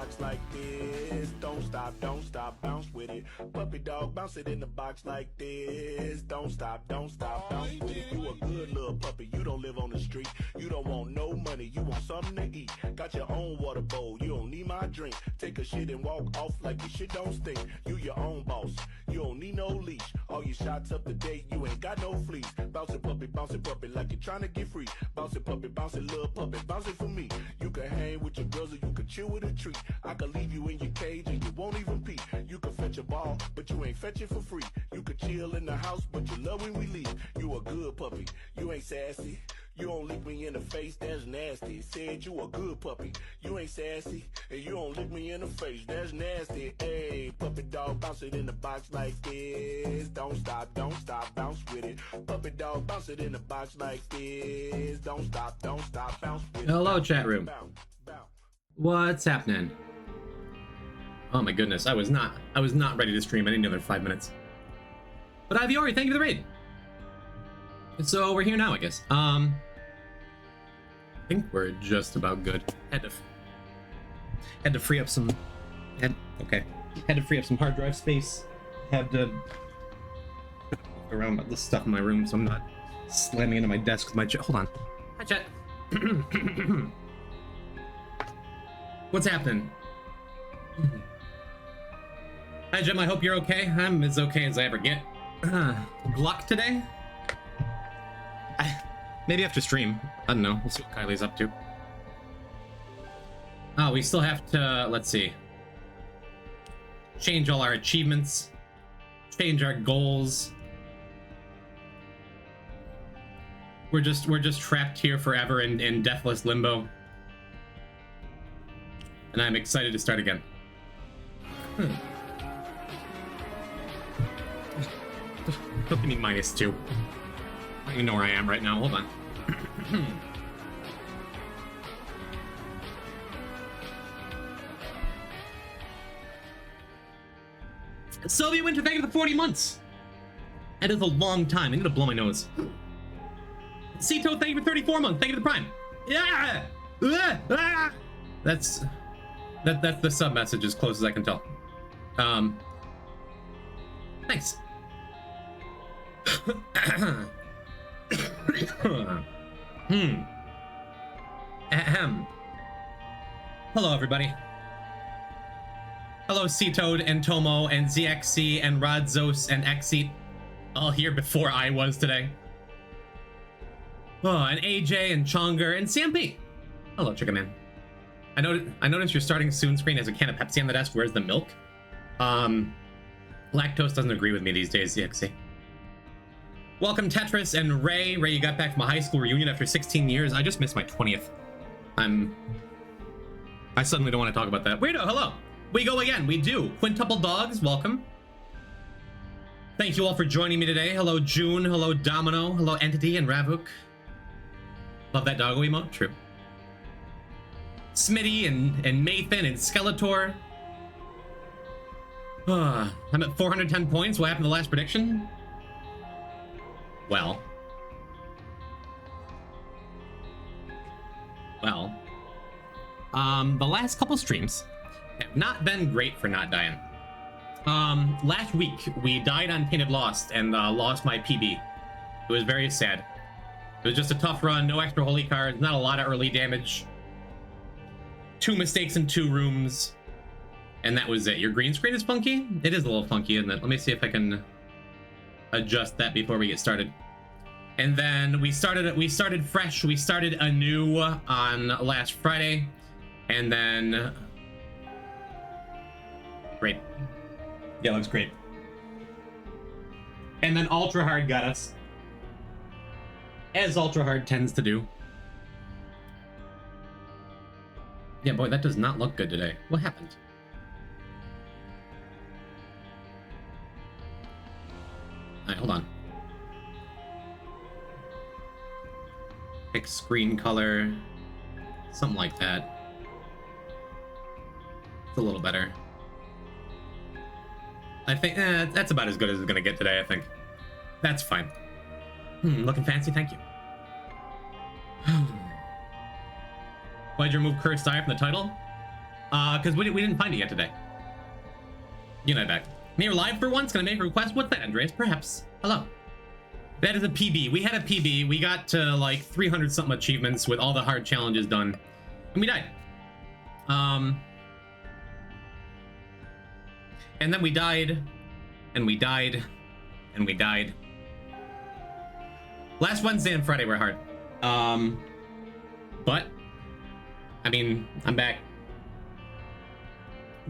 box like this. Don't stop, bounce with it. Puppy dog, bounce it in the box like this. Don't stop, bounce with it. You a good little puppy, you don't live on the street. You don't want no money, you want something to eat. Got your own water bowl, you don't need my drink. Take a shit and walk off like your shit don't stink. You your own boss, you don't need no leash. All your shots up to date, you ain't got no fleas. Bounce it puppy, like you're trying to get free. Bounce it puppy, little puppy, bounce it for me. You can hang with your girls or you can chill with a treat. I could leave you in your cage and you won't even pee. You could fetch a ball, but you ain't fetch it for free. You could chill in the house, but you love when we leave. You a good puppy, you ain't sassy. You don't lick me in the face, that's nasty. Said you a good puppy, you ain't sassy. And you don't lick me in the face, that's nasty. Hey, puppy dog, bounce it in the box like this. Don't stop, bounce with it. Puppy dog, bounce it in the box like this. Don't stop, bounce with it. Hello, chat room. What's happening? Oh my goodness, I was not ready to stream. I need another 5 minutes. But Iviori, thank you for the raid. So we're here now, I guess. I think we're just about good. Had to free up some. Had to free up some hard drive space. Had to around the stuff in my room, so I'm not slamming into my desk with my. Hold on. Hi, chat. What's happening? Hi, Jim. I hope you're okay. I'm as okay as I ever get. Gluck today? Maybe after stream. I don't know. We'll see what Kylie's up to. Oh, we still have to, let's see. Change all our achievements. Change our goals. We're just trapped here forever in deathless limbo. And I'm excited to start again. Don't give me -2. I don't even know where I am right now. Hold on. Sylvia Winter, thank you for the 40 months. That is a long time. I need to blow my nose. Cito, thank you for 34 months. Thank you for the prime. Yeah. That's the sub message as close as I can tell. Thanks. Ahem. Hello, everybody. Hello, C-Toad and Tomo and ZXC and Rodzos and Exeat. All here before I was today. Oh, and AJ and Chonger and CMP. Hello, Chicken Man. I noticed your starting soon screen has a can of Pepsi on the desk. Where's the milk? Lactose doesn't agree with me these days, ZXC. Welcome, Tetris and Ray. Ray, you got back from a high school reunion after 16 years. I just missed my 20th. I suddenly don't want to talk about that. Weirdo, hello. We go again. We do. Quintuple Dogs, welcome. Thank you all for joining me today. Hello, June. Hello, Domino. Hello, Entity and Ravuk. Love that doggo emote. True. Smitty and Mathan and Skeletor. I'm at 410 points. What happened to the last prediction? Well, the last couple streams have not been great for not dying. Last week we died on Painted Lost and lost my PB. It was very sad. It was just a tough run, no extra holy cards, not a lot of early damage. 2 mistakes in 2 rooms, and that was it. Your green screen is funky? It is a little funky, isn't it? Let me see if I can adjust that before we get started. And then we started fresh. We started anew on last Friday, and then great. Yeah, looks great. And then Ultra Hard got us, as Ultra Hard tends to do. Yeah, boy, that does not look good today. What happened? All right, hold on. Pick screen color, something like that. It's a little better. I think that's about as good as it's gonna get today, I think. That's fine. Looking fancy, thank you. Why'd you remove Cursed Eye from the title? Because we didn't find it yet today. You know back. You're live for once, gonna make a request? What's that, Andreas? Perhaps. Hello. That is a PB. We had a PB. We got to like 300 something achievements with all the hard challenges done. And we died. And then we died. And we died. And we died. Last Wednesday and Friday were hard. But I mean, I'm back.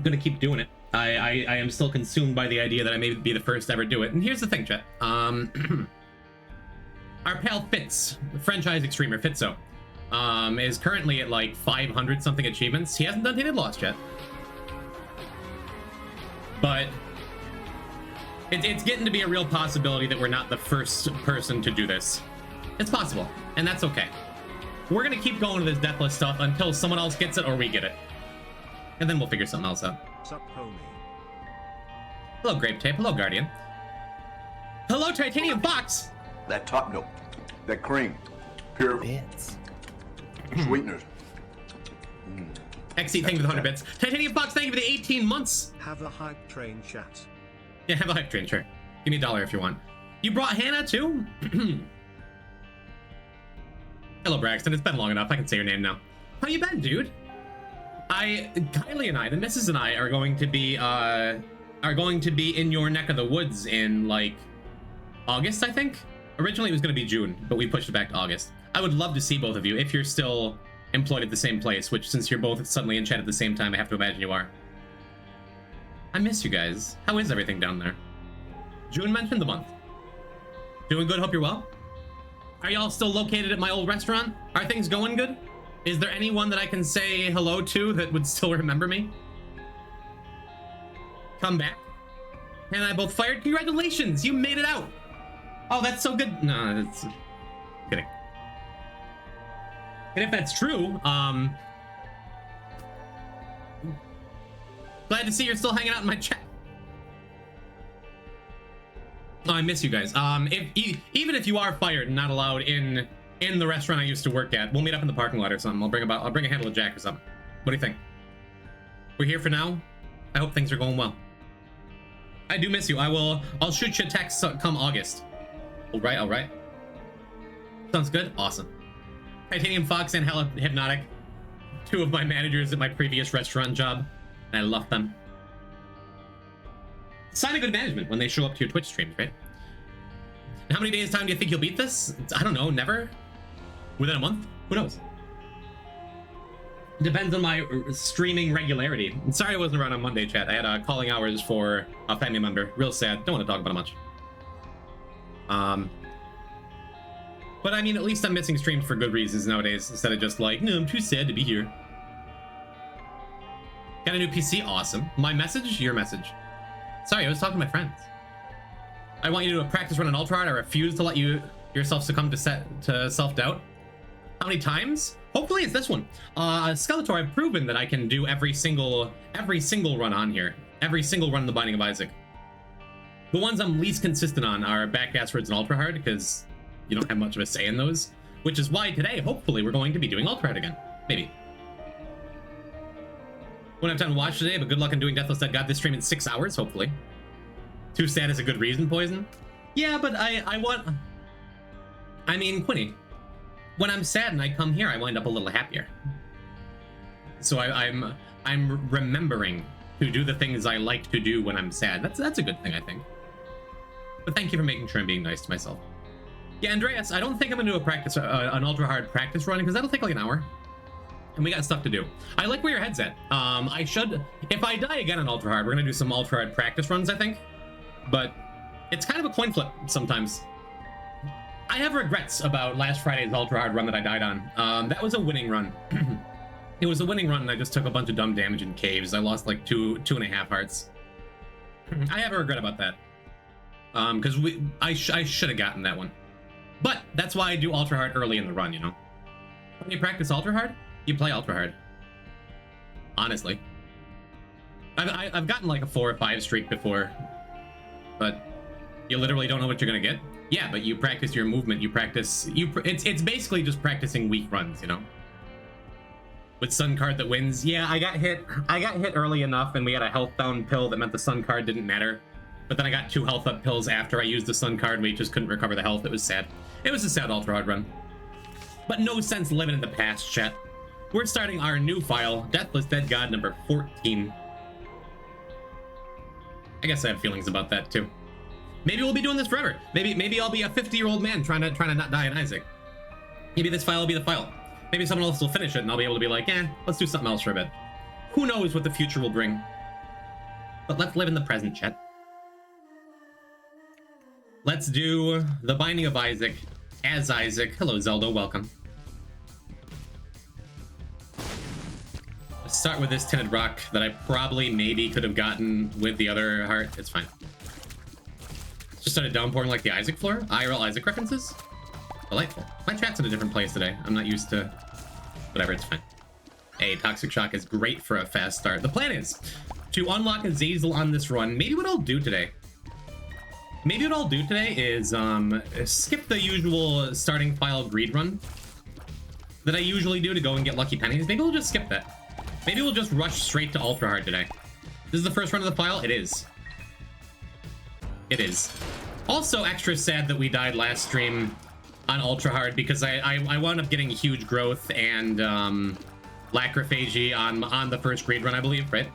gonna keep doing it. I am still consumed by the idea that I may be the first to ever do it. And here's the thing, chat. Our pal Fitz, franchise extremer Fitzo, is currently at like 500 something achievements. He hasn't done Tainted Lost yet, but it's getting to be a real possibility that we're not the first person to do this. It's possible, and that's okay. We're gonna keep going to this Deathless stuff until someone else gets it or we get it, and then we'll figure something else out. Sup, homie. Hello, Grape Tape. Hello, Guardian. Hello, Titanium Fox. That top note, that cream, pure Bits. sweeteners. XC, thank you for the 100 bits. Titanium Fox, thank you for the 18 months. Have a hype train chat. Yeah, have a hype train, sure. Give me $1 if you want. You brought Hannah too? Hello, Braxton. It's been long enough. I can say your name now. How you been, dude? Kylie and I, the missus and I, are going to be in your neck of the woods in like August, I think. Originally it was going to be June, but we pushed it back to August. I would love to see both of you if you're still employed at the same place, which since you're both suddenly in chat at the same time, I have to imagine you are. I miss you guys. How is everything down there? June mentioned the month. Doing good, hope you're well. Are y'all still located at my old restaurant? Are things going good? Is there anyone that I can say hello to that would still remember me? Come back. And I both fired. Congratulations, you made it out. Oh, that's so good. No, that's kidding. And if that's true, glad to see you're still hanging out in my chat. Oh, I miss you guys. Even if you are fired and not allowed in the restaurant I used to work at, we'll meet up in the parking lot or something. I'll bring a handle of Jack or something. What do you think? We're here for now. I hope things are going well. I do miss you. I'll shoot you a text come August. All right. Sounds good. Awesome. Titanium Fox and Hella Hypnotic, two of my managers at my previous restaurant job, and I love them. Sign a good management when they show up to your Twitch streams, right? And how many days time do you think you'll beat this? I don't know, never? Within a month? Who knows? Depends on my streaming regularity. I'm sorry I wasn't around on Monday, chat. I had calling hours for a family member. Real sad. Don't want to talk about it much. But I mean, at least I'm missing streams for good reasons nowadays, instead of just like, no, I'm too sad to be here. Got a new PC? Awesome. My message? Your message. Sorry, I was talking to my friends. I want you to do a practice run on Ultra Hard. I refuse to let yourself succumb to self-doubt. How many times? Hopefully it's this one. Skeletor, I've proven that I can do every single run on here. Every single run in the Binding of Isaac. The ones I'm least consistent on are Backgasswards and Ultra Hard, because you don't have much of a say in those. Which is why today, hopefully, we're going to be doing Ultra Hard again. Maybe. Won't have time to watch today, but good luck in doing Deathless Dead God this stream in 6 hours, hopefully. Too sad is a good reason, Poison? Yeah, but I mean, Quinny, when I'm sad and I come here, I wind up a little happier. So I'm remembering to do the things I like to do when I'm sad. That's a good thing, I think. But thank you for making sure I'm being nice to myself. Yeah, Andreas, I don't think I'm gonna do an ultra hard practice run, because that'll take like an hour. And we got stuff to do. I like where your head's at. I should, if I die again on ultra hard, we're gonna do some ultra hard practice runs, I think. But it's kind of a coin flip sometimes. I have regrets about last Friday's ultra hard run that I died on. That was a winning run. It was a winning run, and I just took a bunch of dumb damage in caves. I lost like 2.5 hearts. I have a regret about that. Because I should have gotten that one. But that's why I do ultra hard early in the run, you know. When you practice ultra hard, you play ultra hard. Honestly, I've gotten like a 4 or 5 streak before, but you literally don't know what you're gonna get. Yeah, but you practice your movement. You practice. It's basically just practicing weak runs, you know. With sun card that wins. Yeah, I got hit early enough, and we had a health down pill that meant the sun card didn't matter. But then I got 2 health up pills after I used the sun card, and we just couldn't recover the health. It was sad. It was a sad ultra hard run. But no sense living in the past, chat. We're starting our new file, Deathless Dead God number 14. I guess I have feelings about that too. Maybe we'll be doing this forever. Maybe I'll be a 50-year-old man trying to not die in Isaac. Maybe this file will be the file. Maybe someone else will finish it and I'll be able to be like, let's do something else for a bit. Who knows what the future will bring? But let's live in the present, chat. Let's do the Binding of Isaac as Isaac. Hello, Zelda. Welcome. Let's start with this Tinted Rock that I probably maybe could have gotten with the other heart. It's fine. Just started downpouring like the Isaac floor. IRL Isaac references. Delightful. My chat's in a different place today. I'm not used to... Whatever, it's fine. Hey, Toxic Shock is great for a fast start. The plan is to unlock Azazel on this run. Maybe what I'll do today is skip the usual starting file greed run that I usually do to go and get lucky pennies. Maybe we'll just skip that. Maybe we'll just rush straight to Ultra Hard today. This is the first run of the file? It is. It is. Also extra sad that we died last stream on Ultra Hard because I wound up getting huge growth and lacrophagy on the first greed run, I believe, right?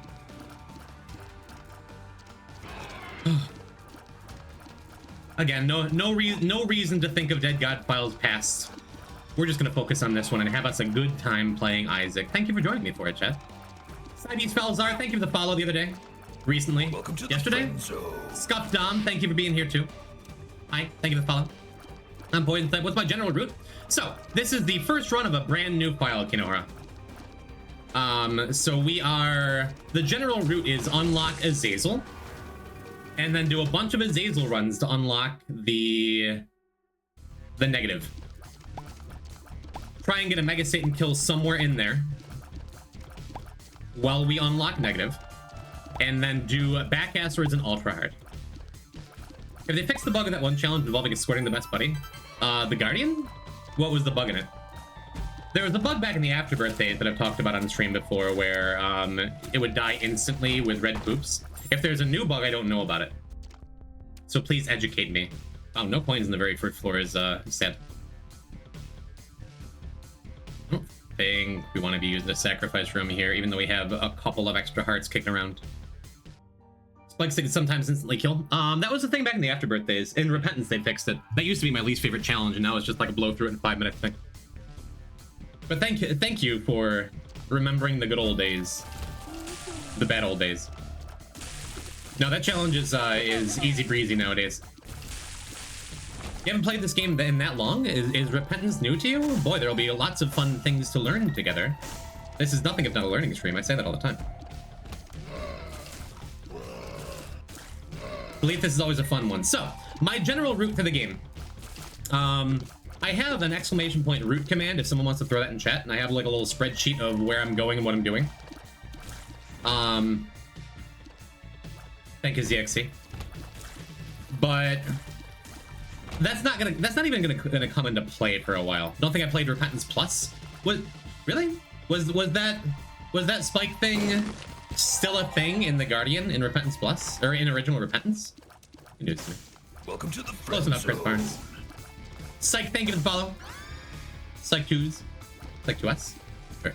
Again, no reason to think of Dead God files past. We're just gonna focus on this one and have us a good time playing Isaac. Thank you for joining me for it, chat. Sidebeast Falzar, thank you for the follow the other day. Recently. Welcome to yesterday. Scuff Dom, thank you for being here too. Hi, thank you for the follow. I'm Poison Type. What's my general route? So, this is the first run of a brand new file, Kinohara. So we are... The general route is unlock Azazel, and then do a bunch of Azazel runs to unlock the negative. Try and get a Mega Satan kill somewhere in there while we unlock negative, and then do back asteroids and ultra hard. If they fix the bug in that one challenge involving escorting the best buddy, the Guardian? What was the bug in it? There was a bug back in the Afterbirth days that I've talked about on stream before where it would die instantly with red poops. If there's a new bug, I don't know about it. So please educate me. Oh, no coins in the very first floor is sad. I don't think we want to be using the sacrifice room here, even though we have a couple of extra hearts kicking around. Spikes can sometimes instantly kill. That was the thing back in the Afterbirth days. In Repentance, they fixed it. That used to be my least favorite challenge, and now it's just like a blow through it in 5 minute thing. But thank you for remembering the good old days. The bad old days. No, that challenge is easy breezy nowadays. You haven't played this game in that long? Is Repentance new to you? Boy, there'll be lots of fun things to learn together. This is nothing if not a learning stream. I say that all the time. I believe this is always a fun one. So, my general route for the game. I have an exclamation point route command if someone wants to throw that in chat, and I have like a little spreadsheet of where I'm going and what I'm doing. Thank you, ZXC. But that's not even gonna come into play for a while. Don't think I played Repentance Plus. Really? Was that spike thing still a thing in the Guardian in Repentance Plus or in original Repentance? You knew it to me. Welcome to the Close enough, Chris Barnes. Psych, thank you for the follow. Psych 2s. Psych 2s? Sure.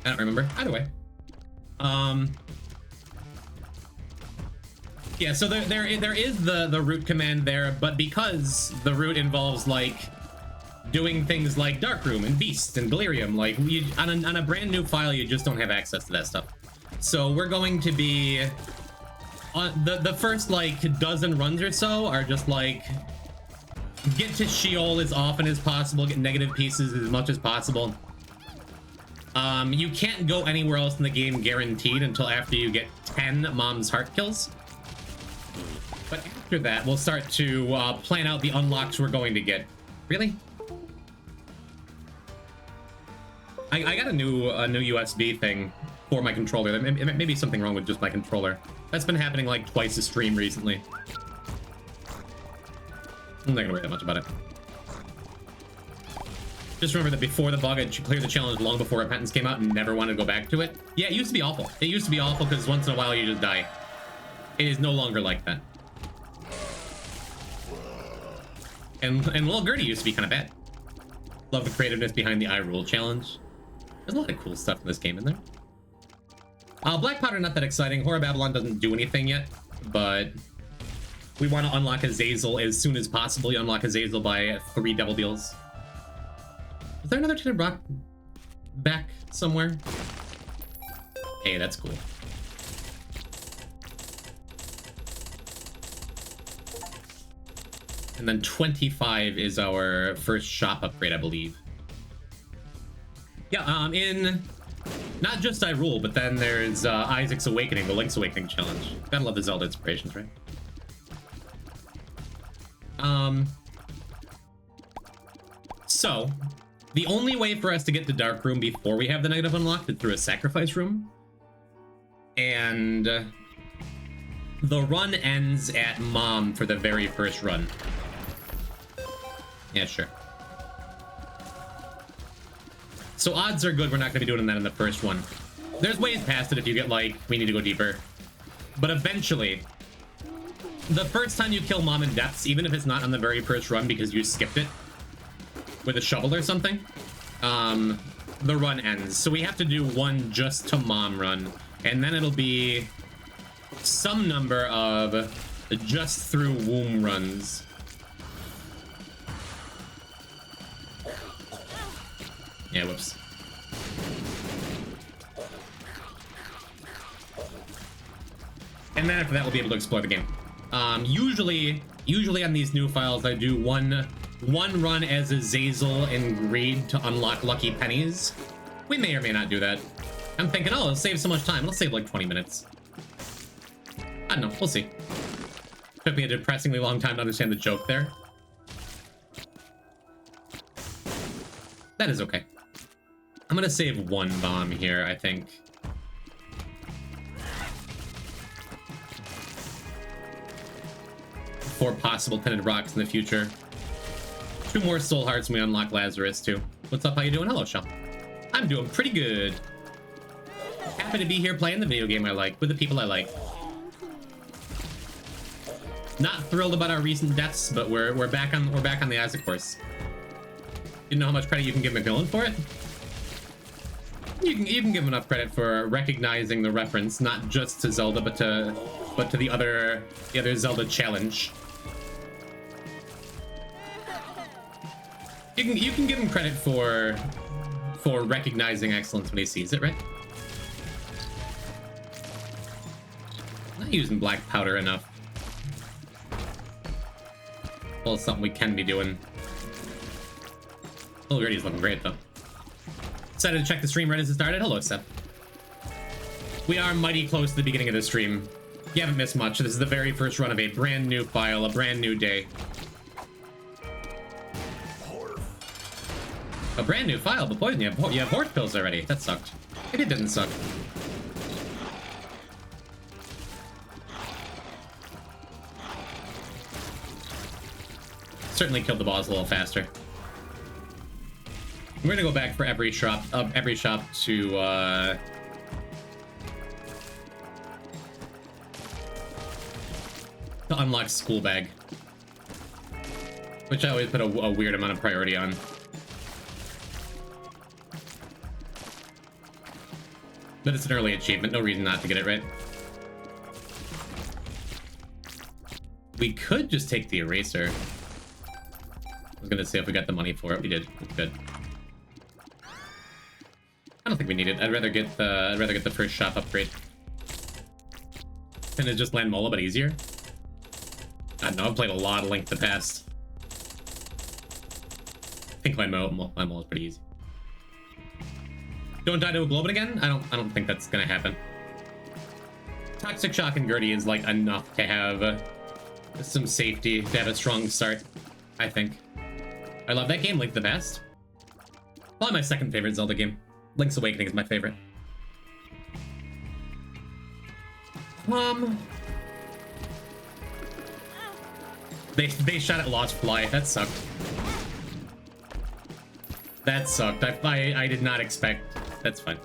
I don't remember. Either way. Yeah, so there is the root command there, but because the root involves like doing things like Darkroom and Beast and Delirium, like on a brand new file, you just don't have access to that stuff. So we're going to be the first like dozen runs or so are just like get to Sheol as often as possible, get negative pieces as much as possible. You can't go anywhere else in the game guaranteed until after you get 10 Mom's Heart kills. But after that, we'll start to plan out the unlocks we're going to get. Really? I got a new USB thing for my controller. There may be something wrong with just my controller. That's been happening like twice a stream recently. I'm not gonna worry that much about it. Just remember that before the bug, I cleared the challenge long before Repentance came out and never wanted to go back to it. Yeah, it used to be awful. It used to be awful because once in a while you just die. It is no longer like that. And Lil Gertie used to be kind of bad. Love the creativeness behind the I Rule challenge. There's a lot of cool stuff in this game, isn't there? Black Powder, not that exciting. Horror Babylon doesn't do anything yet, but we want to unlock Azazel as soon as possible. You unlock Azazel by 3 double deals. Is there another Tinted Rock back somewhere? Hey, that's cool. And then 25 is our first shop upgrade, I believe. Yeah, in not just I Rule, but then there's Isaac's Awakening, the Link's Awakening challenge. Gotta love the Zelda inspirations, right? So, the only way for us to get to Dark Room before we have the negative unlocked is through a sacrifice room. And the run ends at Mom for the very first run. Yeah, sure. So odds are good we're not going to be doing that in the first one. There's ways past it if you get like, we need to go deeper. But eventually, the first time you kill Mom in depths, even if it's not on the very first run because you skipped it with a shovel or something, the run ends. So we have to do one just to Mom run, and then it'll be some number of just through womb runs. Yeah, whoops. And then after that, we'll be able to explore the game. Usually on these new files, I do one run as Azazel and Greed to unlock lucky pennies. We may or may not do that. I'm thinking, oh, it'll save so much time. Let's save like 20 minutes. I don't know. We'll see. Took me a depressingly long time to understand the joke there. That is okay. I'm gonna save one bomb here, I think. For possible tinted rocks in the future. 2 more soul hearts and we unlock Lazarus too. What's up? How you doing? Hello, Shell. I'm doing pretty good. Happy to be here playing the video game I like with the people I like. Not thrilled about our recent deaths, but we're back on the Isaac course. You know how much credit you can give McMillan for it? You can give him enough credit for recognizing the reference, not just to Zelda, but to the other Zelda challenge. You can give him credit for recognizing excellence when he sees it, right? Not using black powder enough. Well, it's something we can be doing. Oh, Grady's looking great though. Decided to check the stream right as it started. Hello, Seth. We are mighty close to the beginning of the stream. You haven't missed much. This is the very first run of a brand new file, a brand new day. A brand new file, but poison. You have horse pills already. That sucked. Maybe it didn't suck. Certainly killed the boss a little faster. We're gonna go back for every shop to unlock school bag, which I always put a weird amount of priority on. But it's an early achievement, no reason not to get it right. We could just take the eraser. I was gonna say if we got the money for it, we did. It's good. I don't think we need it. I'd rather get the first shop upgrade. Can it just land Mola, but easier? I don't know. I've played a lot of Link to the Past. I think my Mola is pretty easy. Don't die to a Globin again? I don't think that's gonna happen. Toxic Shock and Gertie is like enough to have some safety, to have a strong start, I think. I love that game, Link to the Past. Probably my second favorite Zelda game. Link's Awakening is my favorite. They shot at Lost Fly. That sucked. That sucked. I did not expect. That's fine.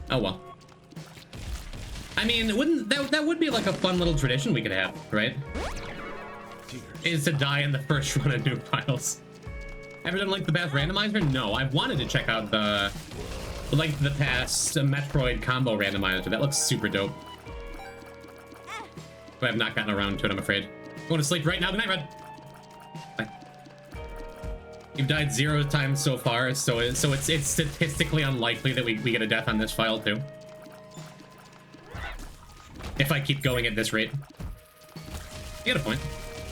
Oh well. I mean, wouldn't that would be like a fun little tradition we could have, right? Is to die in the first run of new files. Ever done Link to the Past randomizer? No, I've wanted to check out the Link to the Past Metroid combo randomizer. That looks super dope. But I've not gotten around to it, I'm afraid. Going to sleep right now. Good night, Red. Bye. You've died 0 times so far, so it's statistically unlikely that we get a death on this file too. If I keep going at this rate. You got a point.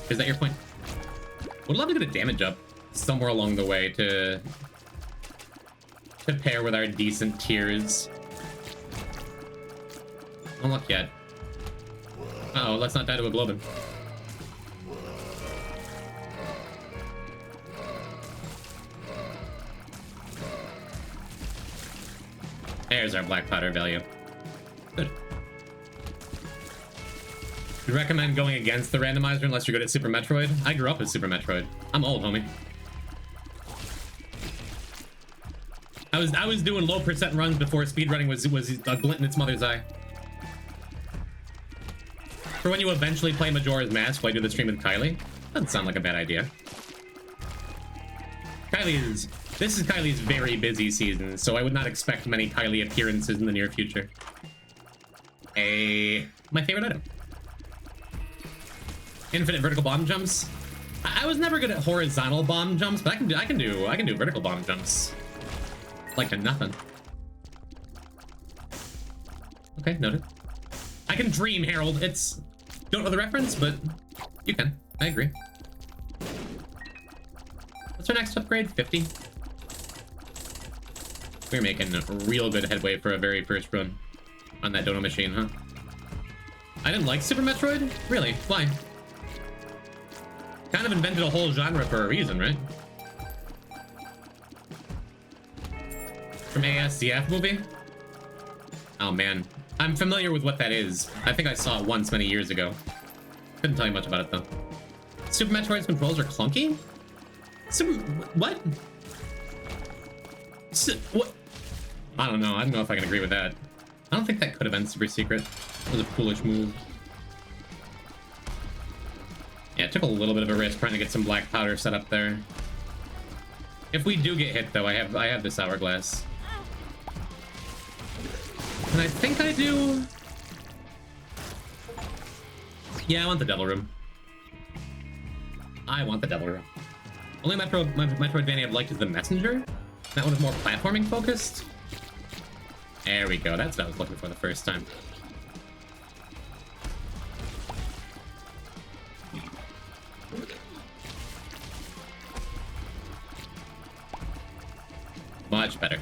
Is that your point? Would love to get a damage up somewhere along the way to pair with our decent tiers. Don't look yet. Uh oh, let's not die to a Globin. There's our black powder value. Good. Would recommend going against the randomizer unless you're good at Super Metroid. I grew up with Super Metroid. I'm old, homie. I was doing low percent runs before speedrunning was a glint in its mother's eye. For when you eventually play Majora's Mask, will I do the stream with Kylie? Doesn't sound like a bad idea. This is Kylie's very busy season, so I would not expect many Kylie appearances in the near future. My favorite item. Infinite vertical bomb jumps. I was never good at horizontal bomb jumps, but I can do vertical bomb jumps. Like to nothing. Okay, noted. I can dream, Harold. Don't know the reference, but you can. I agree. What's our next upgrade? 50? We're making real good headway for a very first run on that dono machine, huh? I didn't like Super Metroid? Really? Why? Kind of invented a whole genre for a reason, right? From ASDF movie? Oh man, I'm familiar with what that is. I think I saw it once many years ago. Couldn't tell you much about it though. Super Metroid's controls are clunky? What? What? I don't know. I don't know if I can agree with that. I don't think that could have been super secret. It was a foolish move. Yeah, it took a little bit of a risk trying to get some black powder set up there. If we do get hit though, I have this hourglass. And I think I do. Yeah, I want the devil room. I want the devil room. Only Metroidvania I've liked is the messenger. That one is more platforming focused. There we go. That's what I was looking for the first time. Much better.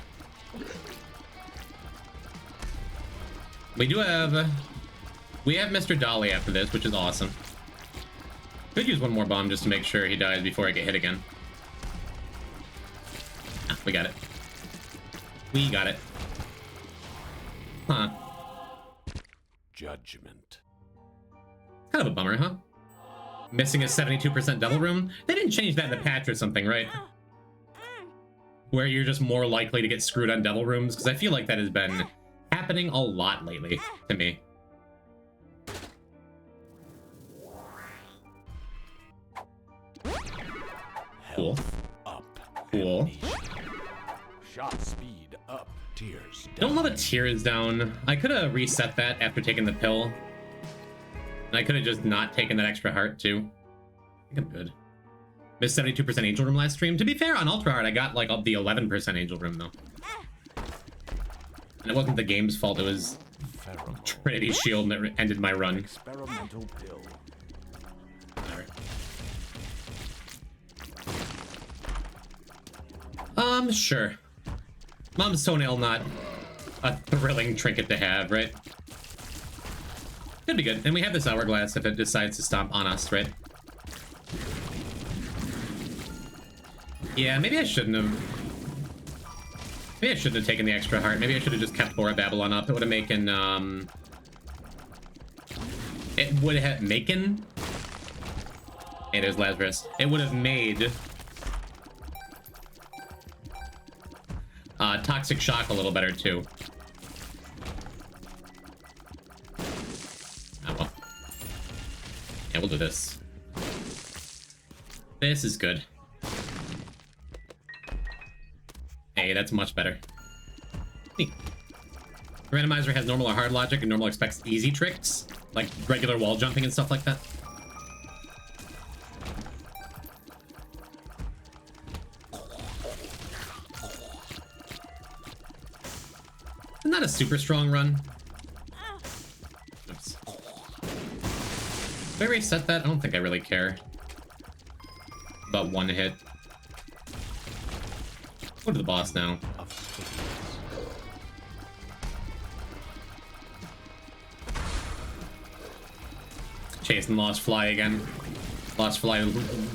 We have Mr. Dolly after this, which is awesome. Could use one more bomb just to make sure he dies before I get hit again. Ah, we got it. We got it. Huh. Judgment. Kind of a bummer, huh? Missing a 72% devil room? They didn't change that in the patch or something, right? Where you're just more likely to get screwed on devil rooms? Because I feel like that has been happening a lot lately to me. Cool. Cool. Shot speed up, tears down. Don't love a tears down. I could have reset that after taking the pill. And I could have just not taken that extra heart too. I think I'm good. Missed 72% angel room last stream. To be fair, on ultra hard I got like up the 11% angel room though. And it wasn't the game's fault, it was Trinity Shield that ended my run. Experimental pill. Sure. Mom's toenail, not a thrilling trinket to have, right? Could be good. And we have this hourglass if it decides to stomp on us, right? Yeah, maybe I shouldn't have. Maybe I shouldn't have taken the extra heart. Maybe I should have just kept Bora Babylon up. It would have making, It would have making... Hey, there's Lazarus. It would have made... Toxic Shock a little better, too. Oh, well. Yeah, we'll do this. This is good. Hey, that's much better. Neat. The randomizer has normal or hard logic, and normal expects easy tricks, like regular wall jumping and stuff like that. Not a super strong run. Oops. Did I reset that? I don't think I really care. about one hit. Go to the boss now. Chasing Lost Fly again. Lost Fly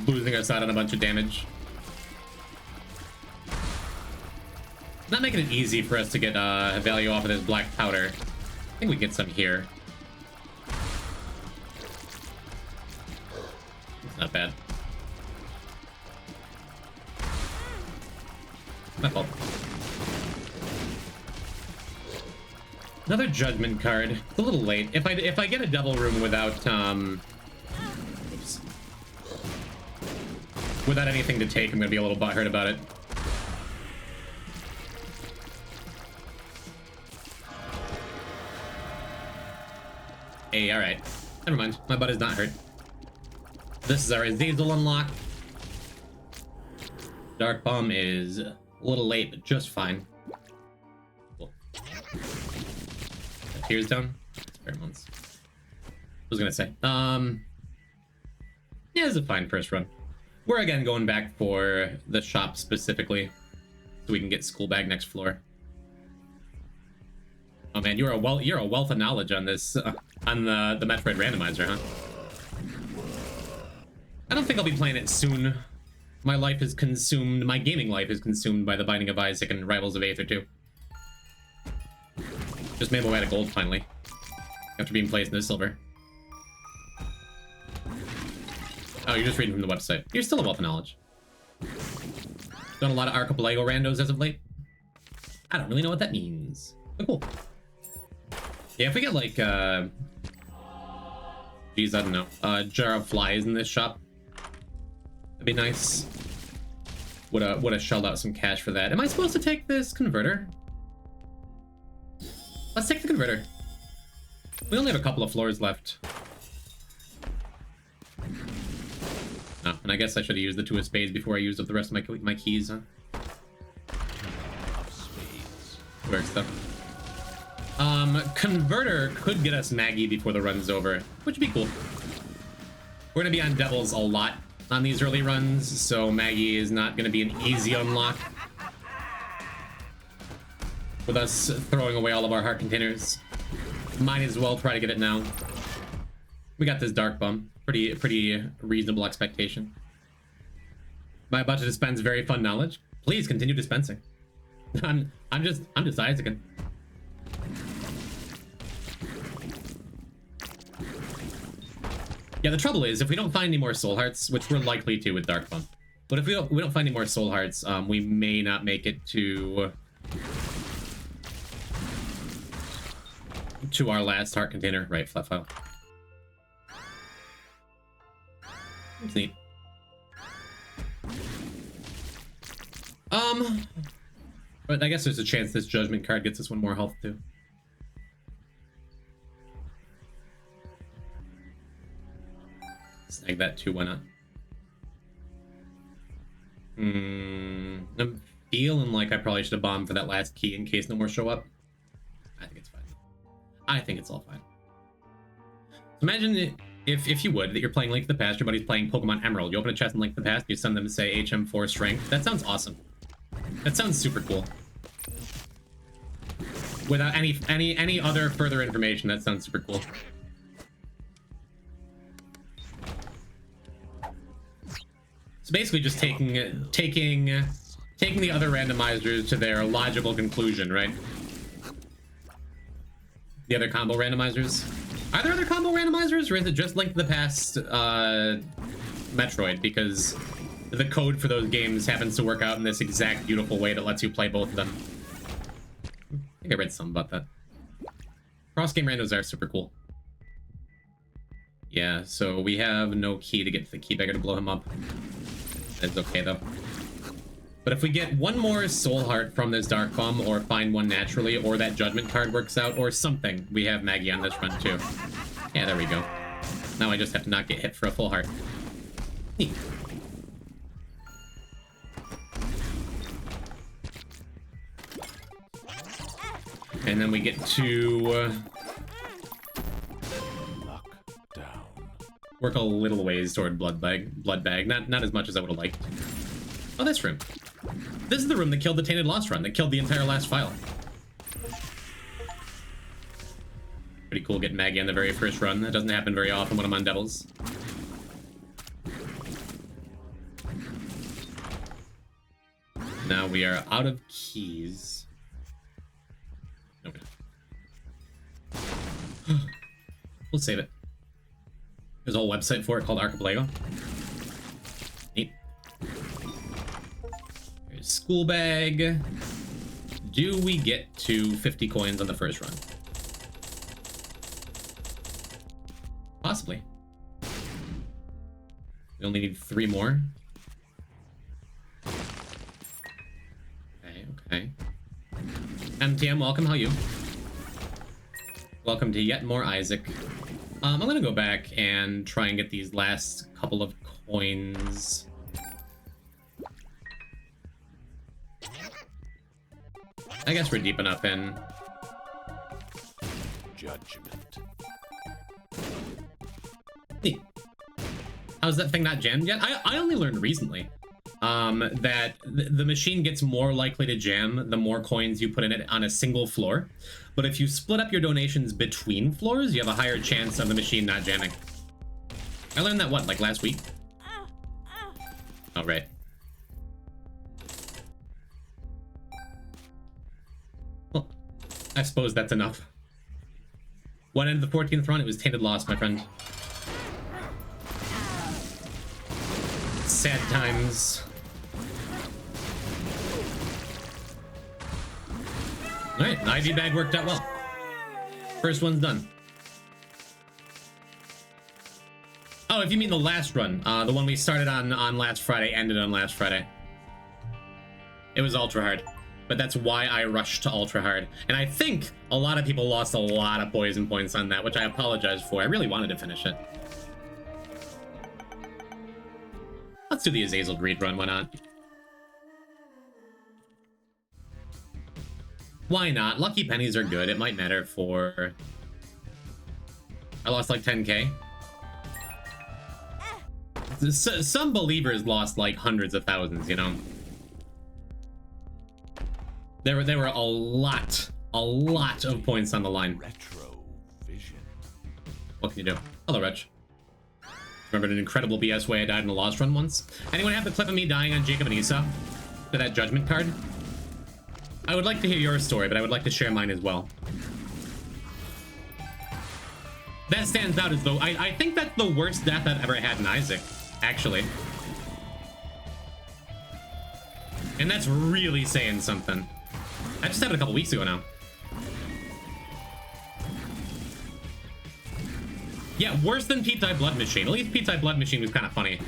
losing us out on a bunch of damage. Not making it easy for us to get value off of this black powder. I think we get some here. It's not bad. My fault. Another judgment card. It's a little late. If I get a devil room without oops, without anything to take, I'm gonna be a little butthurt about it. Hey, all right. Never mind. My butt is not hurt. This is our Azazel unlock. Dark Bomb is a little late, but just fine. Cool. Tears down. Pheromones. I was gonna say. Yeah, it's a fine first run. We're again going back for the shop specifically, so we can get school bag next floor. Oh man, you're a wealth of knowledge on this, on the Metroid randomizer, huh? I don't think I'll be playing it soon. My life is consumed. My gaming life is consumed by the Binding of Isaac and Rivals of Aether 2. Just made my way to gold finally, after being placed into silver. Oh, you're just reading from the website. You're still a wealth of knowledge. Done a lot of Archipelago randos as of late. I don't really know what that means, but cool. Yeah, if we get like, geez, I don't know, a jar of flies in this shop, that'd be nice. Would have shelled out some cash for that. Am I supposed to take this converter? Let's take the converter. We only have a couple of floors left. Oh, and I guess I should have used the two of spades before I used up the rest of my keys, huh? Works though. Converter could get us Maggie before the run's over, which would be cool. We're gonna be on Devils a lot on these early runs, so Maggie is not gonna be an easy unlock. With us throwing away all of our heart containers, might as well try to get it now. We got this Dark Bum, pretty reasonable expectation. My budget dispense very fun knowledge. Please continue dispensing. I'm just Isaac. Yeah, the trouble is, if we don't find any more soul hearts, which we're likely to with Dark Bump, but if we don't find any more soul hearts, we may not make it to our last heart container. Right, flat file. That's neat. But I guess there's a chance this judgment card gets us one more health too. Snag that too, why not? I'm feeling like I probably should have bombed for that last key in case no more show up. I think it's fine. I think it's all fine. Imagine if you would, that you're playing Link to the Past, your buddy's playing Pokemon Emerald, you open a chest in Link to the Past, you send them to say HM4 Strength. That sounds awesome. That sounds super cool. Without any other further information, that sounds super cool. So basically just taking the other randomizers to their logical conclusion, right? The other combo randomizers. Are there other combo randomizers, or is it just Link to the Past Metroid? Because the code for those games happens to work out in this exact beautiful way that lets you play both of them. I think I read something about that. Cross-game randos are super cool. Yeah, so we have no key to get to the key bagger to blow him up. That's okay, though. But if we get one more soul heart from this Dark Bomb, or find one naturally, or that judgment card works out, or something, we have Maggie on this run, too. Yeah, there we go. Now I just have to not get hit for a full heart. Neat. And then we get to... work a little ways toward blood bag. Not as much as I would have liked. Oh, this room. This is the room that killed the Tainted Lost run, that killed the entire last file. Pretty cool getting Maggie on the very first run. That doesn't happen very often when I'm on Devils. Now we are out of keys. No, we'll save it. There's a whole website for it called Archipelago. Neat. Here's school bag. Do we get to 50 coins on the first run? Possibly. We only need 3 more. Okay. MTM, welcome. How are you? Welcome to yet more Isaac. I'm gonna go back and try and get these last couple of coins. I guess we're deep enough in. Judgment. Neat. How's that thing not jammed yet? I only learned recently that the machine gets more likely to jam the more coins you put in it on a single floor. But if you split up your donations between floors, you have a higher chance of the machine not jamming. I learned that, what, like last week? Oh, right. Well, I suppose that's enough. What ended the 14th run? It was Tainted Lost, my friend. Sad times. Alright, the IV bag worked out well. First one's done. Oh, if you mean the last run, the one we started on last Friday, ended on last Friday. It was ultra hard, but that's why I rushed to ultra hard. And I think a lot of people lost a lot of poison points on that, which I apologize for. I really wanted to finish it. Let's do the Azazel Greed run, why not? Why not? Lucky pennies are good. It might matter for... I lost like 10k. Some believers lost like hundreds of thousands, you know? There were a lot of points on the line. Retro vision. What can you do? Hello, Rich. Remember an incredible BS way I died in a Lost run once? Anyone have the clip of me dying on Jacob and Esau? To that judgment card? I would like to hear your story, but I would like to share mine as well. That stands out as though I think that's the worst death I've ever had in Isaac, actually. And that's really saying something. I just had it a couple weeks ago now. Yeah, worse than Pizza Blood Machine. At least Pizza Blood Machine was kind of funny.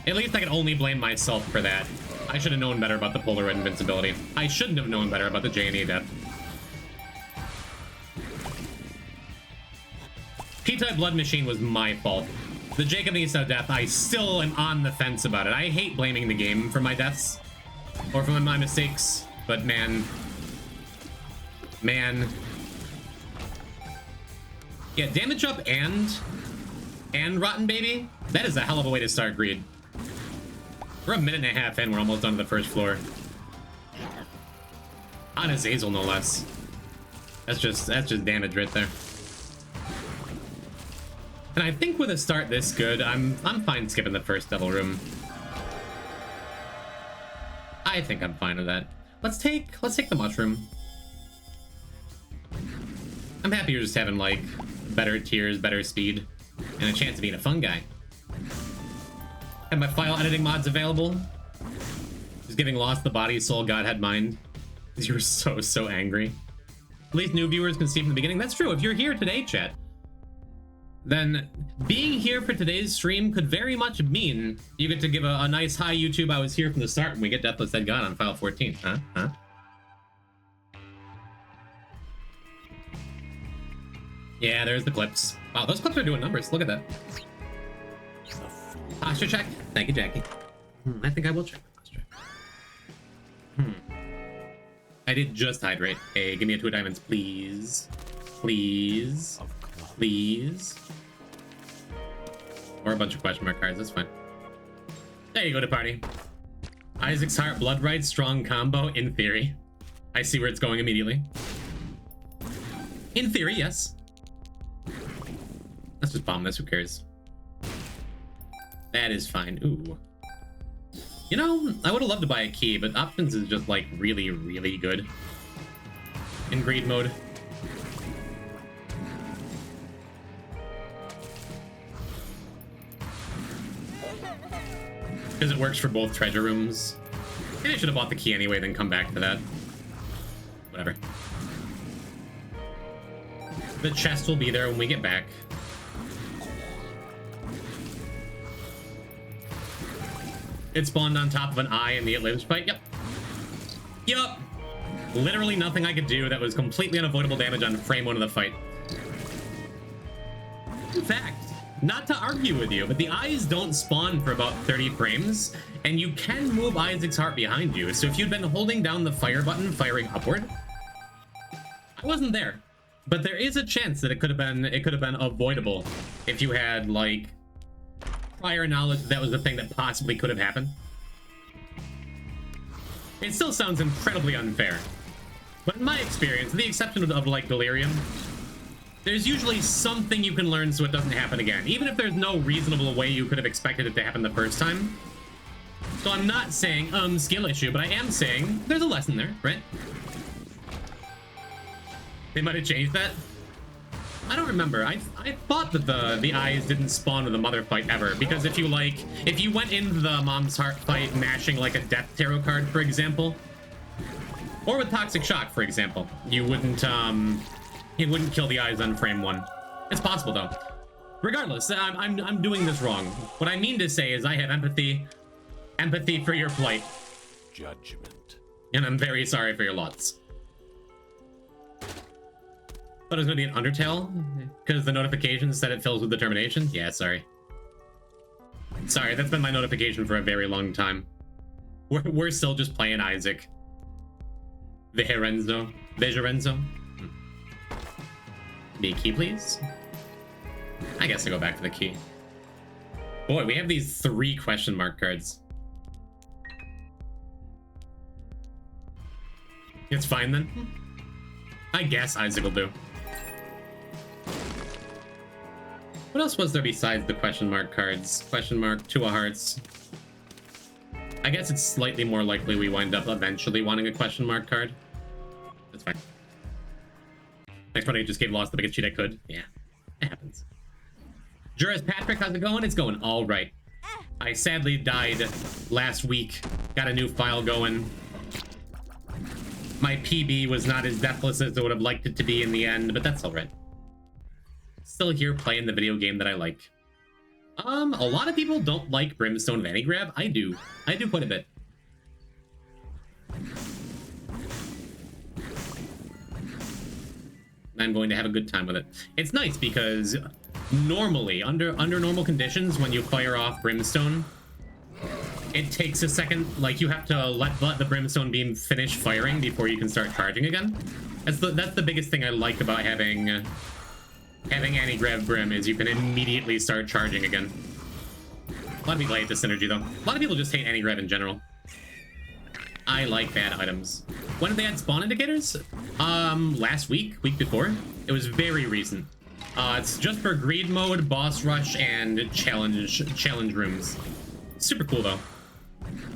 At least I can only blame myself for that. I should have known better about the Polar Red invincibility. I shouldn't have known better about the J&E death. Pizza Blood Machine was my fault. The Jacob and Esau death, I still am on the fence about it. I hate blaming the game for my deaths. Or for my mistakes. But man. Yeah, damage up and Rotten Baby? That is a hell of a way to start Greed. We're a minute and a half in, we're almost done to the first floor. On Azazel, no less. That's just damage right there. And I think with a start this good, I'm fine skipping the first Devil Room. I think I'm fine with that. Let's take the mushroom. I'm happy you're just having like better tiers, better speed, and a chance of being a fun guy. Have my file editing mods available. Just giving Lost the body, soul, godhead, mind. You were so angry. At least new viewers can see from the beginning. That's true. If you're here today, chat, then being here for today's stream could very much mean you get to give a nice hi YouTube. I was here from the start when we get Deathless Dead God on file 14. Huh? Yeah, there's the clips. Wow, those clips are doing numbers. Look at that. Posture check. Thank you, Jackie. I think I will check the posture. I did just hydrate. Hey, give me a 2 diamonds, please. Please. Please. Or a bunch of question mark cards, that's fine. There you go to party. Isaac's Heart, Blood Rite, strong combo, in theory. I see where it's going immediately. In theory, yes. Let's just bomb this, who cares? That is fine. Ooh. You know, I would have loved to buy a key, but options is just like really, really good in greed mode. Because it works for both treasure rooms. Maybe I should have bought the key anyway, then come back to that. Whatever. The chest will be there when we get back. It spawned on top of an eye in the It Lives fight. Yep. Yup. Literally nothing I could do that was completely unavoidable damage on frame 1 of the fight. In fact, not to argue with you, but the eyes don't spawn for about 30 frames, and you can move Isaac's Heart behind you. So if you'd been holding down the fire button, firing upward, I wasn't there. But there is a chance that it could have been avoidable if you had like prior knowledge that was the thing that possibly could have happened. It still sounds incredibly unfair, but in my experience, with the exception of like Delirium, there's usually something you can learn so it doesn't happen again, even if there's no reasonable way you could have expected it to happen the first time. So I'm not saying skill issue, but I am saying there's a lesson there, right? They might have changed that. I don't remember. I thought that the eyes didn't spawn with the mother fight ever, because if you went into the mom's heart fight mashing like a death tarot card, for example, or with Toxic Shock, for example, you wouldn't kill the eyes on frame 1. It's possible though. Regardless, I'm doing this wrong. What I mean to say is I have empathy for your plight. Judgment. And I'm very sorry for your lots. Thought it was gonna be an Undertale because the notification said it fills with determination. Yeah, sorry. Sorry, that's been my notification for a very long time. We're still just playing Isaac. Vejerenzo. Be a key, please. I guess I'll go back to the key. Boy, we have these 3 question mark cards. It's fine then. I guess Isaac will do. What else was there besides the question mark cards? Question mark, 2 of hearts. I guess it's slightly more likely we wind up eventually wanting a question mark card. That's fine. Next one I just gave Lost the biggest cheat I could. Yeah, it happens. Juris Patrick, how's it going? It's going all right. I sadly died last week. Got a new file going. My PB was not as deathless as I would have liked it to be in the end, but that's all right. Still here playing the video game that I like. A lot of people don't like Brimstone Vanny Grab. I do quite a bit. I'm going to have a good time with it. It's nice because normally, under normal conditions, when you fire off Brimstone, it takes a second. Like, you have to let the Brimstone beam finish firing before you can start charging again. That's the biggest thing I like about having anti-grav Brim, is you can immediately start charging again. A lot of people hate this synergy though. A lot of people just hate anti-grav in general. I like bad items. When did they add spawn indicators? Last week before. It was very recent. It's just for greed mode, boss rush, and challenge rooms. Super cool though.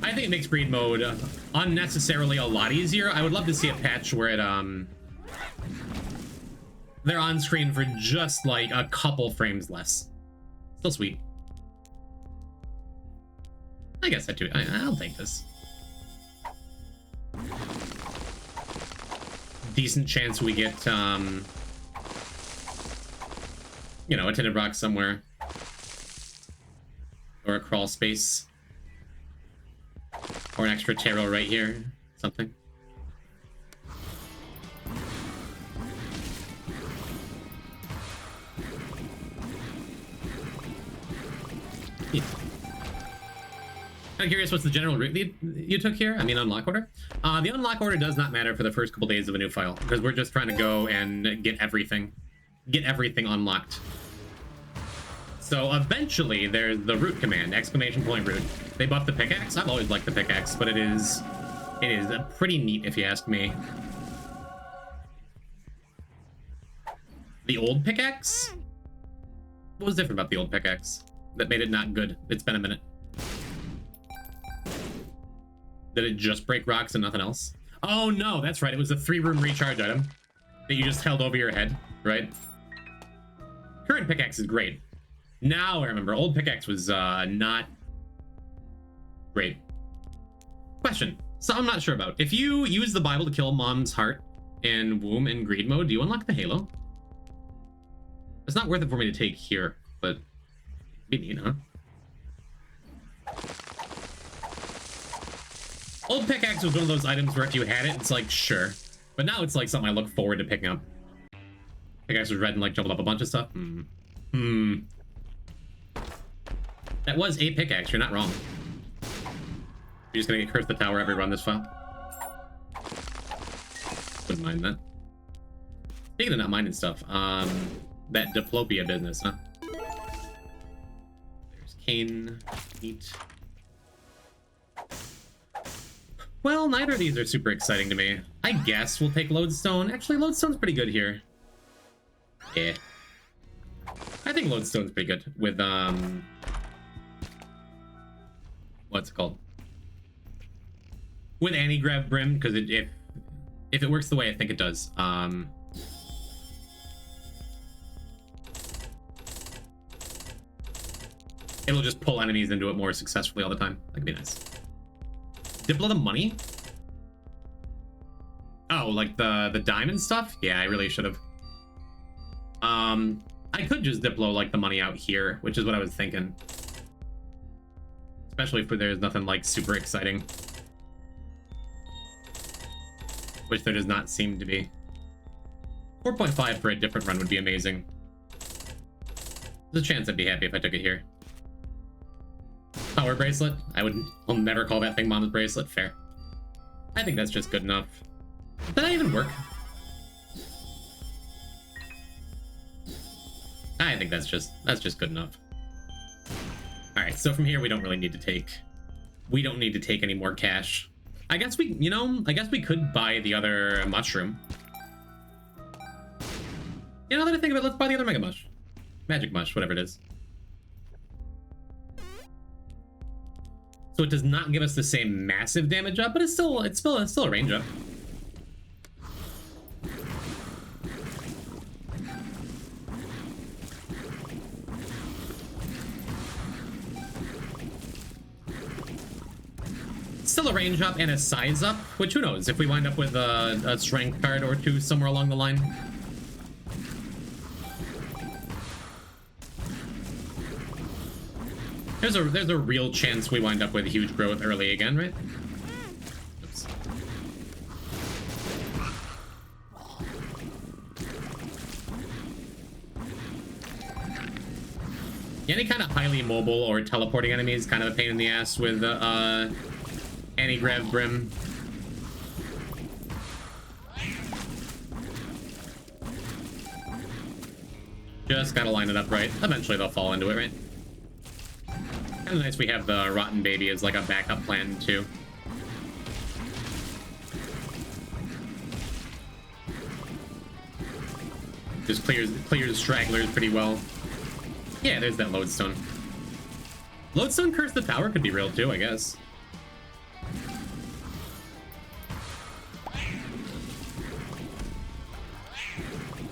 I think it makes greed mode unnecessarily a lot easier. I would love to see a patch where it they're on screen for just like a couple frames less. Still sweet. I guess that too. I'll take this. Decent chance we get you know, a tinted rock somewhere, or a crawl space, or an extra tarot right here, something. Yeah. I'm curious, what's the general route you took here? I mean, unlock order? The unlock order does not matter for the first couple days of a new file, because we're just trying to go and get everything unlocked. So eventually there's the root command, exclamation point root. They buffed the pickaxe. I've always liked the pickaxe, but it is pretty neat if you ask me. The old pickaxe? What was different about the old pickaxe that made it not good? It's been a minute. Did it just break rocks and nothing else? Oh no, that's right. It was a 3-room recharge item that you just held over your head, right? Current pickaxe is great. Now I remember, old pickaxe was not great. Question, so I'm not sure about. If you use the Bible to kill Mom's heart and womb in greed mode, do you unlock the halo? It's not worth it for me to take here, but be neat, huh? Old pickaxe was one of those items where if you had it, it's like, sure. But now it's like something I look forward to picking up. Pickaxe was red and like jumbled up a bunch of stuff. That was a pickaxe, you're not wrong. You're just gonna get cursed the tower every run this file. Wouldn't mind that. Speaking of not minding stuff, that diplopia business, huh? There's Kane. Neat. Well, neither of these are super exciting to me. I guess we'll take Lodestone. Actually, Lodestone's pretty good here. Yeah. I think Lodestone's pretty good with, what's it called? With anti-grav brim, because if it works the way I think it does, it'll just pull enemies into it more successfully all the time. That could be nice. Diplo the money? Oh, like the diamond stuff? Yeah, I really should have. I could just Diplo like the money out here, which is what I was thinking. Especially if there's nothing like super exciting. Which there does not seem to be. 4.5 for a different run would be amazing. There's a chance I'd be happy if I took it here. Power bracelet? I'll never call that thing Mom's bracelet. Fair. I think that's just good enough. Did that even work? I think that's just good enough. Alright, so from here we don't really need to take... We don't need to take any more cash. I guess we, I guess we could buy the other mushroom. Now that I think of it, let's buy the other Mega Mush. Magic Mush, whatever it is. So it does not give us the same massive damage up, but it's still a range up. Still a range up and a size up, which who knows if we wind up with a strength card or two somewhere along the line. There's a real chance we wind up with huge growth early again, right? Oops. Yeah, any kind of highly mobile or teleporting enemy is kind of a pain in the ass with anti-grav brim. Just gotta line it up right. Eventually they'll fall into it, right? Kind of nice we have the Rotten Baby as like a backup plan too. Just clears stragglers pretty well. Yeah, there's that Lodestone. Lodestone Curse the Tower could be real too, I guess.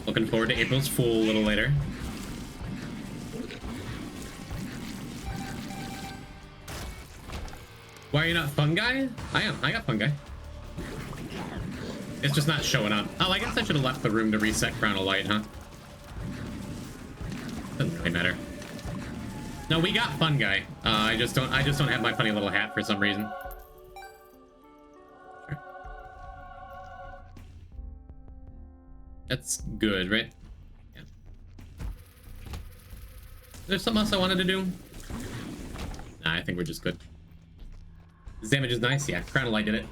Looking forward to April's Fool a little later. Why are you not Fungi? I am. I got Fungi. It's just not showing up. Oh, I guess I should have left the room to reset Crown of Light, huh? Doesn't really matter. No, we got Fungi. I just don't have my funny little hat for some reason. Sure. That's good, right? Yeah. Is there something else I wanted to do? Nah, I think we're just good. This damage is nice. Yeah, Crown of Light did it.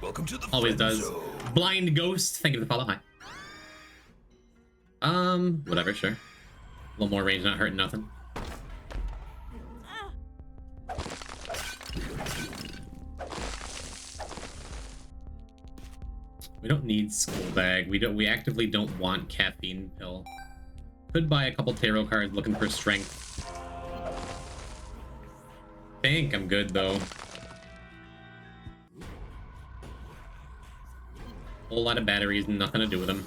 Welcome to the Always does. zone. Blind Blind Ghost. Thank you for the follow. Hi. Whatever, sure. little more range, not hurting nothing. We don't need Skull Bag. We actively don't want Caffeine Pill. Could buy a couple tarot cards looking for strength. Think I'm good though. Whole lot of batteries and nothing to do with them.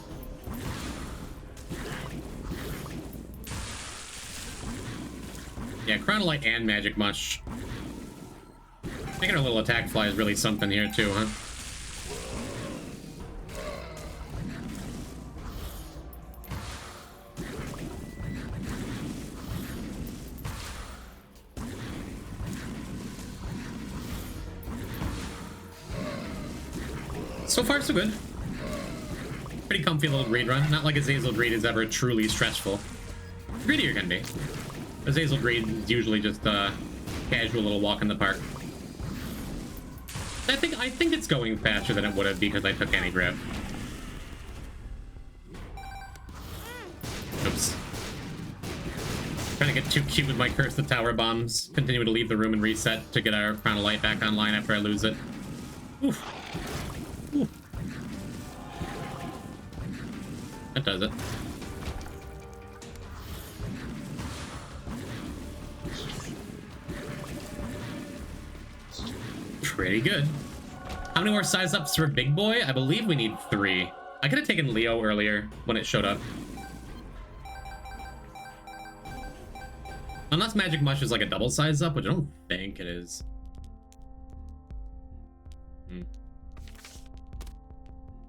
Yeah, Chronolite and Magic Mush. Making our little attack fly is really something here too, huh? So far, so good. Pretty comfy little greed run. Not like Azazel Greed is ever truly stressful. Greedier can be. Azazel Greed is usually just a casual little walk in the park. I think it's going faster than it would have because I took anti-grab. Oops. Trying to get too cute with my Curse the Tower bombs. Continue to leave the room and reset to get our Chronolite back online after I lose it. Oof. Ooh. That does it. Pretty good. How many more size ups for Big Boy? I believe we need 3. I could have taken Leo earlier when it showed up. Unless Magic Mush is like a double size up, which I don't think it is.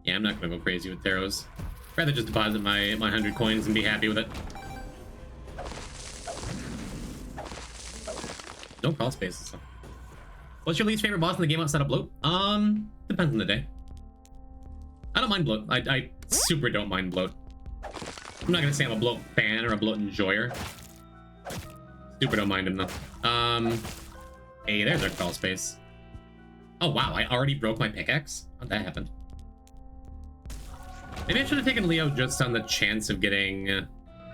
Yeah, I'm not gonna go crazy with Taros. Rather just deposit my 100 coins and be happy with it. Don't call spaces. What's your least favorite boss in the game outside of bloat? Depends on the day. I don't mind bloat. I super don't mind bloat. I'm not gonna say I'm a bloat fan or a bloat enjoyer. Super don't mind him though. Hey, there's our crawl space. Oh wow, I already broke my pickaxe? How'd that happen? Maybe I should have taken Leo just on the chance of getting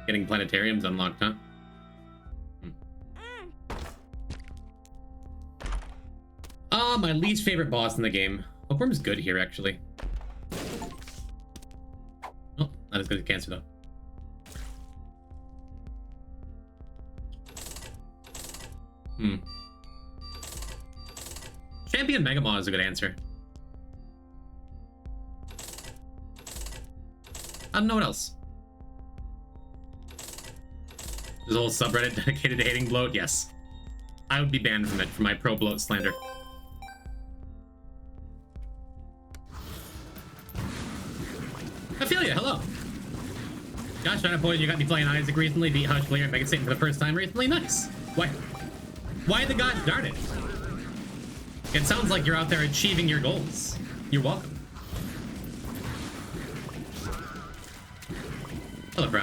planetariums unlocked, huh? My least favorite boss in the game. Hookworm's good here, actually. Oh, not as good as Cancer, though. Champion Megamaw is a good answer. I don't know what else. There's a whole subreddit dedicated to hating bloat. Yes. I would be banned from it for my pro-bloat slander. Ophelia, hello. Josh, trying to point, you got me playing Isaac recently, beat Hush Player, Mega Satan for the first time recently. Nice. Why the gosh darn it? It sounds like you're out there achieving your goals. You're welcome. Hello, bro.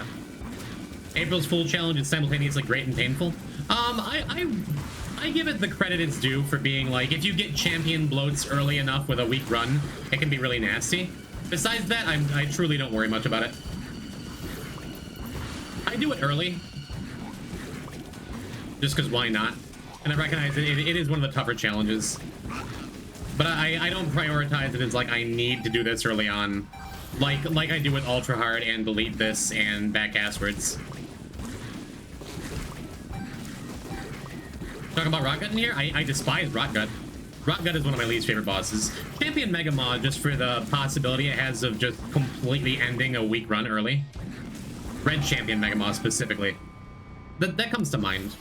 April's Fool challenge is simultaneously great and painful. I give it the credit it's due for being like, if you get champion bloats early enough with a weak run, it can be really nasty. Besides that, I truly don't worry much about it. I do it early. Just because why not? And I recognize it is one of the tougher challenges. But I don't prioritize it as like, I need to do this early on. Like I do with Ultra Hard and Delete This and Back Asswards. Talking about Rotgut in here? I despise Rotgut. Rotgut is one of my least favorite bosses. Champion Megamaw, just for the possibility it has of just completely ending a weak run early. Red Champion Megamaw specifically. That comes to mind.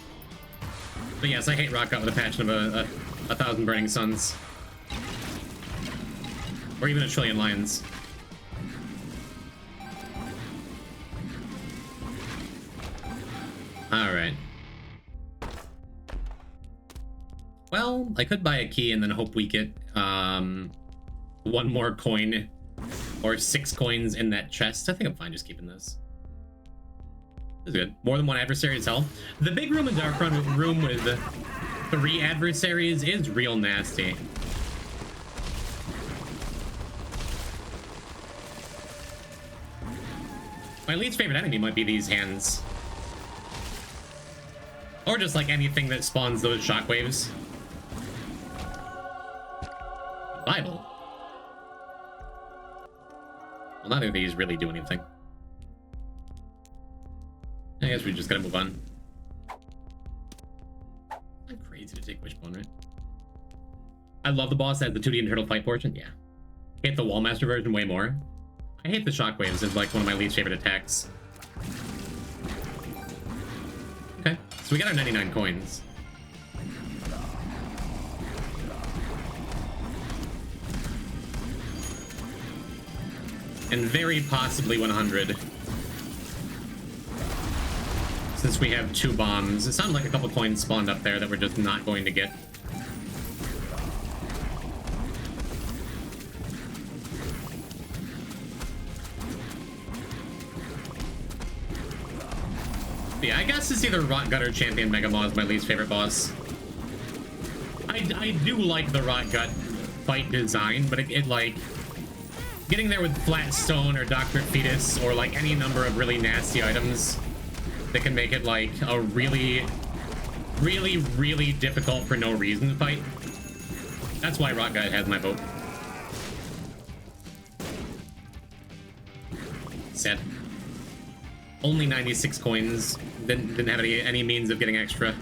But yes, I hate Rotgut with a passion of a 1,000 burning suns. Or even 1,000,000,000 lions. Alright. Well, I could buy a key and then hope we get 1 more coin or 6 coins in that chest. I think I'm fine just keeping this. This is good. More than 1 adversary is hell. The big room in Darkrun room with 3 adversaries is real nasty. My least favorite enemy might be these hands. Or just like anything that spawns those shockwaves. Bible. Well, none of these really do anything. I guess we just gotta move on. I'm crazy to take Wishbone, right? I love the boss that has the 2D and turtle fight portion. Yeah. I hate the Wallmaster version way more. I hate the shockwaves. It's like one of my least favorite attacks. Okay, so we got our 99 coins. And very possibly 100. Since we have 2 bombs. It sounded like a couple coins spawned up there that we're just not going to get. Yeah, I guess it's either Rot Gut or Champion Mega Maw is my least favorite boss. I do like the Rot Gut fight design, but it like... Getting there with Flat Stone or Dr. Fetus or like any number of really nasty items that can make it like a really difficult for no reason fight. That's why Rot Gut has my vote. Sad. Only 96 coins. Didn't have any means of getting extra.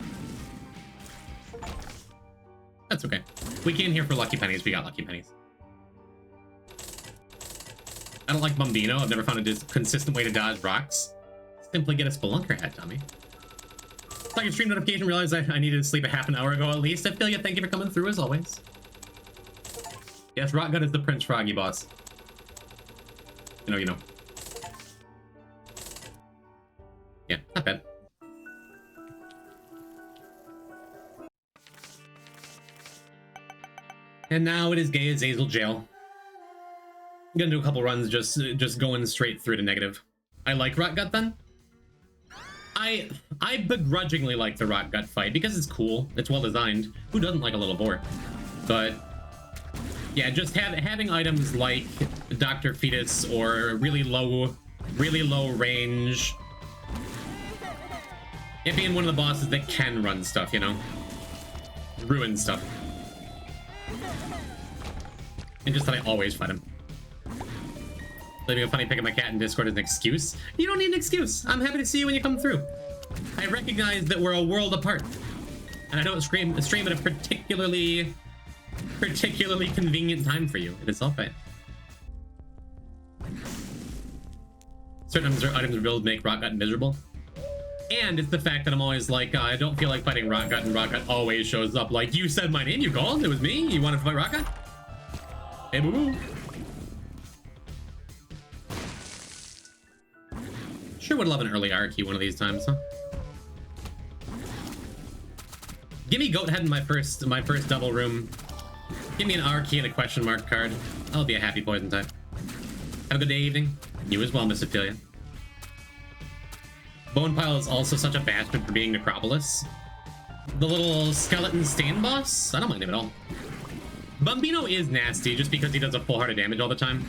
That's okay. We came here for lucky pennies. We got lucky pennies. I don't like Bombino. I've never found a consistent way to dodge rocks. Simply get a Spelunker hat, dummy. It's like a stream notification. Realized I needed to sleep a half an hour ago at least. I feel you. Thank you for coming through as always. Yes, Rot Gut is the Prince Froggy boss. You know. Yeah, not bad. And now it is Gay Azazel Jail. I'm gonna do a couple runs just going straight through to negative. I like Rot Gut then. I begrudgingly like the Rot Gut fight because it's cool. It's well designed. Who doesn't like a little vor? But yeah, just having items like Dr. Fetus or really low range. It being one of the bosses that can run stuff, you know? Ruin stuff. And just that I always fight him. Leaving a funny pic of my cat in Discord as an excuse. You don't need an excuse. I'm happy to see you when you come through. I recognize that we're a world apart. And I don't stream at a particularly convenient time for you. It is all fine. Certain items revealed make Rot Gut miserable. And it's the fact that I'm always like, I don't feel like fighting Rot Gut, and Rot Gut always shows up like, you said my name, you called, it was me, you wanted to fight Rot Gut? Hey, boo-boo. Sure would love an early R key one of these times, huh? Give me Goat Head in my first double room. Give me an R key and a question mark card. I'll be a happy poison type. Have a good day, evening. You as well, Miss Ophelia. Bonepile is also such a bastard for being Necropolis. The little skeleton stain boss? I don't mind him at all. Bombino is nasty just because he does a full heart of damage all the time.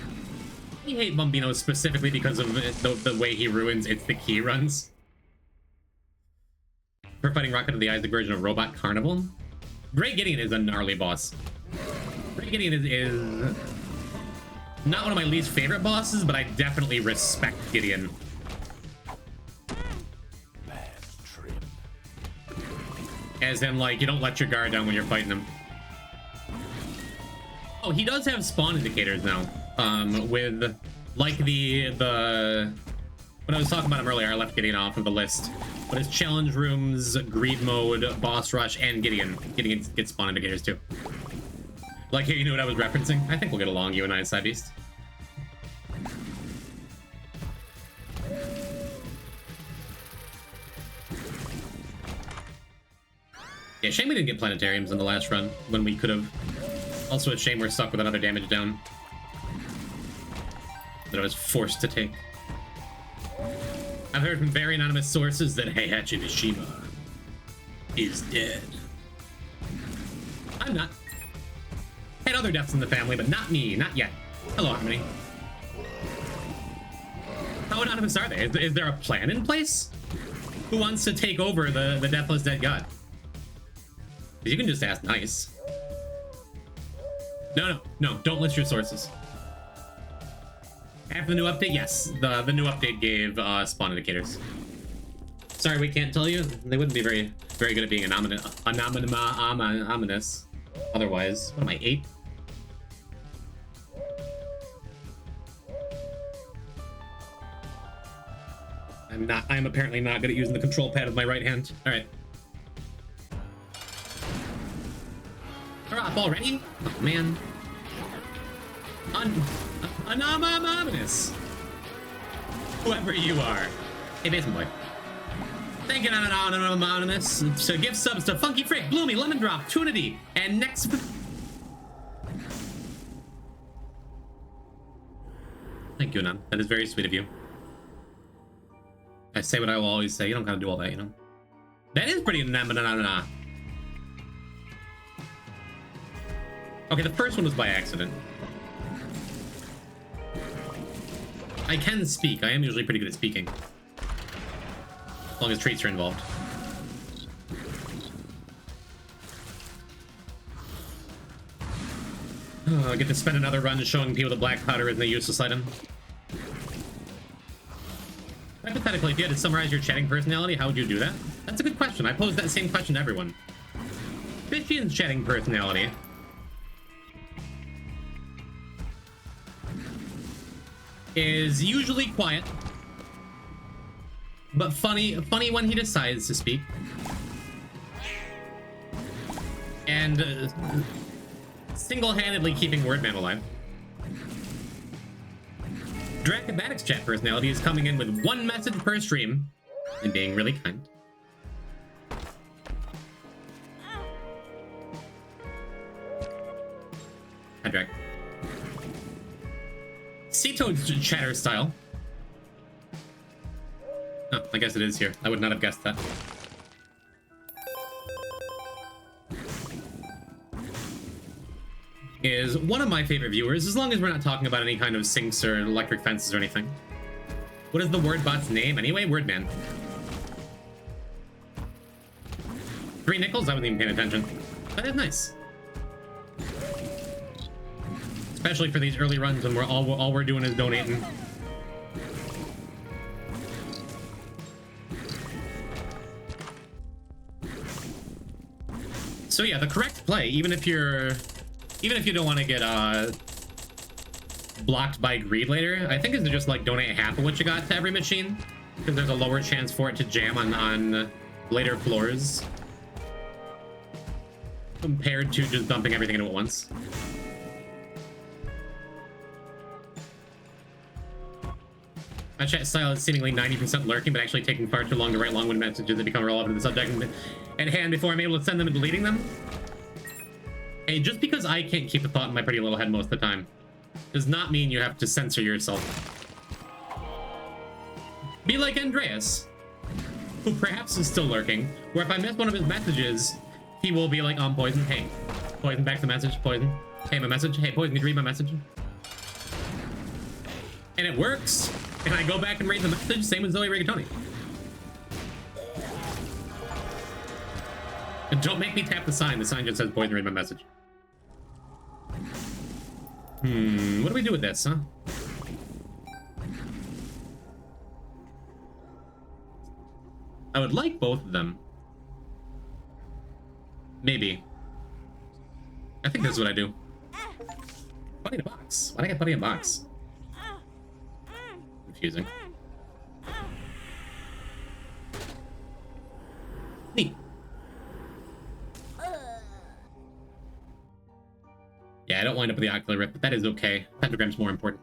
I hate Bombino specifically because of the way he ruins it's the key runs. For fighting Rocket of the Eyes, the version of Robot Carnival. Great Gideon is a gnarly boss. Great Gideon is not one of my least favorite bosses, but I definitely respect Gideon. As in, like, you don't let your guard down when you're fighting him. Oh, he does have spawn indicators now. With, like, the... When I was talking about him earlier, I left Gideon off of the list. But his challenge rooms, greed mode, boss rush, and Gideon. Gideon gets spawn indicators, too. Like, here, you know what I was referencing? I think we'll get along, you and I, Side Beast. Yeah, shame we didn't get planetariums in the last run when we could have. Also a shame we're stuck with another damage down that I was forced to take. I've heard from very anonymous sources that Heihachi Mishima is dead. I'm not. Had other deaths in the family, but not me, not yet. Hello, Harmony. How anonymous are they? Is there a plan in place? Who wants to take over the Deathless Dead God? You can just ask nice. No, don't list your sources. After the new update, yes, the new update gave spawn indicators. Sorry, we can't tell you. They wouldn't be very good at being ominous. Otherwise, what am I, 8? I'm apparently not good at using the control pad with my right hand. All right. They're up already? Oh, man. Anonymous. Whoever you are. Hey, Basement Boy. Thank you, Anonymous, to give subs to Funky Frick, Bloomy, Lemon Drop, Tunity, and next... Thank you, Anon. That is very sweet of you. I say what I will always say. You don't gotta do all that, you know? That is pretty na. Okay, the first one was by accident. I can speak. I am usually pretty good at speaking. As long as traits are involved. I get to spend another run showing people the black powder isn't a useless item. Hypothetically, if you had to summarize your chatting personality, how would you do that? That's a good question. I posed that same question to everyone. Fishian's chatting personality is usually quiet, but funny when he decides to speak. And single-handedly keeping Wordman alive. Dracomatic's chat personality is coming in with 1 message per stream and being really kind. Hi, Drac. Seatoad's chatter style. Oh, I guess it is here. I would not have guessed that. Is one of my favorite viewers, as long as we're not talking about any kind of sinks or electric fences or anything. What is the word bot's name anyway? Wordman. 3 nickels? I wasn't even paying attention. That is nice. Especially for these early runs when all we're doing is donating. So yeah, the correct play, even if you don't want to get blocked by greed later, I think is to just like donate half of what you got to every machine, because there's a lower chance for it to jam on later floors compared to just dumping everything into it once. My chat style is seemingly 90% lurking, but actually taking far too long to write long-winded messages that become relevant to the subject at hand before I'm able to send them and deleting them. Hey, just because I can't keep a thought in my pretty little head most of the time does not mean you have to censor yourself. Be like Andreas, who perhaps is still lurking, where if I miss one of his messages, he will be like, Poison, hey, Poison, back the message, Poison. Hey, my message, hey, Poison, can you read my message? And it works, and I go back and read the message, same with Zoe Rigatoni. And don't make me tap the sign just says Poison, read my message. What do we do with this, huh? I would like both of them. Maybe. I think this is what I do. Buddy in a box. Why'd I get Buddy in a box? Confusing. Neat. Yeah, I don't wind up with the ocular rip, but that is okay. Pentagram's more important.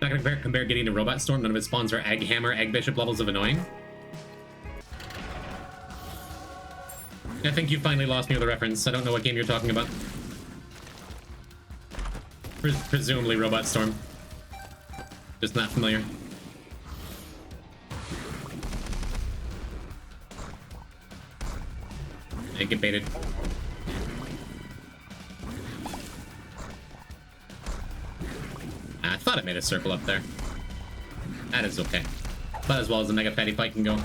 Not gonna compare getting to Robot Storm. None of his spawns are Egg Hammer, Egg Bishop levels of annoying. I think you finally lost me with a reference. I don't know what game you're talking about. Presumably Robot Storm. Just not familiar. I get baited. I thought it made a circle up there. That is okay. But as well as the Mega Fatty Fight can go.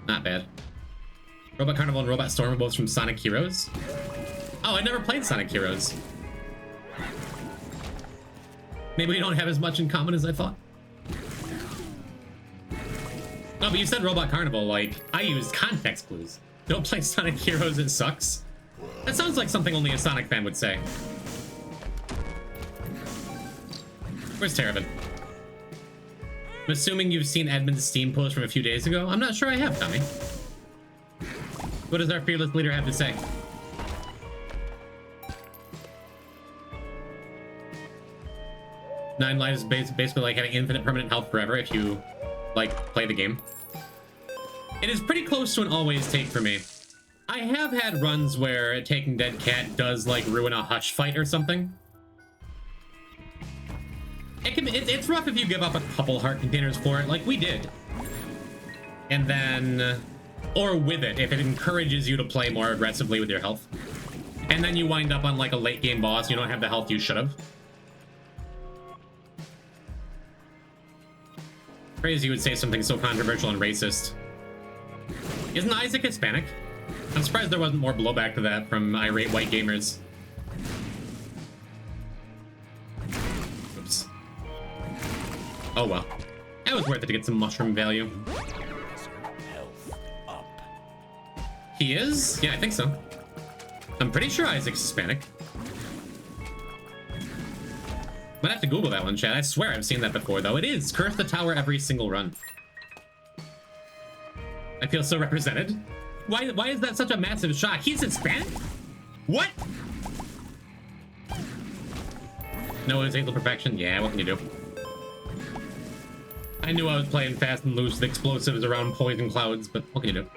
Not bad. Robot Carnival and Robot Storm are both from Sonic Heroes. Oh, I never played Sonic Heroes. Maybe we don't have as much in common as I thought. No, but you said Robot Carnival, like, I used context clues. Don't play Sonic Heroes, it sucks. That sounds like something only a Sonic fan would say. Where's Terrabin? I'm assuming you've seen Edmund's Steam post from a few days ago. I'm not sure I have, Tommy. What does our fearless leader have to say? Nine lives is basically like having infinite permanent health forever if you, like, play the game. It is pretty close to an always take for me. I have had runs where taking Dead Cat does, like, ruin a Hush fight or something. It's rough if you give up a couple heart containers for it, like we did. And then... Or with it, if it encourages you to play more aggressively with your health. And then you wind up on, like, a late game boss, you don't have the health you should have. Crazy you would say something so controversial and racist. Isn't Isaac Hispanic? I'm surprised there wasn't more blowback to that from irate white gamers. Oops. Oh well. That was worth it to get some mushroom value. He is? Yeah, I think so. I'm pretty sure Isaac's Hispanic. Might have to Google that one, chat. I swear I've seen that before, though. It is. Curse the tower every single run. I feel so represented. Why is that such a massive shock? He's Hispanic? What? No one's able to perfection? Yeah, what can you do? I knew I was playing fast and loose with explosives around poison clouds, but what can you do?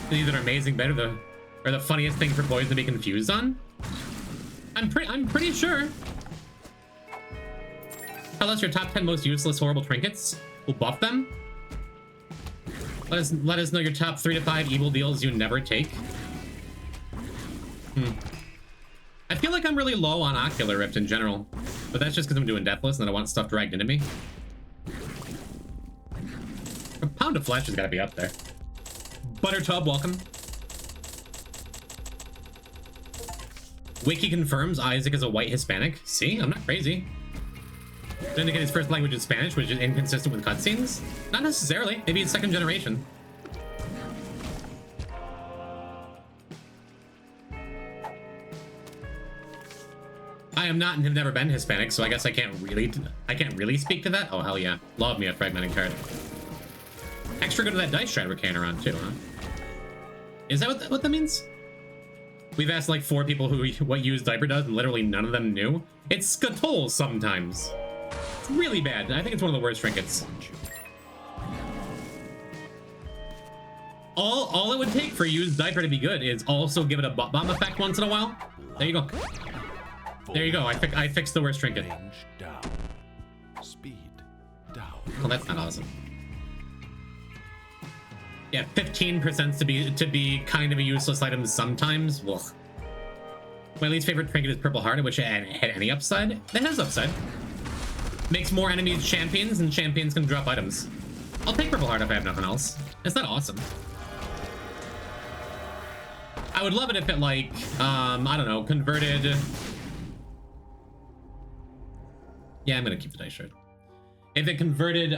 These are amazing, better the funniest thing for boys to be confused on. I'm pretty sure. Tell us your top 10 most useless, horrible trinkets. We'll buff them. Let us know your top 3 to 5 evil deals you never take. I feel like I'm really low on Ocular Rift in general, but that's just because I'm doing Deathless and I want stuff dragged into me. A Pound of Flesh has got to be up there. Buttertub, welcome. Wiki confirms Isaac is a white Hispanic. See, I'm not crazy. To indicate his first language is Spanish, which is inconsistent with cutscenes? Not necessarily. Maybe it's second generation. I am not and have never been Hispanic, so I guess I can't really speak to that. Oh hell yeah. Love me a fragmented card. Extra good to that dice strat we're carrying around too, huh? Is that what that means? We've asked like 4 people what use diaper does, and literally none of them knew. It's Skull sometimes. It's really bad. I think it's one of the worst trinkets. All it would take for use diaper to be good is also give it a butt bomb effect once in a while. There you go. There you go. I fixed the worst trinket. Down. Speed down. Oh, that's not awesome. Yeah, 15% to be kind of a useless item sometimes. Ugh. My least favorite trinket is Purple Heart, which had any upside. It has upside. Makes more enemies champions, and champions can drop items. I'll take Purple Heart if I have nothing else. It's not awesome. I would love it if it, like, I don't know, converted... Yeah, I'm gonna keep the dice shard. If it converted,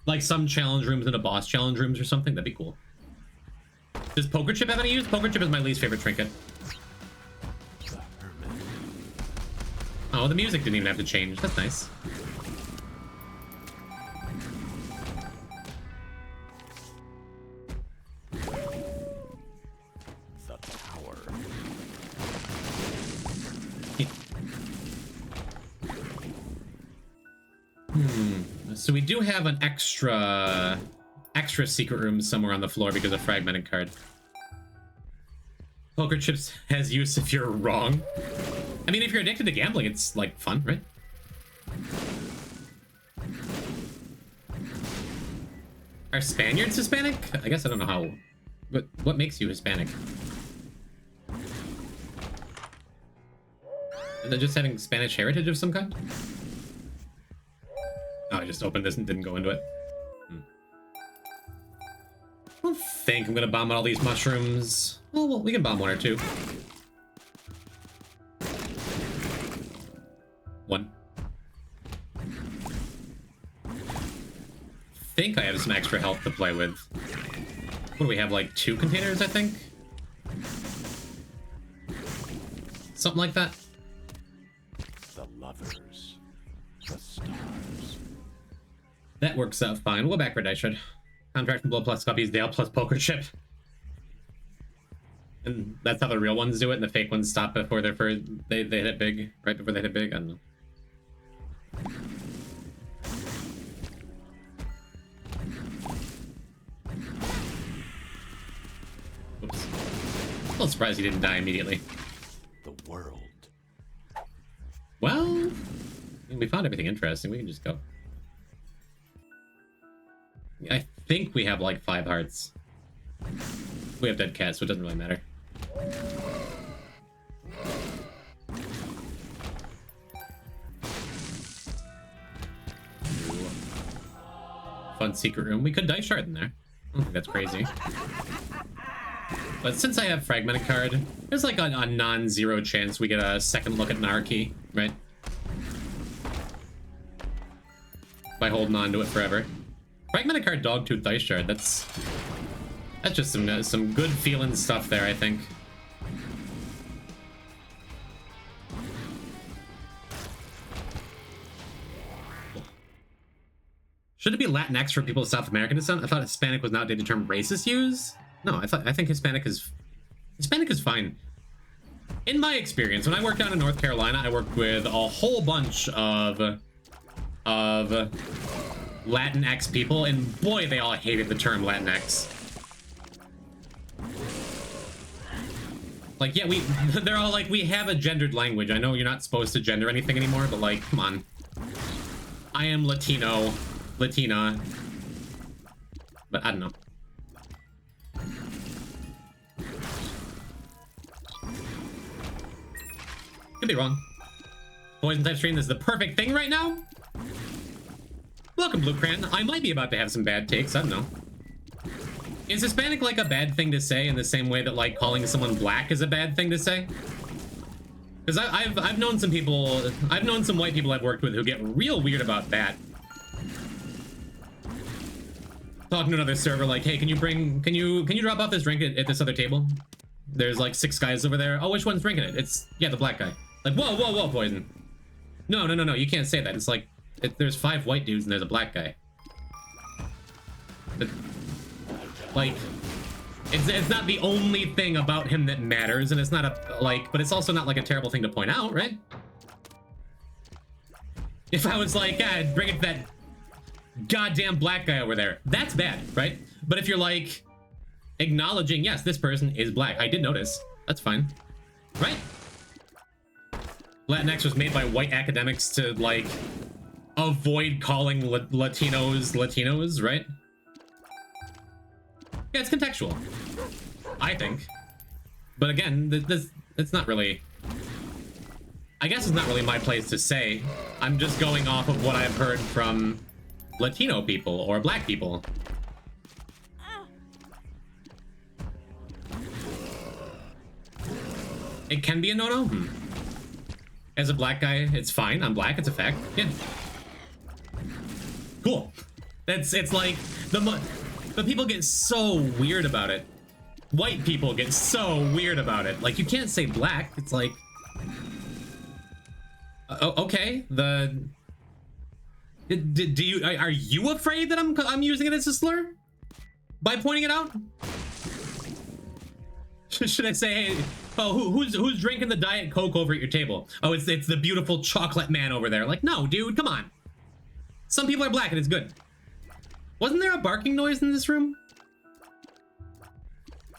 like some challenge rooms into boss challenge rooms or something, that'd be cool. Does Poker Chip have any use? Poker Chip is my least favorite trinket. Oh, the music didn't even have to change. That's nice. The tower. So we do have an extra secret room somewhere on the floor because of fragmented card. Poker Chips has use if you're wrong. I mean, if you're addicted to gambling, it's like fun, right? Are Spaniards Hispanic? I guess I don't know how. What makes you Hispanic? Is that just having Spanish heritage of some kind? I just opened this and didn't go into it. I don't think I'm gonna bomb all these mushrooms. Oh, well, we can bomb one or two. One. Think I have some extra health to play with. What do we have, like 2 containers, I think? Something like that. The lovers. The stars. That works out fine. We'll go back for dice shred. Contract from blood plus copies, Dale plus poker chip. And that's how the real ones do it, and the fake ones stop before they hit it big. Right before they hit it big, I don't know. Oops. A little surprised he didn't die immediately. The world. Well, I mean, we found everything interesting. We can just go. I think we have like 5 hearts. We have dead cats, so it doesn't really matter. Fun secret room. We could dice shard in there. I don't think that's crazy. But since I have fragmented card, there's like a non-zero chance we get a second look at Narky, right? By holding on to it forever. Fragmented card, Dogtooth, dice shard. That's just some good feeling stuff there, I think. Should it be Latinx for people of South American descent? I thought Hispanic was an outdated term racists use. No, I think Hispanic is fine. In my experience, when I worked down in North Carolina, I worked with a whole bunch of Latinx people, and boy, they all hated the term Latinx. Like, yeah, they're all like, we have a gendered language. I know you're not supposed to gender anything anymore, but like, come on. I am Latino, Latina, but I don't know. Could be wrong. Poison type stream, this is the perfect thing right now. Welcome, Blue Cran. I might be about to have some bad takes. I don't know. Is Hispanic like a bad thing to say in the same way that like calling someone black is a bad thing to say? Because I've known some people, I've known some white people I've worked with who get real weird about that. Talking to another server like, hey, can you drop off this drink at this other table? There's like 6 guys over there. Oh, which one's drinking it? It's, yeah, the black guy. Like, whoa, whoa, whoa, Poison. No, you can't say that. It's like, there's 5 white dudes and there's a black guy. But, like, it's not the only thing about him that matters, and it's not but it's also not like a terrible thing to point out, right? If I was like, bring it to that goddamn black guy over there, that's bad, right? But if you're like, acknowledging, yes, this person is black, I did notice, that's fine, right? Latinx was made by white academics to, like, avoid calling Latinos, right? Yeah, it's contextual, I think. But again, it's not really... I guess it's not really my place to say. I'm just going off of what I've heard from Latino people or black people. It can be a no-no. As a black guy, it's fine. I'm black. It's a fact. Yeah. Cool. It's like the people get so weird about it. White people get so weird about it. Like, you can't say black. It's like, okay. Are you afraid that I'm using it as a slur by pointing it out? Should I say, hey, oh, who's drinking the Diet Coke over at your table? Oh, it's the beautiful chocolate man over there. Like, no, dude, come on. Some people are black and it's good. Wasn't there a barking noise in this room?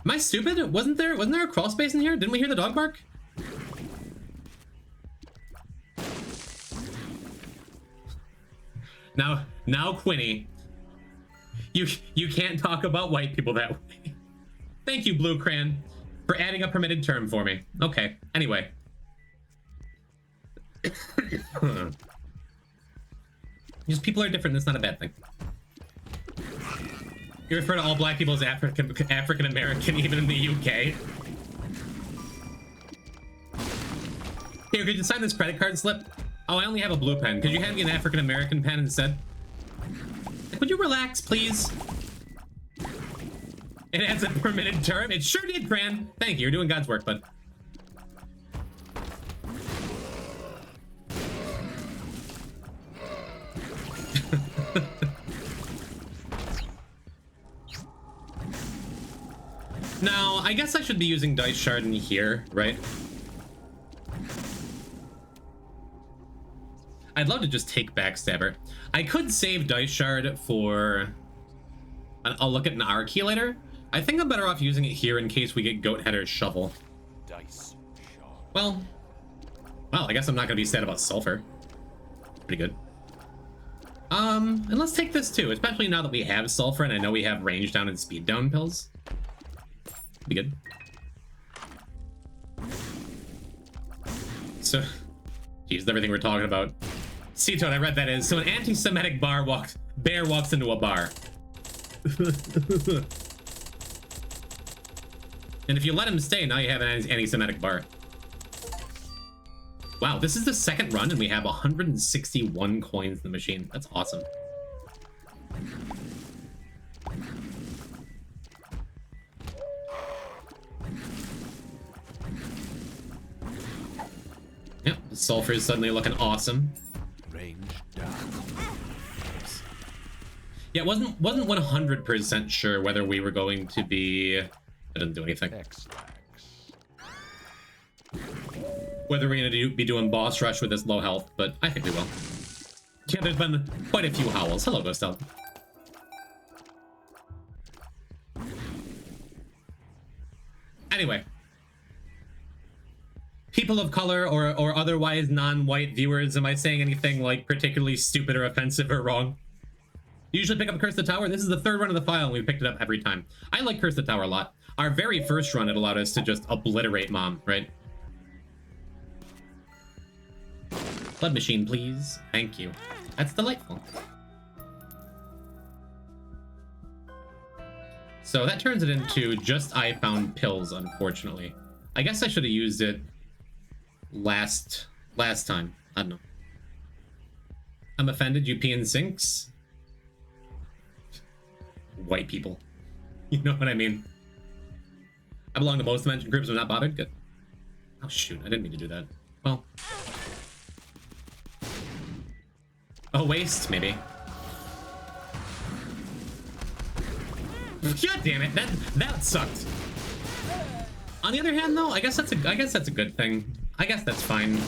Am I stupid? Wasn't there a crawl space in here? Didn't we hear the dog bark? Now, Quinny, you can't talk about white people that way. Thank you, Blue Cran, for adding a permitted term for me. Okay, anyway. Just people are different. That's not a bad thing. You refer to all black people as African American, even in the UK. Here, could you sign this credit card slip? Oh, I only have a blue pen. Could you hand me an African American pen instead? Would you relax, please? It has a permitted term. It sure did, Cran. Thank you. You're doing God's work, bud. Now, I guess I should be using Dice Shard in here, right? I'd love to just take Backstabber. I could save Dice Shard for... I'll look at an R key later. I think I'm better off using it here in case we get Goat Head or Shovel. Dice Shard. Well, I guess I'm not going to be sad about Sulfur. Pretty good. And let's take this too, especially now that we have Sulfur and I know we have range down and speed down pills. Be good. So, geez, everything we're talking about. C-Toad, I read that is, so an anti-Semitic bear walks into a bar. And if you let him stay, now you have an anti-Semitic bar. Wow, this is the second run and we have 161 coins in the machine. That's awesome. Yep, the Sulfur is suddenly looking awesome. Range down. Yeah, wasn't 100% sure whether we were going to be... That doesn't do anything. Whether we're going to be doing boss rush with this low health, but I think we will. Yeah, there's been quite a few howls. Hello, Ghost Elf. Anyway. People of color or otherwise non-white viewers, am I saying anything like particularly stupid or offensive or wrong? You usually pick up Curse the Tower. This is the third run of the file and we picked it up every time. I like Curse the Tower a lot. Our very first run, it allowed us to just obliterate Mom, right? Blood machine, please. Thank you. That's delightful. So that turns it into just I found pills, unfortunately. I guess I should have used it last time. I don't know. I'm offended, you pee in sinks. White people. You know what I mean? I belong to most mentioned groups, I'm not bothered. Good. Oh shoot, I didn't mean to do that. Well. Oh, waste, maybe. God damn it, that sucked. On the other hand, though, I guess that's a good thing. I guess that's fine.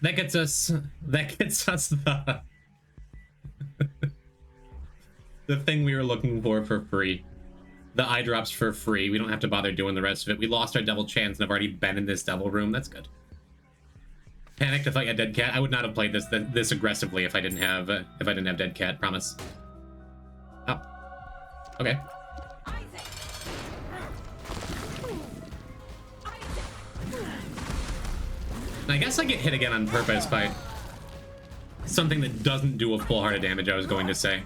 That gets us the the thing we were looking for free. The eye drops for free. We don't have to bother doing the rest of it. We lost our devil chance and have already been in this devil room. That's good. Panicked, I thought you had Dead Cat. I would not have played this aggressively if I didn't have Dead Cat. Promise. Oh. Okay. I guess I get hit again on purpose by something that doesn't do a full heart of damage, I was going to say.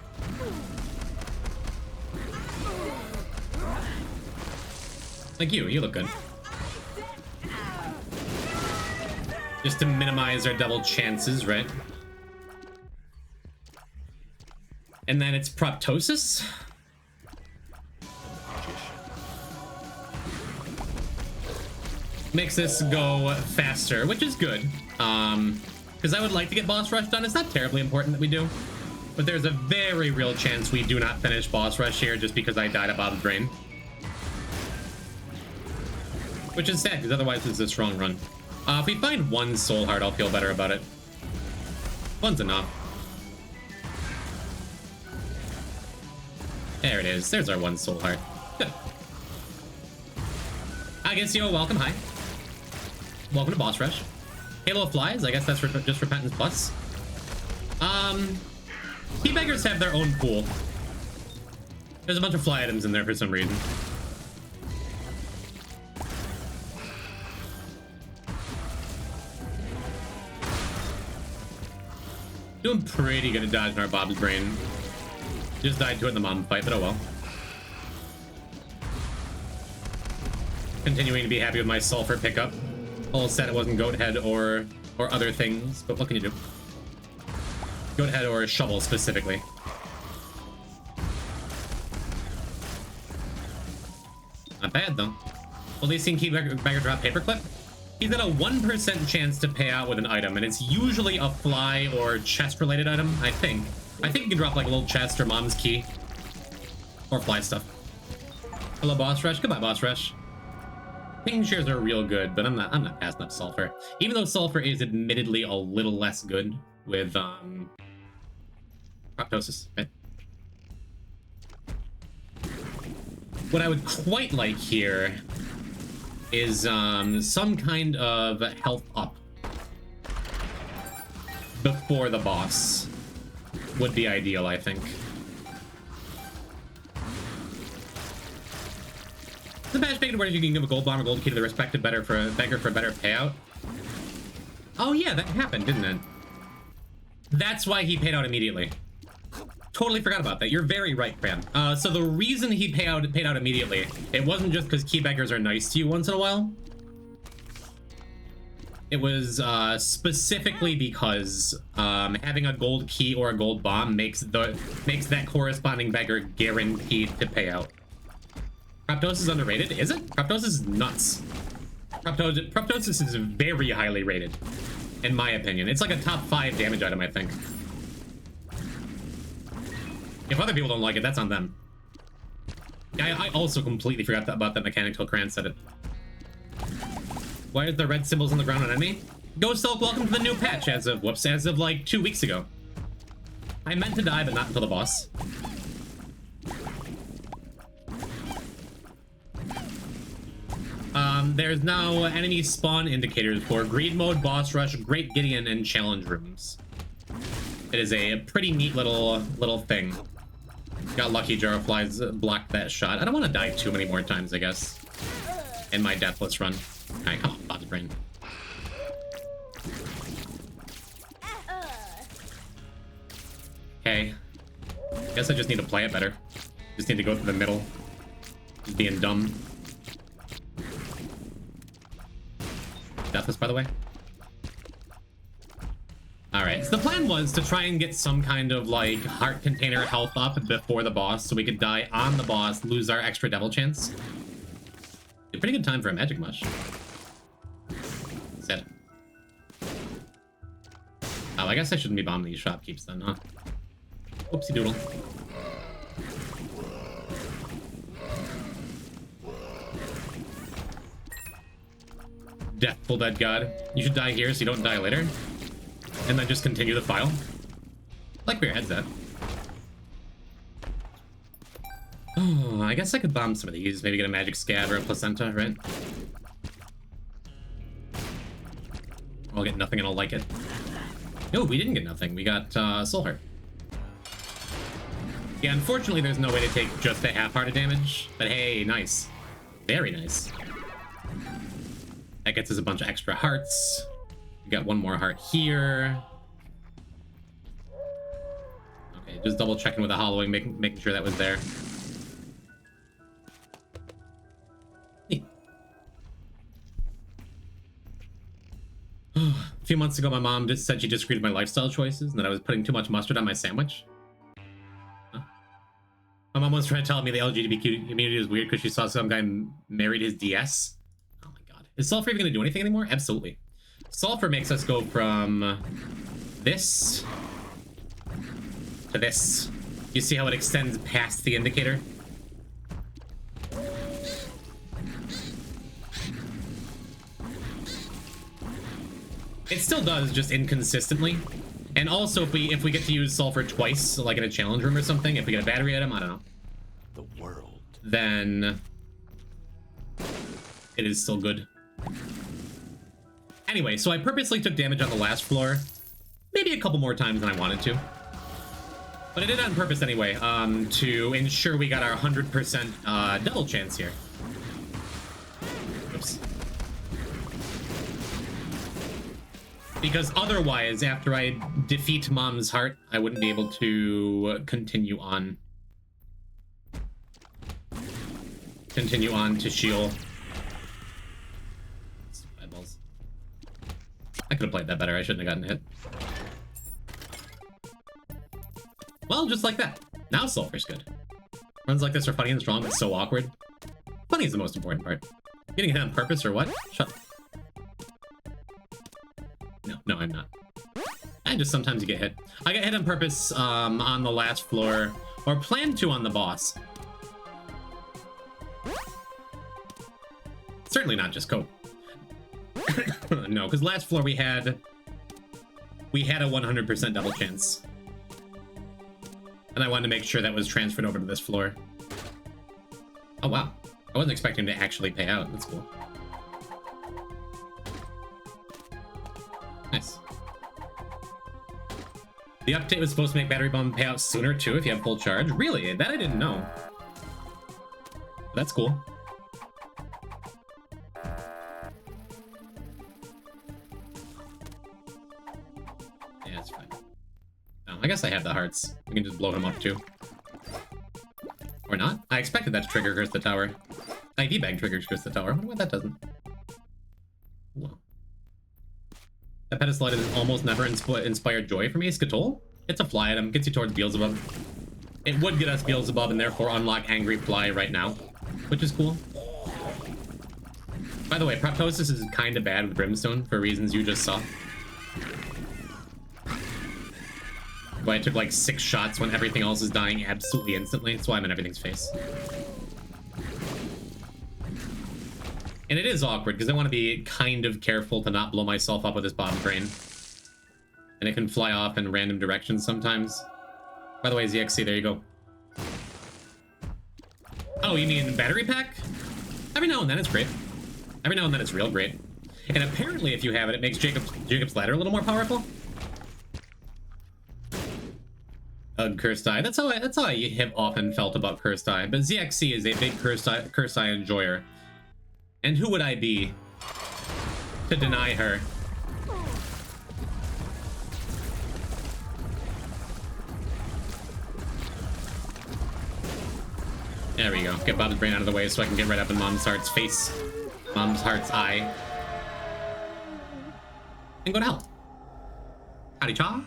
Like you look good. Just to minimize our double chances, right? And then it's proptosis? Makes this go faster, which is good. Because I would like to get boss rush done. It's not terribly important that we do. But there's a very real chance we do not finish boss rush here just because I died above the drain. Which is sad, because otherwise it's a strong run. If we find one soul heart, I'll feel better about it. One's enough. There it is. There's our one soul heart. Good. I guess you're welcome. Hi. Welcome to boss rush. Halo of Flies. I guess that's just Repentance Plus. Key beggars have their own pool. There's a bunch of fly items in there for some reason. Doing pretty good at dodging our Bob's brain. Just died to it in the mom fight, but oh well. Continuing to be happy with my sulfur pickup. All said it wasn't goat head or other things, but what can you do? Goat head or a shovel specifically. Not bad though. Well, at least you can keep Beggar drop paperclip. He's got a 1% chance to pay out with an item, and it's usually a fly or chest related item, I think. I think you can drop like a little chest or mom's key. Or fly stuff. Hello, Boss Rush. Goodbye, Boss Rush. Ping shares are real good, but I'm not passing up sulfur. Even though sulfur is admittedly a little less good with proptosis, right? What I would quite like here is some kind of health up before the boss would be ideal, I think. The match making where you can give a gold bomb or gold key to the respective beggar for a better payout. Oh yeah, that happened, didn't it? That's why he paid out immediately. Totally forgot about that. You're very right, Cran. So the reason he paid out immediately, it wasn't just because key beggars are nice to you once in a while. It was specifically because having a gold key or a gold bomb makes that corresponding beggar guaranteed to pay out. Proptosis is underrated, is it? Proptosis is nuts. Proptosis is very highly rated, in my opinion. It's like a top 5 damage item, I think. If other people don't like it, that's on them. I also completely forgot about that mechanic till Cran said it. Why are there red symbols on the ground on enemy? Ghost Elk, welcome to the new patch as of like 2 weeks ago. I meant to die, but not until the boss. There's now enemy spawn indicators for Greed Mode, Boss Rush, Great Gideon, and Challenge Rooms. It is a pretty neat little thing. Got lucky Jarflies blocked that shot. I don't want to die too many more times, I guess, in my Deathless run. Alright, come on, Bob's brain. Okay. Guess I just need to play it better. Just need to go through the middle. Just being dumb. Deathless, by the way. Alright, so the plan was to try and get some kind of, like, heart container health up before the boss, so we could die on the boss, lose our extra devil chance. A pretty good time for a magic mush. Said. Oh, I guess I shouldn't be bombing these shopkeeps then, huh? Oopsie doodle. Deathful Dead God. You should die here so you don't die later. And then just continue the file. I like where your head's at. Oh, I guess I could bomb some of these. Maybe get a magic scab or a placenta, right? I'll get nothing and I'll like it. No, we didn't get nothing. We got soul heart. Yeah, unfortunately there's no way to take just a half-hearted damage. But hey, nice. Very nice. That gets us a bunch of extra hearts. We got one more heart here. Okay, just double checking with the hollowing, making sure that was there. Neat. A few months ago, my mom just said she disagreed with my lifestyle choices and that I was putting too much mustard on my sandwich. Huh? My mom was trying to tell me the LGBTQ community is weird because she saw some guy married his DS. Oh my god. Is sulfur even going to do anything anymore? Absolutely. Sulfur makes us go from this to this. You see how it extends past the indicator? It still does, just inconsistently. And also, if we get to use sulfur twice, like in a challenge room or something, if we get a battery item, I don't know. The world. Then it is still good. Anyway, so I purposely took damage on the last floor. Maybe a couple more times than I wanted to. But I did it on purpose anyway, to ensure we got our 100% double chance here. Oops. Because otherwise, after I defeat Mom's heart, I wouldn't be able to continue on. Continue on to Sheol. Eyeballs. I could have played that better. I shouldn't have gotten hit. Well, just like that. Now Sulfur's good. Runs like this are funny and strong, but so awkward. Funny is the most important part. Getting hit on purpose or what? Shut up. No, I'm not. And just sometimes you get hit. I got hit on purpose on the last floor, or planned to on the boss. Certainly not just Cope. No, because last floor we had a 100% double chance. And I wanted to make sure that was transferred over to this floor. Oh, wow. I wasn't expecting to actually pay out. That's cool. Nice. The update was supposed to make battery bomb pay out sooner, too, if you have full charge. Really? That I didn't know. That's cool. Yeah, it's fine. Oh, I guess I have the hearts. We can just blow him up, too. Or not? I expected that to trigger Curse the Tower. IV bag triggers Curse the Tower. I wonder why that doesn't. Whoa. That pedestal item is almost never inspired joy for me. Skatol? It's a fly item. Gets you towards Beelzebub. It would get us Beelzebub and therefore unlock Angry Fly right now, which is cool. By the way, Proptosis is kind of bad with Brimstone for reasons you just saw. But I took like 6 shots when everything else is dying absolutely instantly. That's why I'm in everything's face. And it is awkward because I want to be kind of careful to not blow myself up with this bomb train. And it can fly off in random directions sometimes. By the way, ZXC, there you go. Oh, you mean battery pack? Every now and then it's great. Every now and then it's real great. And apparently if you have it, it makes Jacob's Ladder a little more powerful. Cursed Eye. That's how I have often felt about Cursed Eye. But ZXC is a big Cursed Eye enjoyer. And who would I be to deny her? There we go. Get Bob's brain out of the way so I can get right up in Mom's Heart's face. Mom's Heart's eye. And go to hell. Howdy cha.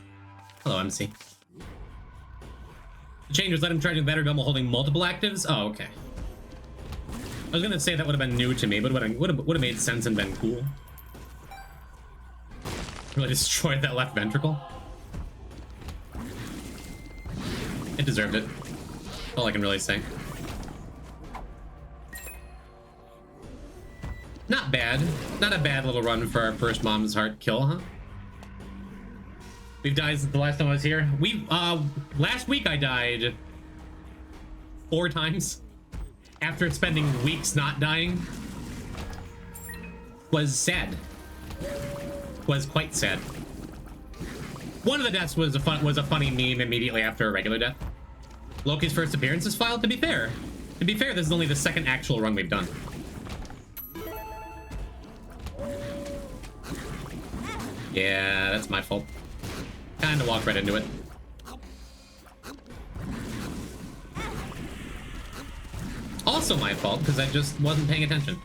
Hello, MC. The change was let him charge a battery gun while holding multiple actives? Oh, okay. I was gonna say that would have been new to me, but would have made sense and been cool. Really destroyed that left ventricle. It deserved it. That's all I can really say. Not bad. Not a bad little run for our first Mom's Heart kill, huh? We've died since the last time I was here. Last week I died 4 times. After spending weeks not dying. Was sad. Was quite sad. One of the deaths was a funny meme immediately after a regular death. Loki's first appearance is filed. To be fair, this is only the 2nd actual run we've done. Yeah, that's my fault. Kinda walked right into it. Also my fault, because I just wasn't paying attention.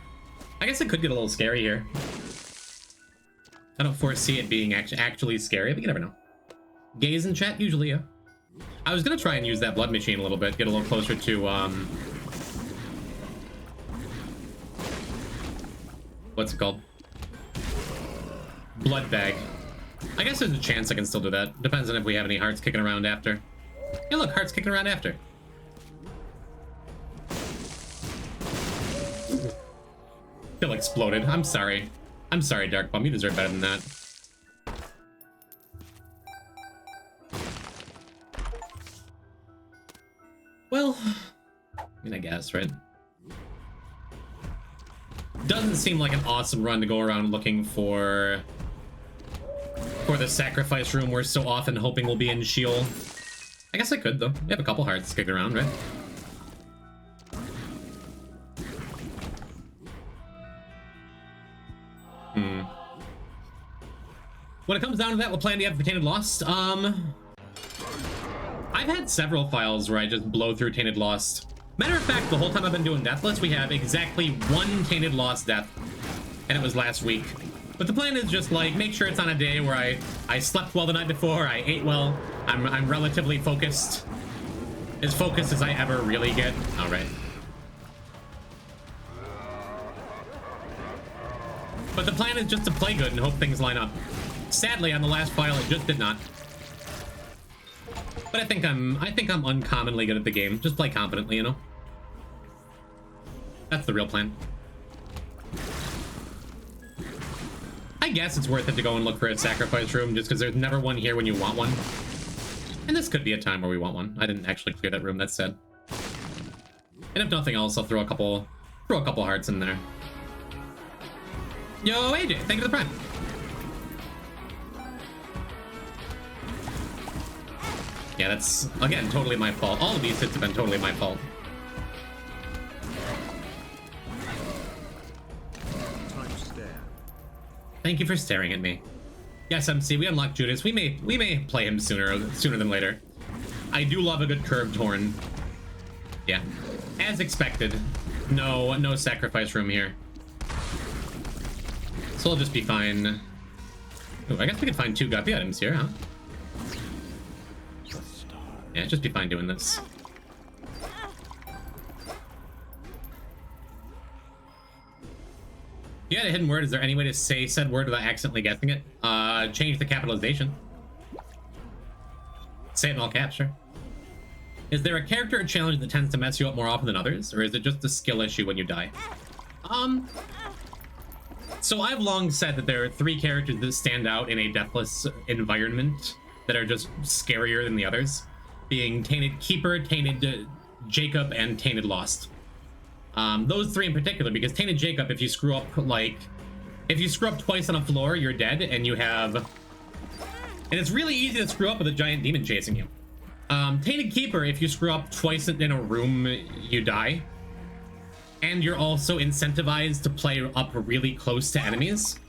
I guess it could get a little scary here. I don't foresee it being actually scary, but you never know. Gaze in chat, usually, yeah. I was gonna try and use that blood machine a little bit, get a little closer to, what's it called? Blood bag. I guess there's a chance I can still do that. Depends on if we have any hearts kicking around after. Yeah, look, hearts kicking around after. Still exploded. I'm sorry. I'm sorry, Dark Bum. You deserve better than that. Well, I mean, I guess, right? Doesn't seem like an awesome run to go around looking for the sacrifice room we're so often hoping will be in Sheol. I guess I could, though. We have a couple hearts kicking around, right? when it comes down to that, what plan do you have for Tainted Lost? I've had several files where I just blow through Tainted Lost. Matter of fact, the whole time I've been doing Deathless, we have exactly 1 Tainted Lost death, and it was last week. But the plan is just like, make sure it's on a day where I slept well the night before, I ate well, I'm relatively focused. As focused as I ever really get. All right. But the plan is just to play good and hope things line up. Sadly, on the last file, it just did not. But I think I'm uncommonly good at the game. Just play competently, you know? That's the real plan. I guess it's worth it to go and look for a sacrifice room just because there's never one here when you want one. And this could be a time where we want one. I didn't actually clear that room, that's sad. And if nothing else, I'll throw a couple hearts in there. Yo, AJ, thank you for the prime. Yeah, that's, again, totally my fault. All of these hits have been totally my fault. Time stare. Thank you for staring at me. Yes, MC, we unlocked Judas. We may play him sooner than later. I do love a good curved horn. Yeah. As expected. No sacrifice room here. So we'll just be fine. Ooh, I guess we could find 2 guppy items here, huh? Yeah, just be fine doing this. You had a hidden word. Is there any way to say said word without accidentally guessing it? Change the capitalization. Say it in all caps, sure. Is there a character or challenge that tends to mess you up more often than others? Or is it just a skill issue when you die? So I've long said that there are 3 characters that stand out in a Deathless environment that are just scarier than the others. Being Tainted Keeper, Tainted Jacob, and Tainted Lost. Those 3 in particular, because Tainted Jacob, if you screw up, if you screw up twice on a floor, you're dead, and you have... And it's really easy to screw up with a giant demon chasing you. Tainted Keeper, if you screw up twice in a room, you die. And you're also incentivized to play up really close to enemies.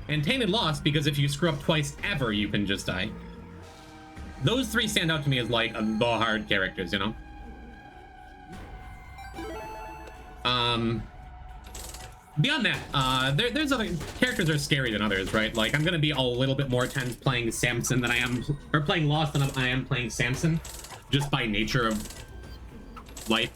And Tainted Lost, because if you screw up twice ever, you can just die. Those 3 stand out to me as, like, the hard characters, you know? Beyond that, there's other characters are scary than others, right? Like, I'm gonna be a little bit more tense playing Samson than I am, or playing Lost than I am playing Samson, just by nature of life.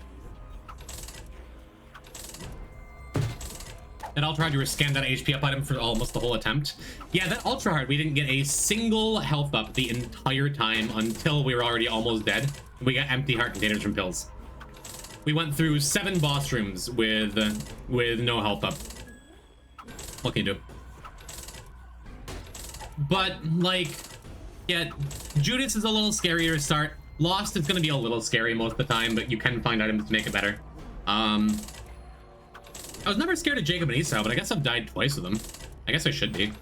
That ultra hard, you were scanned that HP up item for almost the whole attempt. Yeah, that ultra hard, we didn't get a single health up the entire time until we were already almost dead. We got empty heart containers from pills. We went through 7 boss rooms with no health up. What can you do? But, like, yeah, Judas is a little scarier to start. Lost is gonna be a little scary most of the time, but you can find items to make it better. I was never scared of Jacob and Esau, but I guess I've died twice with them. I guess I should be.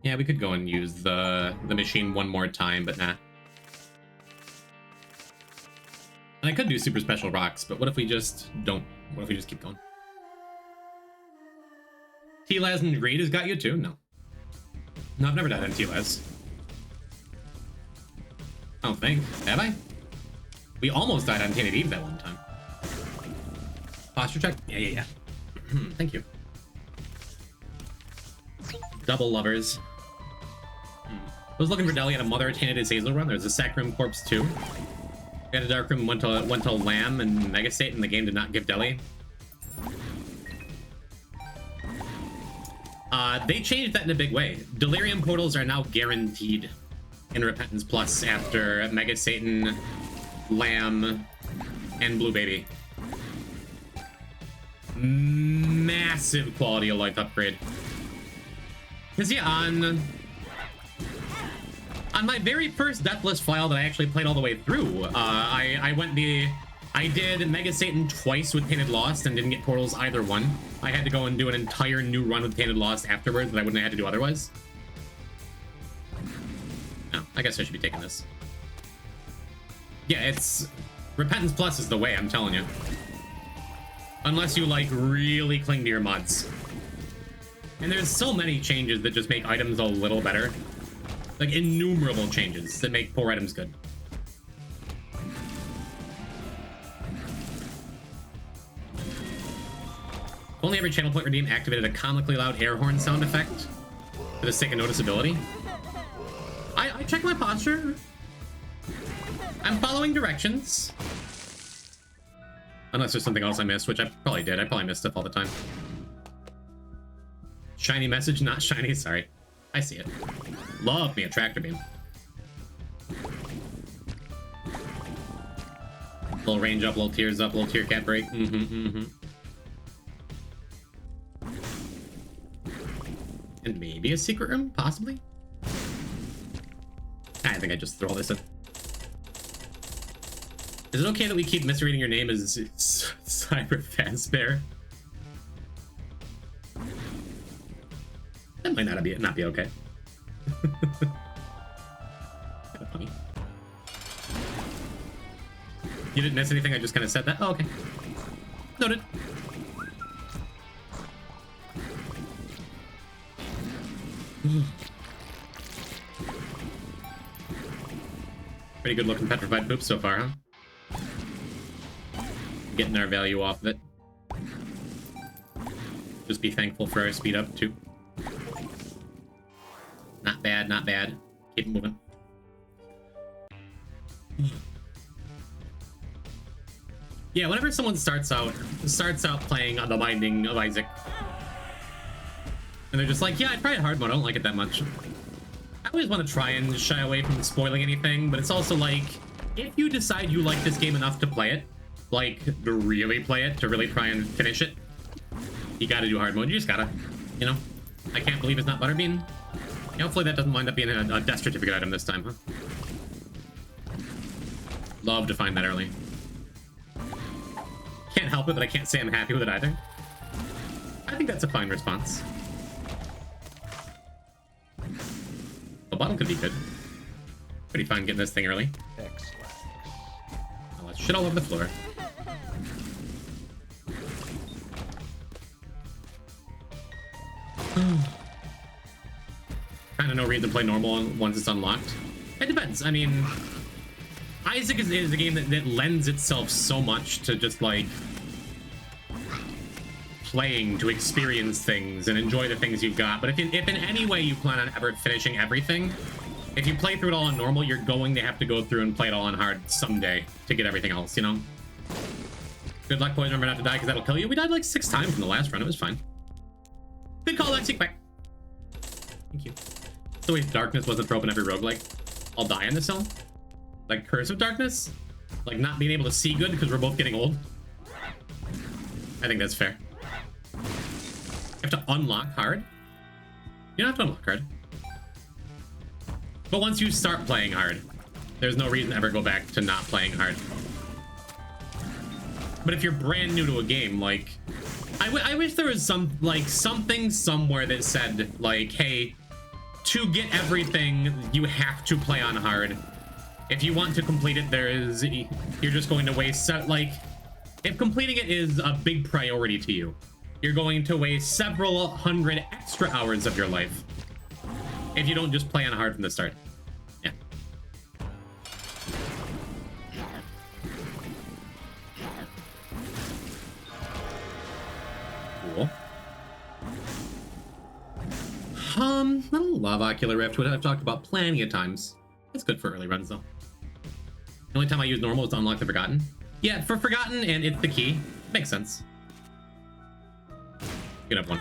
Yeah, we could go and use the machine one more time, but nah. And I could do super special rocks, but what if we just don't? What if we just keep going? T-Laz and Raid has got you too? No. No, I've never died on T-Laz. I don't think. Have I? We almost died on Tainted Eve that one time. Posture check? Yeah. Thank you. Double lovers. I was looking for Deli at a Mother Tainted as Hazel run. There's a Sac Room Corpse 2. We had a Dark Room, went to Lamb and Mega State, and the game did not give Deli. They changed that in a big way. Delirium portals are now guaranteed in Repentance Plus after Mega Satan, Lamb, and Blue Baby. Massive quality of life upgrade. Because yeah, on my very first Deathless file that I actually played all the way through, I did Mega Satan twice with Tainted Lost and didn't get portals either one. I had to go and do an entire new run with Tainted Lost afterwards that I wouldn't have had to do otherwise. Oh, I guess I should be taking this. Yeah, Repentance Plus is the way, I'm telling you. Unless you, like, really cling to your mods. And there's so many changes that just make items a little better. Like, innumerable changes that make poor items good. If only every channel point redeem activated a comically loud air horn sound effect for the sake of noticeability. I check my posture. I'm following directions. Unless there's something else I missed, which I probably did. I probably miss stuff all the time. Shiny message, not shiny, sorry. I see it. Love me a tractor beam. Little range up, little tears up, little tear cap break. And maybe a secret room, possibly? I think I just throw all this in. Is it okay that we keep misreading your name as Cyber Fazbear? That might not be okay. Kinda funny. You didn't miss anything, I just kind of said that? Oh, okay. Noted. Pretty good looking petrified poop so far, huh? Getting our value off of it. Just be thankful for our speed up too. Not bad, not bad. Keep moving. Yeah, whenever someone starts out playing on The Binding of Isaac, and they're just like, yeah, I tried hard mode, I don't like it that much. I always want to try and shy away from spoiling anything, but it's also like, if you decide you like this game enough to play it, like, to really play it, to really try and finish it, you gotta do hard mode. You just gotta, you know? I can't believe it's not Butterbean. Yeah, hopefully that doesn't wind up being a death certificate item this time, huh? Love to find that early. Can't help it, but I can't say I'm happy with it either. I think that's a fine response. The bottle could be good. Pretty fine getting this thing early. Excellent. Oh, let's shit all over the floor. Kind of no reason to play normal once it's unlocked. It depends. I mean, Isaac is a game that lends itself so much to just like playing to experience things and enjoy the things you've got. But if in any way you plan on ever finishing everything, if you play through it all on normal, you're going to have to go through and play it all on hard someday to get everything else, you know? Good luck, boys. Remember not to die because that'll kill you. We died like 6 times in the last run. It was fine. Good call, Lexi. Quick. Thank you. So wait, darkness wasn't trope in every roguelike. I'll die in this hill? Like Curse of Darkness? Like not being able to see good because we're both getting old? I think that's fair. You have to unlock hard? You don't have to unlock hard. But once you start playing hard, there's no reason to ever go back to not playing hard. But if you're brand new to a game, like... I wish there was something somewhere that said, like, hey, to get everything, you have to play on hard. If you want to complete it, you're just going to waste, like, if completing it is a big priority to you, you're going to waste several hundred extra hours of your life if you don't just play on hard from the start. Yeah. Cool. I don't love Ocular Rift, which I've talked about plenty of times. It's good for early runs, though. The only time I use normal is to unlock the Forgotten. Yeah, for Forgotten, and it's the key. Makes sense. Get up one.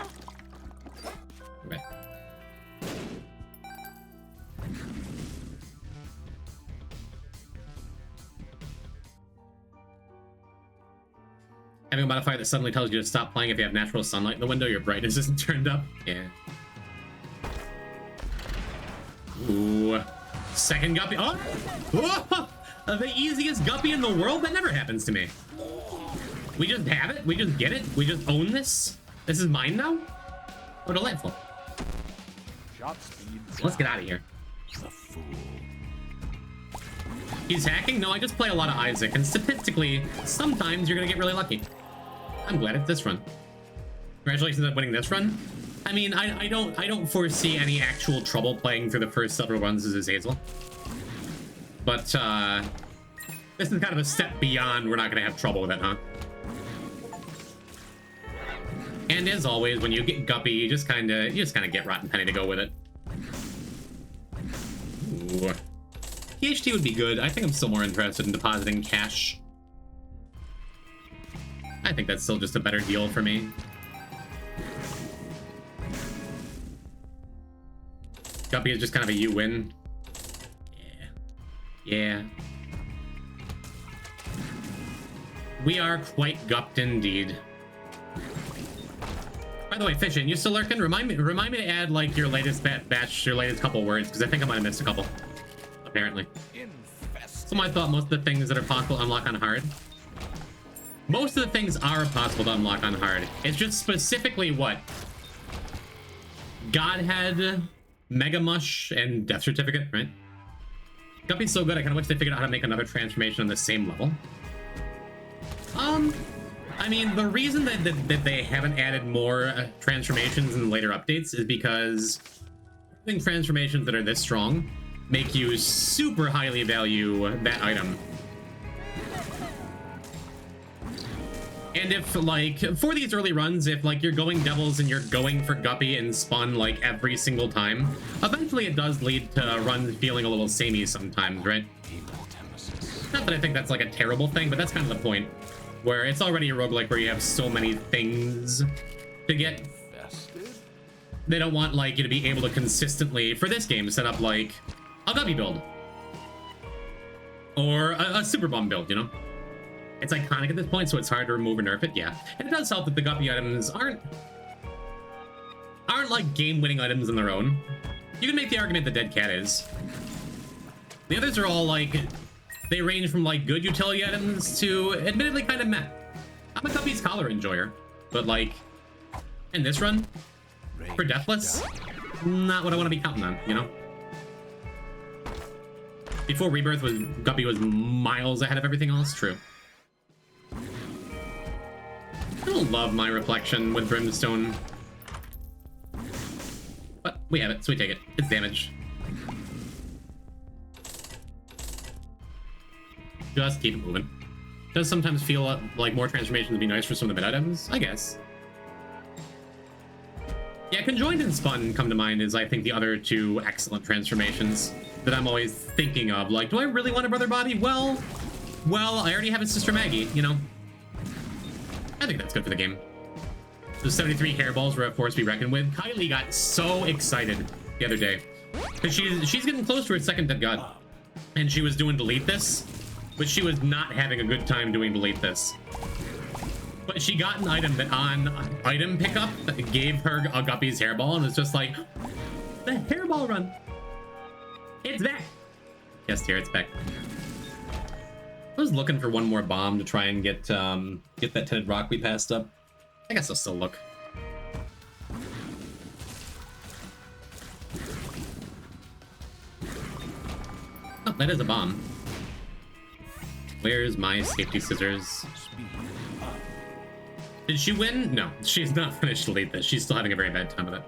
Okay. Having a modifier that suddenly tells you to stop playing if you have natural sunlight in the window, your brightness isn't turned up. Yeah. Ooh. Second guppy. Oh! Whoa! The easiest guppy in the world? That never happens to me. We just have it? We just get it? We just own this? This is mine now? Oh, delightful. Shot speed. Let's get out of here. The fool. He's hacking? No, I just play a lot of Isaac, and statistically, sometimes you're gonna get really lucky. I'm glad it's this run. Congratulations on winning this run. I mean, I don't foresee any actual trouble playing through the first several runs as Hazel. But this is kind of a step beyond. We're not gonna have trouble with it, huh? And as always, when you get Guppy, you just kind of get Rotten Penny to go with it. Ooh. PhD would be good. I think I'm still more interested in depositing cash. I think that's still just a better deal for me. Guppy is just kind of a you win. Yeah. We are quite gupped indeed. By the way, Fishin', you still lurking? Remind me to add like your latest batch, your latest couple words, because I think I might have missed a couple. Apparently. So I thought most of the things that are possible to unlock on hard. Most of the things are possible to unlock on hard. It's just specifically what? Godhead, Mega Mush, and Death Certificate, right? Guppy's so good, I kind of wish they figured out how to make another transformation on the same level. I mean, the reason that they haven't added more transformations in later updates is because I think transformations that are this strong make you super highly value that item. And if, like, for these early runs, if, like, you're going Devils and you're going for Guppy and Spun, like, every single time, eventually it does lead to runs feeling a little samey sometimes, right? Not that I think that's, like, a terrible thing, but that's kind of the point. Where it's already a roguelike where you have so many things to get. They don't want, like, you to be able to consistently, for this game, set up, like, a Guppy build. Or a Super Bomb build, you know? It's iconic at this point, so it's hard to remove or nerf it, yeah. And it does help that the Guppy items aren't like game-winning items on their own. You can make the argument that Dead Cat is. The others are all like, they range from like good utility items to admittedly kind of meh. I'm a Guppy's collar enjoyer, but like, in this run, for Deathless, not what I want to be counting on, you know? Before Rebirth, Guppy was miles ahead of everything else, true. I don't love my reflection with Brimstone. But we have it, so we take it. It's damage. Just keep it moving. Does sometimes feel like more transformations would be nice for some of the mid items, I guess. Yeah, Conjoined and Spun come to mind as I think the other two excellent transformations that I'm always thinking of. Like, do I really want a brother Bobby? Well, I already have a sister Maggie, you know? I think that's good for the game. The 73 hairballs were a force to be reckoned with. Kylie got so excited the other day because she's getting close to her second Dead God, and she was doing Delete This, but she was not having a good time doing Delete This. But she got an item that on item pickup gave her a Guppy's hairball, and was just like, the hairball run. It's back. Yes, dear, it's back. I was looking for one more bomb to try and get that tinted rock we passed up. I guess I'll still look. Oh, that is a bomb. Where's my safety scissors? Did she win? No, she's not finished Delete This. She's still having a very bad time with it.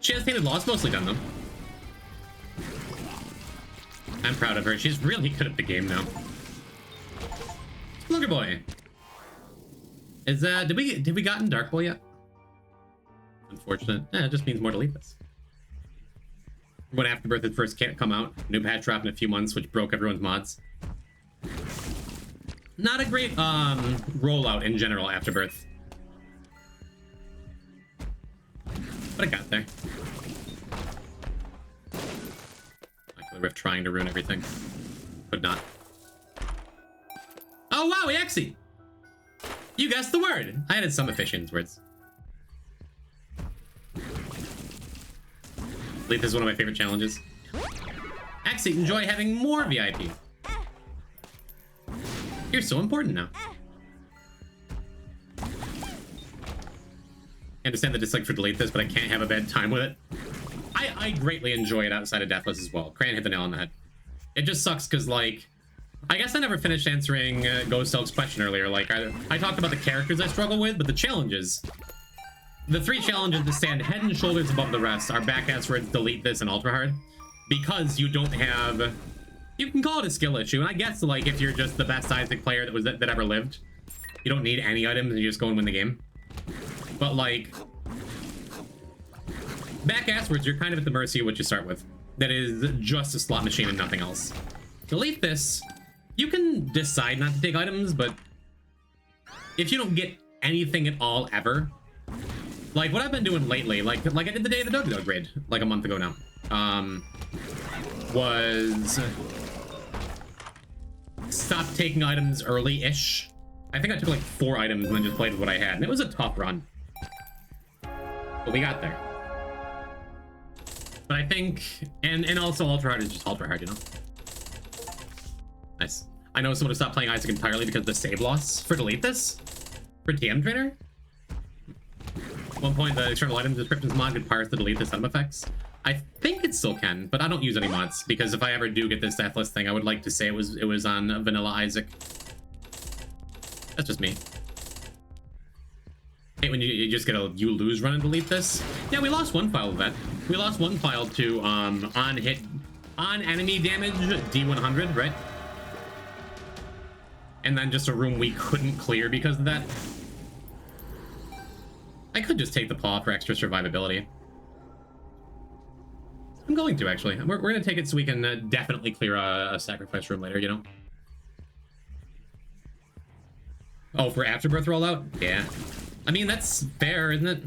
She has Tainted Loss mostly done, though. I'm proud of her. She's really good at the game now. Looker boy. Is did we gotten Dark Boy yet? Unfortunate. It just means more Delete This. When Afterbirth had first come out, new patch drop in a few months, which broke everyone's mods. Not a great rollout in general, Afterbirth. But it got there. Rift trying to ruin everything. Could not. Oh wow, Yaxie! You guessed the word! I added some efficient words. This is one of my favorite challenges. Axie, enjoy having more VIP. You're so important now. I understand the dislike for Delete This, but I can't have a bad time with it. I greatly enjoy it outside of Deathless as well. Cran hit the nail on the head. It just sucks because, like, I guess I never finished answering Ghost Elk's question earlier. Like, I talked about the characters I struggle with, but the challenges. The 3 challenges that stand head and shoulders above the rest are Backass Words, Delete This, and Ultra Hard. Because you don't have... You can call it a skill issue, and I guess, like, if you're just the best Isaac player that ever lived, you don't need any items and you just go and win the game. But, like... Backass Words, you're kind of at the mercy of what you start with. That is just a slot machine and nothing else. Delete This. You can decide not to take items, but if you don't get anything at all ever, like what I've been doing lately, like I did the Day of the Dog raid like a month ago now, was stop taking items early-ish. I think I took like 4 items and then just played with what I had, and it was a tough run, but we got there. But I think, and also Ultra Hard is just Ultra Hard, you know? Nice. I know someone to stop playing Isaac entirely because of the save loss for Delete This? For TM Trainer? At one point, the external item descriptions mod could parse the Delete This item effects. I think it still can, but I don't use any mods, because if I ever do get this Deathless thing, I would like to say it was on Vanilla Isaac. That's just me. Hate when you just get a you lose run and Delete This. Yeah, we lost one file of that. We lost one file to on enemy damage D100, right? And then just a room we couldn't clear because of that. I could just take the paw for extra survivability. I'm going to, actually. We're going to take it so we can definitely clear a sacrifice room later, you know? Oh, for Afterbirth rollout? Yeah. I mean, that's fair, isn't it?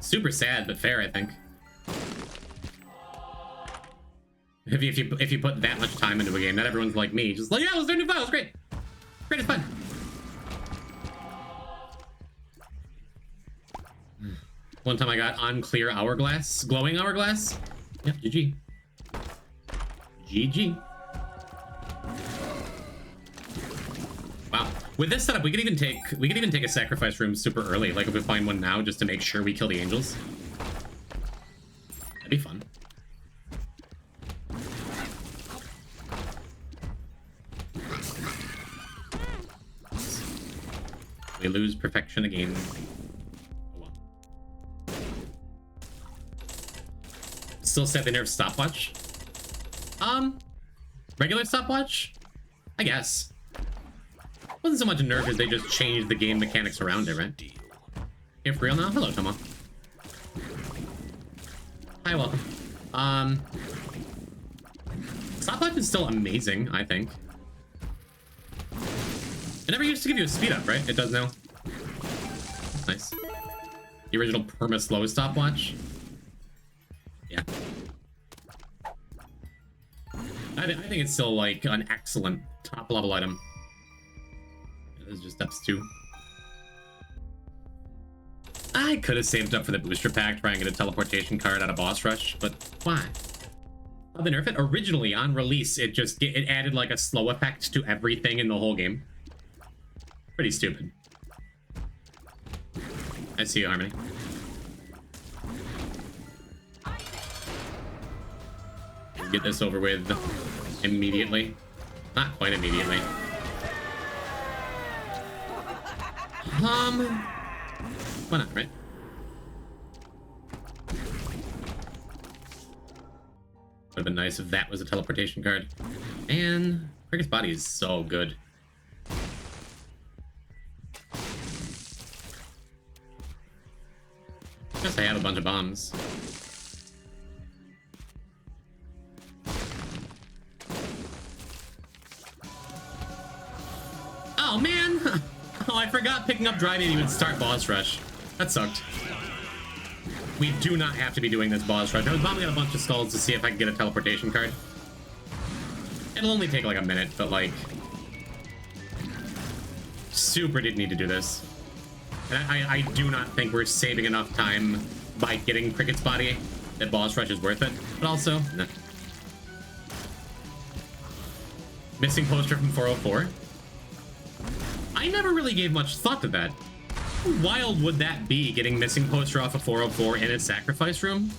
Super sad, but fair, I think. If you put that much time into a game, not everyone's like me, just like, yeah, let's do a new file, it's great. Great, it's fun. One time I got unclear hourglass, glowing hourglass. Yep, GG. GG. Wow. With this setup, we could even take a sacrifice room super early, like if we find one now, just to make sure we kill the angels. That'd be fun. We lose perfection again. Oh, well. Still sad they nerfed stopwatch. Regular stopwatch? I guess. Wasn't so much a nerf as they just changed the game mechanics around it, right? You're for real now? Hello, Tomo. Hi, welcome. Stopwatch is still amazing, I think. It never used to give you a speed up, right? It does now. Nice. The original perma-slow stopwatch. Yeah. I think it's still, like, an excellent top-level item. This is just steps 2. I could have saved up for the booster pack, try and get a teleportation card out of boss rush, but why? Oh, they nerfed it? Originally, on release, it added, like, a slow effect to everything in the whole game. Pretty stupid. I see you, Harmony. Get this over with immediately. Not quite immediately. Why not, right? Would have been nice if that was a teleportation card. And Cricket's body is so good. Guess I have a bunch of bombs. Oh man! Oh, I forgot picking up Dry Baby would start boss rush. That sucked. We do not have to be doing this boss rush. I was bombing out a bunch of skulls to see if I could get a teleportation card. It'll only take like a minute, but like... Super did need to do this. And I do not think we're saving enough time by getting Cricket's body that boss rush is worth it. But also, nah. Missing poster from 404. I never really gave much thought to that. wild would that be, getting missing poster off of 404 in a sacrifice room?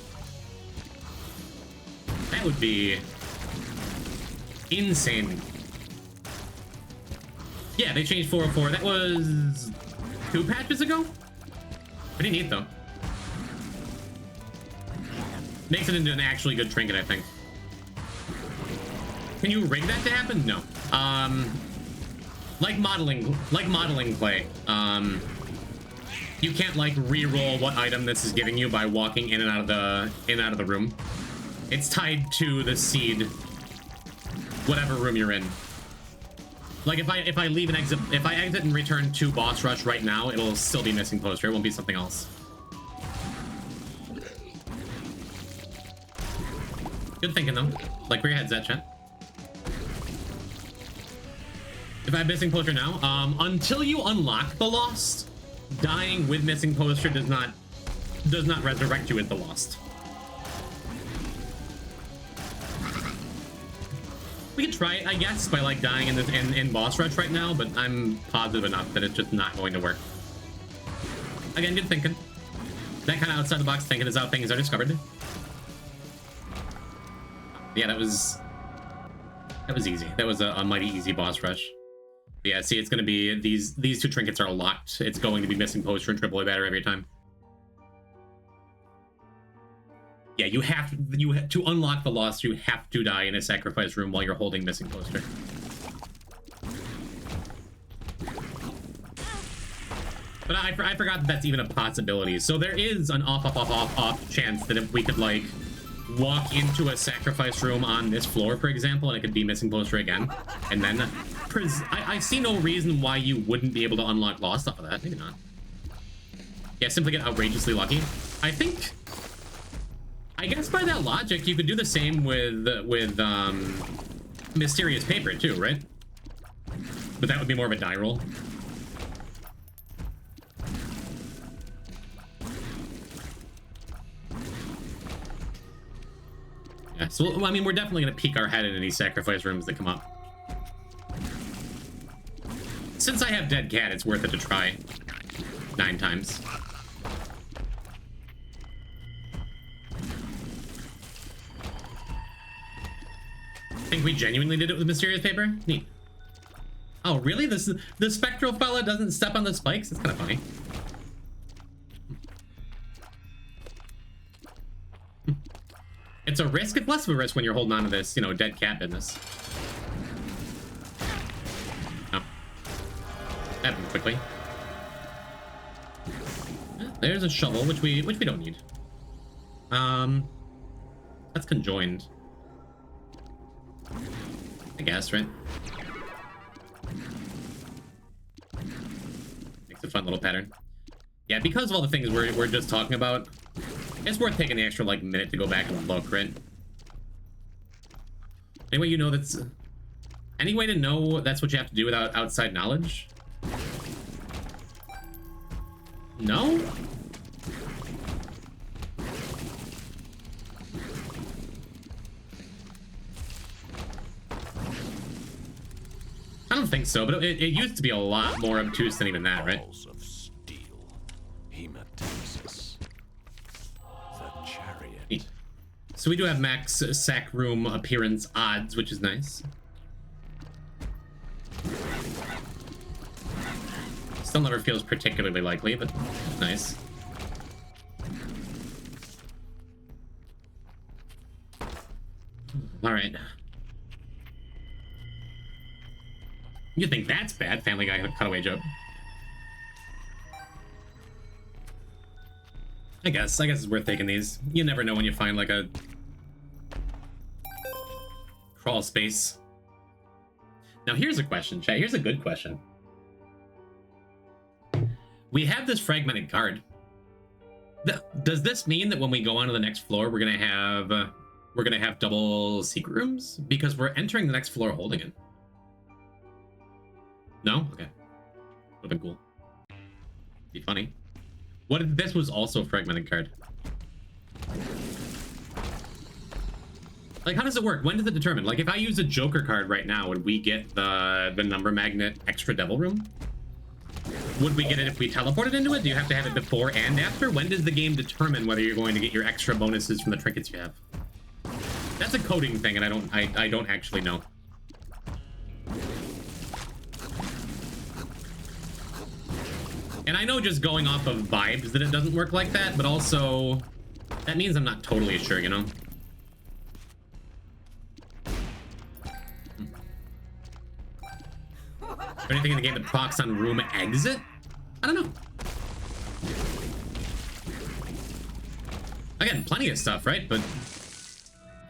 That would be insane. Yeah, they changed 404. That was 2 patches ago? Pretty neat, though. Makes it into an actually good trinket, I think. Can you rig that to happen? No. Like modeling play. You can't like re-roll what item this is giving you by walking in and out of the room. It's tied to the seed, whatever room you're in. Like if I leave and exit, if I exit and return to boss rush right now, it'll still be missing poster. It won't be something else. Good thinking though. Like where your head's at, chat. If I have missing poster now, until you unlock the Lost, dying with missing poster does not resurrect you with the Lost. We could try it, I guess, by like dying in boss rush right now, but I'm positive enough that it's just not going to work. Again, good thinking. That kind of outside the box thinking is how things are discovered. Yeah, that was easy. That was a mighty easy boss rush. Yeah, see, it's going to be these 2 trinkets are locked. It's going to be missing poster and triple A batter every time. Yeah, you have to unlock the Lost. You have to die in a sacrifice room while you're holding missing poster. But I forgot that that's even a possibility. So there is an off chance that if we could like walk into a sacrifice room on this floor, for example, and it could be missing poster again, and then I see no reason why you wouldn't be able to unlock Lost off of that. Maybe not. Yeah, simply get outrageously lucky. I guess by that logic, you could do the same with Mysterious Paper too, right? But that would be more of a die roll. Yeah, so I mean, we're definitely gonna peek our head into these sacrifice rooms that come up. Since I have Dead Cat, it's worth it to try 9 times. Think we genuinely did it with Mysterious Paper? Neat. Oh, really? The spectral fella doesn't step on the spikes? That's kind of funny. It's a risk. It's less of a risk when you're holding on to this, you know, Dead Cat business. Oh. That happened quickly. There's a shovel, which we don't need. That's conjoined, I guess, right? Makes a fun little pattern. Yeah, because of all the things we're just talking about, it's worth taking the extra like minute to go back and look, right? Anyway, you know that's any way to know that's what you have to do without outside knowledge? No? I don't think so, but it used to be a lot more obtuse than even that, right? Balls of steel. Hemataxis. The chariot. Neat. So we do have max sack room appearance odds, which is nice. Still never feels particularly likely, but nice. All right. You think that's bad? Family Guy cutaway joke. I guess it's worth taking these. You never know when you find like a crawl space. Now here's a question, chat. Here's a good question. We have this fragmented card. Does this mean that when we go on to the next floor, we're gonna have double secret rooms? Because we're entering the next floor holding it. No? Okay. Would've been cool. Be funny. What if this was also a fragmented card? Like, how does it work? When does it determine? Like, if I use a Joker card right now, would we get the number magnet extra devil room? would we get it if we teleported into it? Do you have to have it before and after? When does the game determine whether you're going to get your extra bonuses from the trinkets you have? That's a coding thing, and I don't actually know. And I know just going off of vibes that it doesn't work like that, but also that means I'm not totally sure, you know? Anything in the game that procs on room exit? I don't know. Again, plenty of stuff, right? But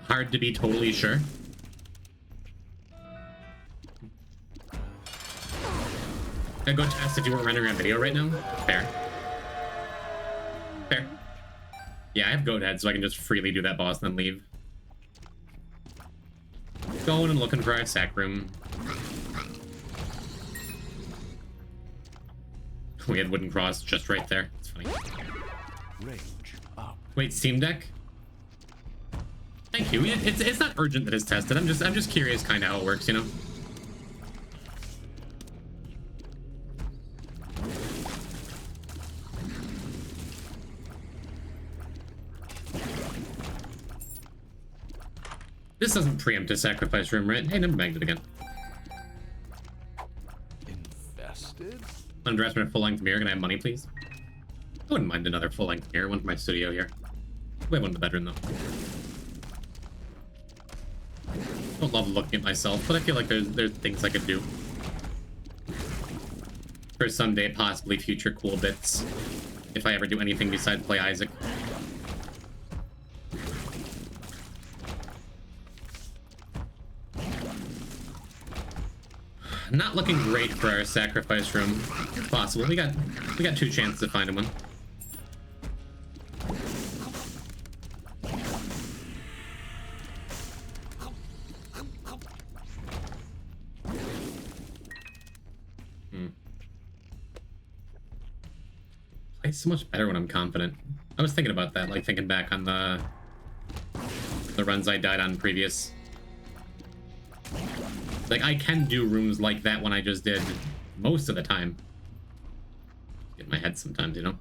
hard to be totally sure. I'd go test if you weren't rendering on video right now. Fair. Fair. Yeah, I have goat head, so I can just freely do that boss and then leave. Going and looking for our sack room. We had wooden cross just right there. It's funny. Range up. Wait, Steam Deck? Thank you. It's not urgent that it's tested. I'm just curious kind of how it works, you know? This doesn't preempt a sacrifice room, right? Hey, never bagged it again. Infested? Underestimate full-length mirror. Can I have money, please? I wouldn't mind another full-length mirror. One for my studio here. We have one in the bedroom, though. Don't love looking at myself, but I feel like there's things I could do. For someday, possibly future cool bits. If I ever do anything besides play Isaac. Not looking great for our sacrifice room. It's possible. We got 2 chances to find one. Plays so much better when I'm confident. I was thinking about that, like thinking back on the runs I died on previous. Like, I can do rooms like that when I just did most of the time. Get in my head sometimes, you know?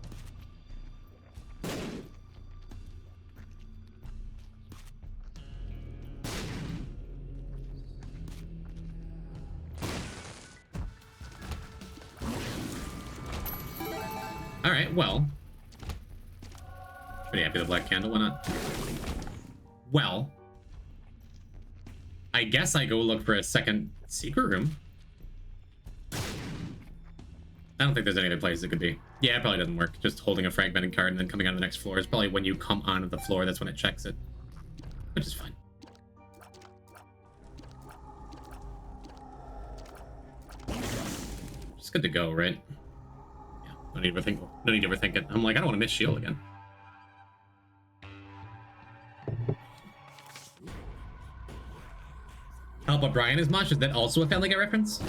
Alright, well. Pretty happy with the black candle, why not? Well. I guess I go look for a second secret room. I don't think there's any other place it could be. Yeah, it probably doesn't work. Just holding a fragmented card and then coming out of the next floor is probably when you come onto the floor, that's when it checks it. Which is fine. It's good to go, right? Yeah, no need to overthink it. I'm like, I don't want to miss shield again. Help O'Brien as much? Is that also a Family Guy reference?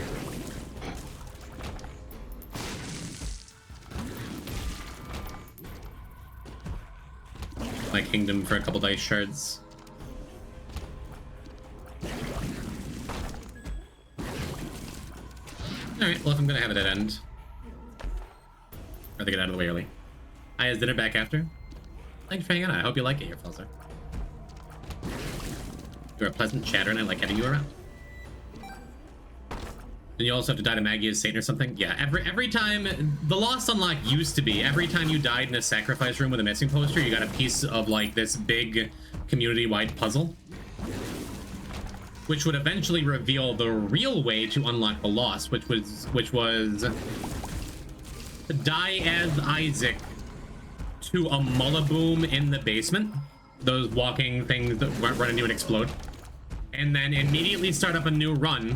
My kingdom for a couple dice shards. Alright, well if I'm gonna have it at end. I'd rather get out of the way early. I has dinner back after. Thanks for hanging out. I hope you like it here, Felser. You're a pleasant chatter and I like having you around. And you also have to die to Maggie as Satan or something? Yeah, every time, the Lost Unlock used to be, every time you died in a sacrifice room with a missing poster, you got a piece of like this big community-wide puzzle. Which would eventually reveal the real way to unlock the Lost, which was to die as Isaac to a Mullaboom in the basement. Those walking things that run into and explode. And then immediately start up a new run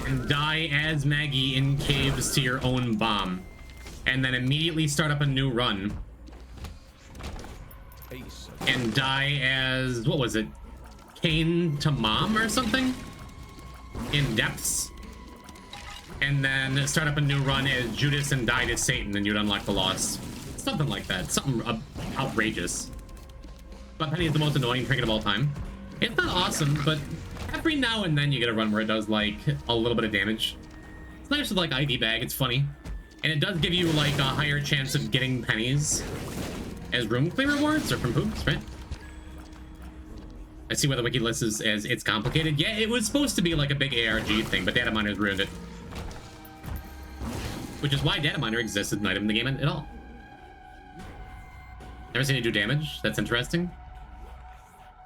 and die as Maggie in caves to your own bomb. And then immediately start up a new run and die as, what was it? Cain to Mom or something? In depths. And then start up a new run as Judas and die to Satan and you'd unlock the Lost. Something like that. Something outrageous. But Penny is the most annoying trinket of all time. It's not awesome, but every now and then you get a run where it does like a little bit of damage. It's nice with like IV bag, it's funny. And it does give you like a higher chance of getting pennies as room clear rewards or from poops, right? I see why the wiki list is as it's complicated. Yeah, it was supposed to be like a big ARG thing, but data miners ruined it. Which is why data miner exists as an item in the game at all. Never seen it do damage. That's interesting.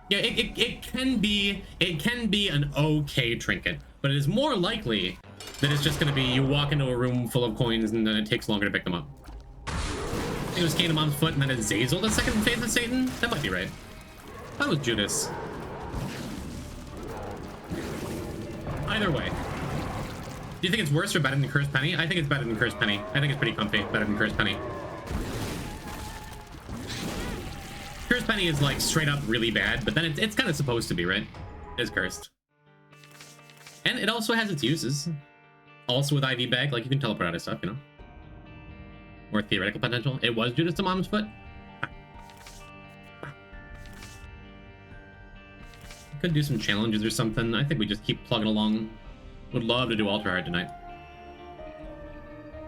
Yeah, it can be an okay trinket, but it is more likely that it's just gonna be you walk into a room full of coins and then it takes longer to pick them up. I think it was Cain of Mom's Foot and then it's Zazel the second Faith of Satan. That might be right. That was Judas. Either way. Do you think it's worse or better than Cursed Penny? I think it's better than Cursed Penny. I think it's pretty comfy. Better than Cursed Penny. Cursed Penny is like straight up really bad, but then it's kind of supposed to be, right? It is cursed. And it also has its uses. Also with IV Bag, like you can teleport out of stuff, you know? More theoretical potential. It was Judas to Mom's Foot. Could do some challenges or something. I think we just keep plugging along. Would love to do Ultra Hard tonight.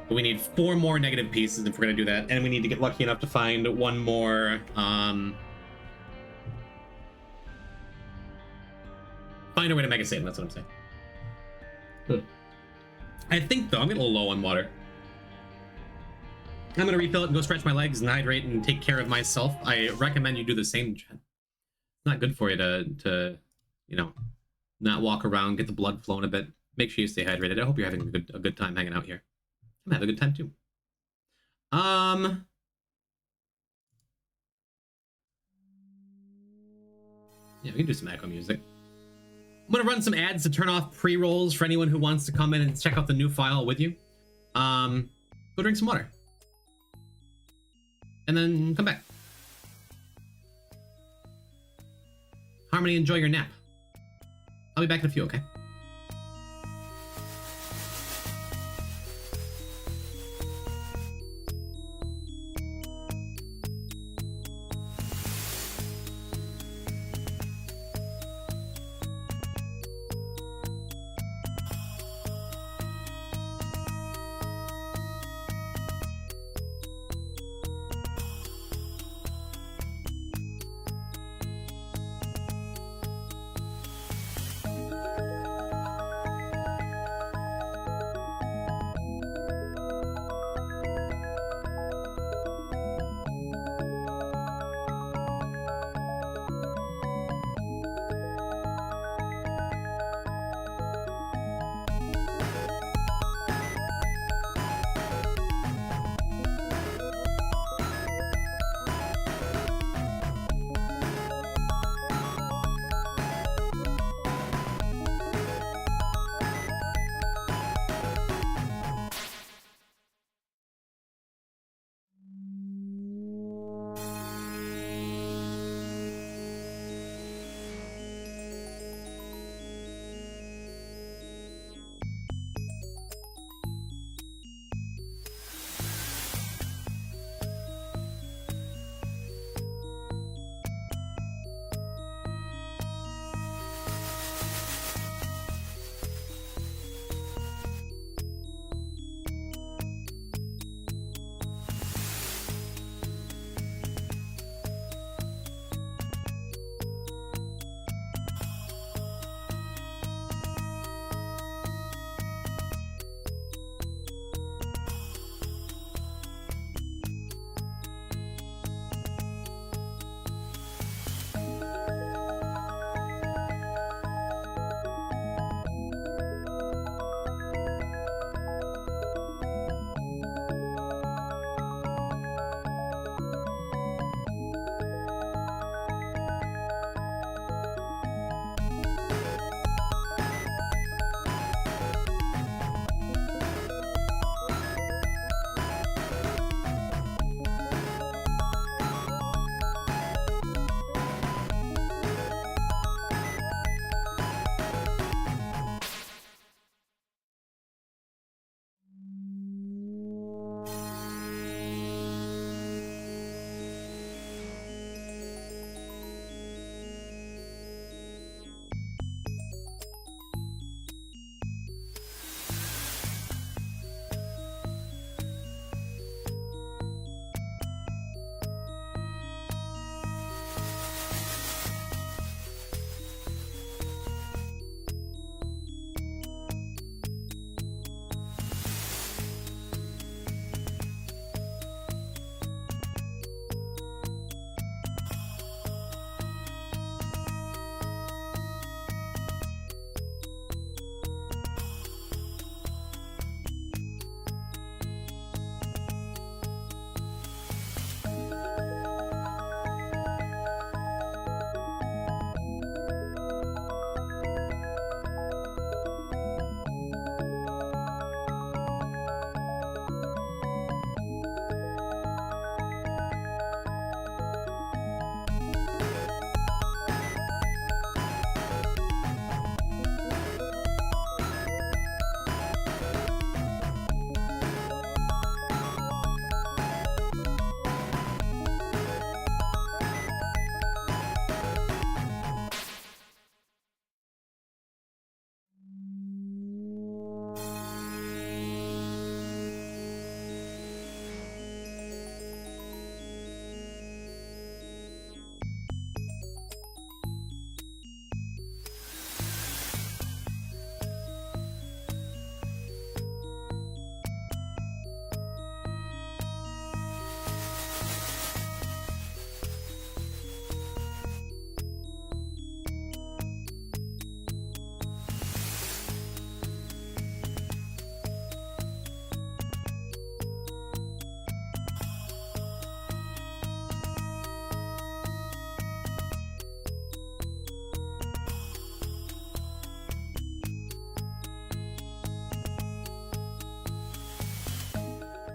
But we need 4 more negative pieces if we're gonna do that. And we need to get lucky enough to find one more, find a way to Mega Satan, that's what I'm saying. I think, though, I'm getting a little low on water. I'm gonna refill it and go stretch my legs and hydrate and take care of myself. I recommend you do the same, Chad. It's not good for you to you know, not walk around, get the blood flowing a bit. Make sure you stay hydrated. I hope you're having a good time hanging out here. I'm having a good time too. Yeah, we can do some echo music. I'm gonna run some ads to turn off pre-rolls for anyone who wants to come in and check out the new file with you. Go drink some water. And then come back. Harmony, enjoy your nap. I'll be back in a few, okay?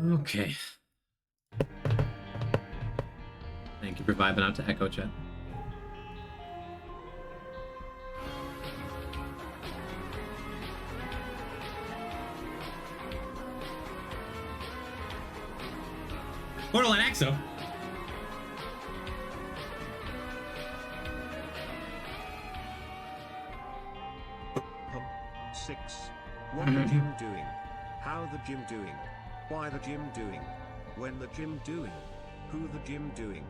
Okay. Thank you for vibing out to Echo Chat. Borderline Axo. Pump 6. What the gym doing? How the gym doing? Why the gym doing? When the gym doing? Who the gym doing?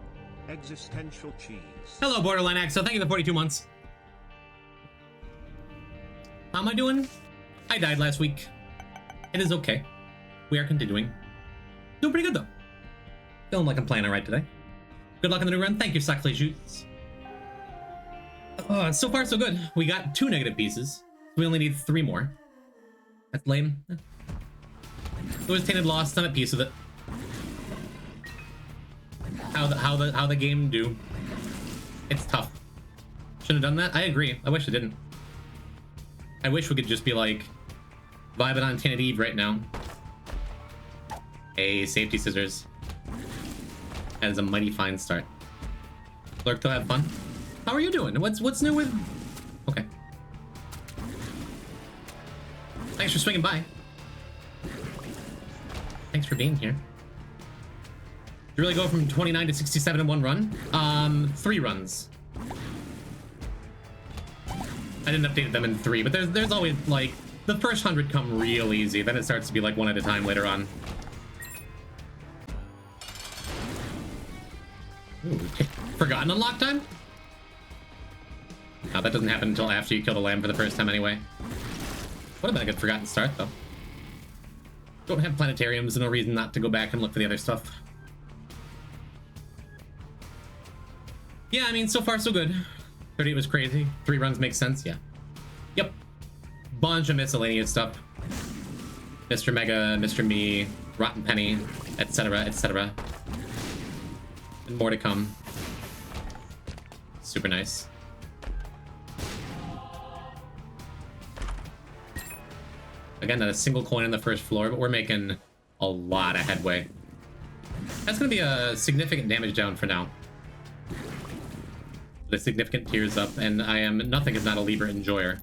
Existential cheese. Hello, Borderline Axo. Thank you for 42 months. How am I doing? I died last week. It is okay. We are continuing. Doing pretty good, though. Feeling like I'm playing alright today. Good luck in the new run. Thank you, Sockley Shoots. So far, so good. We got 2 negative pieces. We only need 3 more. That's lame. It was Tainted Lost. I'm at peace with it. How the game do. It's tough. Shouldn't have done that. I agree. I wish I didn't. I wish we could just be like vibing on Tainted Eve right now. Hey, safety scissors. That is a mighty fine start. Lurk to have fun. How are you doing? What's new with? Okay. Thanks for swinging by. Thanks for being here. You really go from 29 to 67 in 1 run? 3 runs. I didn't update them in 3, but there's always like the first 100 come real easy. Then it starts to be like 1 at a time later on. Ooh, forgotten unlock time? No, that doesn't happen until after you kill the lamb for the first time anyway. Would have been a good forgotten start though. Don't have planetariums, no reason not to go back and look for the other stuff. Yeah, I mean, so far so good. 38 was crazy. 3 runs makes sense, yeah. Yep. Bunch of miscellaneous stuff. Mr. Mega, Mr. Me, Rotten Penny, etc., etc. And more to come. Super nice. Again, not a single coin on the first floor, but we're making a lot of headway. That's going to be a significant damage down for now. The significant tears up, and I am nothing if not a Libra enjoyer.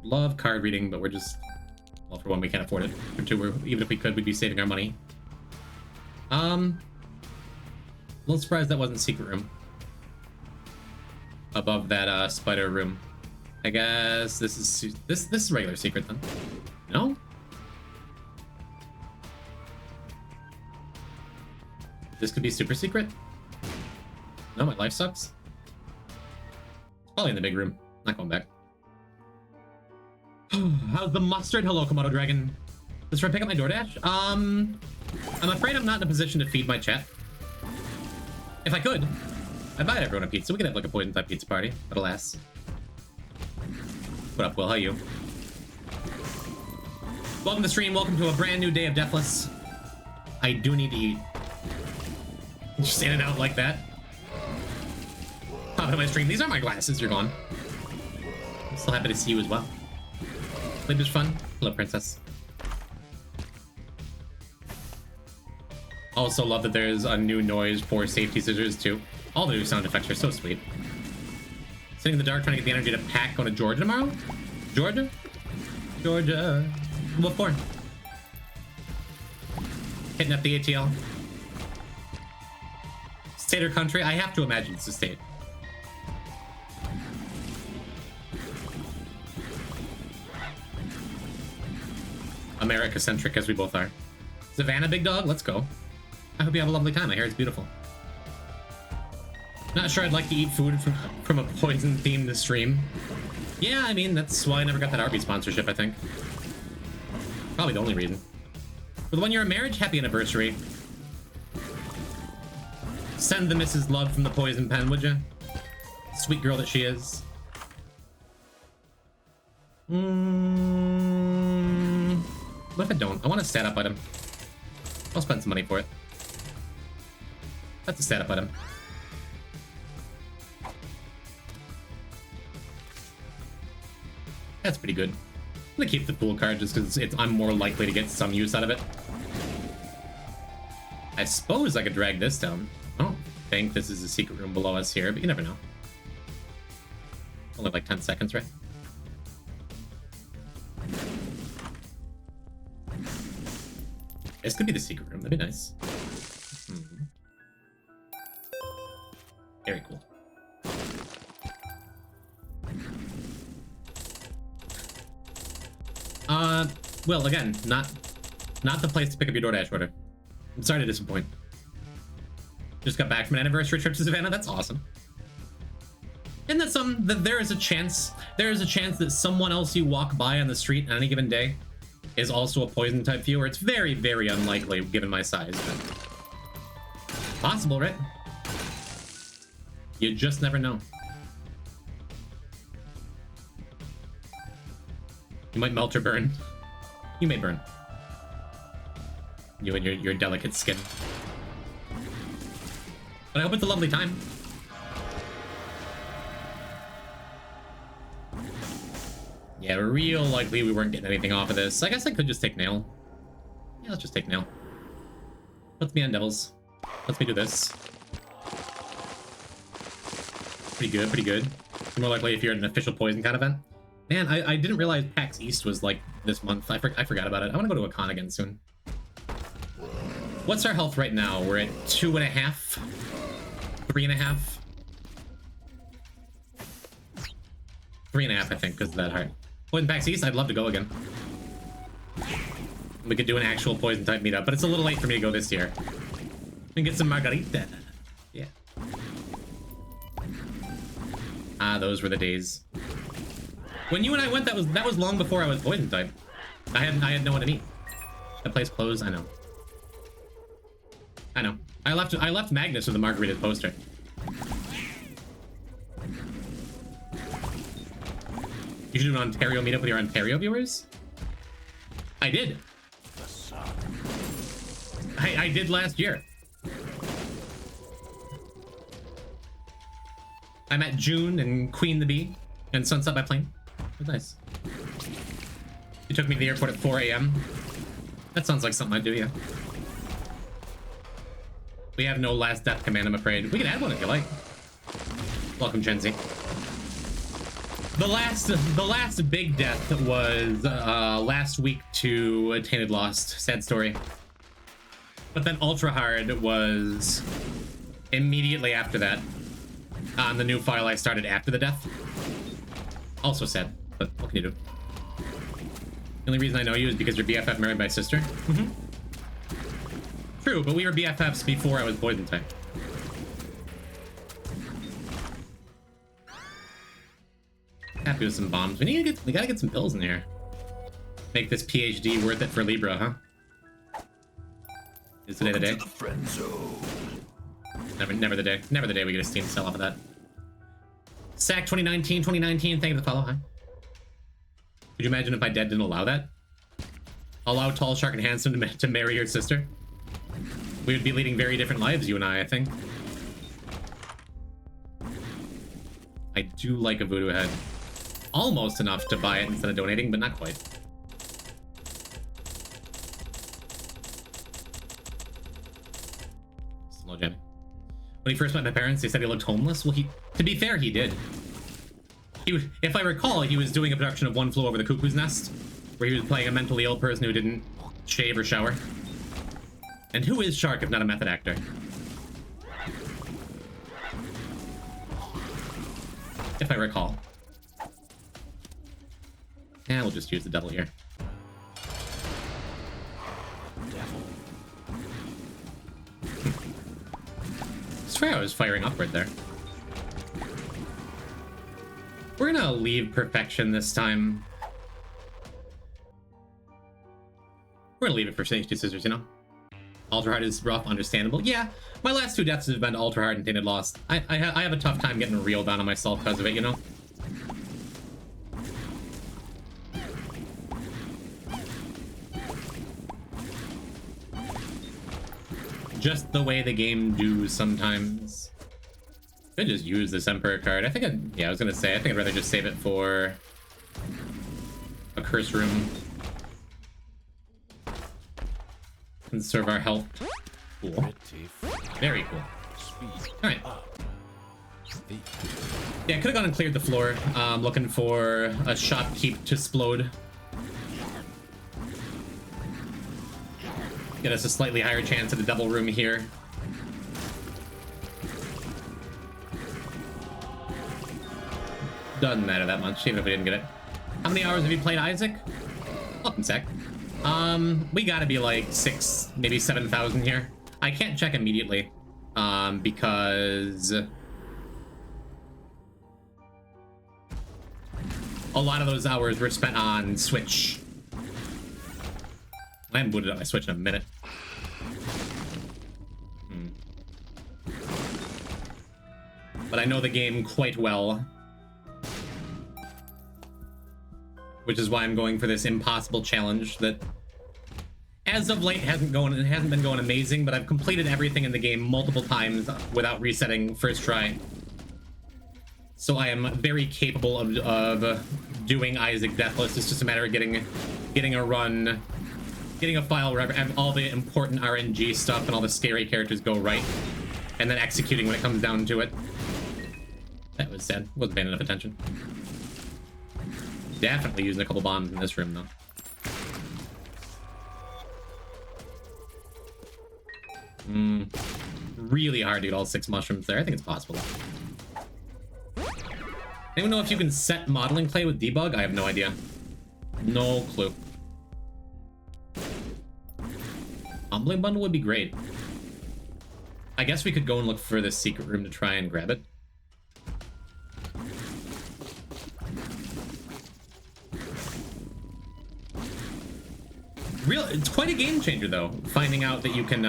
Love card reading, but we're just... Well, for 1, we can't afford it. For 2, even if we could, we'd be saving our money. A little surprised that wasn't secret room. Above that spider room. I guess this is regular secret then. No? This could be super secret? No, my life sucks. It's probably in the big room. Not going back. How's the mustard? Hello, Komodo Dragon. Let's try to pick up my DoorDash. I'm afraid I'm not in a position to feed my chat. If I could, I'd buy everyone a pizza. We could have like a poison type pizza party, but alas. What up, Will? How are you? Welcome to the stream. Welcome to a brand new day of Deathless. I do need to eat. Just saying it out like that. Pop into my stream. These are my glasses. You're gone. I'm still happy to see you as well. Sleep is fun. Hello, Princess. Also love that there's a new noise for safety scissors too. All the new sound effects are so sweet. Sitting in the dark trying to get the energy to pack going to Georgia tomorrow? Georgia? Georgia. What for? Hitting up the ATL. State or country? I have to imagine it's a state. America-centric as we both are. Savannah, big dog? Let's go. I hope you have a lovely time. I hear it's beautiful. Not sure I'd like to eat food from a poison-themed stream. Yeah, I mean, that's why I never got that Arby's sponsorship, I think. Probably the only reason. For the 1-year marriage, happy anniversary. Send the Mrs. Love from the poison pen, would ya? Sweet girl that she is. What if I don't? I want a stat up item. I'll spend some money for it. That's a stat up item. That's pretty good. gonna keep the pool card just because I'm more likely to get some use out of it. I suppose I could drag this down. I don't think this is a secret room below us here, but you never know. Only like 10 seconds, right? This could be the secret room. That'd be nice. Very cool. Well, again, not the place to pick up your DoorDash order. I'm sorry to disappoint. Just got back from an anniversary trip to Savannah. That's awesome. And that's something that there is a chance that someone else you walk by on the street on any given day is also a poison type viewer. It's very, very unlikely given my size, but possible, right? You just never know. You might melt or burn. You may burn. You and your delicate skin. But I hope it's a lovely time. Yeah, real likely we weren't getting anything off of this. I guess I could just take nail. Yeah, let's just take nail. Let's be on devils. Let's me do this. Pretty good, pretty good. More likely if you're at an official poison kind of event. Man, I didn't realize PAX East was like this month. I forgot about it. I want to go to a con again soon. What's our health right now? We're at 2.5, 3.5. 3.5, I think, because of that heart. Poison PAX East, I'd love to go again. We could do an actual poison type meetup, but it's a little late for me to go this year. We can get some margarita. Yeah. Ah, those were the days. When you and I went, that was long before I was poison type. I had no one to meet. That place closed. I know. I left Magnus with the margarita poster. You should do an Ontario meetup with your Ontario viewers? I did. I did last year. I met June and Queen the Bee and Sunset by plane. It was nice. You took me to the airport at 4 a.m. That sounds like something I'd do, yeah. We have no last death command, I'm afraid. We can add one if you like. Welcome, Gen Z. The last big death was last week to Tainted Lost. Sad story. But then Ultra Hard was immediately after that on the new file I started after the death. Also sad, but what can you do? The only reason I know you is because your BFF married my sister. Mm-hmm. True, but we were BFFs before I was poison type. Happy with some bombs. We gotta get some pills in here. Make this PhD worth it for Libra, huh? Is today the day? The friend zone. Never the day. Never the day we get a Steam sell off of that. Sack 2019, thank you for the follow. Hi. Could you imagine if my dad didn't allow that? Allow Tall, Shark, and Handsome to marry your sister? We would be leading very different lives, you and I think. I do like a voodoo head. Almost enough to buy it instead of donating, but not quite. Slow jam. When he first met my parents, they said he looked homeless. Well, to be fair, he did. If I recall, he was doing a production of One Flew Over the Cuckoo's Nest, where he was playing a mentally ill person who didn't shave or shower. And who is Shark if not a method actor? If I recall. Yeah, we'll just use the devil here. I swear I was firing upward there. We're gonna leave perfection this time. We're gonna leave it for safety scissors, you know? Ultra Hard is rough, understandable. Yeah, my last two deaths have been to Ultra Hard and Tainted Lost. I have a tough time getting real down on myself because of it, you know? Just the way the game do sometimes. Could just use this Emperor card. I was gonna say, I think I'd rather just save it for a curse room. Conserve our health. Cool. Pretty Very cool. speed Alright. up. The Yeah, I could have gone and cleared the floor. Looking for a shopkeep to explode. Get us a slightly higher chance at a double room here. Doesn't matter that much, even if we didn't get it. How many hours have you played Isaac? Welcome, sec. We gotta be like 6, maybe 7,000 here. I can't check immediately, because a lot of those hours were spent on Switch. I haven't booted up my Switch in a minute. But I know the game quite well, which is why I'm going for this impossible challenge that, as of late, hasn't been going amazing. But I've completed everything in the game multiple times without resetting first try. So I am very capable of doing Isaac Deathless. It's just a matter of getting a run, getting a file where all the important RNG stuff and all the scary characters go right, and then executing when it comes down to it. That was sad. Wasn't paying enough attention. Definitely using a couple bombs in this room, though. Really hard to get all 6 mushrooms there. I think it's possible. Anyone know if you can set modeling play with debug? I have no idea. No clue. Humbling bundle would be great. I guess we could go and look for this secret room to try and grab it. It's quite a game changer, though, finding out that you can,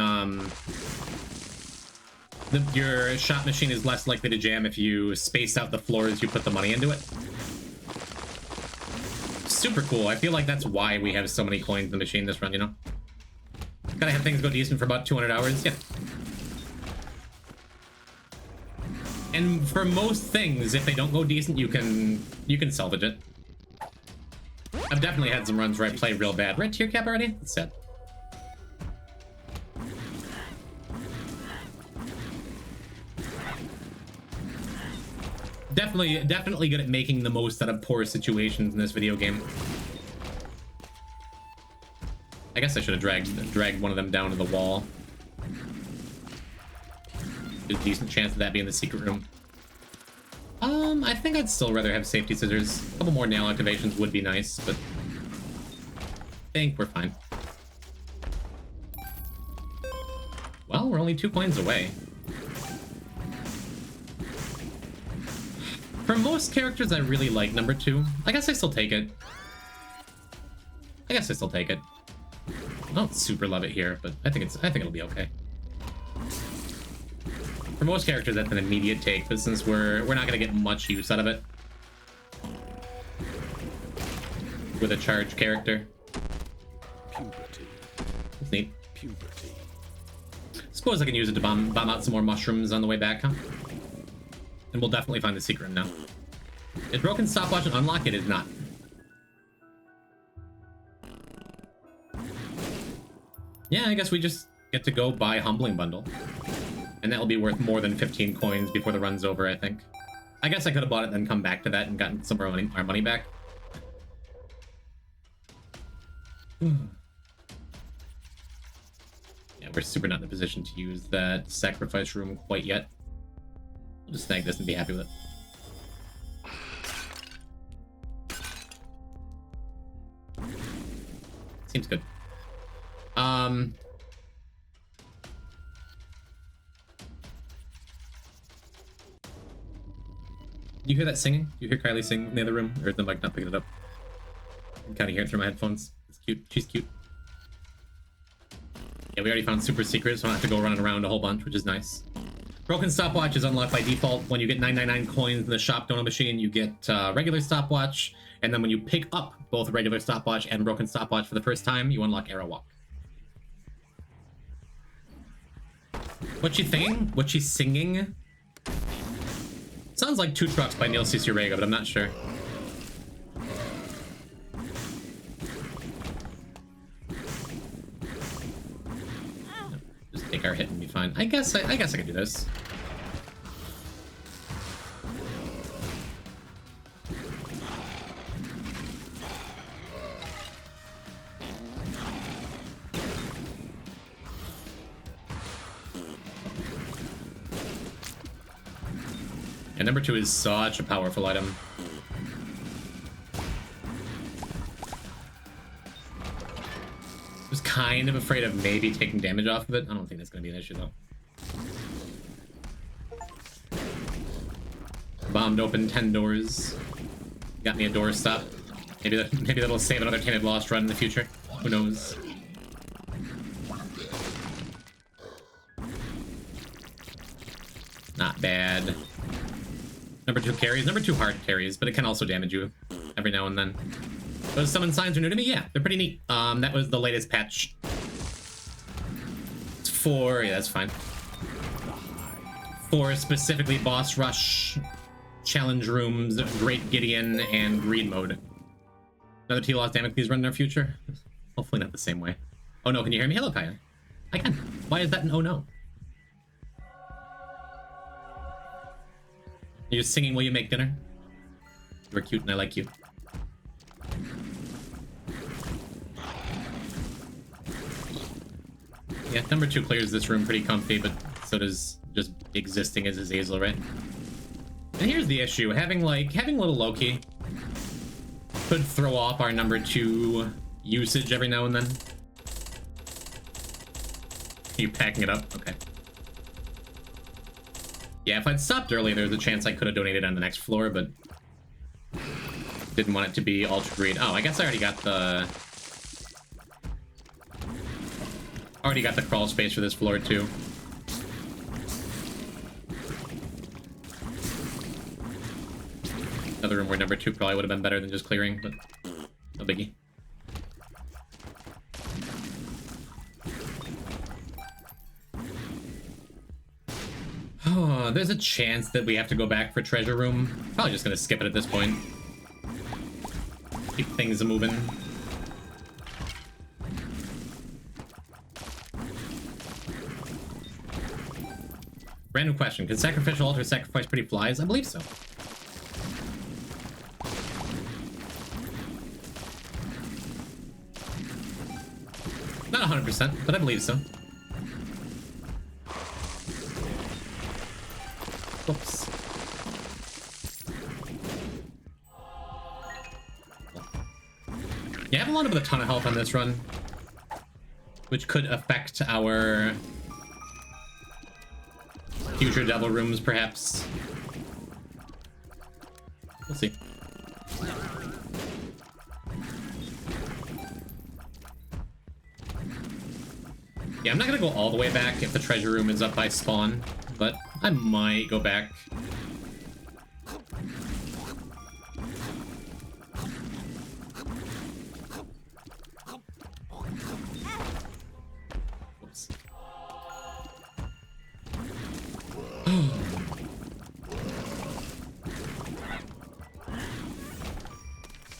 your shot machine is less likely to jam if you space out the floors you put the money into it. Super cool. I feel like that's why we have so many coins in the machine this run, you know? Gotta have things go decent for about 200 hours, yeah. And for most things, if they don't go decent, you can salvage it. I've definitely had some runs where I play real bad. Red tier cap already? That's sad. Definitely good at making the most out of poor situations in this video game. I guess I should have dragged one of them down to the wall. There's a decent chance of that being the secret room. I think I'd still rather have safety scissors. A couple more nail activations would be nice, but I think we're fine. Well, we're only 2 coins away. For most characters, I really like number 2. I guess I still take it. I don't super love it here, but I think it'll be okay. For most characters, that's an immediate take, but since we're not gonna get much use out of it with a charged character. puberty. It's neat. Puberty. Suppose I can use it to bomb out some more mushrooms on the way back, huh? And we'll definitely find the secret room now. Is broken stopwatch and unlock? It is not. Yeah, I guess we just get to go buy Humbling Bundle. And that will be worth more than 15 coins before the run's over, I think. I guess I could have bought it and then come back to that and gotten some of our money back. Yeah, we're super not in a position to use that sacrifice room quite yet. We'll just snag this and be happy with it. Seems good. You hear that singing? You hear Kylie sing in the other room? Or is the mic not picking it up? I can kind of hear it through my headphones. It's cute. She's cute. Yeah, we already found super secrets, so I don't have to go running around a whole bunch, which is nice. Broken stopwatch is unlocked by default. When you get 999 coins in the shop donut machine, you get regular stopwatch. And then when you pick up both regular stopwatch and broken stopwatch for the first time, you unlock arrow walk. What's she thinking? What's she singing? Sounds like Two Trucks by Neil Cicerega, but I'm not sure. Take our hit and be fine. I guess I can do this. And number 2 is such a powerful item. Just kind of afraid of maybe taking damage off of it. I don't think that's going to be an issue, though. Bombed open 10 doors. Got me a doorstop. Maybe that'll save another Tainted Lost run in the future. Who knows? Not bad. Number 2 carries. Number 2 hard carries, but it can also damage you every now and then. Those summon signs are new to me? Yeah, they're pretty neat. That was the latest patch. It's 4, yeah, that's fine. 4 specifically boss rush, challenge rooms, Great Gideon, and greed mode. Another T-Lost damage, please run in our future. Hopefully not the same way. Oh no, can you hear me? Hello, Kaya. I can. Why is that an oh no? You're just singing while you make dinner? You're cute and I like you. Yeah, number 2 clears this room pretty comfy, but so does just existing as Azazel, right? And here's the issue. Having little Loki could throw off our number 2 usage every now and then. Are you packing it up? Okay. Yeah, if I'd stopped early, there's a chance I could have donated on the next floor, but didn't want it to be ultra greed. Oh, I guess I already got the crawl space for this floor too. Another room where number 2 probably would have been better than just clearing, but no biggie. Oh, there's a chance that we have to go back for treasure room. Probably just gonna skip it at this point. Keep things moving. Random question. Can sacrificial altar sacrifice pretty flies? I believe so. Not 100%, but I believe so. Whoops. Yeah, I haven't landed with a ton of health on this run, which could affect our future devil rooms, perhaps. We'll see. Yeah, I'm not gonna go all the way back if the treasure room is up by spawn, but I might go back. Whoops.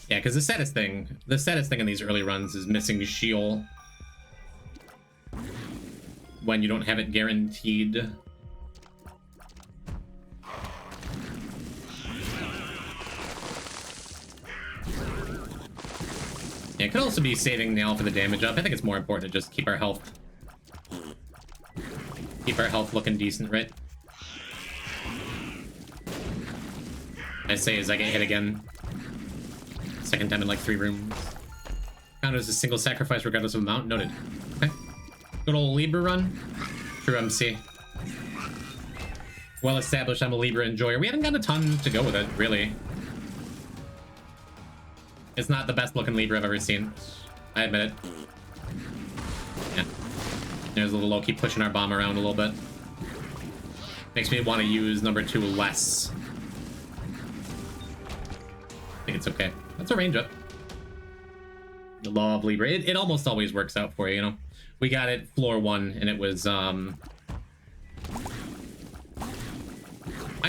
Yeah, because the saddest thing in these early runs is missing Sheol when you don't have it guaranteed. Yeah, it could also be saving Nail for the damage up. I think it's more important to just keep our health looking decent, right? I say as I get hit again. Second time in like 3 rooms. Counted as a single sacrifice regardless of amount. Noted. Okay. Good old Libra run. True MC. Well established, I'm a Libra enjoyer. We haven't got a ton to go with it, really. It's not the best looking Libra I've ever seen. I admit it. Yeah. There's a little Loki pushing our bomb around a little bit. Makes me want to use number 2 less. I think it's okay. That's a range up. The law of Libra. It almost always works out for you, you know? We got it floor 1, and it was, I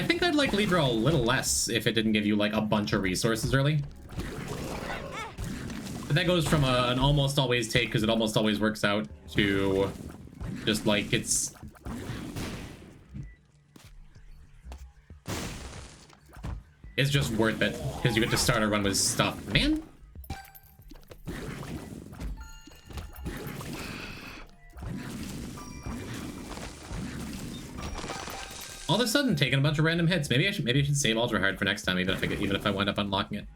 think I'd like Libra a little less if it didn't give you, like, a bunch of resources early. But that goes from an almost always take, because it almost always works out, to Just like it's just worth it because you get to start a run with stuff, man. All of a sudden, taking a bunch of random hits. Maybe I should save ultra hard for next time, even if I wind up unlocking it.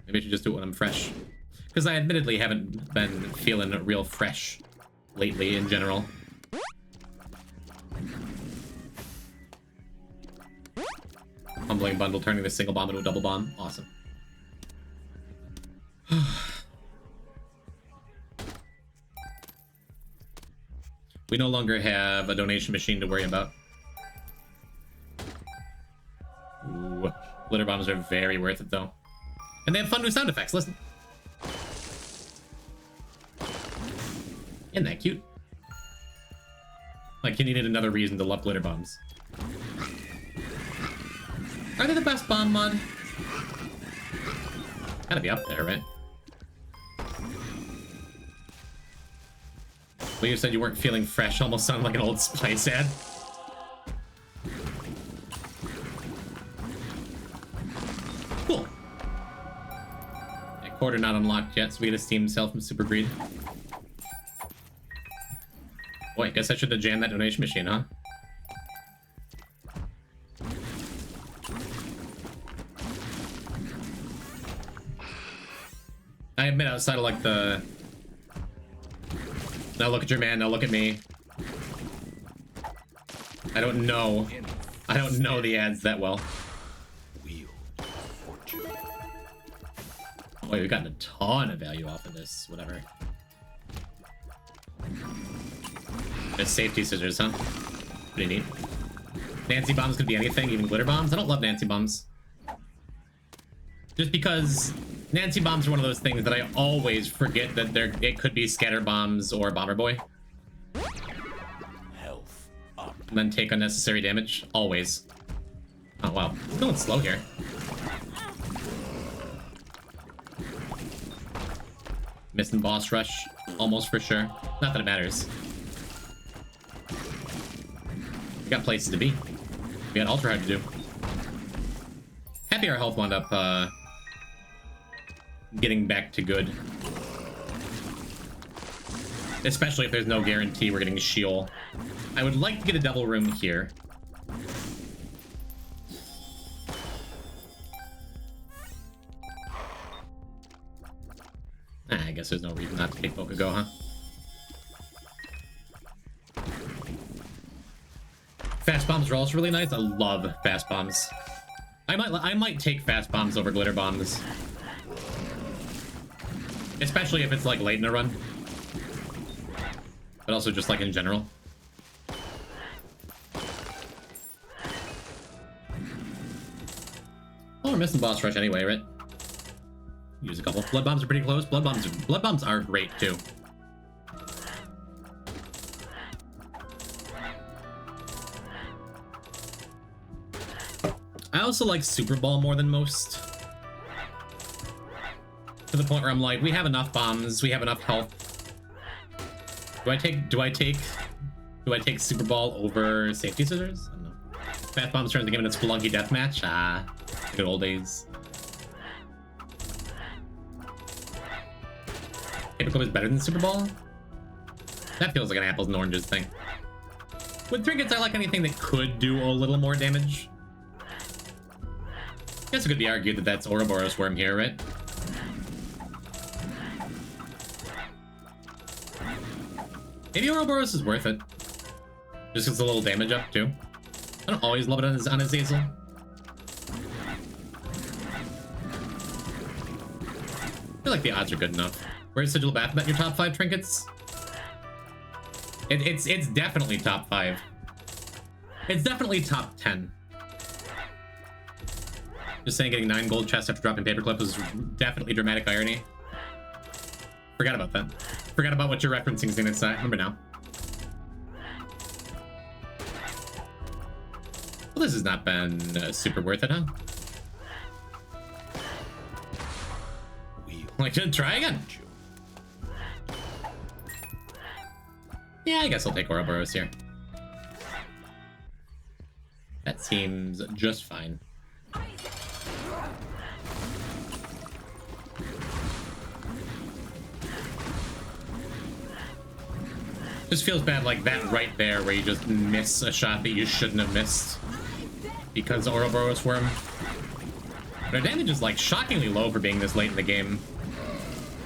Maybe I should just do it when I'm fresh, because I admittedly haven't been feeling real fresh lately in general. Humbling bundle, turning the single bomb into a double bomb. Awesome. We no longer have a donation machine to worry about. Ooh, glitter bombs are very worth it though. And they have fun new sound effects, listen. Isn't that cute? Like, you needed another reason to love glitter bombs. Are they the best bomb mod? Gotta be up there, right? Well, you said you weren't feeling fresh, almost sounded like an old Spice ad. Cool. Quarter not unlocked yet, so we get a Steam sale from Super Greed. Boy, I guess I should have jammed that donation machine, huh? I admit, outside of like the... Now look at your man, now look at me. I don't know the ads that well. Boy, we've gotten a ton of value off of this, whatever. It's safety scissors, huh? Pretty neat. Nancy bombs could be anything, even glitter bombs. I don't love Nancy bombs. Just because Nancy bombs are one of those things that I always forget that it could be scatter bombs or bomber boy. Health up. And then take unnecessary damage. Always. Oh wow. It's going slow here. Missing boss rush. Almost for sure. Not that it matters. We got places to be. We got ultra hard to do. Happy our health wound up getting back to good. Especially if there's no guarantee we're getting Sheol. I would like to get a double room here. I guess there's no reason not to take Bokugo, huh? Fast bombs are also really nice. I love fast bombs. I might take fast bombs over glitter bombs. Especially if it's like late in a run. But also just like in general. Oh, we're missing boss rush anyway, right? Use a couple. Blood bombs are pretty close. Blood bombs are great too. I also like Super Ball more than most. To the point where I'm like, we have enough bombs, we have enough health. Do I take Super Ball over safety scissors? I don't know. Fast bombs turns the game into Spelunky deathmatch. Ah, good old days. Paperclip is better than Super Ball? That feels like an apples and oranges thing. With trinkets, I like anything that could do a little more damage. I guess it could be argued that that's Ouroboros Worm here, right? Maybe Ouroboros is worth it. Just gets a little damage up, too. I don't always love it on Azazel. I feel like the odds are good enough. Where's Sigil Baphomet in your top 5 trinkets? It's definitely top 5. It's definitely top 10. Just saying getting 9 gold chests after dropping Paperclip was definitely dramatic irony. Forgot about that. Forgot about what you're referencing, Zenith. I remember now. Well, this has not been super worth it, huh? Like, try again. Yeah, I guess I'll take Ouroboros here. That seems just fine. Just feels bad like that right there where you just miss a shot that you shouldn't have missed because Ouroboros Worm. But our damage is like shockingly low for being this late in the game.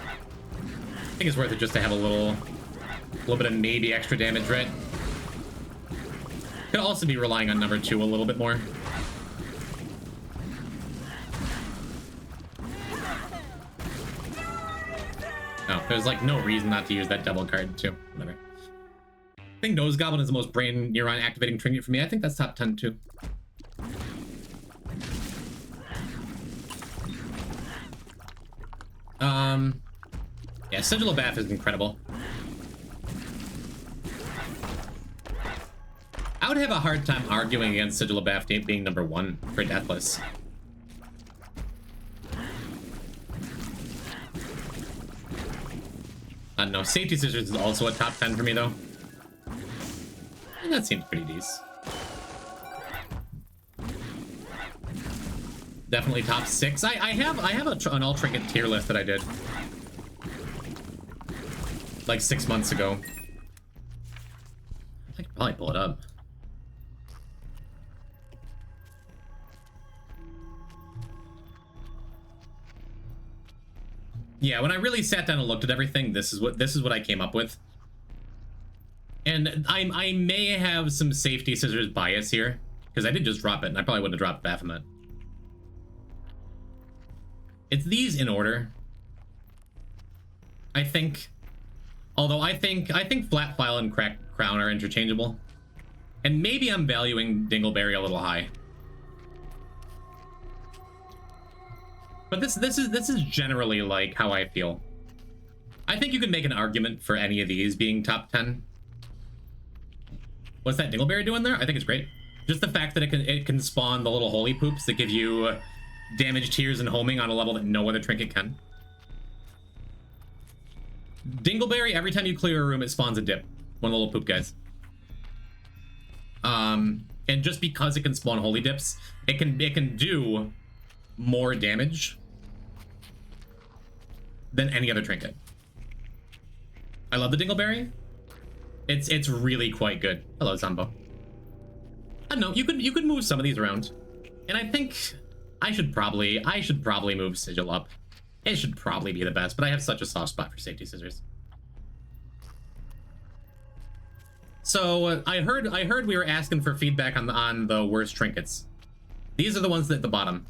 I think it's worth it just to have a little bit of maybe extra damage, right? Could also be relying on number 2 a little bit more. Oh, there's like no reason not to use that double card too. Whatever. I think Nose Goblin is the most brain neuron activating trinket for me. I think that's top 10 too. Yeah, Sigil of Bath is incredible. I would have a hard time arguing against Sigil of Bath being number 1 for Deathless. I don't know. Safety Scissors is also a top 10 for me, though. And that seems pretty decent. Definitely top 6. I have an all trinket tier list that I did like 6 months ago. I could probably pull it up. Yeah, when I really sat down and looked at everything, this is what I came up with. And I may have some Safety Scissors bias here because I did just drop it, and I probably wouldn't have dropped Baphomet. It's these in order, I think. Although I think Flat File and Cracked Crown are interchangeable, and maybe I'm valuing Dingleberry a little high. But this is generally like how I feel. I think you can make an argument for any of these being top 10. What's that Dingleberry doing there? I think it's great. Just the fact that it can spawn the little holy poops that give you damage, tears, and homing on a level that no other trinket can. Dingleberry, every time you clear a room, it spawns a dip. One little poop, guys. And just because it can spawn holy dips, it can do more damage than any other trinket. I love the Dingleberry. It's really quite good. Hello, Zombo. I don't know, you could move some of these around. And I think I should probably move Sigil up. It should probably be the best, but I have such a soft spot for Safety Scissors. So I heard we were asking for feedback on the worst trinkets. These are the ones at the bottom.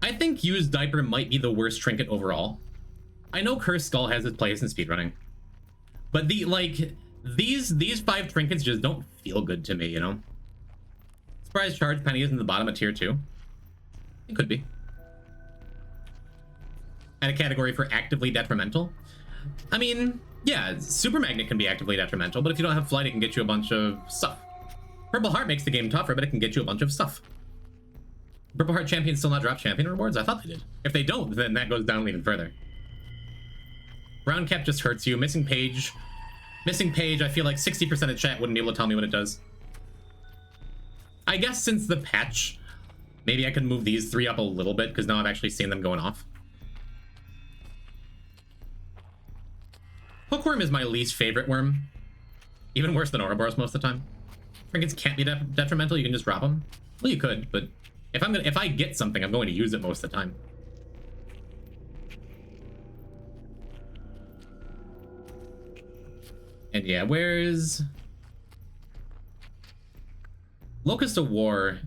I think Used Diaper might be the worst trinket overall. I know Cursed Skull has its place in speedrunning, but these 5 trinkets just don't feel good to me, you know? Surprise Charge Penny is in the bottom of tier 2. It could be. And a category for actively detrimental. I mean, yeah, Super Magnet can be actively detrimental, but if you don't have flight, it can get you a bunch of stuff. Purple Heart makes the game tougher, but it can get you a bunch of stuff. Purple Heart champions still not drop champion rewards? I thought they did. If they don't, then that goes down even further. Brown Cap just hurts you. Missing Page, I feel like 60% of chat wouldn't be able to tell me what it does. I guess since the patch, maybe I could move these 3 up a little bit, because now I've actually seen them going off. Hookworm is my least favorite worm. Even worse than Ouroboros most of the time. Trinkets can't be detrimental, you can just drop them. Well, you could, but if I get something, I'm going to use it most of the time. And yeah, where's Locust of War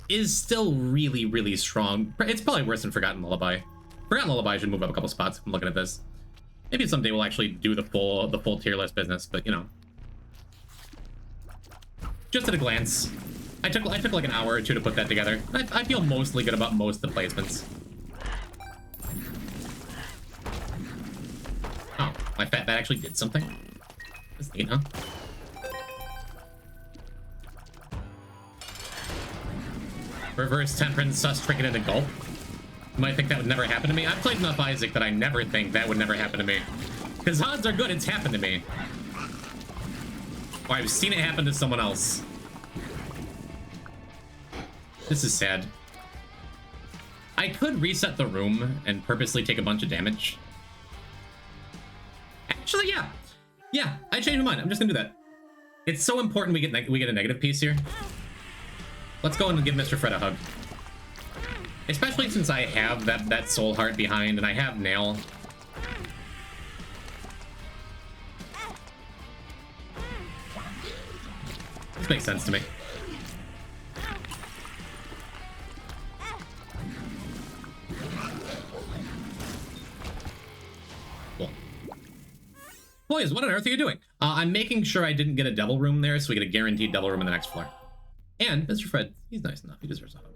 is still really, really strong. It's probably worse than Forgotten Lullaby. Forgotten Lullaby should move up a couple spots if I'm looking at this. Maybe someday we'll actually do the full tier list business, but you know. Just at a glance. I took like an hour or 2 to put that together. I feel mostly good about most of the placements. Oh, my fat bat actually did something? That's neat, huh? Reverse Temperance, Sus, Trinket into Gulp. might think that would never happen to me. I've played enough Isaac that I never think that would never happen to me. Because odds are good it's happened to me. Or I've seen it happen to someone else. This is sad. I could reset the room and purposely take a bunch of damage. Actually, yeah. Yeah, I changed my mind. I'm just gonna do that. It's so important we get a negative piece here. Let's go and give Mr. Fred a hug. Especially since I have that soul heart behind and I have nail. This makes sense to me. Cool. Boys, what on earth are you doing? I'm making sure I didn't get a double room there, so we get a guaranteed double room in the next floor. And Mr. Fred, he's nice enough. He deserves a hug.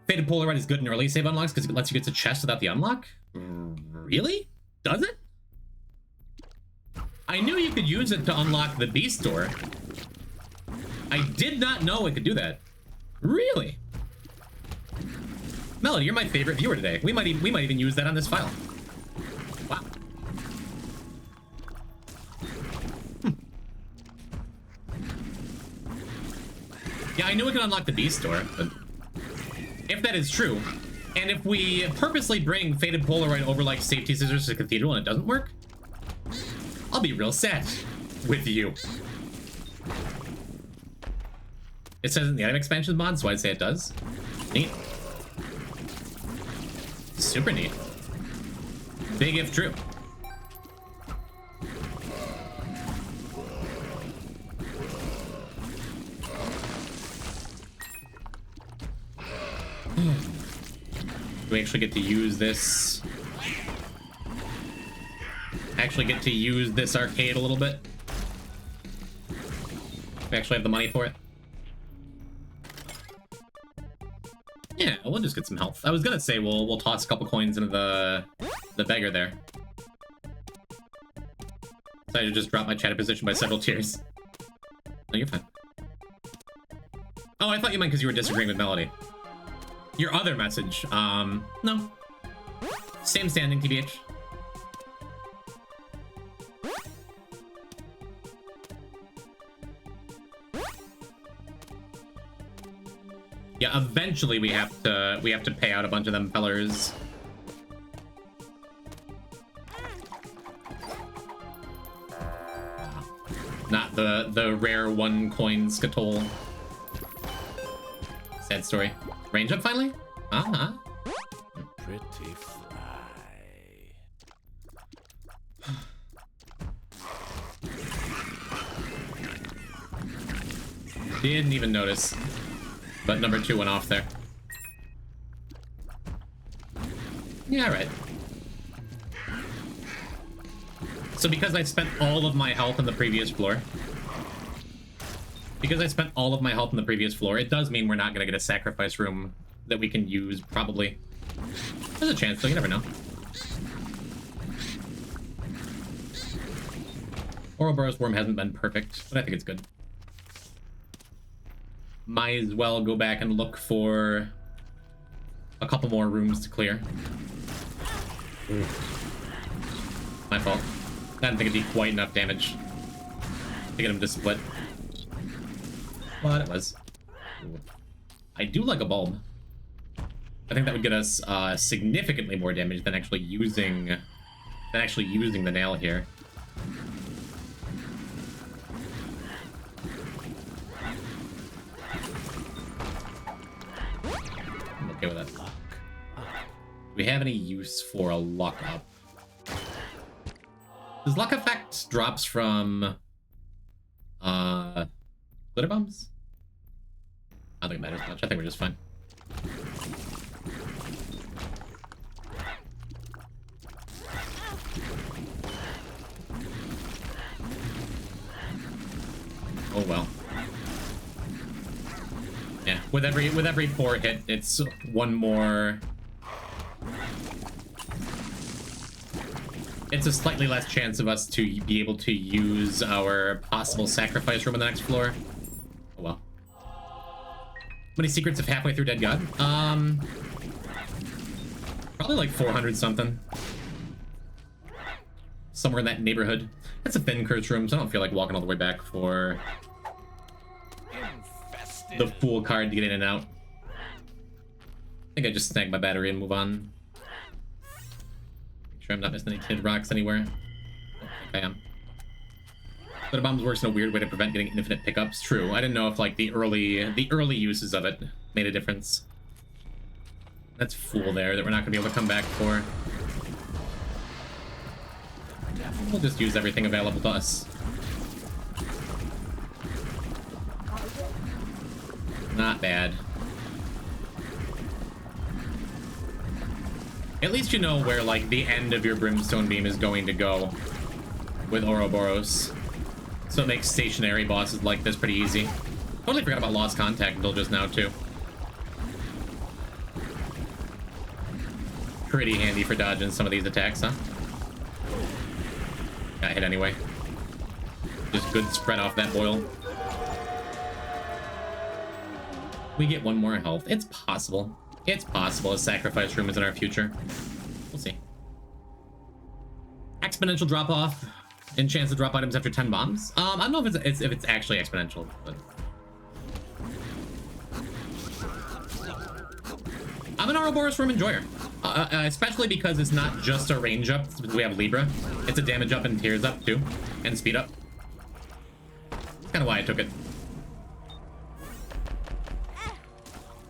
Fated Polaroid is good in early save unlocks because it lets you get to chest without the unlock? Really? Does it? I knew you could use it to unlock the beast door. I did not know it could do that. Really? Melody, you're my favorite viewer today. We might even use that on this file. Wow. Yeah, I knew it could unlock the beast door, but if that is true, and if we purposely bring Fated Polaroid over like Safety Scissors to Cathedral and it doesn't work, I'll be real sad with you. It says in the item expansion mod, so I'd say it does. Neat. Super neat. Big if true. Do we actually get to use this? Actually get to use this arcade a little bit? We actually have the money for it? Yeah, we'll just get some health. I was gonna say we'll toss a couple coins into the beggar there. Decided to just drop my chat position by several tiers. No, you're fine. Oh, I thought you meant because you were disagreeing with Melody. Your other message, no. Same standing, TBH. Yeah, eventually we have to pay out a bunch of them fellers. Not the rare 1 coin scuttle. Sad story. Range up finally? Uh-huh. Pretty fly. Didn't even notice. But number 2 went off there. Yeah, all right. So because I spent all of my health on the previous floor, it does mean we're not going to get a sacrifice room that we can use, probably. There's a chance, though. You never know. Ouroboros Worm hasn't been perfect, but I think it's good. Might as well go back and look for a couple more rooms to clear. My fault. I didn't think it'd be quite enough damage to get him to split. But it was. I do like a bulb. I think that would get us significantly more damage than actually using the nail here. I'm okay with that. Do we have any use for a luck up? Does luck effect drops from glitter bombs? I don't think it matters much. I think we're just fine. Oh well. Yeah, with every 4 hit, it's one more. It's a slightly less chance of us to be able to use our possible sacrifice room on the next floor. Oh well. many secrets of halfway through Dead God? Probably like 400 something. Somewhere in that neighborhood. That's a thin curse room, so I don't feel like walking all the way back for the Fool card to get in and out. I think I just snag my battery and move on. Make sure I'm not missing any tinted rocks anywhere. I don't think I am. But bombs works in a weird way to prevent getting infinite pickups. True. I didn't know if like the early uses of it made a difference. That's Fool there that we're not gonna be able to come back for. We'll just use everything available to us. Not bad. At least you know where like the end of your Brimstone Beam is going to go with Ouroboros. So it makes stationary bosses like this pretty easy. Totally forgot about Lost Contact until just now too. Pretty handy for dodging some of these attacks, huh? Got hit anyway. Just good spread off that boil. We get one more health. It's possible. It's possible a sacrifice room is in our future. We'll see. Exponential drop off and chance to drop items after 10 bombs. I don't know if it's actually exponential, but I'm an Ouroboros room enjoyer. Especially because it's not just a range up. We have Libra. It's a damage up and tears up too, and speed up. That's kind of why I took it.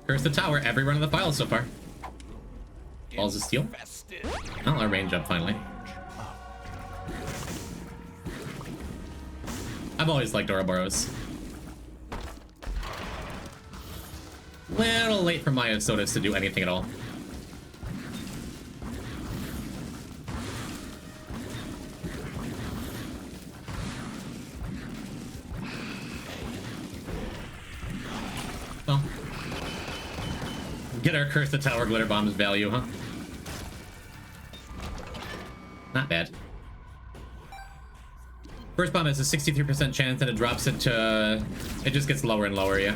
Curse the tower every run of the files so far. Balls of steel. Oh, our range up finally. I've always liked Ouroboros. Little late for Maya Sodas to do anything at all. Well, get our Curse the Tower Glitter Bombs value, huh? Not bad. First bomb has a 63% chance and it drops it to... It just gets lower and lower, yeah.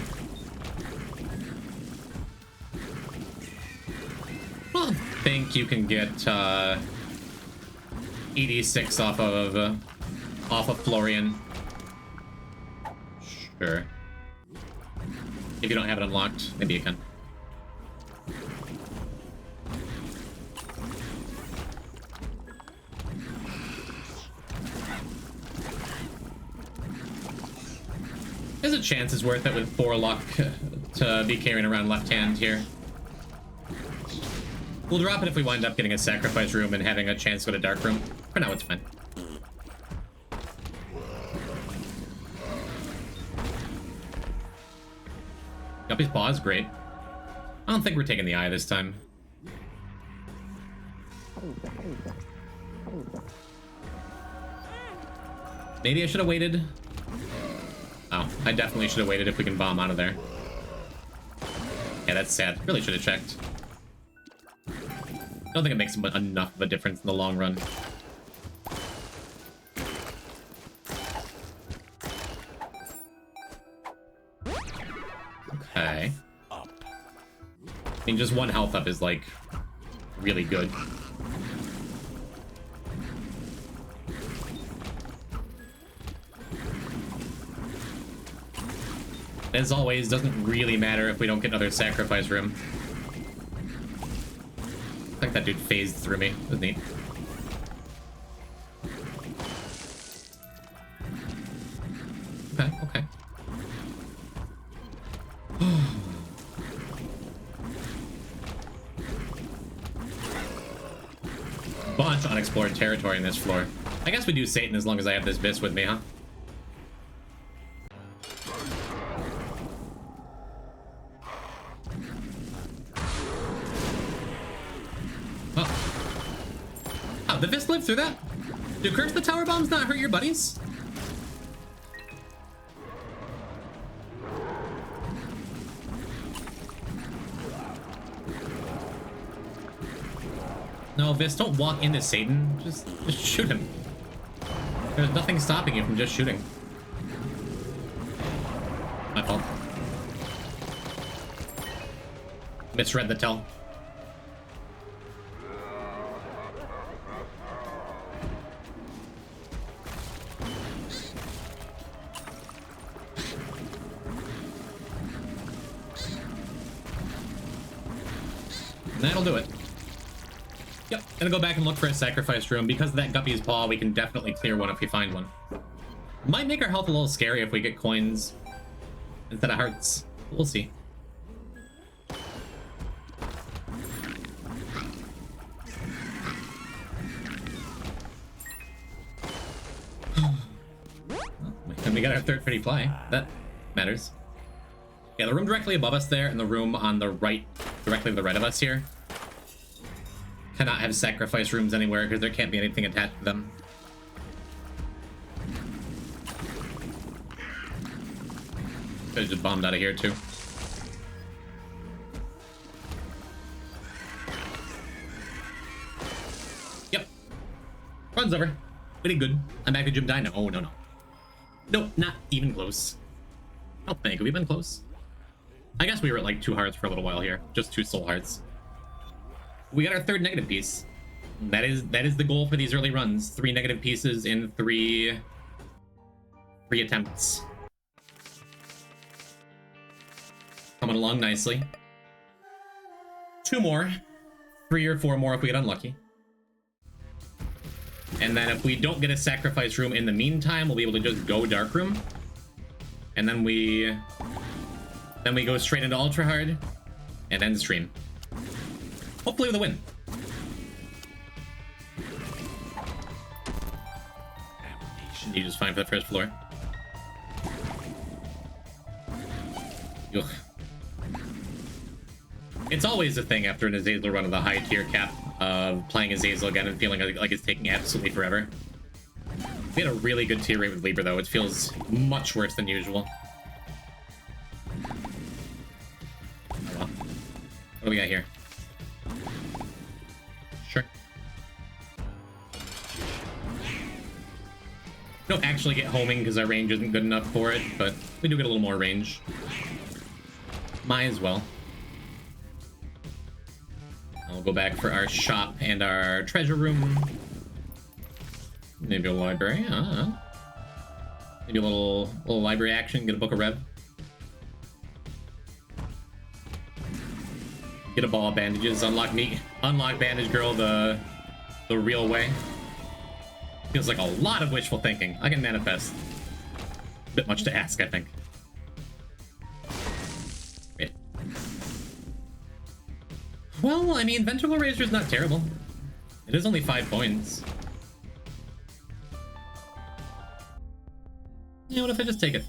Well, I think you can get 86 off of Florian. Sure. If you don't have it unlocked, maybe you can. There's a chance it's worth it with 4 luck to be carrying around left hand here. We'll drop it if we wind up getting a sacrifice room and having a chance to go to dark room. For now, it's fine. Guppy's Paw is great. I don't think we're taking the eye this time. Maybe I should have waited. Oh, I definitely should have waited if we can bomb out of there. Yeah, that's sad. Really should have checked. I don't think it makes enough of a difference in the long run. Okay. I mean, just 1 health up is, like, really good. As always, doesn't really matter if we don't get another sacrifice room. I think that dude phased through me. That was neat. Okay, okay. Bunch of unexplored territory in this floor. I guess we do Satan as long as I have this Bis with me, huh? Oh, the Vis lived through that? Do Curse the Tower Bombs not hurt your buddies? No, Vis, don't walk into Satan. Just shoot him. There's nothing stopping you from just shooting. My fault. Misread the tell. That'll do it. Yep, gonna go back and look for a sacrifice room. Because of that Guppy's Paw, we can definitely clear one if we find one. Might make our health a little scary if we get coins instead of hearts. We'll see. And we got our third pretty fly. That matters. Yeah, the room directly above us there and the room on the right, directly to the right of us here, cannot have sacrifice rooms anywhere because there can't be anything attached to them. Could've just bombed out of here too. Yep. Run's over. We did good. I'm back to Jim Dino. Oh, no, no. Nope, not even close. I don't think. Have we been close? I guess we were at like 2 hearts for a little while here. Just 2 soul hearts. We got our third negative piece. That is the goal for these early runs. 3 negative pieces in 3 attempts. Coming along nicely. 2 more. 3 or 4 more if we get unlucky. And then if we don't get a sacrifice room in the meantime, we'll be able to just go dark room. And then we go straight into ultra hard and end stream. Hopefully with a win. You just fine for the first floor. Ugh. It's always a thing after an Azazel run of the high tier cap of playing Azazel again and feeling like it's taking absolutely forever. We had a really good tier rate with Libra though. It feels much worse than usual. Oh well. What do we got here? Sure. We don't actually get homing because our range isn't good enough for it, but we do get a little more range. Might as well. I'll go back for our shop and our treasure room. Maybe a library. Maybe a little library action. Get a book of Rev. Get a ball of bandages. Unlock bandage girl the real way. Feels like a lot of wishful thinking. I can manifest. A bit much to ask, I think. Great. Well, I mean, Ventricle Razor's not terrible. It is only 5 points. Yeah, what if I just take it?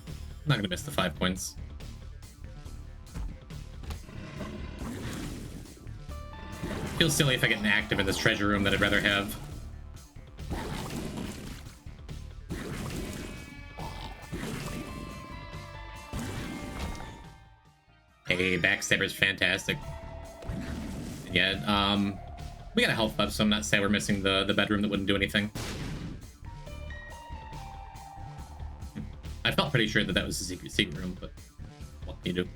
I'm not gonna miss the 5 points. Feels silly if I get an active in this treasure room that I'd rather have. Hey, Backstabber's fantastic. Yeah, we got a health buff, so I'm not saying we're missing the bedroom that wouldn't do anything. I felt pretty sure that was a secret room, but what can you do?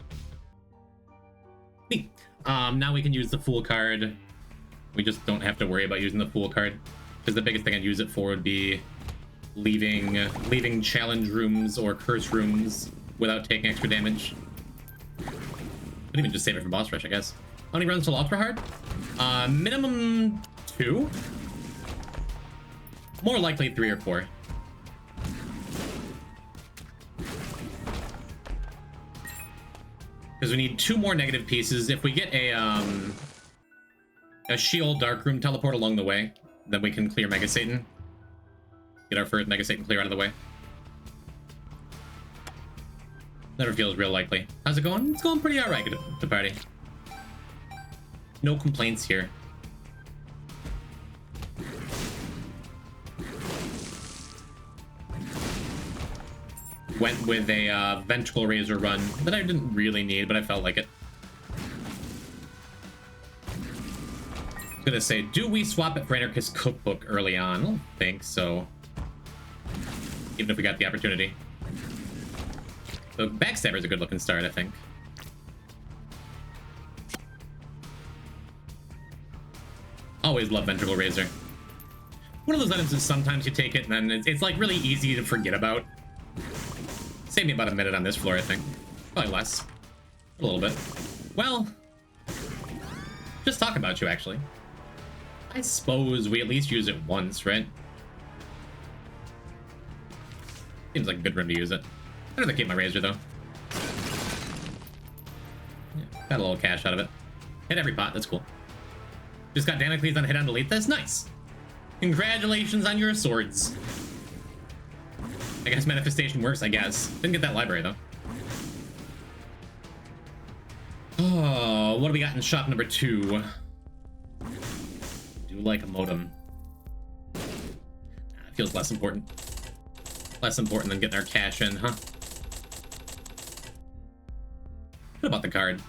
Neat. Now we can use the Fool card. We just don't have to worry about using the Fool card, because the biggest thing I'd use it for would be leaving challenge rooms or curse rooms without taking extra damage. Could even just save it for boss rush, I guess. How many runs till ultra hard? Minimum 2. More likely 3 or 4. Because we need 2 more negative pieces. If we get a Sheol Darkroom teleport along the way, then we can clear Mega Satan. Get our first Mega Satan clear out of the way. Never feels real likely. How's it going? It's going pretty alright to party. No complaints here. Went with a Ventricle Razor run that I didn't really need, but I felt like it. I was gonna say, do we swap it for Anarchist Cookbook early on? I don't think so. Even if we got the opportunity. So Backstabber's a good looking start, I think. Always love Ventricle Razor. One of those items is sometimes you take it and then it's like really easy to forget about. Saved me about a minute on this floor, I think. Probably less. A little bit. Well, just talk about you, actually. I suppose we at least use it once, right? Seems like a good room to use it. I'd rather keep my razor, though. Yeah, got a little cash out of it. Hit every pot, that's cool. Just got Damocles on hit on delete, that's nice. Congratulations on your swords. I guess manifestation works, I guess. Didn't get that library, though. Oh, what do we got in shop number 2? Do like a modem. Feels less important. Less important than getting our cash in, huh? What about the card?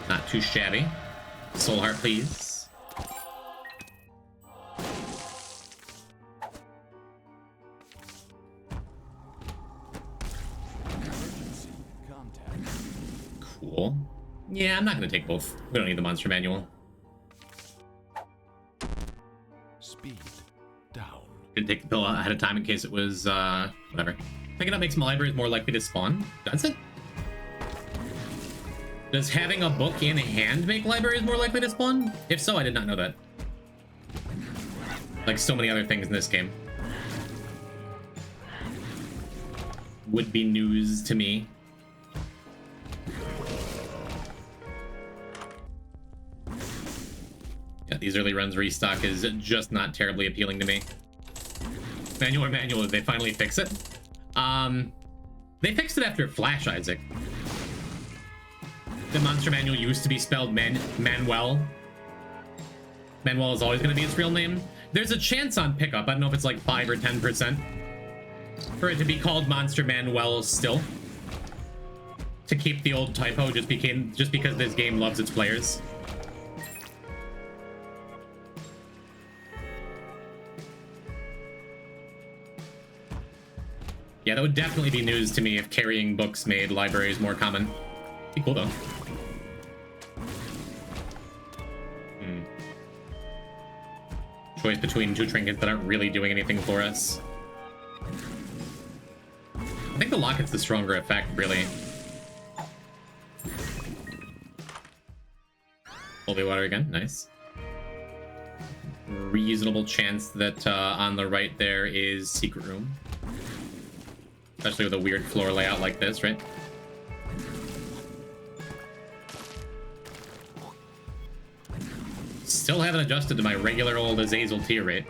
Not too shabby. Soul Heart, please. Cool. Yeah, I'm not gonna take both. We don't need the monster manual. Speed down. Didn't take the pill ahead of time in case it was, whatever. Picking up makes my libraries more likely to spawn. Does it? Does having a book in hand make libraries more likely to spawn? If so, I did not know that. Like so many other things in this game. Would be news to me. Yeah, these early runs restock is just not terribly appealing to me. Manual or manual, did they finally fix it? They fixed it after Flash Isaac. The monster manual used to be spelled Manuel. Manuel is always going to be its real name. There's a chance on pickup, I don't know if it's like 5 or 10%, for it to be called Monster Manuel still. To keep the old typo just because this game loves its players. Yeah, that would definitely be news to me if carrying books made libraries more common. Be cool, though. Choice between 2 trinkets that aren't really doing anything for us. I think the locket's the stronger effect, really. Holy water again, nice. Reasonable chance that on the right there is secret room. Especially with a weird floor layout like this, right? Still haven't adjusted to my regular old Azazel tier rate.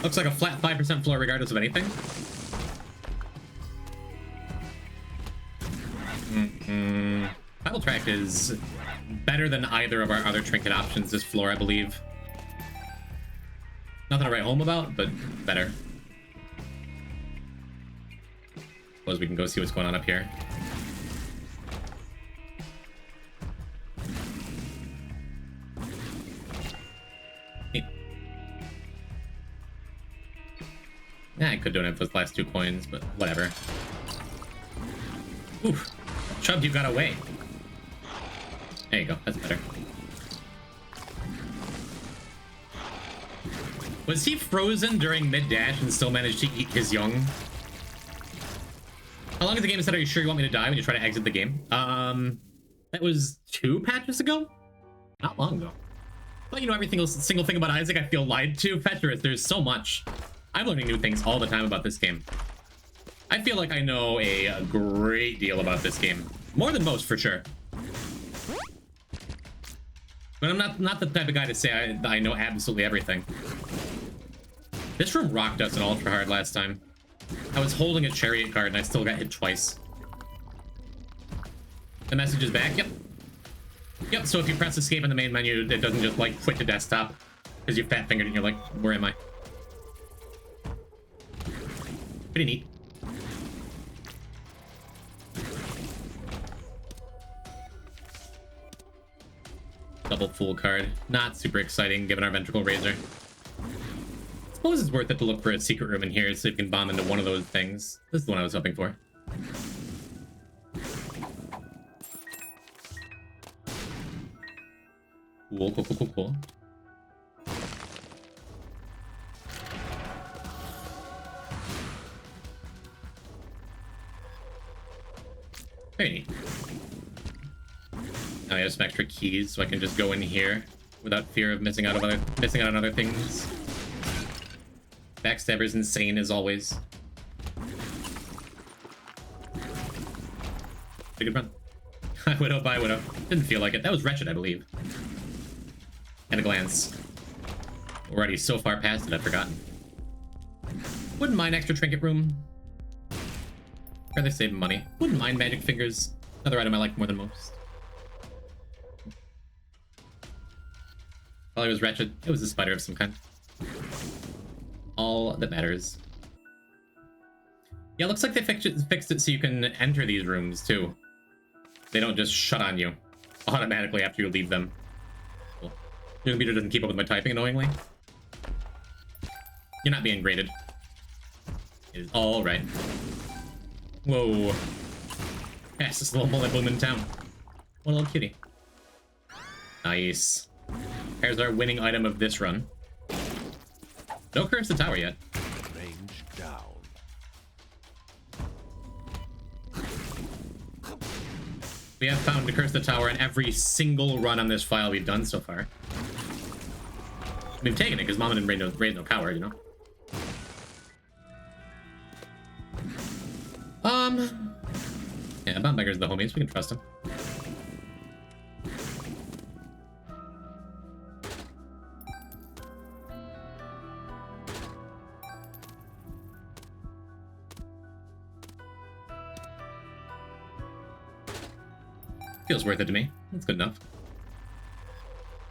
Looks like a flat 5% floor regardless of anything. Battle Track is better than either of our other trinket options this floor, I believe. Nothing to write home about, but better. Suppose we can go see what's going on up here. Neat. Yeah, I could donate those last 2 coins, but whatever. Oof. Chubbed, you got away. There you go, that's better. Was he frozen during mid-dash and still managed to eat his young? How long is the game said, are you sure you want me to die when you try to exit the game? That was 2 patches ago? Not long ago. But you know, every single thing about Isaac I feel lied to. Feturus, there's so much. I'm learning new things all the time about this game. I feel like I know a great deal about this game. More than most, for sure. But I'm not the type of guy to say I know absolutely everything. This room rocked us in Ultra Hard last time. I was holding a chariot card and I still got hit twice. The message is back, yep. Yep, so if you press escape in the main menu, it doesn't just like quit the desktop because you fat fingered and you're like, where am I? Pretty neat. Double Fool card. Not super exciting given our Ventricle Razor. I suppose it's worth it to look for a secret room in here so you can bomb into one of those things. This is the one I was hoping for. Cool, cool, cool, cool, cool. Very neat. Now I have some extra keys, so I can just go in here without fear of missing out on other things. Backstabber's insane as always. Pretty good run. Widow by Widow. Didn't feel like it. That was Wretched, I believe. At a glance. Already so far past it, I've forgotten. Wouldn't mind extra trinket room. Rather save money. Wouldn't mind magic fingers. Another item I like more than most. While it was Wretched, it was a spider of some kind. All that matters. Yeah, looks like they fixed it so you can enter these rooms too. They don't just shut on you automatically after you leave them. Cool. Your computer doesn't keep up with my typing annoyingly. You're not being graded. It is all right. Whoa. Yes, this little bullet boom in town. What a little cutie. Nice. Here's our winning item of this run. No curse the tower yet. Range down. We have found to curse the tower in every single run on this file we've done so far. We've taken it because Mama didn't raise no power, you know? Yeah, Bombegger's the homies. We can trust him. Feels worth it to me. That's good enough.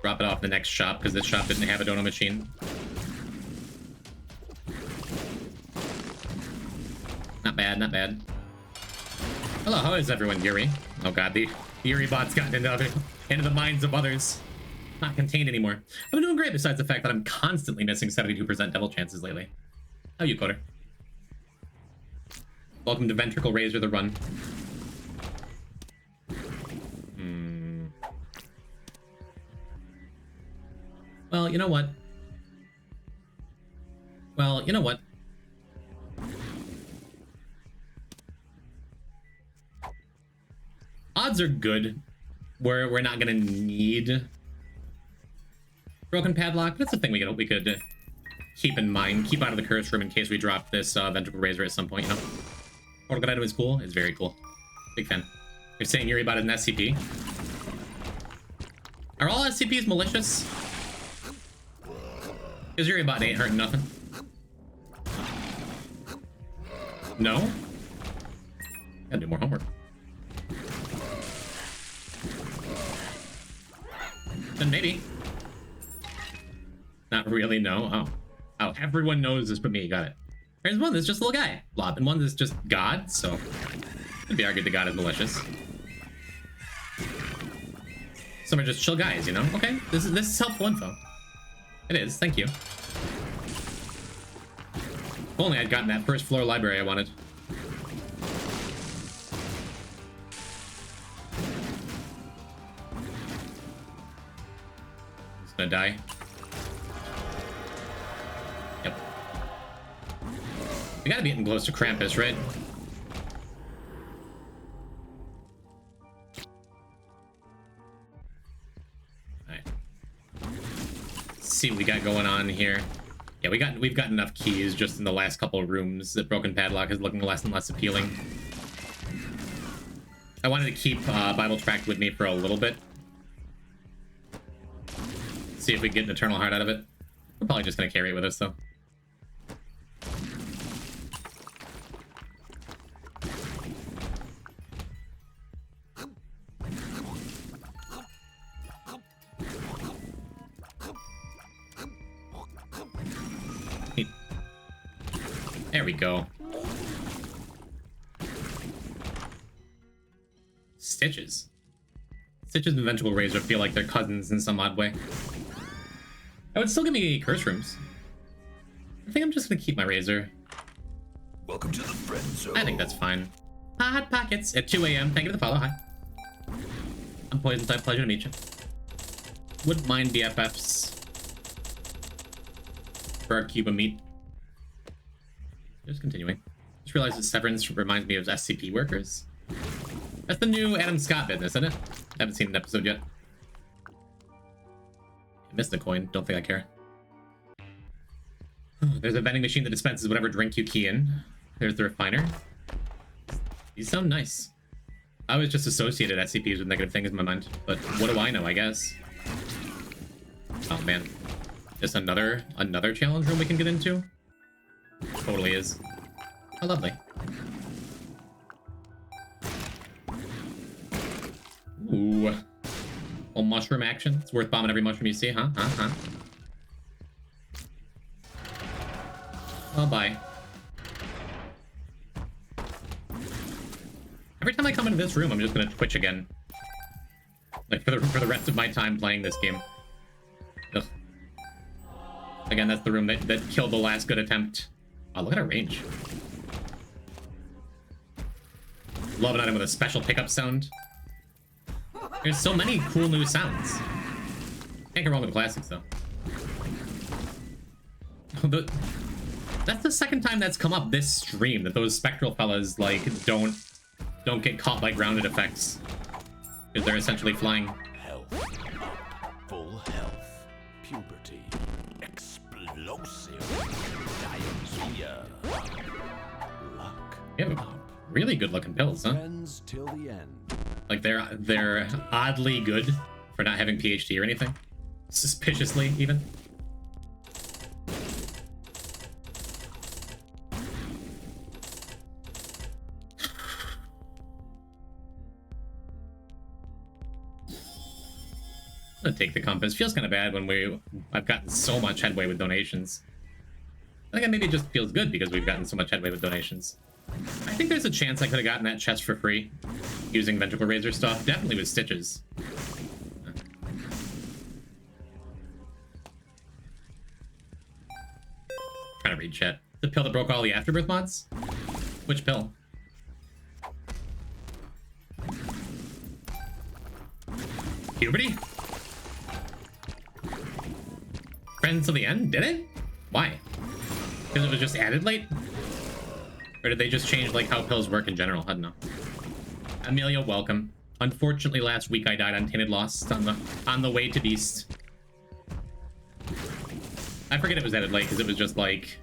Drop it off the next shop because this shop didn't have a dono machine. Not bad, not bad. Hello, how is everyone, Yuri? Oh god, the Yuri bot's gotten into the minds of others. Not contained anymore. I've been doing great besides the fact that I'm constantly missing 72% devil chances lately. How are you, Coder? Welcome to Ventricle Razor the Run. Well, you know what? Well, you know what? Odds are good. We're not gonna need broken padlock. That's the thing we could keep in mind. Keep out of the curse room in case we drop this Ventricle Razor at some point, you know? Portal God item is cool. It's very cool. Big fan. You're saying Yuri bot is an SCP? Are all SCPs malicious? Because Yuri bot ain't hurting nothing. No? Gotta do more homework. Then maybe. Not really, no. Oh. Oh, everyone knows this but me. Got it. There's one that's just a little guy. Blob. And one that's just God, so could be argued that God is malicious. Some are just chill guys, you know? Okay, this is helpful info. It is, thank you. If only I'd gotten that first floor library I wanted. He's gonna die. Yep. We gotta be getting close to Krampus, right? See what we got going on here. Yeah, we've got enough keys just in the last couple of rooms that broken padlock is looking less and less appealing. I wanted to keep Bible Tract with me for a little bit. See if we get an Eternal Heart out of it. We're probably just gonna carry it with us though. There we go. Stitches. Stitches and Vengeful Razor feel like they're cousins in some odd way. That would still give me curse rooms. I think I'm just gonna keep my Razor. Welcome to the friend zone. I think that's fine. Hot Pockets at 2 a.m. Thank you for the follow. Hi. I'm Poison Type. Pleasure to meet you. Wouldn't mind BFFs for our Cuba meet. Just continuing. Just realized that Severance reminds me of SCP workers. That's the new Adam Scott business, isn't it? I haven't seen an episode yet. I missed the coin. Don't think I care. There's a vending machine that dispenses whatever drink you key in. There's the refiner. These sound nice. I always just associated SCPs with negative things in my mind, but what do I know, I guess? Oh man. Just another challenge room we can get into? Totally is. How lovely. Ooh. Oh, mushroom action. It's worth bombing every mushroom you see, huh? Oh, bye. Every time I come into this room, I'm just gonna twitch again. Like, for the rest of my time playing this game. Ugh. Again, that's the room that killed the last good attempt. Oh, look at our range. Love an item with a special pickup sound. There's so many cool new sounds. Can't go wrong with the classics, though. That's the second time that's come up this stream, that those spectral fellas, like, don't get caught by grounded effects. Because they're essentially flying. Health up. Full health. Puberty. Explosive. Diarrhea. Luck. You have really good looking pills, huh? Friends till the end. Like they're oddly good for not having PhD or anything. Suspiciously, even. I'm gonna take the compass. Feels kind of bad when I've gotten so much headway with donations. I think maybe it just feels good because we've gotten so much headway with donations. I think there's a chance I could have gotten that chest for free using Vengeful Razor stuff. Definitely with Stitches. Trying to read chat. The pill that broke all the Afterbirth mods? Which pill? Puberty? Friends till the end? Did it? Why? Because it was just added late? Or did they just change like how pills work in general? I don't know. Amelia, welcome. Unfortunately, last week I died on Tainted Lost on the way to Beast. I forget it was added late because it was just like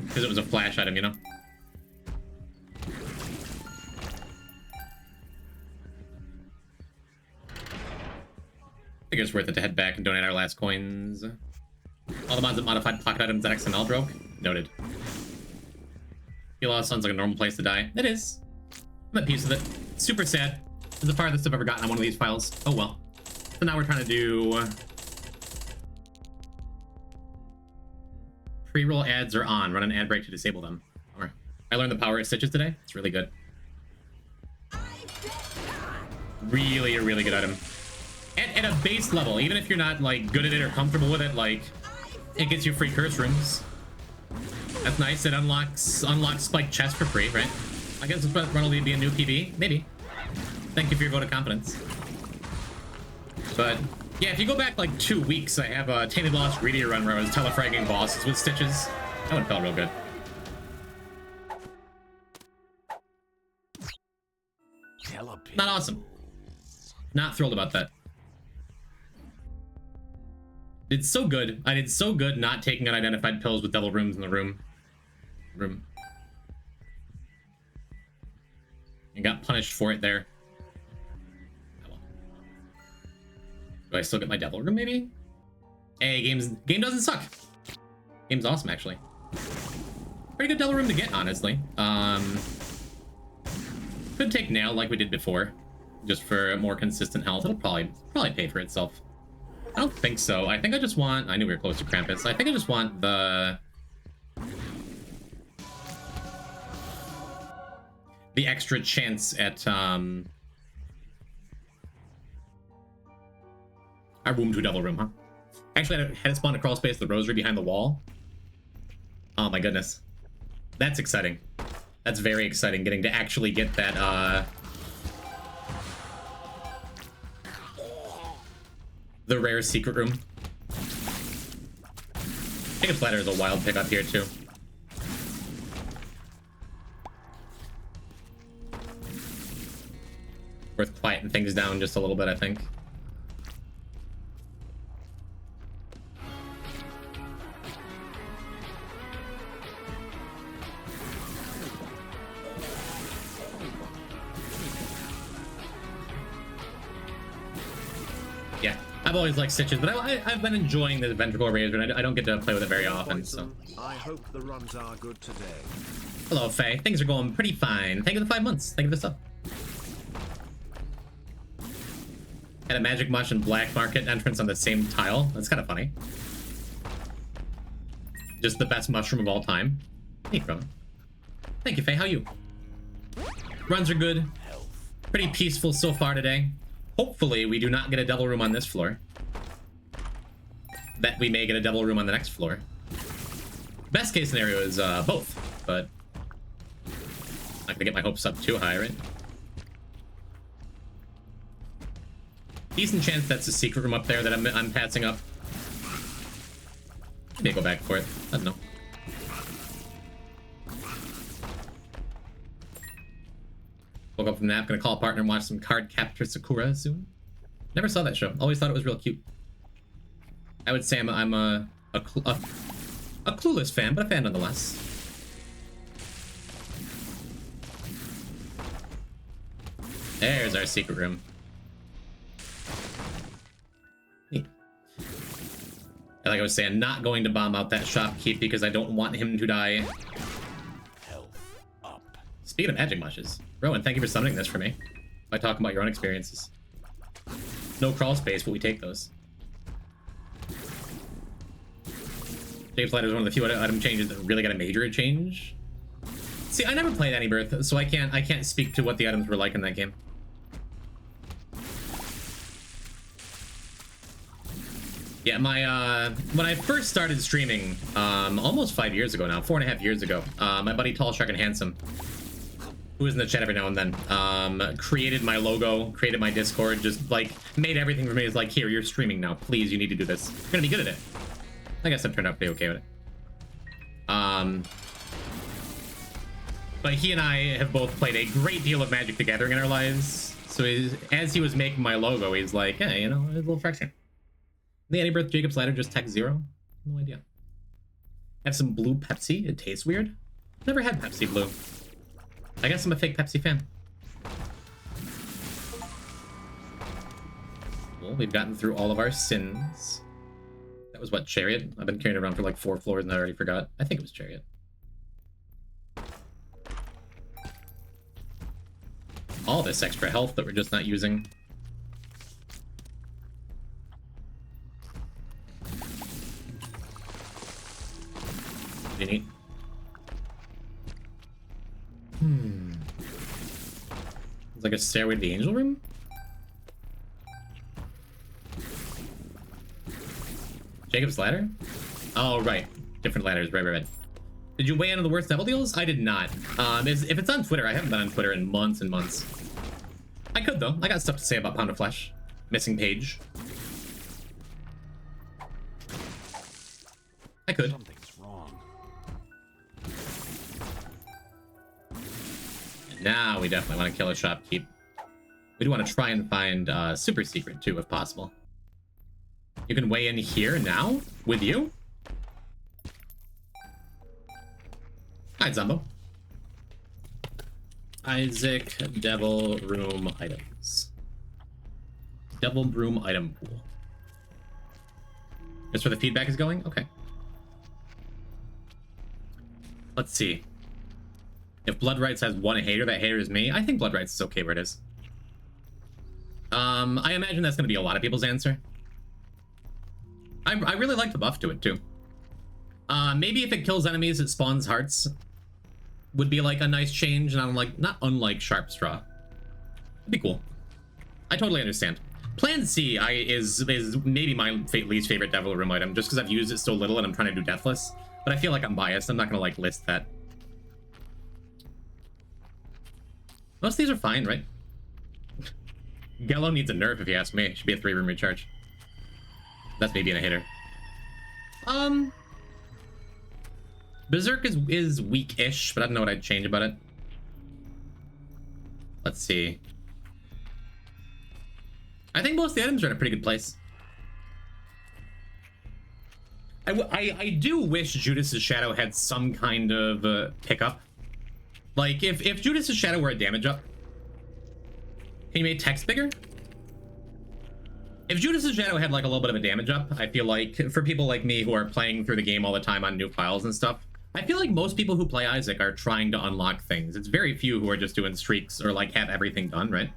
because it was a flash item, you know. I think it's worth it to head back and donate our last coins. All the mods that modified pocket items that XML broke. Noted. Lost sounds like a normal place to die. It is. I'm at peace with it. Super sad. It's the farthest I've ever gotten on one of these files. Oh well. So now we're trying to do... Pre-roll ads are on. Run an ad break to disable them. Or I learned the power of Stitches today. It's really good. Really, a really good item. At a base level, even if you're not like good at it or comfortable with it, like it gets you free curse rooms. That's nice. It unlocks Spike Chest for free, right? I guess it's probably be a new PB. Maybe. Thank you for your vote of confidence. But yeah, if you go back like 2 weeks, I have a Tainted Lost Greedier run where I was telefragging bosses with Stitches. That one felt real good. Not awesome. Not thrilled about that. Did so good. I did so good not taking unidentified pills with devil rooms in the room. And got punished for it there. Oh, well. Do I still get my devil room, maybe? Hey, game doesn't suck. Game's awesome, actually. Pretty good devil room to get, honestly. Could take nail like we did before, just for more consistent health. It'll probably pay for itself. I don't think so. I think I just want... I knew we were close to Krampus. I think I just want the extra chance at Fire Womb to Devil Room, huh? Actually, I had it spawn a crawl space, the rosary behind the wall. Oh my goodness. That's exciting. That's very exciting, getting to actually get that, the rare secret room. Jacob's Ladder is a wild pick up here, too. Worth quieting things down just a little bit, I think. Yeah, I've always liked Stitches, but I've been enjoying the Ventricle Razor, and I don't get to play with it very often, so. I hope the runs are good today. Hello, Faye. Things are going pretty fine. Thank you for the 5 months. Thank you for the sub. Had a Magic Mush and Black Market entrance on the same tile. That's kind of funny. Just the best mushroom of all time. Thank you, Thank you, Faye. How are you? Runs are good. Pretty peaceful so far today. Hopefully, we do not get a devil room on this floor. That we may get a devil room on the next floor. Best case scenario is both, but I'm not gonna get my hopes up too high, right? Decent chance that's a secret room up there that I'm passing up. I may go back for it. I don't know. Woke up from the nap, gonna call a partner and watch some Card Capture Sakura soon. Never saw that show. Always thought it was real cute. I would say I'm a clueless fan, but a fan nonetheless. There's our secret room. Neat. And like I was saying, not going to bomb out that shopkeep because I don't want him to die. Health up. Speaking of magic mushes, Rowan, thank you for summoning this for me. By talking about your own experiences. No crawl space, but we take those. Jacob's Ladder is one of the few item changes that really got a major change. See, I never played Any Birth, so I can't speak to what the items were like in that game. Yeah, my when I first started streaming, almost 5 years ago now, 4.5 years ago, my buddy Tall Shark and Handsome, who is in the chat every now and then, created my logo, created my Discord, just like made everything for me. It's like, here, you're streaming now. Please, you need to do this. You're gonna be good at it. I guess I've turned out pretty okay with it. But he and I have both played a great deal of Magic the Gathering in our lives. So as he was making my logo, he's like, hey, you know, a little fraction. The Any Birth Jacob's Ladder just text 0? No idea. Have some blue Pepsi. It tastes weird. Never had Pepsi Blue. I guess I'm a fake Pepsi fan. Well, we've gotten through all of our sins. That was what, Chariot? I've been carrying it around for like 4 floors and I already forgot. I think it was Chariot. All this extra health that we're just not using. You need. It's like a stairway to the angel room? Jacob's Ladder? Oh, right. Different ladders. Right. Did you weigh in on the worst devil deals? I did not. If it's on Twitter, I haven't been on Twitter in months and months. I could, though. I got stuff to say about Pound of Flesh. Missing page. I could. Something's wrong. Now we definitely want to kill a shopkeep. We do want to try and find super secret too, if possible. You can weigh in here now with you. Hi, Zumbo. Isaac, Devil Room items. Devil Room item pool. That's where the feedback is going? Okay. Let's see. If Blood Rights has one hater, that hater is me. I think Blood Rights is okay where it is. I imagine that's going to be a lot of people's answer. I really like the buff to it, too. Maybe if it kills enemies, it spawns hearts. Would be like a nice change, and I'm like, not unlike Sharp Straw. It'd be cool. I totally understand. Plan C is maybe my least favorite Devil Room item, just because I've used it so little and I'm trying to do Deathless. But I feel like I'm biased. I'm not gonna like list that. Most of these are fine, right? Gello needs a nerf if you ask me. It should be a 3-room recharge. That's maybe in a hitter. Berserk is weak-ish, but I don't know what I'd change about it. Let's see. I think most of the items are in a pretty good place. I do wish Judas's Shadow had some kind of pickup. Like, if Judas's Shadow were a damage up, can you make text bigger? If Judas's Shadow had like a little bit of a damage up, I feel like for people like me who are playing through the game all the time on new files and stuff, I feel like most people who play Isaac are trying to unlock things. It's very few who are just doing streaks or like have everything done, right?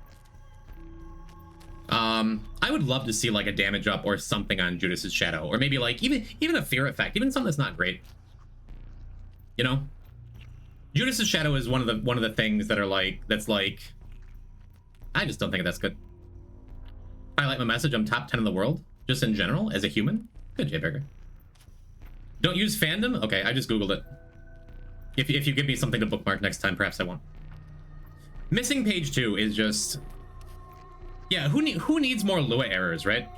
I would love to see like a damage up or something on Judas's Shadow, or maybe like even a fear effect, even something that's not great. You know, Judas's Shadow is one of the things that are like I just don't think that's good. Highlight my message. I'm top 10 in the world, just in general as a human. Good, Jayberger. Don't use fandom. Okay, I just googled it. If you give me something to bookmark next time, perhaps I won't. Missing page 2 is just. Yeah, who needs more Lua errors, right?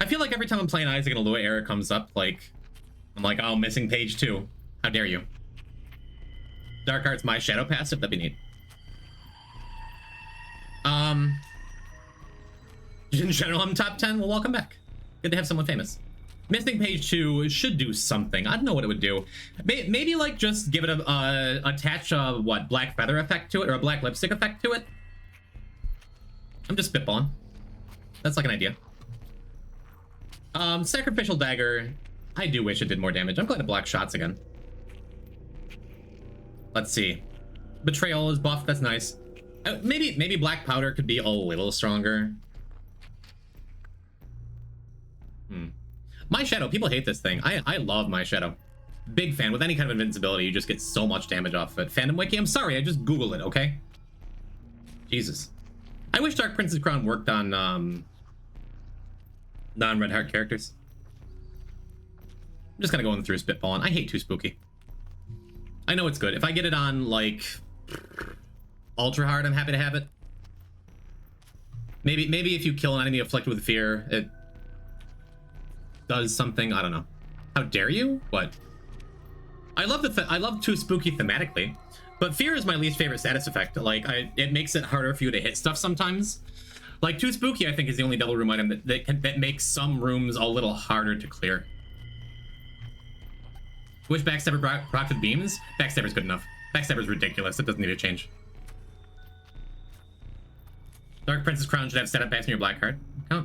I feel like every time I'm playing Isaac and a Lua error comes up, like, I'm like, oh, missing page 2. How dare you? Dark Art's my shadow passive, that'd be neat. In general, I'm top 10. Well, welcome back. Good to have someone famous. Missing page 2 should do something. I don't know what it would do. Maybe like just give it attach a what, black feather effect to it, or a black lipstick effect to it. I'm just spitballing. That's like an idea. Sacrificial dagger. I do wish it did more damage. I'm glad it blocks shots again. Let's see. Betrayal is buffed. That's nice. Maybe black powder could be a little stronger. My Shadow. People hate this thing. I love My Shadow. Big fan. With any kind of invincibility, you just get so much damage off of it. Fandom Wiki, I'm sorry. I just Googled it, okay? Jesus. I wish Dark Prince's Crown worked on non-Red Heart characters. I'm just kind of going through spitballing. I hate Too Spooky. I know it's good. If I get it on, like, ultra hard, I'm happy to have it. Maybe if you kill an enemy afflicted with fear, it does something. I don't know. How dare you? What? I love Too Spooky thematically, but fear is my least favorite status effect. Like, it makes it harder for you to hit stuff sometimes. Like, Too Spooky, I think, is the only double room item that makes some rooms a little harder to clear. Wish Backstabber proc with beams? Backstabber's good enough. Backstabber's ridiculous. It doesn't need to change. Dark Prince's Crown should have setup packs in your black card.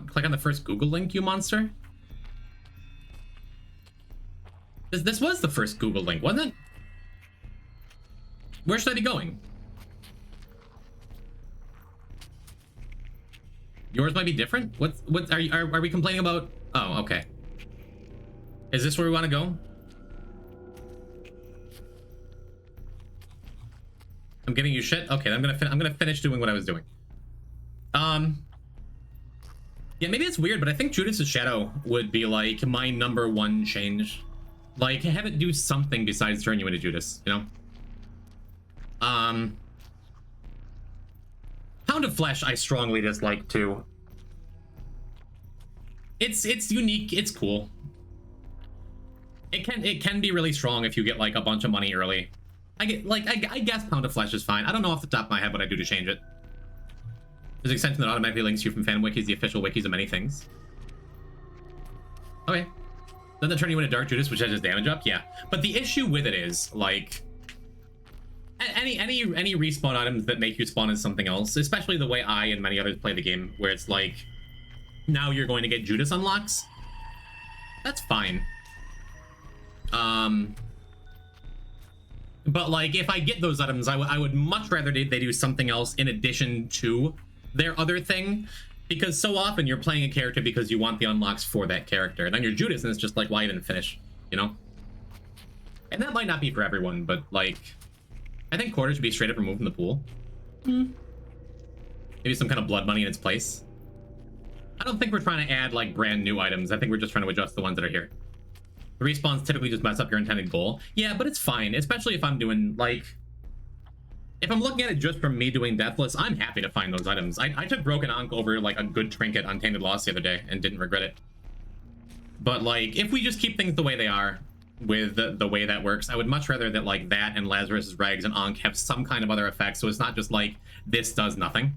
Click on the first Google link, you monster. This was the first Google link, wasn't it? Where should I be going? Yours might be different. What are we complaining about? Oh, okay. Is this where we want to go? I'm giving you shit. Okay, I'm gonna finish doing what I was doing. Yeah, maybe it's weird, but I think Judas's Shadow would be like my #1 change. Like, have it do something besides turn you into Judas, you know? Pound of Flesh I strongly dislike too. It's unique, it's cool. It can be really strong if you get like a bunch of money early. I guess Pound of Flesh is fine. I don't know off the top of my head what I do to change it. There's an extension that automatically links you from fan wikis, the official wikis of many things. Okay. Doesn't that turn you into Dark Judas, which has his damage up? Yeah. But the issue with it is, like, any respawn items that make you spawn as something else, especially the way I and many others play the game, where it's like, now you're going to get Judas unlocks. That's fine. But like, if I get those items, I would much rather they do something else in addition to their other thing. Because so often you're playing a character because you want the unlocks for that character. And then you're Judas and it's just like, why even finish, you know? And that might not be for everyone, but like, I think quarters should be straight up removed from the pool. Maybe some kind of blood money in its place. I don't think we're trying to add like brand new items. I think we're just trying to adjust the ones that are here. The respawns typically just mess up your intended goal. Yeah, but it's fine, especially if I'm doing like... If I'm looking at it just from me doing Deathless, I'm happy to find those items. I took Broken Ankh over like a good trinket on Tainted Lost the other day and didn't regret it. But like, if we just keep things the way they are, with the way that works, I would much rather that like that and Lazarus's Rags and Ankh have some kind of other effect, so it's not just like, this does nothing.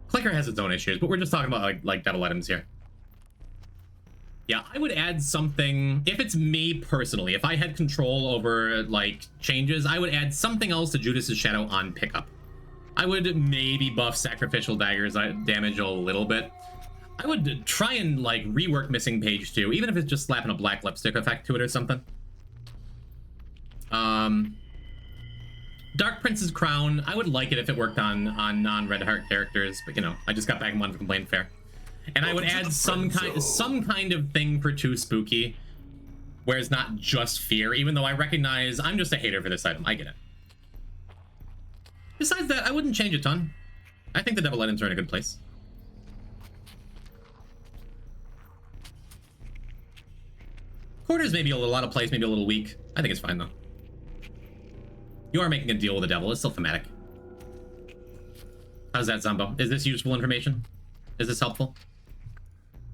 Clicker has its own issues, but we're just talking about like devil items here. Yeah, I would add something, if it's me personally, if I had control over like changes, I would add something else to Judas's Shadow on pickup. I would maybe buff Sacrificial Dagger's damage a little bit. I would try and like rework Missing Page too, even if it's just slapping a black lipstick effect to it or something. Dark Prince's Crown, I would like it if it worked on non-Red Heart characters, but you know, I just got back and wanted to complain fair. And I would add some kind of thing for Too Spooky, where it's not just fear, even though I recognize I'm just a hater for this item. I get it. Besides that, I wouldn't change a ton. I think the devil items are in a good place. Quarters maybe a little out of place, maybe a little weak. I think it's fine though. You are making a deal with the devil. It's still thematic. How's that, Zombo? Is this useful information? Is this helpful?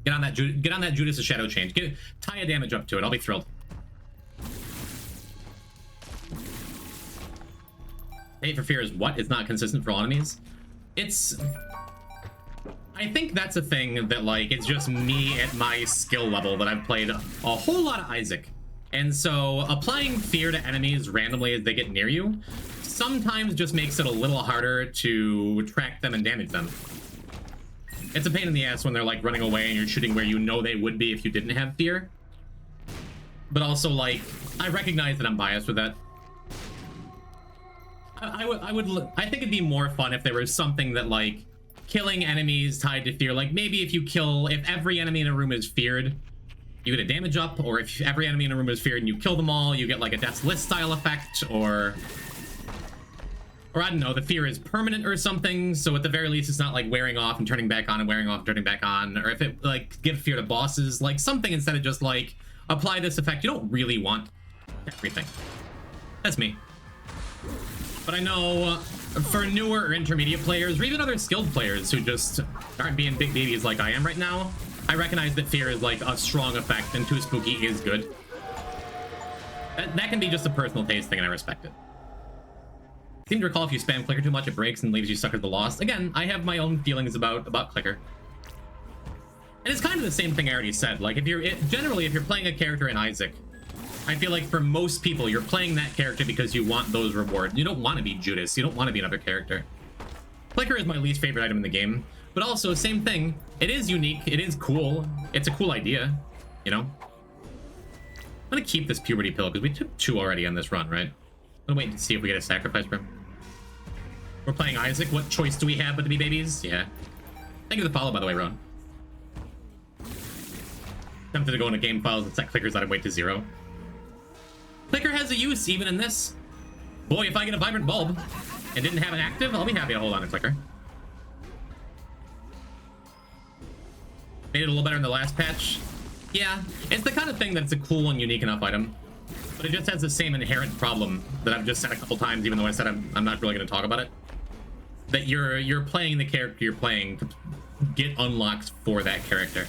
Get on that Judas's Shadow change. Tie a damage up to it. I'll be thrilled. Hate for Fear is what? It's not consistent for all enemies? It's... I think that's a thing that, like, it's just me at my skill level that I've played a whole lot of Isaac. And so applying fear to enemies randomly as they get near you sometimes just makes it a little harder to track them and damage them. It's a pain in the ass when they're like running away and you're shooting where you know they would be if you didn't have fear. But also, like, I recognize that I'm biased with that. I think it'd be more fun if there was something that, like, killing enemies tied to fear. Like, maybe if every enemy in a room is feared, you get a damage up, or if every enemy in a room is feared and you kill them all, you get like a Death's List style effect, or I don't know, the fear is permanent or something, so at the very least it's not like wearing off and turning back on and wearing off and turning back on, or if it like give fear to bosses, like something instead of just like apply this effect. You don't really want everything. That's me. But I know for newer or intermediate players, or even other skilled players who just aren't being big babies like I am right now, I recognize that fear is like a strong effect and Too Spooky is good. That can be just a personal taste thing and I respect it. I seem to recall if you spam Clicker too much, it breaks and leaves you stuck at the lost. Again, I have my own feelings about Clicker. And it's kind of the same thing I already said. Like, generally, if you're playing a character in Isaac, I feel like for most people, you're playing that character because you want those rewards. You don't want to be Judas. You don't want to be another character. Clicker is my least favorite item in the game. But also, same thing. It is unique. It is cool. It's a cool idea, you know? I'm going to keep this Puberty Pill because we took 2 already on this run, right? I'm going to wait to see if we get a sacrifice for him. We're playing Isaac. What choice do we have but to be babies? Yeah. Thank you for the follow, by the way, Ron. Tempted to go into game files and set Clicker's item weight to 0. Clicker has a use even in this. Boy, if I get a Vibrant Bulb and didn't have an active, I'll be happy to hold on to Clicker. Made it a little better in the last patch. Yeah, it's the kind of thing that's a cool and unique enough item. But it just has the same inherent problem that I've just said a couple times, even though I said I'm not really going to talk about it. That you're playing the character you're playing to get unlocks for that character.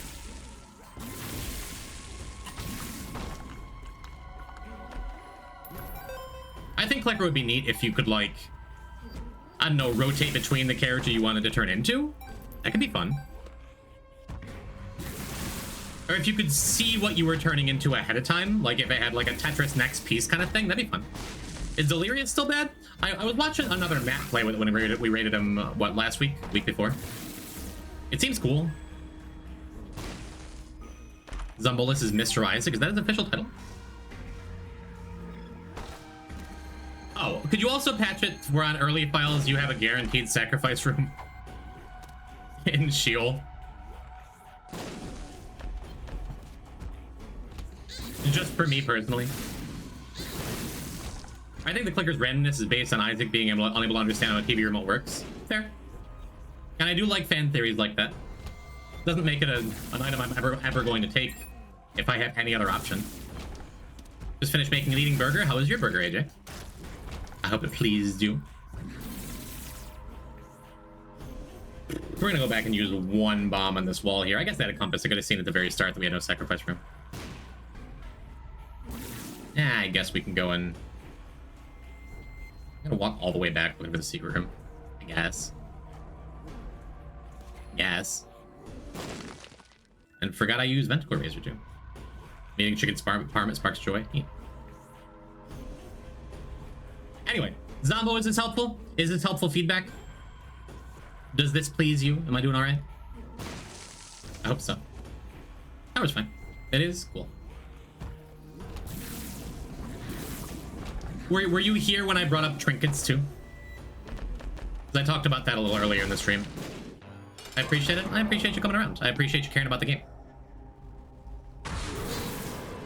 I think Clicker would be neat if you could, like, I don't know, rotate between the character you wanted to turn into. That could be fun. Or if you could see what you were turning into ahead of time, like if it had like a Tetris next piece kind of thing, that'd be fun. Is Delirious still bad? I was watching another Matt play with it when we rated him, what, last week? Week before? It seems cool. Zumbolus is Mr. Isaac. Is that his official title? Oh, could you also patch it where on early files you have a guaranteed sacrifice room in Sheol? Just for me personally. I think the clicker's randomness is based on Isaac being unable to understand how a TV remote works. Fair. And I do like fan theories like that. Doesn't make it an item I'm ever going to take if I have any other option. Just finished making and eating burger. How was your burger, AJ? I hope it pleased you. We're gonna go back and use one bomb on this wall here. I guess they had a compass. I could have seen at the very start that we had no sacrifice room. Yeah, I guess we can go and... I'm gonna walk all the way back looking for the secret room. I guess. Yes. And forgot I used Venticore Razor too. Meeting chicken parm sparks joy. Yeah. Anyway, Zombo, is this helpful? Is this helpful feedback? Does this please you? Am I doing all right? I hope so. That was fine. It is cool. Were you here when I brought up trinkets too? Because I talked about that a little earlier in the stream. I appreciate it. I appreciate you coming around. I appreciate you caring about the game.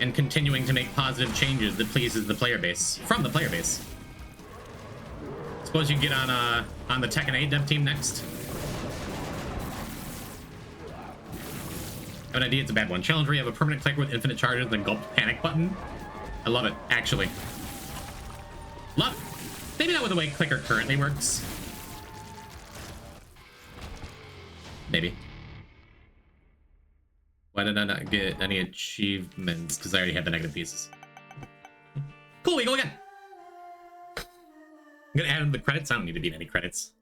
And continuing to make positive changes that pleases the player base. From the player base. Suppose you can get on the Tekken 8 dev team next. I have an idea, it's a bad one. Challenge where you have a permanent clicker with infinite charges and the gulp panic button. I love it, actually. Love it. Maybe not with the way clicker currently works. Maybe. Why did I not get any achievements? Because I already had the negative pieces. Cool, we go again. I'm gonna add in the credits. I don't need to beat any credits.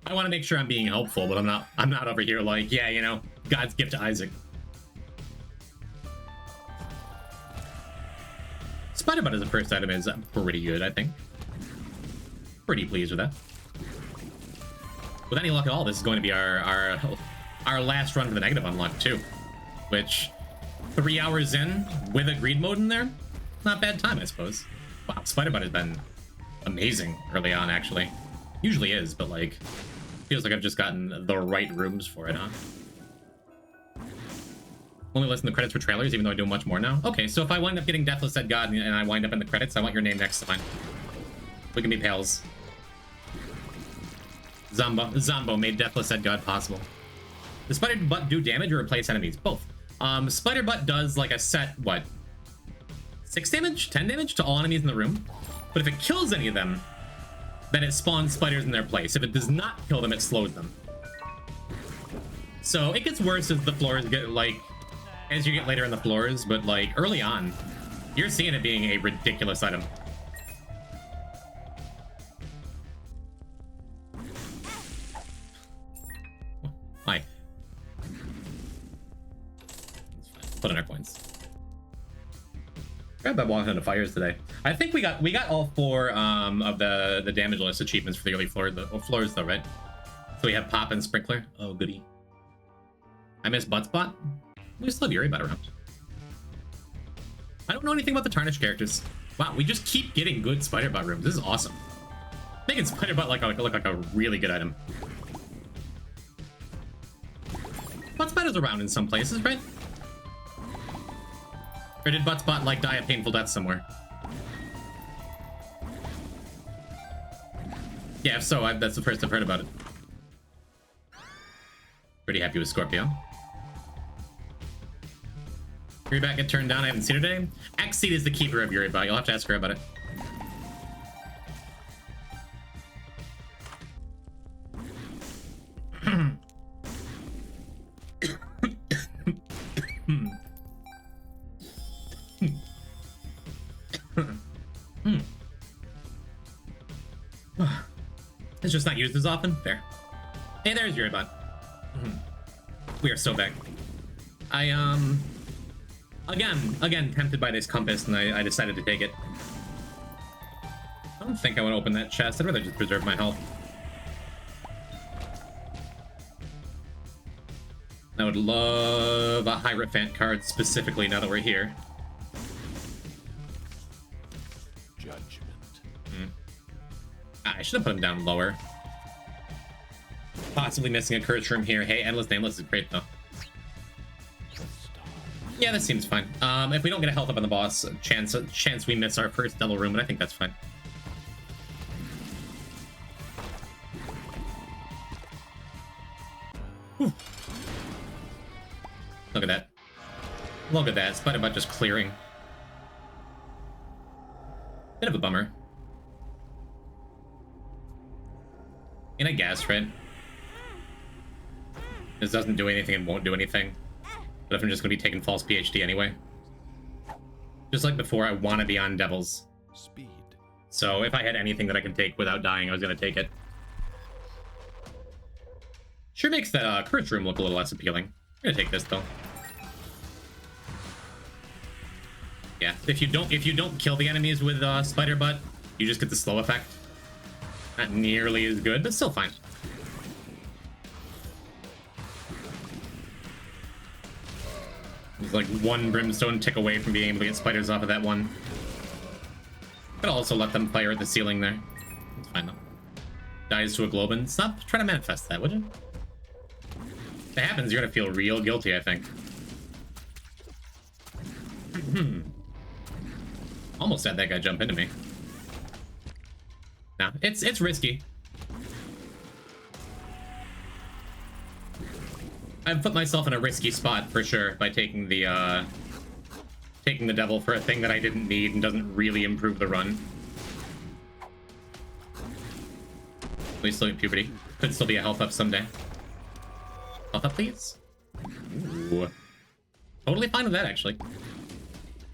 I want to make sure I'm being helpful, but I'm not over here like, yeah, you know, God's gift to Isaac. Spider Butt as a first item is pretty good, I think. Pretty pleased with that. With any luck at all, this is going to be our last run for the negative unlock too. Which, 3 hours in with a greed mode in there, not bad time, I suppose. Wow, Spider Butt has been amazing early on, actually. Usually is, but like, feels like I've just gotten the right rooms for it, huh? Only listen to credits for trailers, even though I do much more now. Okay, so if I wind up getting Deathless Dead God and I wind up in the credits, I want your name next to mine. We can be pals. Zombo made Deathless Dead God possible. Does Spider Butt do damage or replace enemies? Both. Spider Butt does like a set, what? 6 damage? 10 damage to all enemies in the room? But if it kills any of them, then it spawns spiders in their place. If it does not kill them, it slows them. So it gets worse as the floors get, like, as you get later in the floors, but like early on, you're seeing it being a ridiculous item. Hi. Put in our coins. Grab that walking into fires today. I think we got all 4 of the damage list achievements for the early floors though, right? So we have Pop and Sprinkler. Oh goody. I miss Butt Spot. We still have Yuri Butt around. I don't know anything about the Tarnished characters. Wow, we just keep getting good Spider Butt rooms. This is awesome. Making Spider Butt look like a really good item. Butt Spot is around in some places, right? Or did Butt Spot like die a painful death somewhere? Yeah, if so, that's the first I've heard about it. Pretty happy with Scorpio. Yuribat get turned down. I haven't seen her today. Xseed is the keeper of Yuribat. You'll have to ask her about it. It's just not used as often. Fair. Hey, there's Yuribot. We are so back. I again tempted by this compass, and I decided to take it. I don't think I want to open that chest. I'd rather just preserve my health. I would love a Hierophant card specifically now that we're here. I should have put him down lower. Possibly missing a curse room here. Hey, Endless Nameless is great though. Yeah, that seems fine. If we don't get a health up on the boss, chance we miss our first devil room, but I think that's fine. Whew. Look at that. Look at that. Spider Butt just clearing. Bit of a bummer. And I guess, right? This doesn't do anything and won't do anything. But if I'm just going to be taking false PhD anyway. Just like before, I want to be on Devils. Speed. So if I had anything that I could take without dying, I was going to take it. Sure makes that curse room look a little less appealing. I'm going to take this, though. Yeah, if you don't kill the enemies with Spider Butt, you just get the slow effect. Not nearly as good, but still fine. It's like one brimstone tick away from being able to get spiders off of that one. Could also let them fire at the ceiling there. It's fine though. Dies to a Globin. Stop trying to manifest that, would you? If that happens, you're gonna feel real guilty, I think. Almost had that guy jump into me. Now, it's risky. I've put myself in a risky spot for sure by taking the devil for a thing that I didn't need and doesn't really improve the run. At least still get puberty. Could still be a health up someday. Health up, please. Ooh. Totally fine with that, actually.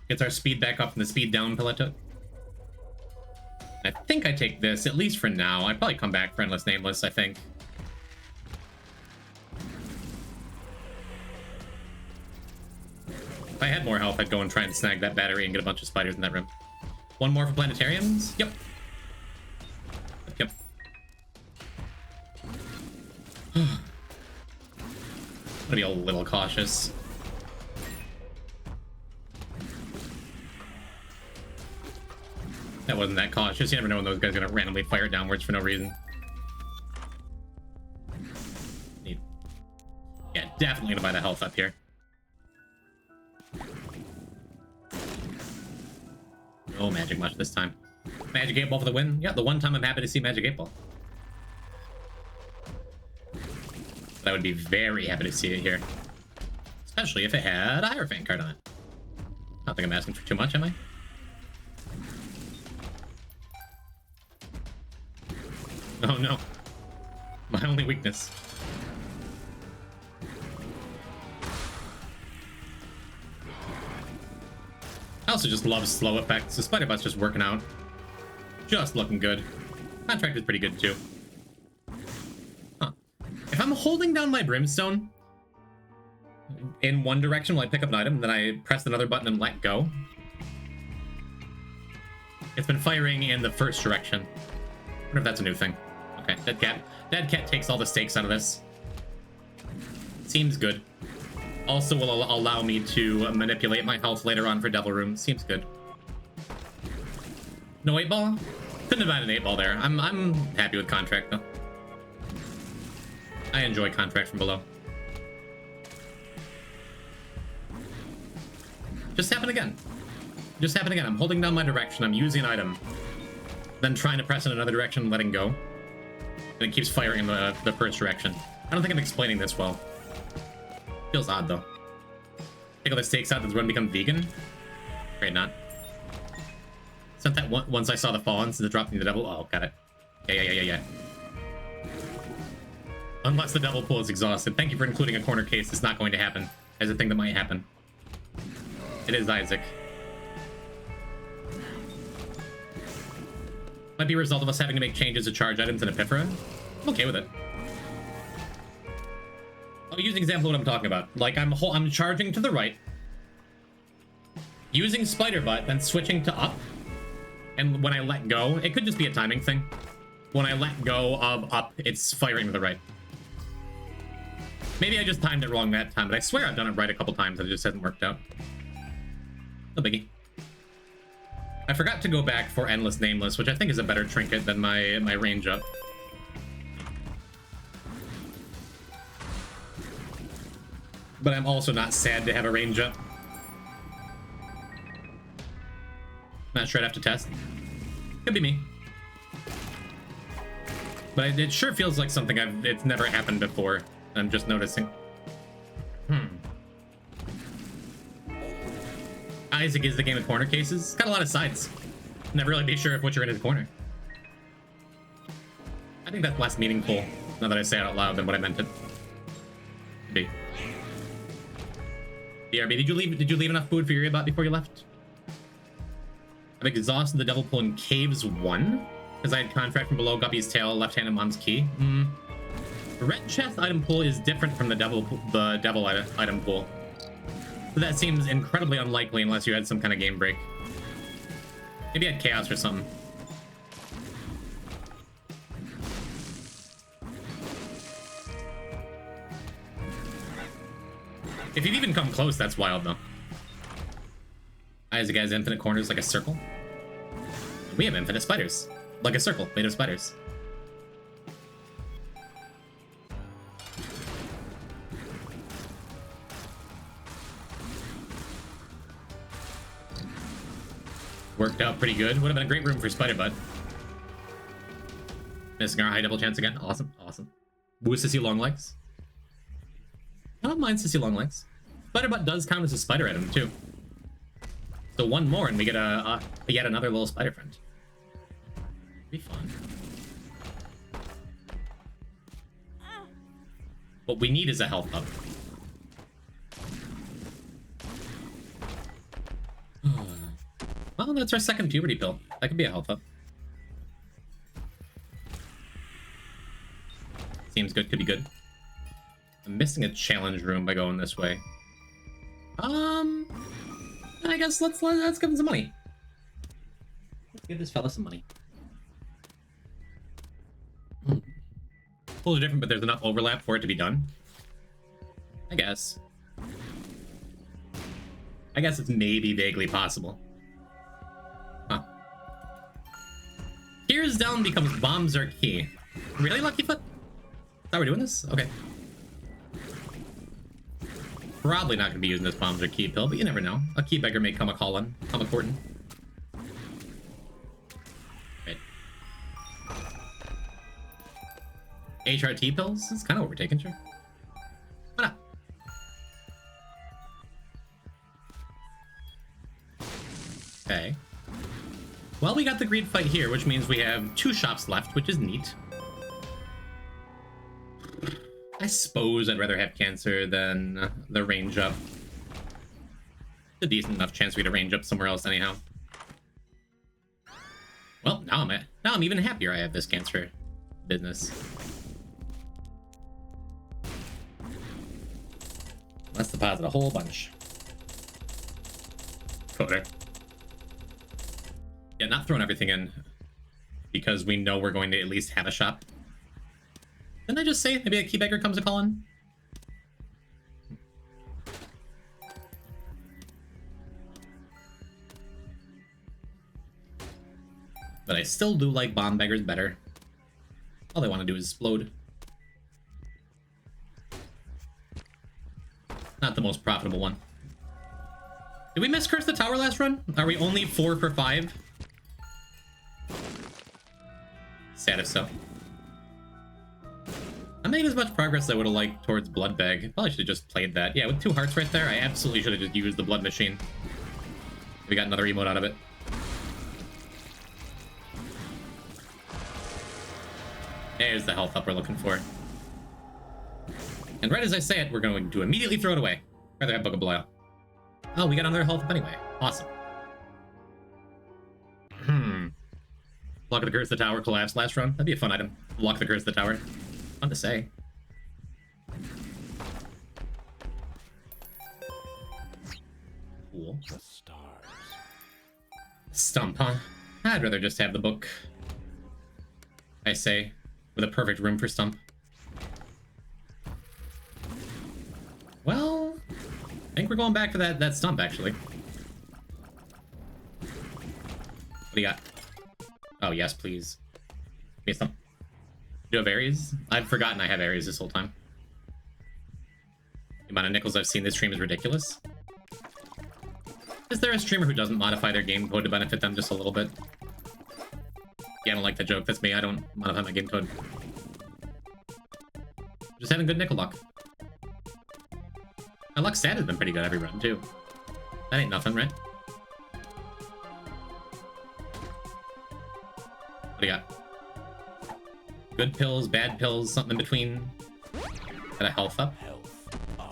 Gets our speed back up from the speed down pill I took. I think I take this, at least for now. I'd probably come back for Endless Nameless, I think. If I had more health, I'd go and try and snag that battery and get a bunch of spiders in that room. One more for planetariums? Yep. Yep. I'm gonna be a little cautious. That wasn't that cautious. You never know when those guys are gonna randomly fire downwards for no reason. Yeah, definitely gonna buy the health up here. No magic much this time. Magic 8 Ball for the win. Yeah, the one time I'm happy to see Magic 8 Ball. But I would be very happy to see it here. Especially if it had a Hierophant card on it. I don't think I'm asking for too much, am I? Oh no. My only weakness. I also just love slow effects. The Spider Butt's just working out. Just looking good. Contract is pretty good too. Huh. If I'm holding down my Brimstone in one direction while I pick up an item, then I press another button and let go. It's been firing in the first direction. I wonder if that's a new thing. Okay, Dead Cat. Dead Cat takes all the stakes out of this. Seems good. Also will allow me to manipulate my health later on for Devil Room. Seems good. No 8 Ball? Couldn't have had an 8 Ball there. I'm happy with Contract though. I enjoy Contract from below. Just happen again. Just happen again. I'm holding down my direction. I'm using an item. Then trying to press in another direction and letting go. And it keeps firing in the first direction. I don't think I'm explaining this well. Feels odd though. Take all the stakes out, does one become vegan? Great, not. Sent that once I saw the fallen, since it dropped me the devil. Oh, got it. Yeah. Unless the devil pool is exhausted. Thank you for including a corner case. It's not going to happen as a thing that might happen. It is Isaac. Might be a result of us having to make changes to charge items in Epiphora. I'm okay with it. I'll use an example of what I'm talking about. Like I'm charging to the right, using Spider Butt, then switching to up. And when I let go, it could just be a timing thing. When I let go of up, it's firing to the right. Maybe I just timed it wrong that time, but I swear I've done it right a couple times and it just hasn't worked out. No biggie. I forgot to go back for Endless Nameless, which I think is a better trinket than my range up. But I'm also not sad to have a range up. Not sure I'd have to test. Could be me. But it sure feels like something it's never happened before. I'm just noticing. Isaac is the game of corner cases. It's got a lot of sides. Never really be sure if what you're in is a corner. I think that's less meaningful now that I say it out loud than what I meant it to be. BRB, did you leave enough food for your earbot before you left? I've exhausted the devil pool in caves 1 because I had contract from below Guppy's tail, left-handed mom's key. The red chest item pool is different from the devil item pool. So that seems incredibly unlikely unless you had some kind of game break. Maybe you had chaos or something. If you've even come close, that's wild, though. Isaac has infinite corners like a circle. We have infinite spiders, like a circle made of spiders. Worked out pretty good. Would have been a great room for Spider Bud. Missing our high double chance again. Awesome, awesome. Woo Sissy long legs. I don't mind Sissy long legs. Spider Butt does count as a spider item too. So one more and we get a yet another little spider friend. Be fun. What we need is a health up. Well, that's our second puberty pill. That could be a health up. Seems good, could be good. I'm missing a challenge room by going this way. I guess let's give him some money. Let's give this fella some money. Pools are different, but there's enough overlap for it to be done. I guess it's maybe vaguely possible. Huh. Tears down becomes bombs are key. Really, Luckyfoot? How we're doing this? Okay. Probably not going to be using this bombs or key pill, but you never know. A key beggar may come a-callin', come a-courtin'. Right. HRT pills? That's kind of what we're taking, sure. Why not? Okay. Well, we got the greed fight here, which means we have 2 shops left, which is neat. I suppose I'd rather have cancer than the range up. It's a decent enough chance for me to range up somewhere else anyhow. Well, now I'm even happier I have this cancer business. Let's deposit a whole bunch. Coder. Yeah, not throwing everything in because we know we're going to at least have a shop. Didn't I just say maybe a key beggar comes a calling? But I still do like bomb beggars better. All they want to do is explode. Not the most profitable one. Did we miss Curse the Tower last run? Are we only 4 for 5? Sad if so. I made as much progress as I would have liked towards Blood Bag. Probably should have just played that. Yeah, with 2 hearts right there, I absolutely should have just used the Blood Machine. We got another emote out of it. There's the health up we're looking for. And right as I say it, we're going to immediately throw it away. Rather have Book of Belial. Oh, we got another health up anyway. Awesome. Lock of the Curse the Tower collapsed last run. That'd be a fun item. Lock the Curse the Tower. Fun to say. Cool. The stars. Stump, huh? I'd rather just have the book. I say, with a perfect room for Stump. Well, I think we're going back to that Stump, actually. What do you got? Oh, yes, please. Give me a Stump. Do you have Aries? I've forgotten I have Aries this whole time. The amount of nickels I've seen this stream is ridiculous. Is there a streamer who doesn't modify their game code to benefit them just a little bit? Yeah, I don't like that joke. That's me. I don't modify my game code. Just having good nickel luck. My luck stat has been pretty good every run, too. That ain't nothing, right? What do you got? Good pills, bad pills, something in between. Got a health up.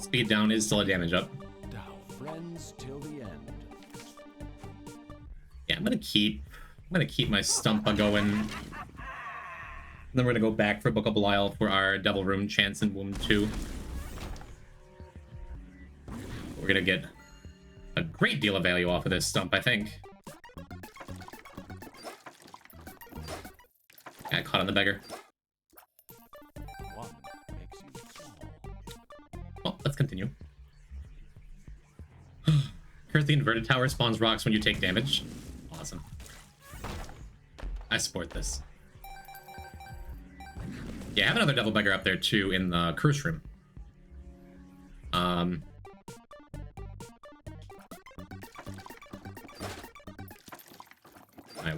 Speed down is still a damage up. Friends till the end. Yeah, I'm gonna keep my stumpa going. Then we're gonna go back for Book of Belial for our Devil Room Chance and Womb 2. We're gonna get a great deal of value off of this stump, I think. Got caught on the beggar. One makes you small. Well, let's continue. Curse the inverted tower spawns rocks when you take damage. Awesome. I support this. Yeah, I have another devil beggar up there too in the curse room. Alright,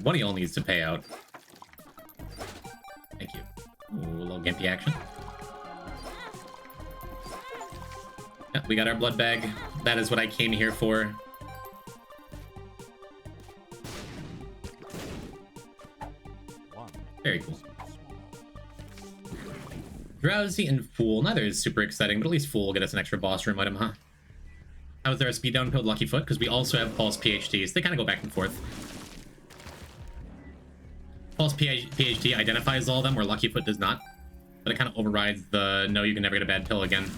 one of y'all needs to pay out. Thank you. Ooh, a little gimpy action. Yeah, we got our blood bag. That is what I came here for. Very cool. Drowsy and Fool. Neither is super exciting, but at least Fool will get us an extra boss room item, huh? How is there a speed down pill Lucky Foot? Because we also have Pulse PhDs. They kind of go back and forth. Pulse PhD identifies all of them, where Lucky Foot does not. But it kind of overrides the no, you can never get a bad pill again.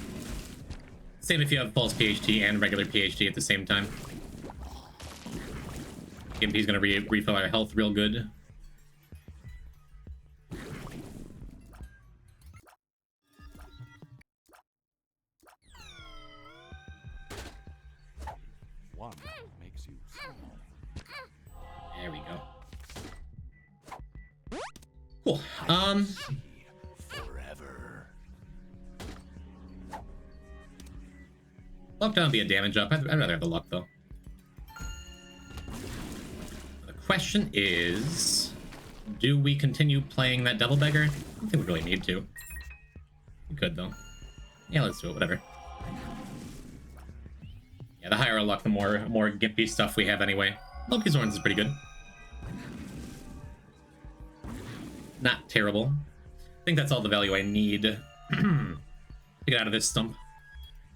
Same if you have Pulse PhD and regular PhD at the same time. Gimpy's gonna refill our health real good. One makes you small. There we go. Cool. Forever. Luck down be a damage up. I'd rather have the luck though. The question is, do we continue playing that Devil Beggar? I don't think we really need to. We could though. Yeah, let's do it. Whatever. Yeah, the higher our luck, the more gimpy stuff we have anyway. Loki's Horns is pretty good. Not terrible. I think that's all the value I need to get out of this stump.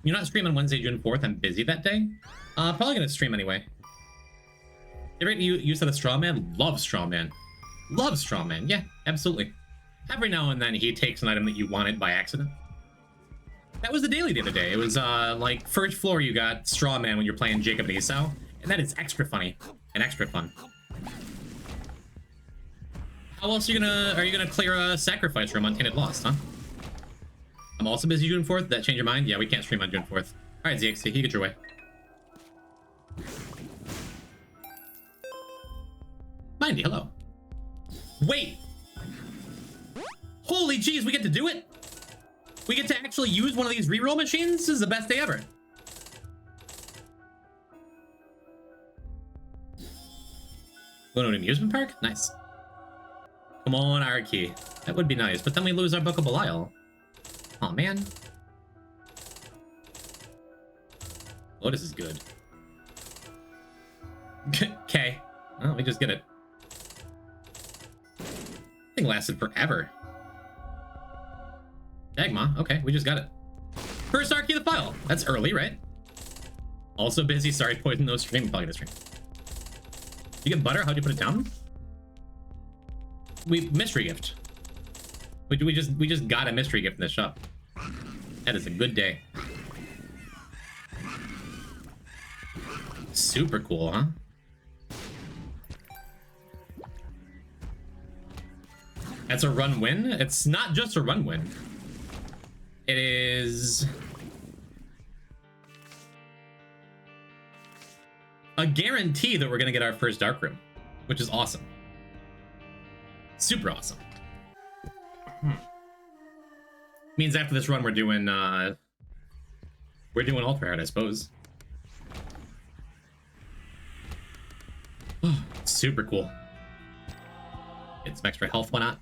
You're not streaming Wednesday, June 4th. I'm busy that day. Probably gonna stream anyway. You said a straw man? Love straw man. Love straw man. Yeah, absolutely. Every now and then he takes an item that you wanted by accident. That was the daily the other day. It was like first floor you got straw man when you're playing Jacob and Esau, and that is extra funny and extra fun. How else are you gonna clear a sacrifice room on Tainted Lost, huh? I'm also busy June 4th. Did that change your mind? Yeah, we can't stream on June 4th. All right, ZXT, you get your way. Mindy, hello. Wait. Holy jeez, we get to do it? We get to actually use one of these reroll machines? This is the best day ever. Going to an amusement park? Nice. Come on, Arky. That would be nice, but then we lose our Book of Belial. Aw, man. Lotus is good. Okay. Well, we just get it. Thing lasted forever. Dagma, okay, we just got it. First Arky of the file. That's early, right? Also busy, sorry, poison no stream. Probably gonna stream. You get butter? How'd you put it down? We mystery gift. We just got a mystery gift in the shop. That is a good day. Super cool, huh? That's a run win? It's not just a run win. It is a guarantee that we're gonna get our first dark room, which is awesome. Super awesome. Means after this run we're doing Ultra Hard, I suppose. Super cool. Get some extra health, why not?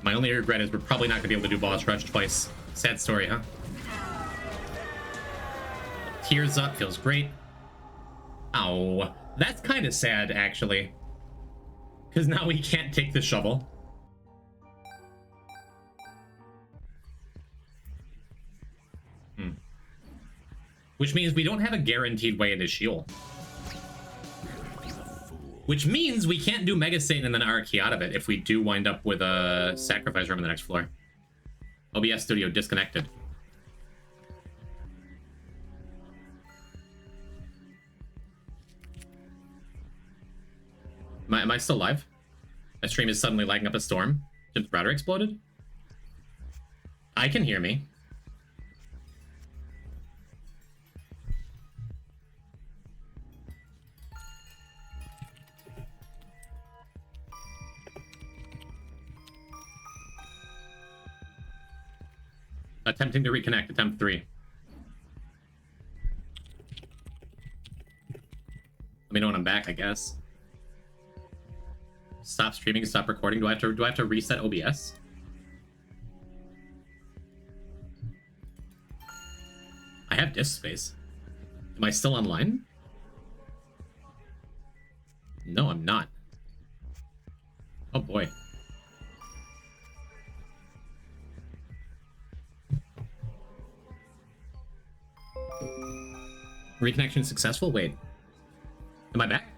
My only regret is we're probably not gonna be able to do boss rush twice. Sad story, huh? Tears up, feels great. Ow. That's kind of sad, actually. Because now we can't take the shovel. Which means we don't have a guaranteed way into Sheol. Which means we can't do Mega Satan and then Archie out of it if we do wind up with a sacrifice room on the next floor. OBS Studio disconnected. Am I still live? My stream is suddenly lighting up a storm. Did the router exploded? I can hear me. Attempting to reconnect, attempt 3. Let me know when I'm back, I guess. Stop streaming, stop recording. Do I have to reset OBS? I have disk space. Am I still online? No, I'm not. Oh boy. Reconnection successful? Wait. Am I back?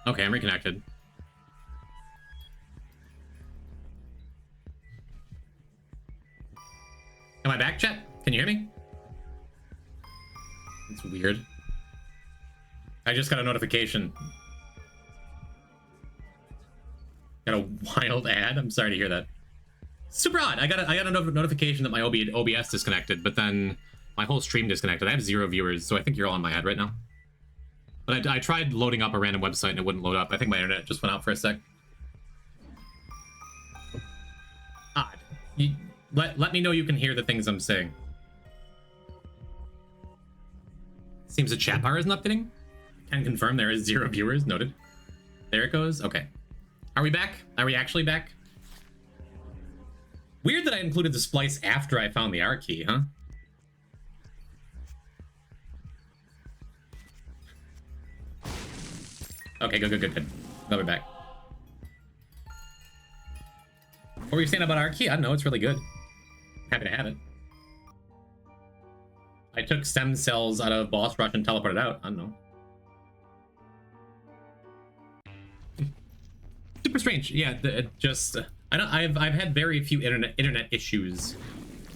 Okay, I'm reconnected. Am I back, chat? Can you hear me? It's weird. I just got a notification. Got a wild ad? I'm sorry to hear that. Super odd. I got a notification that my OBS disconnected, but then my whole stream disconnected. I have 0 viewers, so I think you're all on my ad right now. But I tried loading up a random website and it wouldn't load up. I think my internet just went out for a sec. Odd. Let me know you can hear the things I'm saying. Seems the chat bar isn't updating. Can confirm there is 0 viewers. Noted. There it goes. Okay. Are we back? Are we actually back? Weird that I included the splice after I found the R key, huh? Okay, good. Now we're back. What were you saying about R key? I don't know, it's really good. Happy to have it. I took stem cells out of boss rush and teleported out. I don't know. Super strange. Yeah, I've had very few internet issues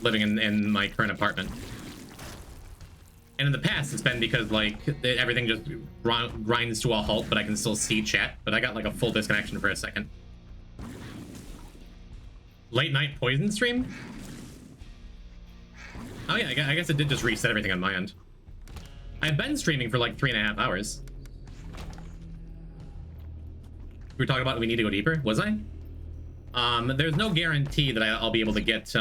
living in my current apartment. And in the past, it's been because, like, everything just grinds to a halt, but I can still see chat. But I got, like, a full disconnection for a second. Late night poison stream? Oh yeah, I guess it did just reset everything on my end. I've been streaming for, like, 3.5 hours. We were talking about we need to go deeper? Was I? There's no guarantee that I'll be able to get,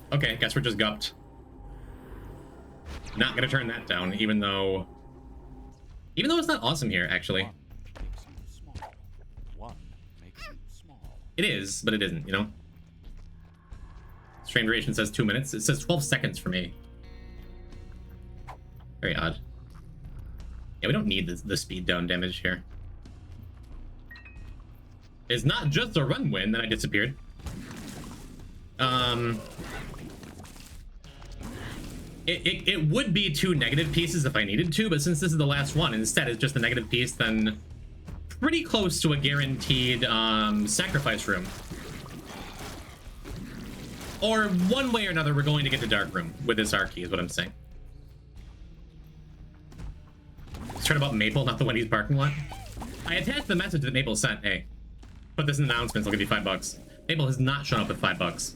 Okay, guess we're just gupped. Not gonna turn that down, even though it's not awesome here, actually. It is, but it isn't, you know? Strain duration says 2 minutes. It says 12 seconds for me. Very odd. Yeah, we don't need the speed down damage here. It's not just a run win, then I disappeared. It would be 2 negative pieces if I needed to, but since this is the last one, instead it's just a negative piece, then pretty close to a guaranteed sacrifice room. Or one way or another, we're going to get the dark room with this R key, is what I'm saying. It's heard about Maple, not the Wendy's parking lot. I attached the message that Maple sent. Hey, put this in announcements, I'll give you $5. Maple has not shown up with $5.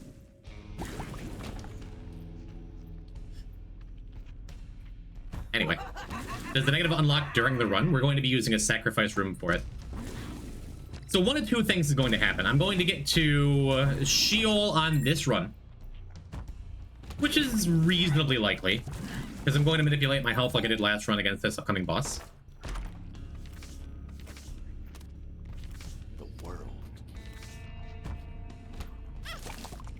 Anyway, does the negative unlock during the run? We're going to be using a sacrifice room for it. So one of 2 things is going to happen. I'm going to get to Sheol on this run. which is reasonably likely, because I'm going to manipulate my health like I did last run against this upcoming boss. The world.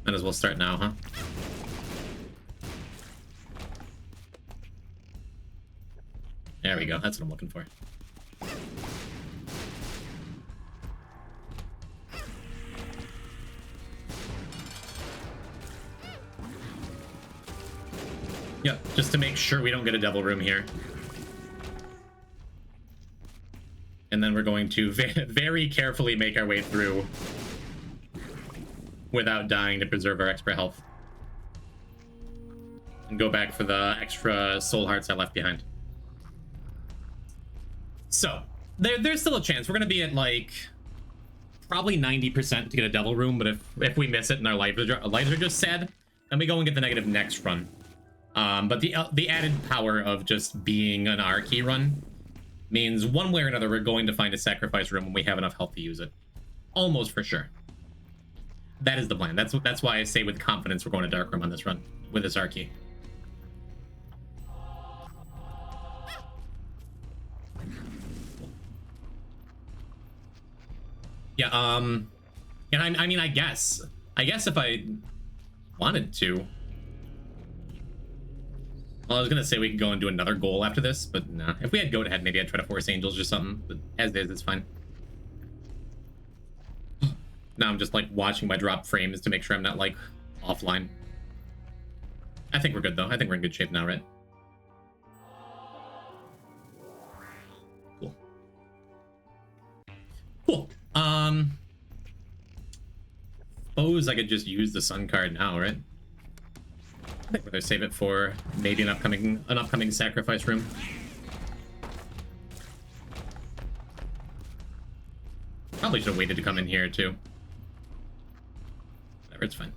Might as well start now, huh? There we go. That's what I'm looking for. Yep, just to make sure we don't get a devil room here. And then we're going to very carefully make our way through without dying to preserve our extra health. And go back for the extra soul hearts I left behind. So, there's still a chance. We're going to be at, like, probably 90% to get a devil room, but if we miss it and our lives are just sad, then we go and get the negative next run. But the added power of just being an R key run means one way or another we're going to find a sacrifice room when we have enough health to use it. Almost for sure. That is the plan. That's why I say with confidence we're going to dark room on this run with this R key. Yeah, and I mean, I guess if I wanted to, well, I was gonna say we could go and do another goal after this, but nah. If we had goat ahead, maybe I'd try to force angels or something, but as is, it's fine. Now I'm just, like, watching my drop frames to make sure I'm not, like, offline. I think we're good, though. I think we're in good shape now, right? Cool. Cool. Suppose I could just use the sun card now, right? I think we're gonna save it for maybe an upcoming sacrifice room. Probably should have waited to come in here too. Whatever, it's fine.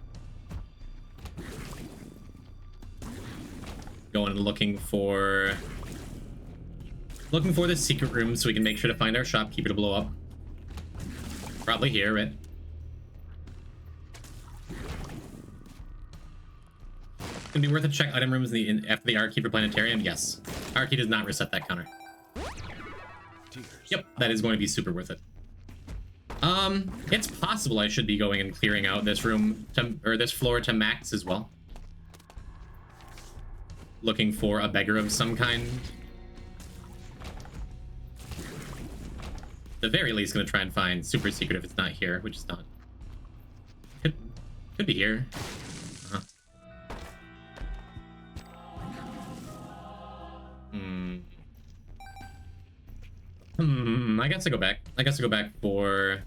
Going and looking for the secret room so we can make sure to find our shopkeeper to blow up. Probably here, right? Gonna be worth a check item rooms after the Arckeeper Planetarium? Yes. Arckey does not reset that counter. Tears. Yep, that is going to be super worth it. It's possible I should be going and clearing out this room or this floor to max as well. Looking for a beggar of some kind. At the very least, gonna try and find super secret if it's not here, which is not. Could be here. I guess I go back. I guess I go back for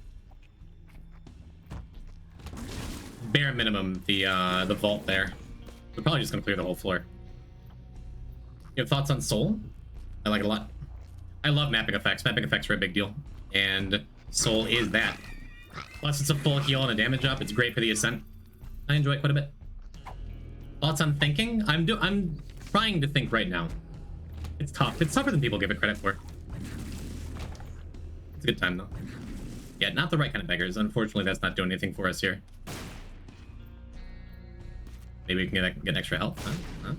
bare minimum the vault there. We're probably just gonna clear the whole floor. You have thoughts on Soul? I like it a lot. I love mapping effects. Mapping effects are a big deal, and Soul is that. Plus, it's a full heal and a damage up. It's great for the ascent. I enjoy it quite a bit. Thoughts on thinking? I'm trying to think right now. It's tough. It's tougher than people give it credit for. It's a good time, though. Yeah, not the right kind of beggars. Unfortunately, that's not doing anything for us here. Maybe we can get extra health, huh?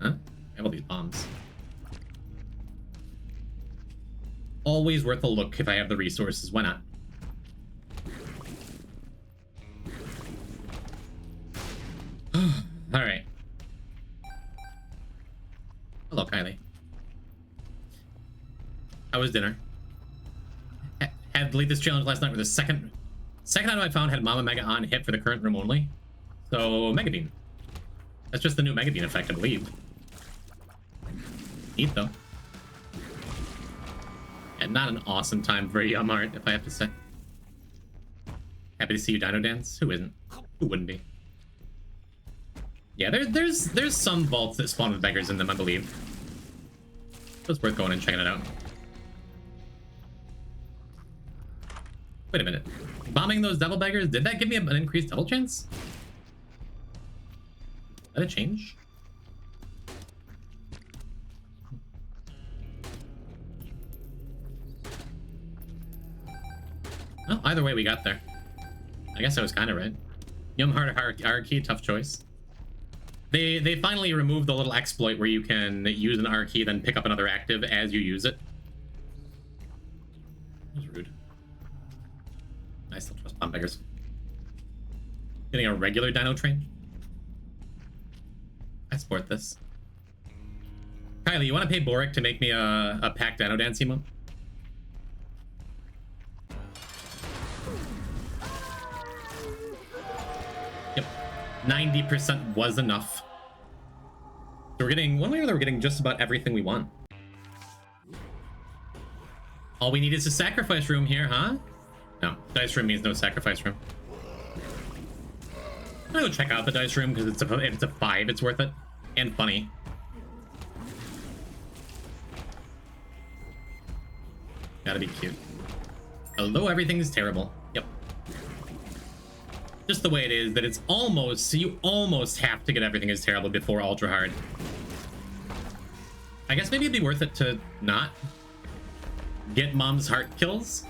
I have all these bombs. Always worth a look if I have the resources. Why not? All right. Hello, Kylie. How was dinner? Had to lead this challenge last night with the second item I found had Mama Mega on hit for the current room only. So, Mega Bean. That's just the new Mega Bean effect, I believe. Neat, though. And not an awesome time for Yum Art, if I have to say. Happy to see you Dino Dance? Who isn't? Who wouldn't be? Yeah, there's some vaults that spawn with beggars in them, I believe. So it's worth going and checking it out. Wait a minute. Bombing those devil beggars, did that give me an increased devil chance? Did that change? Well, either way we got there. I guess I was kind of right. Yum Heart Key, tough choice. They finally removed the little exploit where you can use an R key, then pick up another active as you use it. That was rude. I still trust bomb beggars. Getting a regular dino train. I support this. Kylie, you want to pay Boric to make me a pack dino dance emote? Yep. 90% was enough. So we're getting, one way or another, we're getting just about everything we want. All we need is a sacrifice room here, huh? No, dice room means no sacrifice room. I'm gonna go check out the dice room because if it's a 5, it's worth it. And funny. Gotta be cute. Although everything is terrible. Yep. Just the way it is, that it's almost, you almost have to get everything is terrible before ultra hard. I guess maybe it'd be worth it to not get mom's heart kills.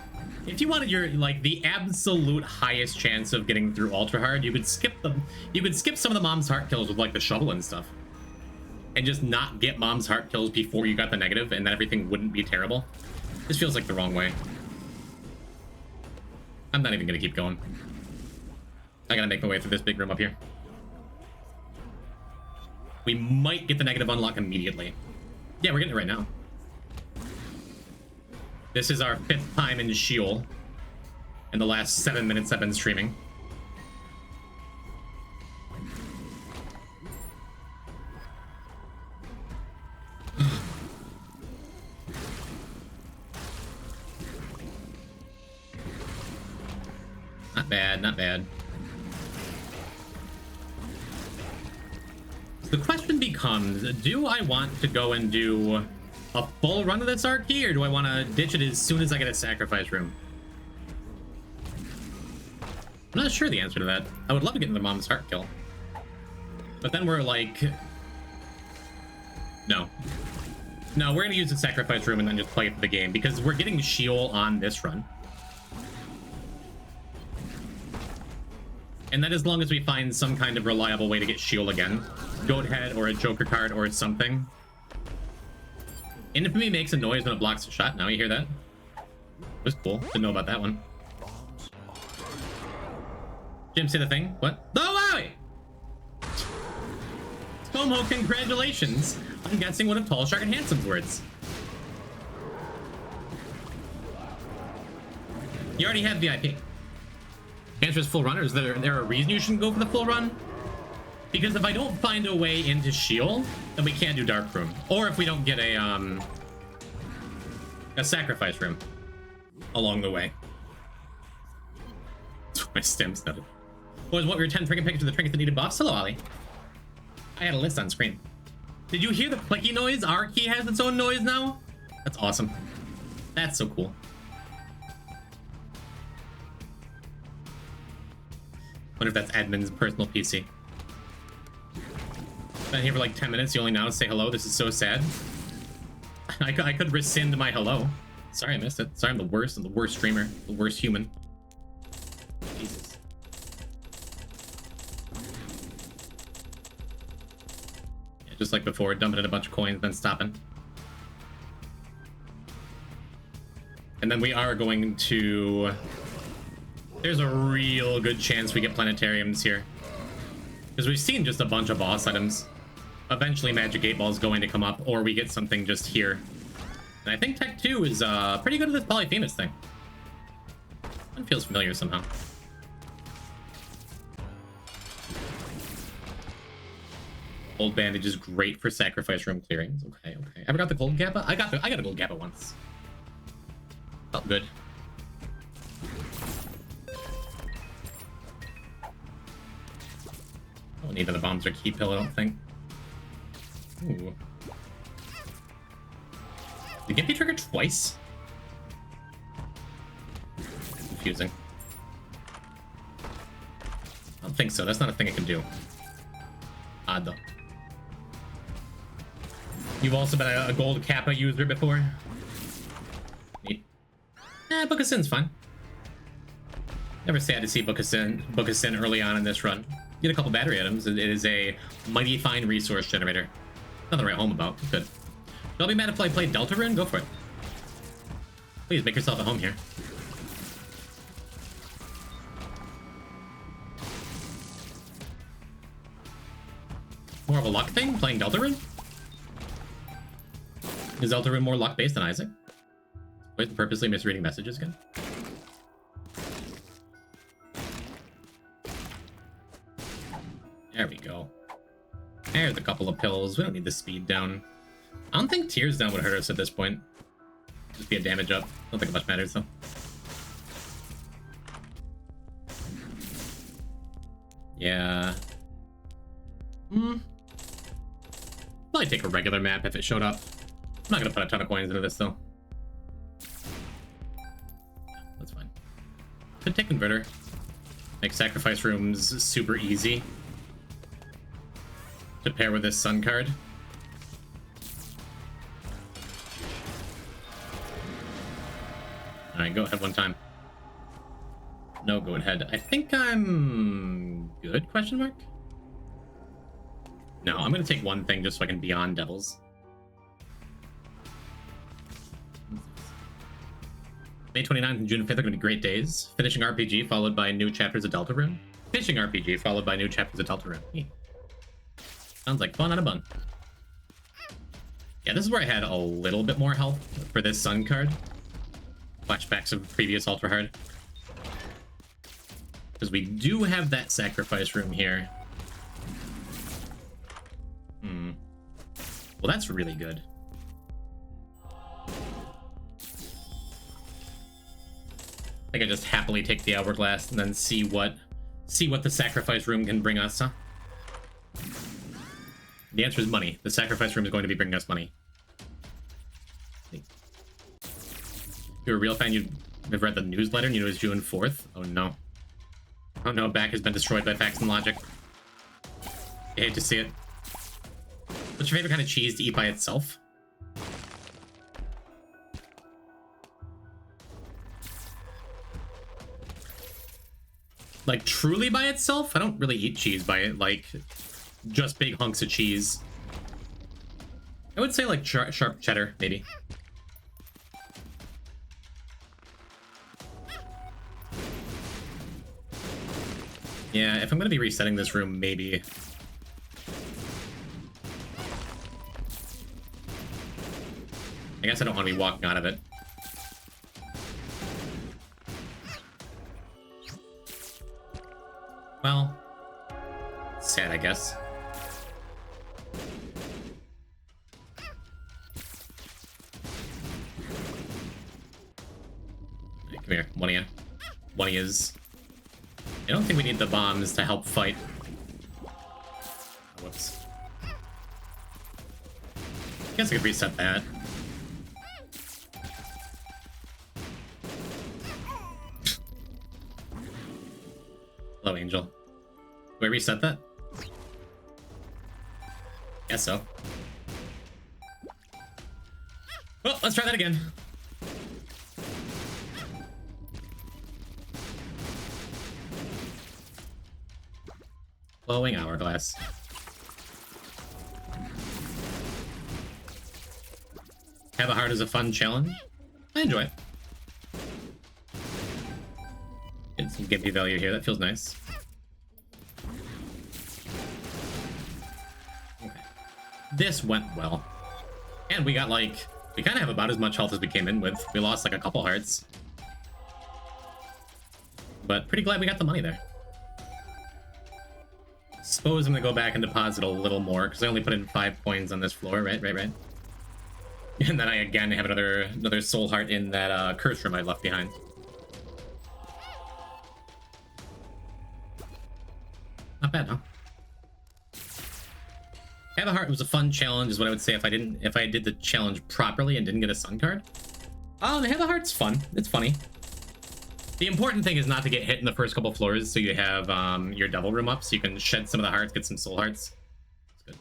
If you wanted your, like, the absolute highest chance of getting through ultra hard, you could skip them. You could skip some of the mom's heart kills with, like, the shovel and stuff. And just not get mom's heart kills before you got the negative, and then everything wouldn't be terrible. This feels like the wrong way. I'm not even gonna keep going. I gotta make my way through this big room up here. We might get the negative unlock immediately. Yeah, we're getting it right now. This is our 5th time in Sheol in the last 7 minutes I've been streaming. Not bad, not bad. The question becomes, do I want to go and do a full run of this art key, or do I want to ditch it as soon as I get a sacrifice room? I'm not sure the answer to that. I would love to get into the mom's heart kill. But then we're like... No. No, we're going to use the sacrifice room and then just play it for the game, because we're getting Sheol on this run. And that as long as we find some kind of reliable way to get Sheol again. Goat head or a Joker card or something. Infamy makes a noise when it blocks a shot. Now you hear that? It was cool. Didn't know about that one. Jim, say the thing. What? Oh, wowie! Tomo, congratulations! I'm guessing one of Tall Shark and Handsome's words. You already have VIP. Answer is full run, or is there a reason you shouldn't go for the full run? Because if I don't find a way into Sheol, then we can't do Dark Room. Or if we don't get a sacrifice room along the way. My stem's nutted. Was what were your 10 trinket pickers to the trinkets that needed buffs? Hello, Ollie. I had a list on screen. Did you hear the clicky noise? Our key has its own noise now? That's awesome. That's so cool. Wonder if that's admin's personal PC. Been here for like 10 minutes. You only now say hello. This is so sad. I could rescind my hello. Sorry, I missed it. Sorry, I'm the worst. I'm the worst streamer. The worst human. Jesus. Yeah, just like before, dumping in a bunch of coins, then stopping. And then we are going to... There's a real good chance we get planetariums here. Because we've seen just a bunch of boss items. Eventually Magic 8 Ball is going to come up, or we get something just here. And I think Tech 2 is pretty good at this Polyphemus thing. It feels familiar somehow. Gold Bandage is great for sacrifice room clearings. Okay, okay. Ever got the gold Kappa? I got a gold Kappa once. Felt good. I don't need another bombs or key pill, I don't think. Ooh. Did Gimpy trigger twice? Confusing. I don't think so. That's not a thing it can do. Odd though. You've also been a gold Kappa user before? Neat. Book of Sin's fine. Never sad to see Book of Sin early on in this run. Get a couple battery items. It is a mighty fine resource generator. Nothing to write home about. Good. Don't be mad if I play Deltarune. Go for it. Please make yourself at home here. More of a luck thing, playing Deltarune? Is Deltarune more luck-based than Isaac? Wait, purposely misreading messages again? There we go. There's a couple of pills. We don't need the speed down. I don't think tears down would hurt us at this point. Just be a damage up. Don't think much matters though. Yeah. Probably take a regular map if it showed up. I'm not gonna put a ton of coins into this though. That's fine. Could take converter. Make sacrifice rooms super easy to pair with this sun card. Alright, go ahead one time. No, go ahead. I think I'm good, question mark? No, I'm gonna take one thing just so I can be on Devils. May 29th and June 5th are gonna be great days. Finishing RPG followed by new chapters of Deltarune. Finishing RPG followed by new chapters of Deltarune. Sounds like fun on a bun. Yeah, this is where I had a little bit more health for this sun card. Flashbacks of previous Ultra Hard. Because we do have that sacrifice room here. Well, that's really good. I think I just happily take the hourglass and then see what the sacrifice room can bring us, huh? The answer is money. The sacrifice room is going to be bringing us money. If you're a real fan, you've read the newsletter and you know it's June 4th. Oh no. Oh no, back has been destroyed by facts and logic. I hate to see it. What's your favorite kind of cheese to eat by itself? Like, truly by itself? I don't really eat cheese by it, like, just big hunks of cheese. I would say, like, sharp cheddar, maybe. Yeah, if I'm gonna be resetting this room, maybe. I guess I don't want to be walking out of it. Well, sad, I guess. Hey, come here, one of you. One of yous. I don't think we need the bombs to help fight. Whoops. I guess I could reset that. Hello, Angel. Do I reset that? Guess so. Well, let's try that again. Glowing hourglass. Have a heart is a fun challenge. I enjoy it. Get some gimpy value here. That feels nice. Okay. This went well. And we got like... We kind of have about as much health as we came in with. We lost like a couple hearts. But pretty glad we got the money there. Suppose I'm gonna go back and deposit a little more because I only put in 5 coins on this floor, right? And then I again have another soul heart in that curse room I left behind. Not bad, huh? Have a heart was a fun challenge, is what I would say if I did the challenge properly and didn't get a sun card. Have a heart's fun. It's funny. The important thing is not to get hit in the first couple floors, so you have your devil room up, so you can shed some of the hearts, get some soul hearts. It's good.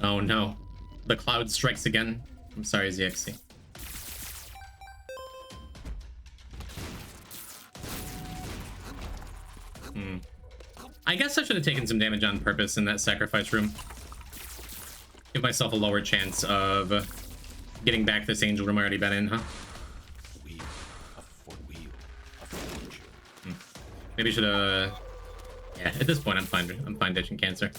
Oh no. The cloud strikes again. I'm sorry, ZXC. I guess I should have taken some damage on purpose in that sacrifice room. Give myself a lower chance of getting back this angel room I already been in, huh? Wheel of fortune. Maybe I should have... Yeah, at this point I'm fine. I'm fine ditching cancer.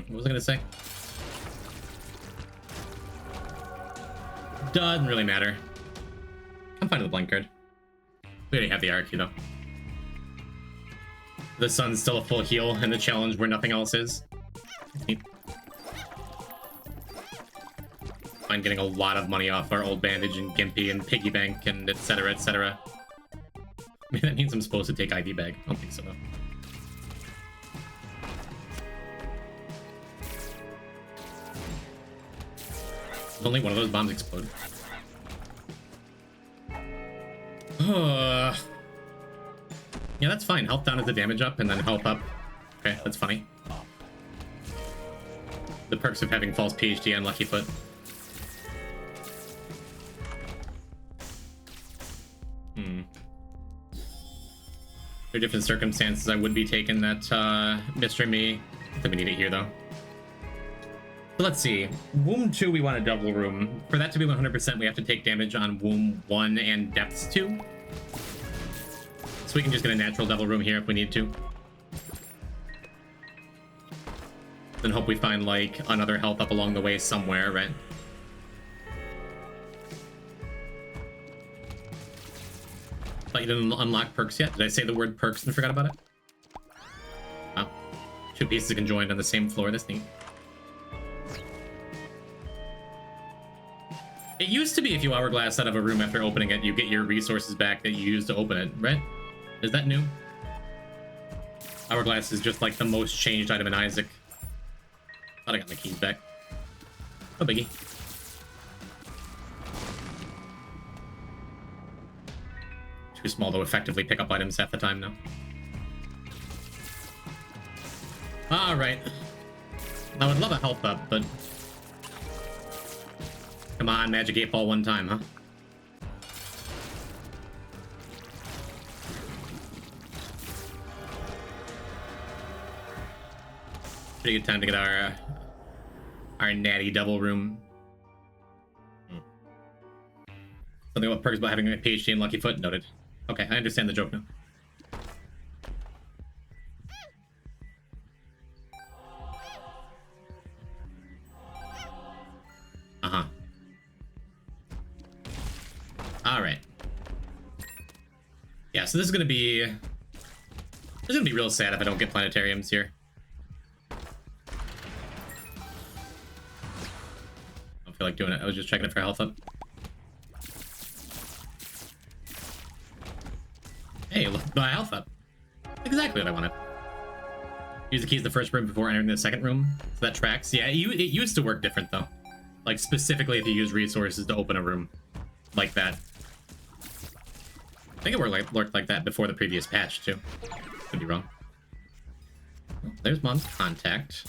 What was I gonna say? Doesn't really matter. I'm fine with the blank card. We already have the Arcue though. The sun's still a full heal in the challenge where nothing else is. Neat. Fine getting a lot of money off our old bandage and Gimpy and piggy bank and etc. etc. Maybe that means I'm supposed to take IV bag. I don't think so though. Only one of those bombs explode. Yeah, that's fine. Health down is the damage up, and then health up. Okay, that's funny. The perks of having false PhD on Lucky Foot. For different circumstances, I would be taking that Mystery Me. I think we need it here, though. So let's see. Womb 2, we want a double room. For that to be 100%, we have to take damage on Womb 1 and Depths 2. So we can just get a natural double room here if we need to. Then hope we find, like, another health up along the way somewhere, right? Thought you didn't unlock perks yet. Did I say the word perks and forgot about it? Wow. 2 pieces conjoined on the same floor. That's neat. It used to be if you hourglass out of a room after opening it, you get your resources back that you used to open it, right? Is that new? Hourglass is just like the most changed item in Isaac. Thought I got my keys back. No biggie. Too small to effectively pick up items half the time now. Alright. I would love a health up, but... Come on, Magic 8 Ball one time, huh? Pretty good time to get our natty double room. Something about perks about having a PhD in Lucky Foot. Noted. Okay, I understand the joke now. Uh-huh. Alright. Yeah, so this is gonna be... This is gonna be real sad if I don't get planetariums here. I don't feel like doing it. I was just checking it for health up. Hey, look, my health up. Exactly what I wanted. Use the keys to the first room before entering the second room. So that tracks. Yeah, it used to work different, though. Like, specifically if you use resources to open a room. Like that. I think it worked like that before the previous patch, too. Could be wrong. Well, there's Mom's contact.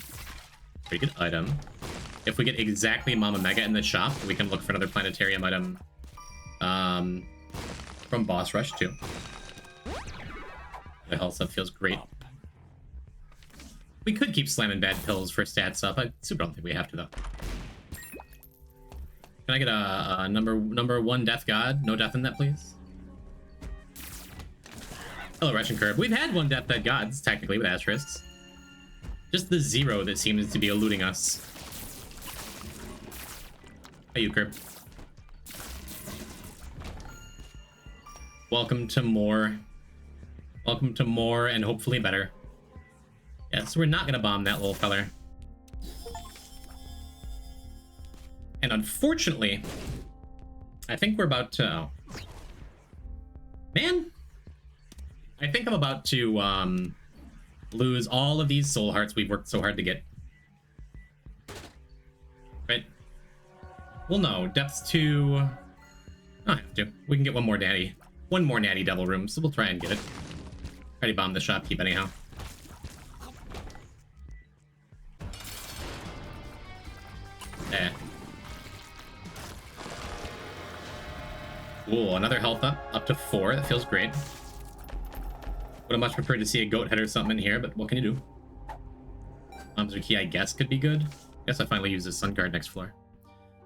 Pretty good item. If we get exactly Mama Mega in the shop, we can look for another planetarium item from Boss Rush, too. The health stuff feels great. We could keep slamming bad pills for stats up. I super don't think we have to, though. Can I get a number 1 Death God? No death in that, please. Hello, Russian Curb. We've had 1 Death Dead Gods, technically, with asterisks. Just the 0 that seems to be eluding us. Hey, you, Curb. Welcome to more. Welcome to more and hopefully better. Yeah, so we're not gonna bomb that little feller. And unfortunately, I think we're about to... Oh. Man! I think I'm about to lose all of these soul hearts we've worked so hard to get. Right? Well, no. Depths 2... I don't have to. We can get one more natty. One more natty double room, so we'll try and get it. Already bombed the shopkeep anyhow. Ooh, another health up to 4. That feels great. Would have much preferred to see a goat head or something in here, but what can you do? Monster key, I guess, could be good. Guess I finally use the sun guard next floor.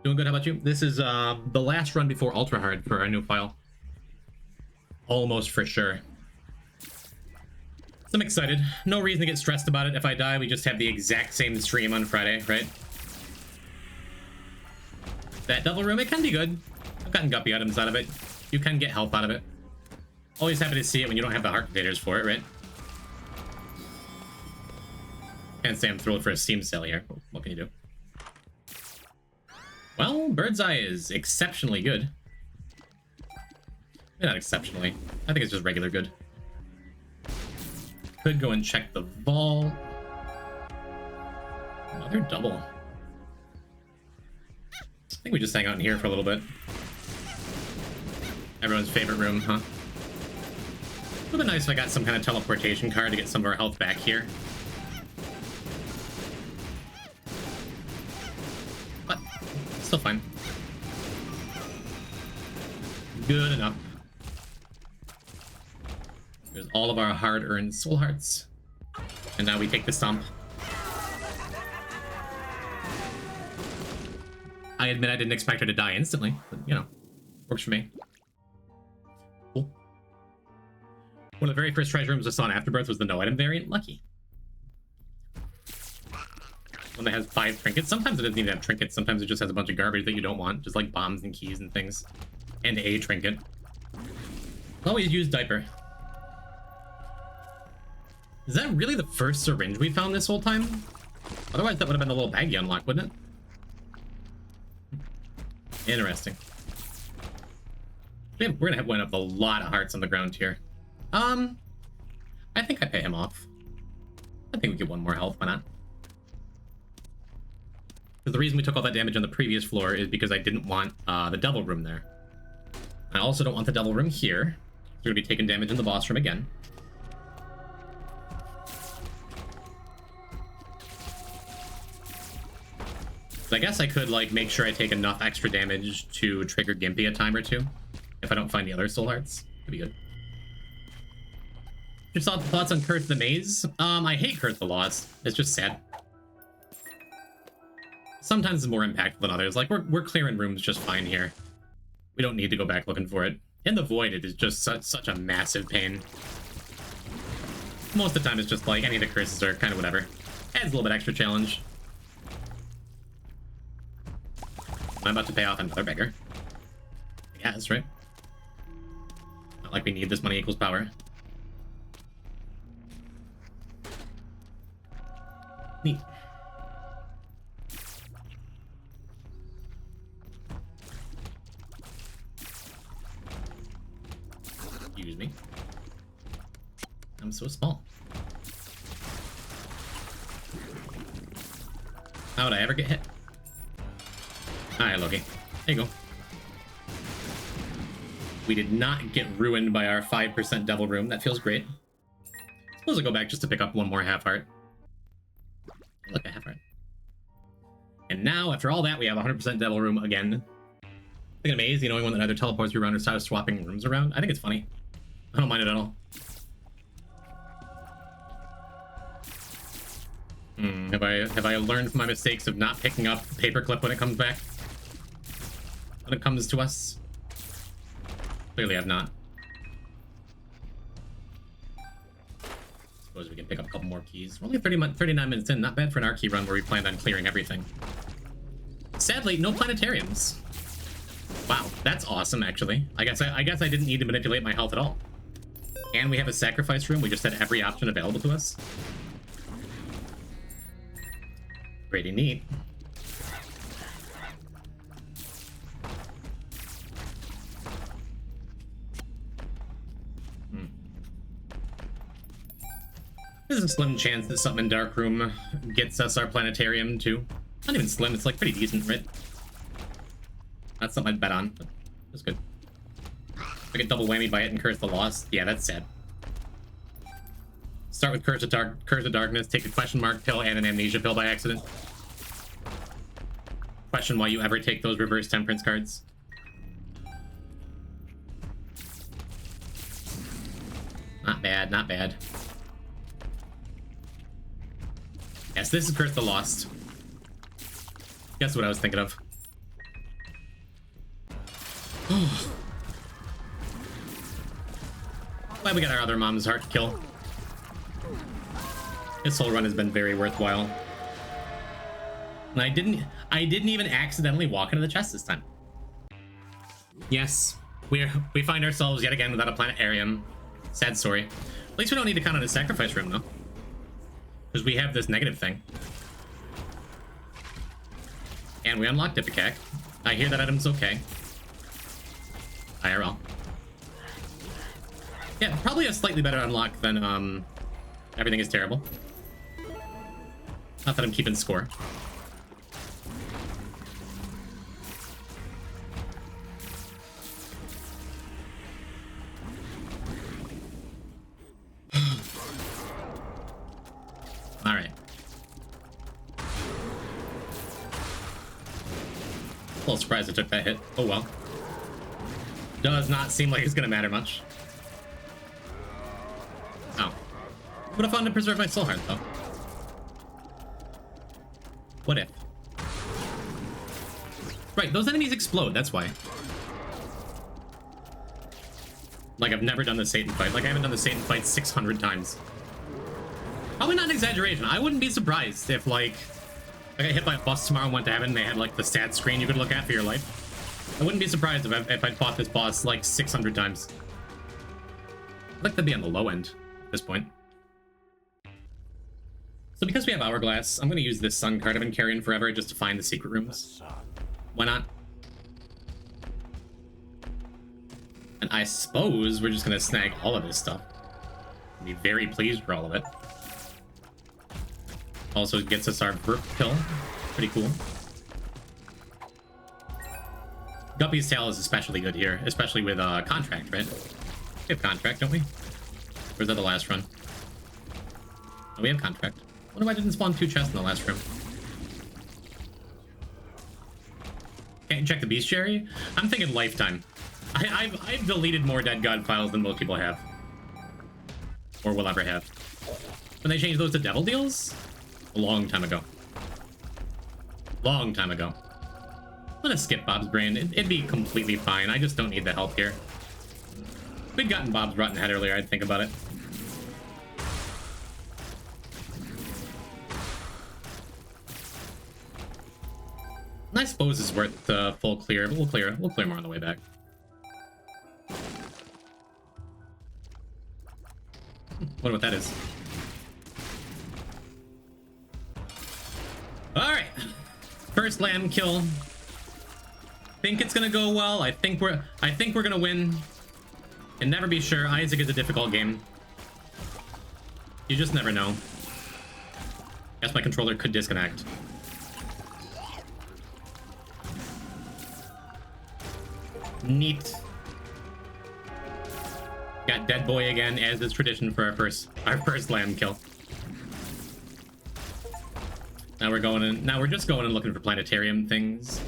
Doing good. How about you? This is the last run before ultra hard for our new file. Almost for sure. So I'm excited. No reason to get stressed about it. If I die, we just have the exact same stream on Friday, right? That double room, it can be good. I've gotten guppy items out of it. You can get health out of it. Always happy to see it when you don't have the heart containers for it, right? Can't say I'm thrilled for a Steam sale here. What can you do? Well, Bird's Eye is exceptionally good. Maybe not exceptionally. I think it's just regular good. Could go and check the vault. Another double. I think we just hang out in here for a little bit. Everyone's favorite room, huh? It would be nice if I got some kind of teleportation card to get some of our health back here. But, still fine. Good enough. There's all of our hard-earned soul hearts. And now we take the stomp. I admit I didn't expect her to die instantly, but, you know, works for me. Cool. One of the very first treasure rooms I saw in Afterbirth was the no-item variant. Lucky. One that has 5 trinkets. Sometimes it doesn't even have trinkets. Sometimes it just has a bunch of garbage that you don't want, just like bombs and keys and things. And a trinket. Always use diaper. Is that really the first syringe we found this whole time? Otherwise, that would have been the little baggie unlock, wouldn't it? Interesting. We're gonna have went up a lot of hearts on the ground here. I think I pay him off. I think we get 1 more health. Why not? Because the reason we took all that damage on the previous floor is because I didn't want the devil room there. I also don't want the devil room here. We're gonna be taking damage in the boss room again. So I guess I could, like, make sure I take enough extra damage to trigger Gimpy a time or two. If I don't find the other soul hearts. Could be good. Your thoughts on Curse of the Maze? I hate Curse of the Lost. It's just sad. Sometimes it's more impactful than others. Like, we're clearing rooms just fine here. We don't need to go back looking for it. In the Void, it is just such a massive pain. Most of the time, it's just like, any of the curses are kind of whatever. Adds a little bit extra challenge. I'm about to pay off another beggar. Yes, right? Not like we need this money equals power. Neat. Excuse me. I'm so small. How would I ever get hit? Alright, Loki. There you go. We did not get ruined by our 5% devil room. That feels great. Suppose I'll go back just to pick up 1 more half heart. Look, a half heart. And now, after all that, we have 100% devil room again. I think it's amazing, the only one that either teleports you around or starts swapping rooms around. I think it's funny. I don't mind it at all. Have I learned from my mistakes of not picking up paperclip when it comes back? When it comes to us? Clearly I've not. Suppose we can pick up a couple more keys. We're only 39 minutes in. Not bad for an Archie run where we planned on clearing everything. Sadly, no planetariums. Wow, that's awesome, actually. I guess I didn't need to manipulate my health at all. And we have a sacrifice room. We just had every option available to us. Pretty neat. There's a slim chance that something in Dark Room gets us our planetarium, too. Not even slim, it's like pretty decent, right? That's something I'd bet on, but it's good. If I get double whammy by it and Curse the Lost, yeah, that's sad. Start with Curse of Darkness, take a question mark pill and an amnesia pill by accident. Question why you ever take those reverse temperance cards. bad, not bad. Yes, this is Curse the Lost. Guess what I was thinking of. Glad we got our other mom's heart to kill. This whole run has been very worthwhile. And I didn't even accidentally walk into the chest this time. Yes, we find ourselves yet again without a planetarium. Sad story. At least we don't need to count on a sacrifice room though, because we have this negative thing. And we unlocked Ipecac. I hear that item's okay. IRL. Yeah, probably a slightly better unlock than Everything is Terrible. Not that I'm keeping score. All right. A little surprised I took that hit. Oh well. Does not seem like it's gonna matter much. Oh. Would have fun to preserve my soul heart though. What if? Right, those enemies explode, that's why. Like, I've never done the Satan fight. Like, I haven't done the Satan fight 600 times. Probably not an exaggeration. I wouldn't be surprised if, like I got hit by a bus tomorrow and went to heaven and they had, like, the stat screen you could look at for your life. I wouldn't be surprised if I'd fought this boss, like, 600 times. I'd like to be on the low end at this point. So because we have Hourglass, I'm going to use this Sun card I've been carrying forever just to find the secret rooms. Why not? And I suppose we're just going to snag all of this stuff. I'll be very pleased for all of it. Also gets us our Burp Pill. Pretty cool. Guppy's Tail is especially good here, especially with Contract, right? We have Contract, don't we? Or is that the last run? Oh, we have Contract. I wonder why I didn't spawn 2 chests in the last room. Can't check the bestiary? I'm thinking lifetime. I've deleted more Dead God files than most people have. Or will ever have. When they changed those to devil deals? A long time ago. Long time ago. I'm gonna skip Bob's brain. It'd be completely fine. I just don't need the help here. If we'd gotten Bob's rotten head earlier, I'd think about it. And I suppose it's worth the full clear, but we'll clear more on the way back. Wonder what that is. Alright. First lamb kill. Think it's gonna go well. I think we're gonna win. Can never be sure. Isaac is a difficult game. You just never know. Guess my controller could disconnect. Neat. Got Dead Boy again, as is tradition for our first lamb kill. Now we're going in. Now we're just going and looking for planetarium things.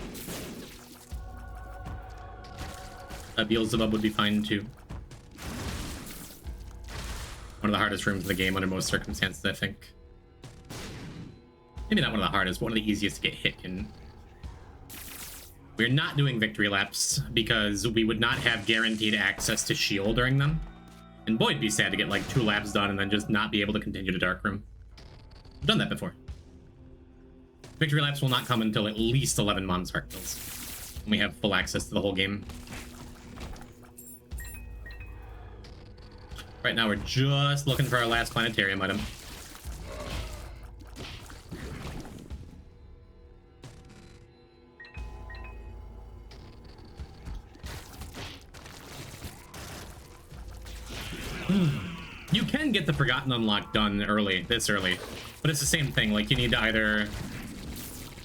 Beelzebub would be fine too. One of the hardest rooms in the game under most circumstances, I think. Maybe not one of the hardest, but one of the easiest to get hit in. We're not doing victory laps because we would not have guaranteed access to shield during them. And boy, it'd be sad to get like 2 laps done and then just not be able to continue to Dark Room. I've done that before. Victory laps will not come until at least 11 Mom's Heart kills. And we have full access to the whole game. Right now we're just looking for our last planetarium item. You can get the Forgotten Unlock done early, this early, but it's the same thing. Like, you need to either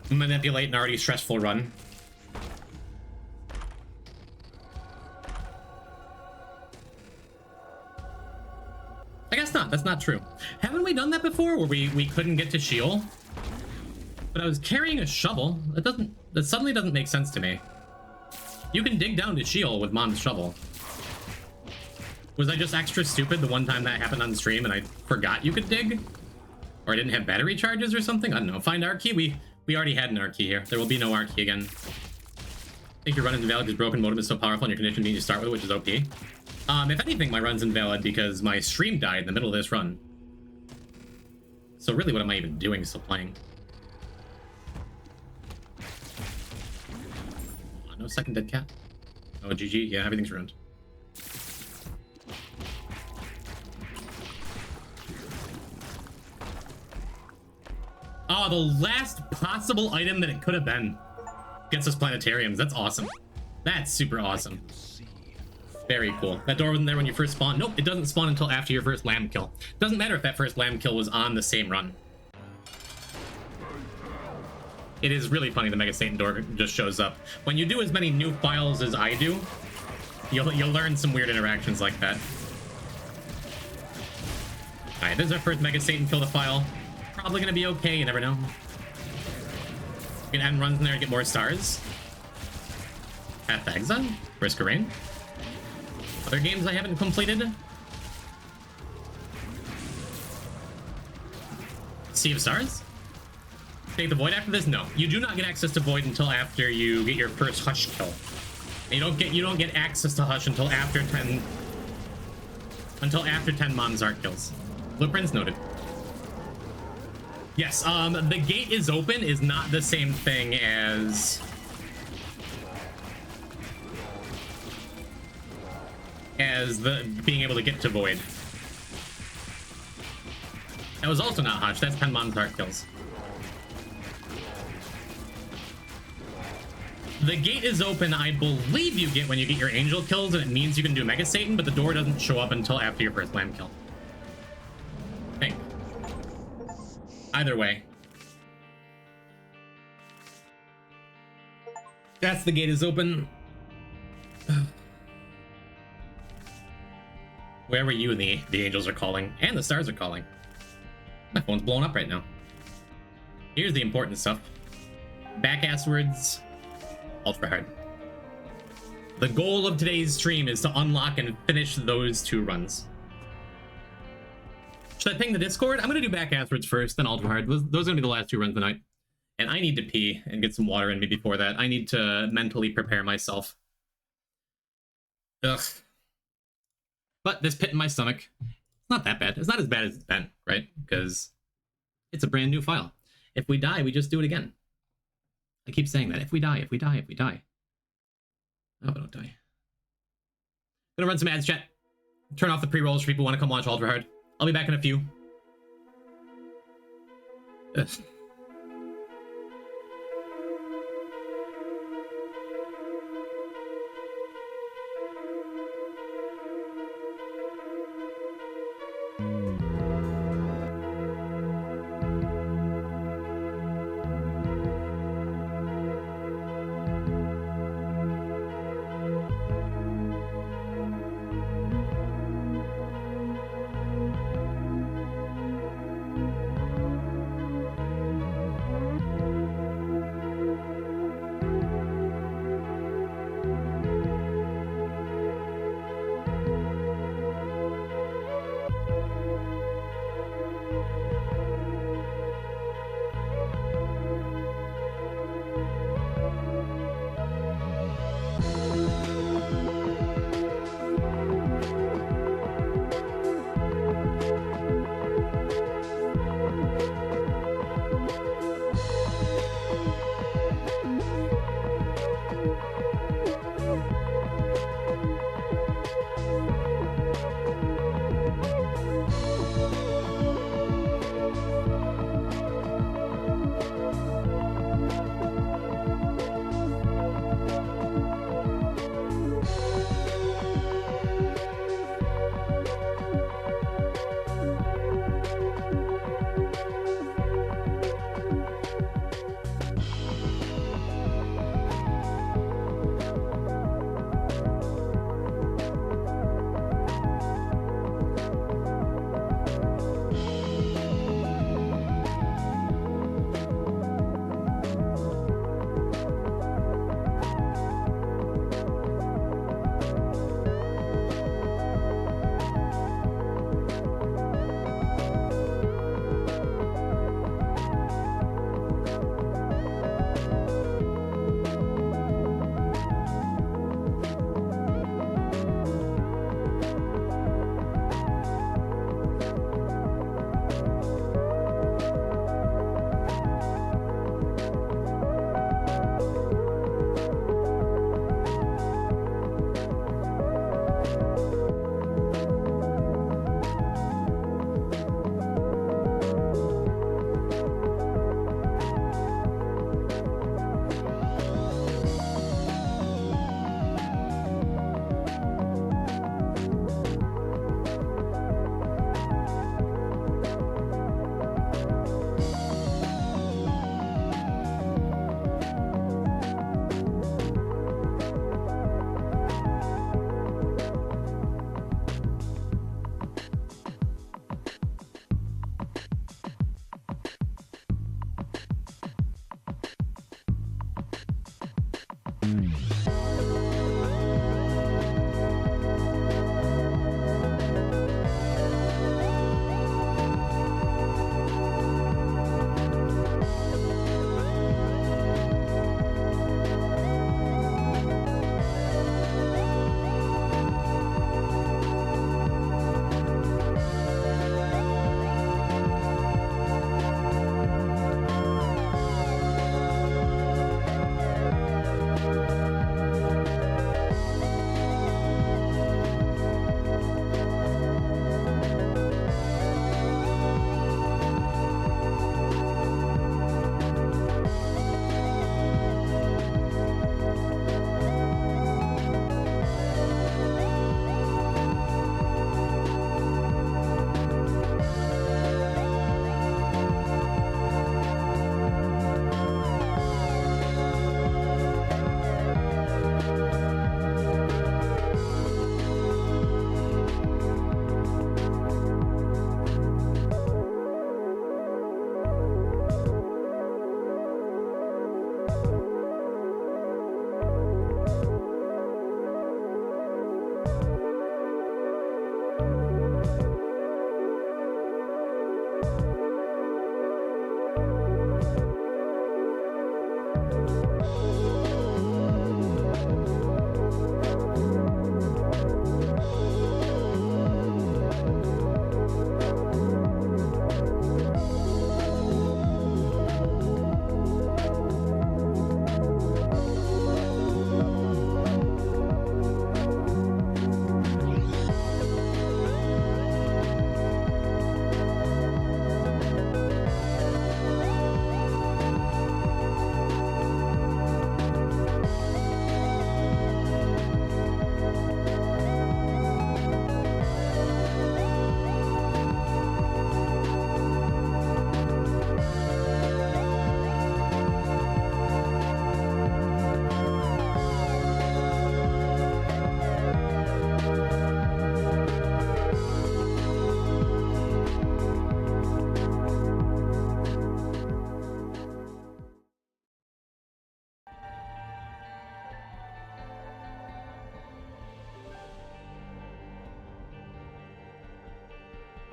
manipulate an already stressful run. I guess not. That's not true. Haven't we done that before, where we couldn't get to Sheol? But I was carrying a shovel. That suddenly doesn't make sense to me. You can dig down to Sheol with Mom's shovel. Was I just extra stupid the one time that happened on stream and I forgot you could dig? Or I didn't have battery charges or something? I don't know. Find our key. We already had an R key here. There will be no R key again. I think your run is invalid because broken modem is so powerful and your condition means you start with, which is OP. If anything, my run's invalid because my stream died in the middle of this run. So really, what am I even doing still playing? No second dead cat. Oh, GG. Yeah, everything's ruined. Oh, the last possible item that it could have been gets us planetariums. That's awesome. That's super awesome. Very cool. That door wasn't there when you first spawn. Nope, it doesn't spawn until after your first lamb kill. Doesn't matter if that first lamb kill was on the same run. It is really funny the Mega Satan door just shows up. When you do as many new files as I do, you'll learn some weird interactions like that. Alright, this is our first Mega Satan kill the file. Probably gonna be okay, you never know. You can end runs in there and get more stars. Path to Exile, Risk of Rain. Other games I haven't completed. Sea of Stars? Take the Void after this? No. You do not get access to Void until after you get your first Hush kill. And you don't get access to Hush until after 10 Mom's Art kills. Blueprints noted. Yes, the gate is open is not the same thing as the being able to get to Void. That was also not Hush. That's 10 Mom's Art kills. The gate is open, I believe you get when you get your angel kills, and it means you can do Mega Satan, but the door doesn't show up until after your first lamb kill. I think. Either way. That's the gate is open. Where were you? The angels are calling, and the stars are calling. My phone's blowing up right now. Here's the important stuff. Back asswards. Ultra hard. The goal of today's stream is to unlock and finish those 2 runs. Should I ping the Discord? I'm gonna do back asswards first, then ultra hard. Those are gonna be the last 2 runs of the night. And I need to pee and get some water in me before that. I need to mentally prepare myself. Ugh. But this pit in my stomach, it's not that bad. It's not as bad as it's been, right? Because it's a brand new file. If we die, we just do it again. I keep saying that. If we die, if we die, if we die. I hope I don't die. Gonna run some ads, chat. Turn off the pre-rolls for people who want to come watch Ultra Hard. I'll be back in a few. Ugh.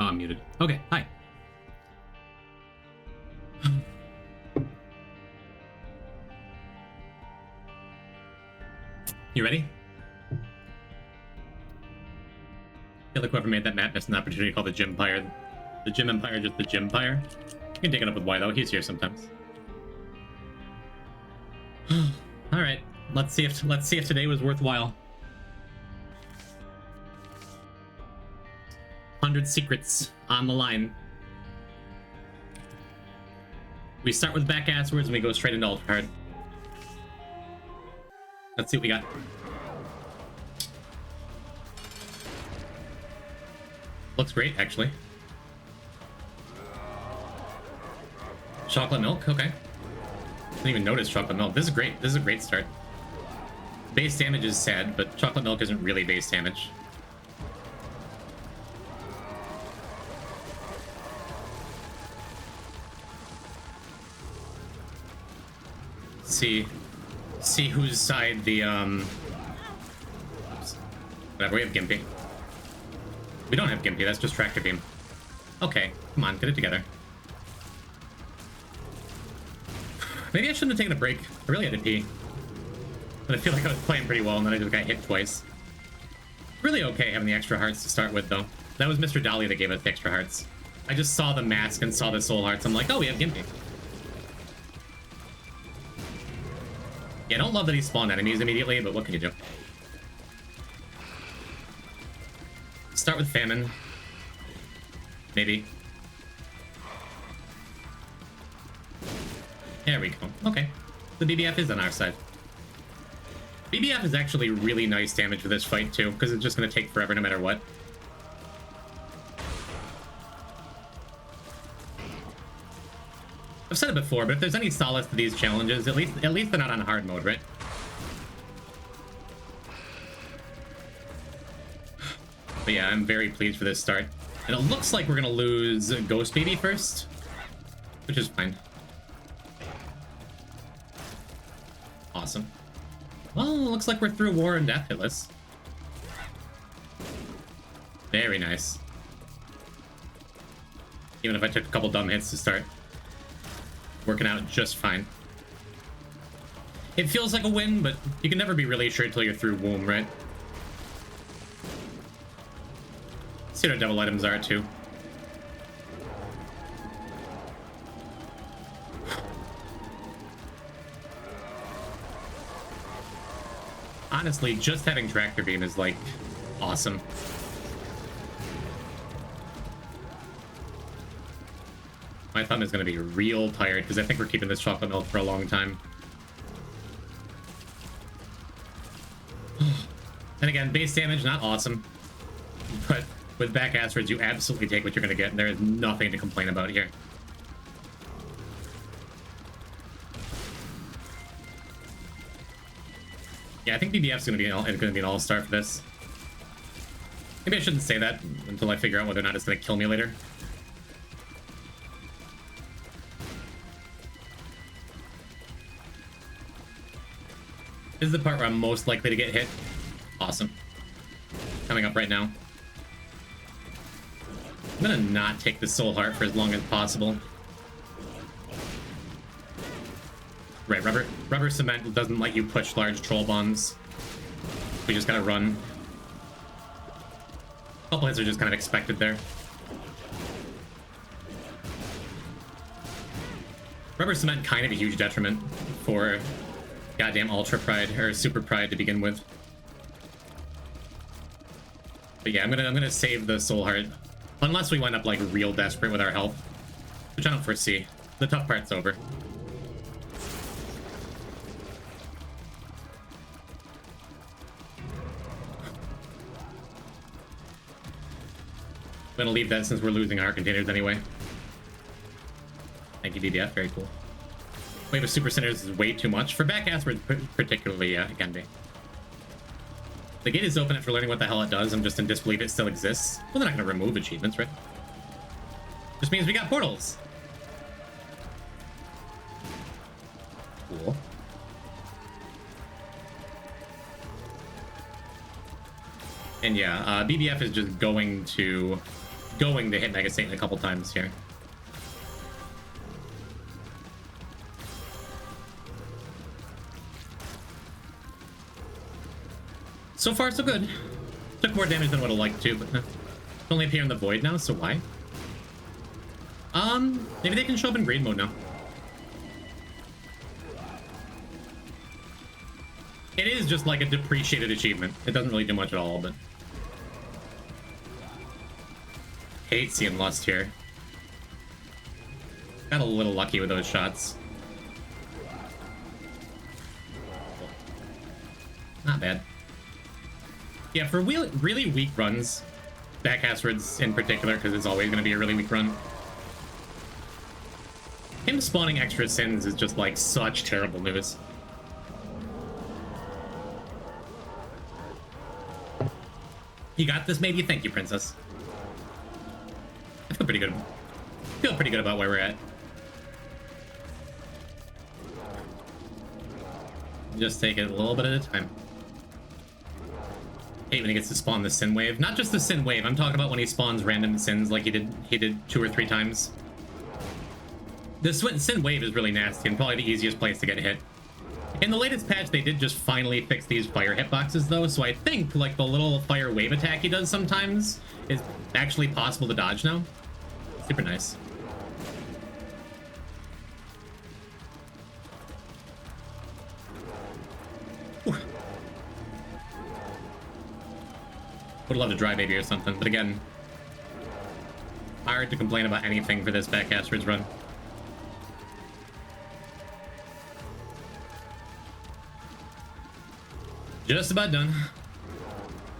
Oh, I'm muted. Okay, hi. You ready? I feel like whoever made that map missed an opportunity called the Gym Empire. The Gym Empire, just the Gym Empire. You can take it up with Y though. He's here sometimes. All right, let's see if today was worthwhile. 100 secrets on the line. We start with back asswards and we go straight into ultra hard. Let's see what we got. Looks great, actually. Chocolate milk, okay. Didn't even notice chocolate milk. This is great. This is a great start. Base damage is sad, but chocolate milk isn't really base damage. See whose side the whatever, we have Gimpy. We don't have Gimpy, that's just Tractor Beam. Okay, come on, get it together. Maybe I shouldn't have taken a break. I really had to pee. But I feel like I was playing pretty well and then I just got hit twice. Really okay having the extra hearts to start with though. That was Mr. Dolly that gave us the extra hearts. I just saw the mask and saw the soul hearts. I'm like, oh, we have Gimpy. Yeah, I don't love that he spawned enemies immediately, but what can you do? Start with Famine. Maybe. There we go. Okay. The BBF is on our side. BBF is actually really nice damage for this fight, too, because it's just going to take forever no matter what. I've said it before, but if there's any solace to these challenges, at least they're not on hard mode, right? But yeah, I'm very pleased for this start. And it looks like we're gonna lose Ghost Baby first, which is fine. Awesome. Well, looks like we're through War and Deathless. Very nice. Even if I took a couple dumb hits to start. Working out just fine. It feels like a win, but you can never be really sure until you're through Womb, right? See what our devil items are, too. Honestly, just having Tractor Beam is, like, awesome. My thumb is going to be real tired, because I think we're keeping this chocolate milk for a long time. And again, base damage, not awesome. But with back asteroids, you absolutely take what you're going to get, and there is nothing to complain about here. Yeah, I think BBF's going to be an all-star for this. Maybe I shouldn't say that until I figure out whether or not it's going to kill me later. This is the part where I'm most likely to get hit. Awesome. Coming up right now. I'm gonna not take the Soul Heart for as long as possible. Right, rubber cement doesn't let you push large troll bombs. We just gotta run. A couple hits are just kind of expected there. Rubber cement kind of a huge detriment for goddamn Ultra Pride or Super Pride to begin with. But yeah, I'm gonna save the Soul Heart. Unless we wind up like real desperate with our health. Which I don't foresee. The tough part's over. I'm gonna leave that since we're losing our containers anyway. Thank you, BBF. Very cool. Wave of Super Centers is way too much. For back asteroids particularly, yeah, it can be. The gate is open after learning what the hell it does. I'm just in disbelief it still exists. Well, they're not going to remove achievements, right? Just means we got portals. Cool. And yeah, BBF is just going to hit Mega Satan a couple times here. So far, so good. Took more damage than I would have liked to, but it's only appear in the void now, so why? Maybe they can show up in green mode now. It is just like a depreciated achievement. It doesn't really do much at all, but... Hate seeing Lust here. Got a little lucky with those shots. Not bad. Yeah, for really weak runs, back asteroids in particular, because it's always going to be a really weak run. Him spawning extra sins is just like such terrible news. You got this, maybe? Thank you, Princess. I feel pretty good. Feel pretty good about where we're at. Just take it a little bit at a time. Hate when he gets to spawn the Sin Wave. Not just the Sin Wave, I'm talking about when he spawns random sins like he did 2 or 3 times. The Sin Wave is really nasty and probably the easiest place to get hit. In the latest patch, they did just finally fix these fire hitboxes though, so I think like the little fire wave attack he does sometimes is actually possible to dodge now. Super nice. Would love to dry baby or something, but again, hard to complain about anything for this back asteroids run. Just about done.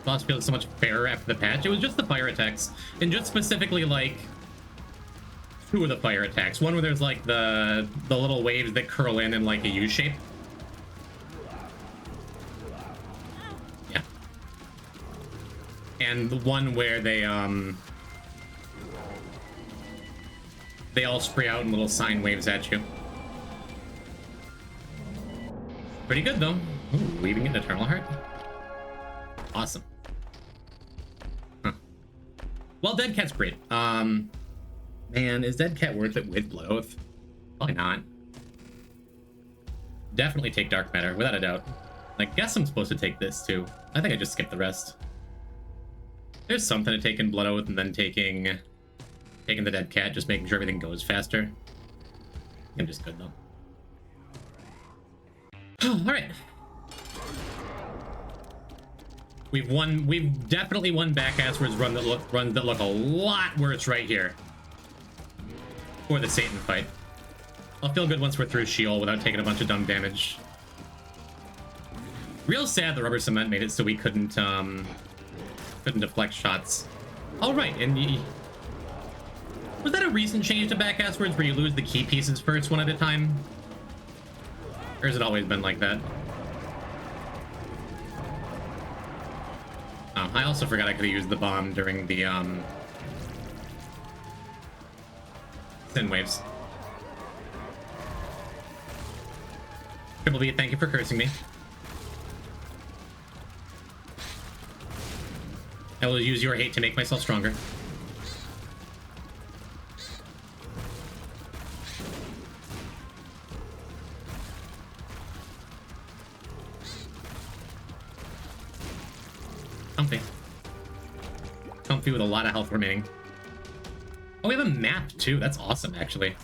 Boss feels so much fairer after the patch. It was just the fire attacks, and just specifically like 2 of the fire attacks. One where there's like the little waves that curl in like a U shape. And the one where they all spray out in little sine waves at you. Pretty good though. Ooh, we even get an Eternal Heart. Awesome. Huh. Well, Dead Cat's great. Man, is Dead Cat worth it with Blood Oath? Probably not. Definitely take Dark Matter, without a doubt. I guess I'm supposed to take this too. I think I just skipped the rest. There's something to taking Blood Oath and then taking the Dead Cat, just making sure everything goes faster. I'm just good though. Alright. We've definitely won back-asswards runs that look a lot worse right here. For the Satan fight. I'll feel good once we're through Sheol without taking a bunch of dumb damage. Real sad the rubber cement made it so we couldn't deflect shots. All right, and was that a recent change to back-asswards where you lose the key pieces first one at a time? Or has it always been like that? Oh, I also forgot I could have used the bomb during the Sin Waves. Triple B, thank you for cursing me. I will use your hate to make myself stronger. Comfy. Comfy with a lot of health remaining. Oh, we have a map too. That's awesome, actually.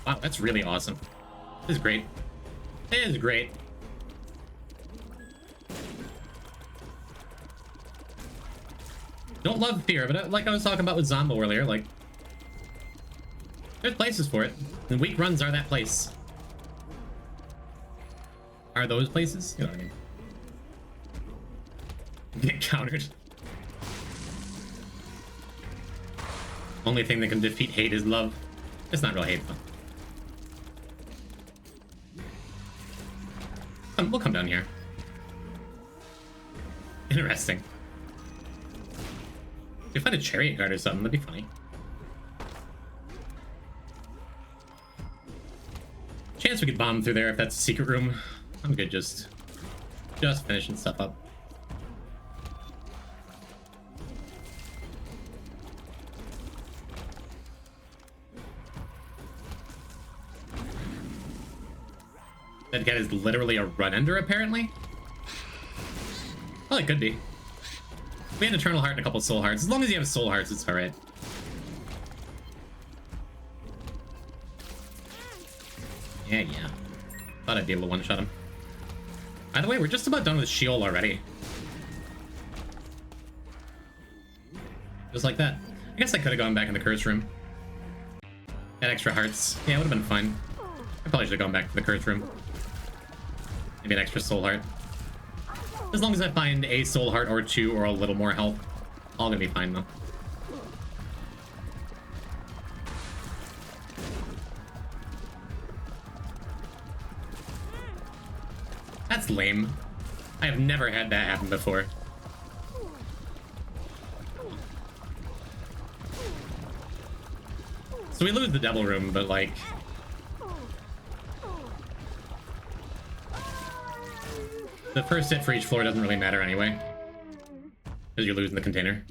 Wow, that's really awesome. This is great. It is great. Don't love fear, but like I was talking about with Zombo earlier, like, there's places for it. And weak runs are that place. Are those places? You know what I mean. Get countered. Only thing that can defeat hate is love. It's not real hate, though. We'll come down here. Interesting. If you find a chariot guard or something, that'd be funny. Chance we could bomb through there if that's a secret room. I'm good just finishing stuff up. That guy is literally a run-ender, apparently? Well, it could be. We had an Eternal Heart and a couple Soul Hearts. As long as you have Soul Hearts, it's alright. Yeah. Thought I'd be able to one-shot him. By the way, we're just about done with Sheol already. Just like that. I guess I could have gone back in the curse room. Had extra hearts. Yeah, it would have been fine. I probably should have gone back to the curse room. Maybe an extra soul heart. As long as I find a soul heart or two or a little more health, all gonna be fine though. That's lame. I have never had that happen before. So we lose the devil room, but like... the first hit for each floor doesn't really matter anyway. Because you're losing the container.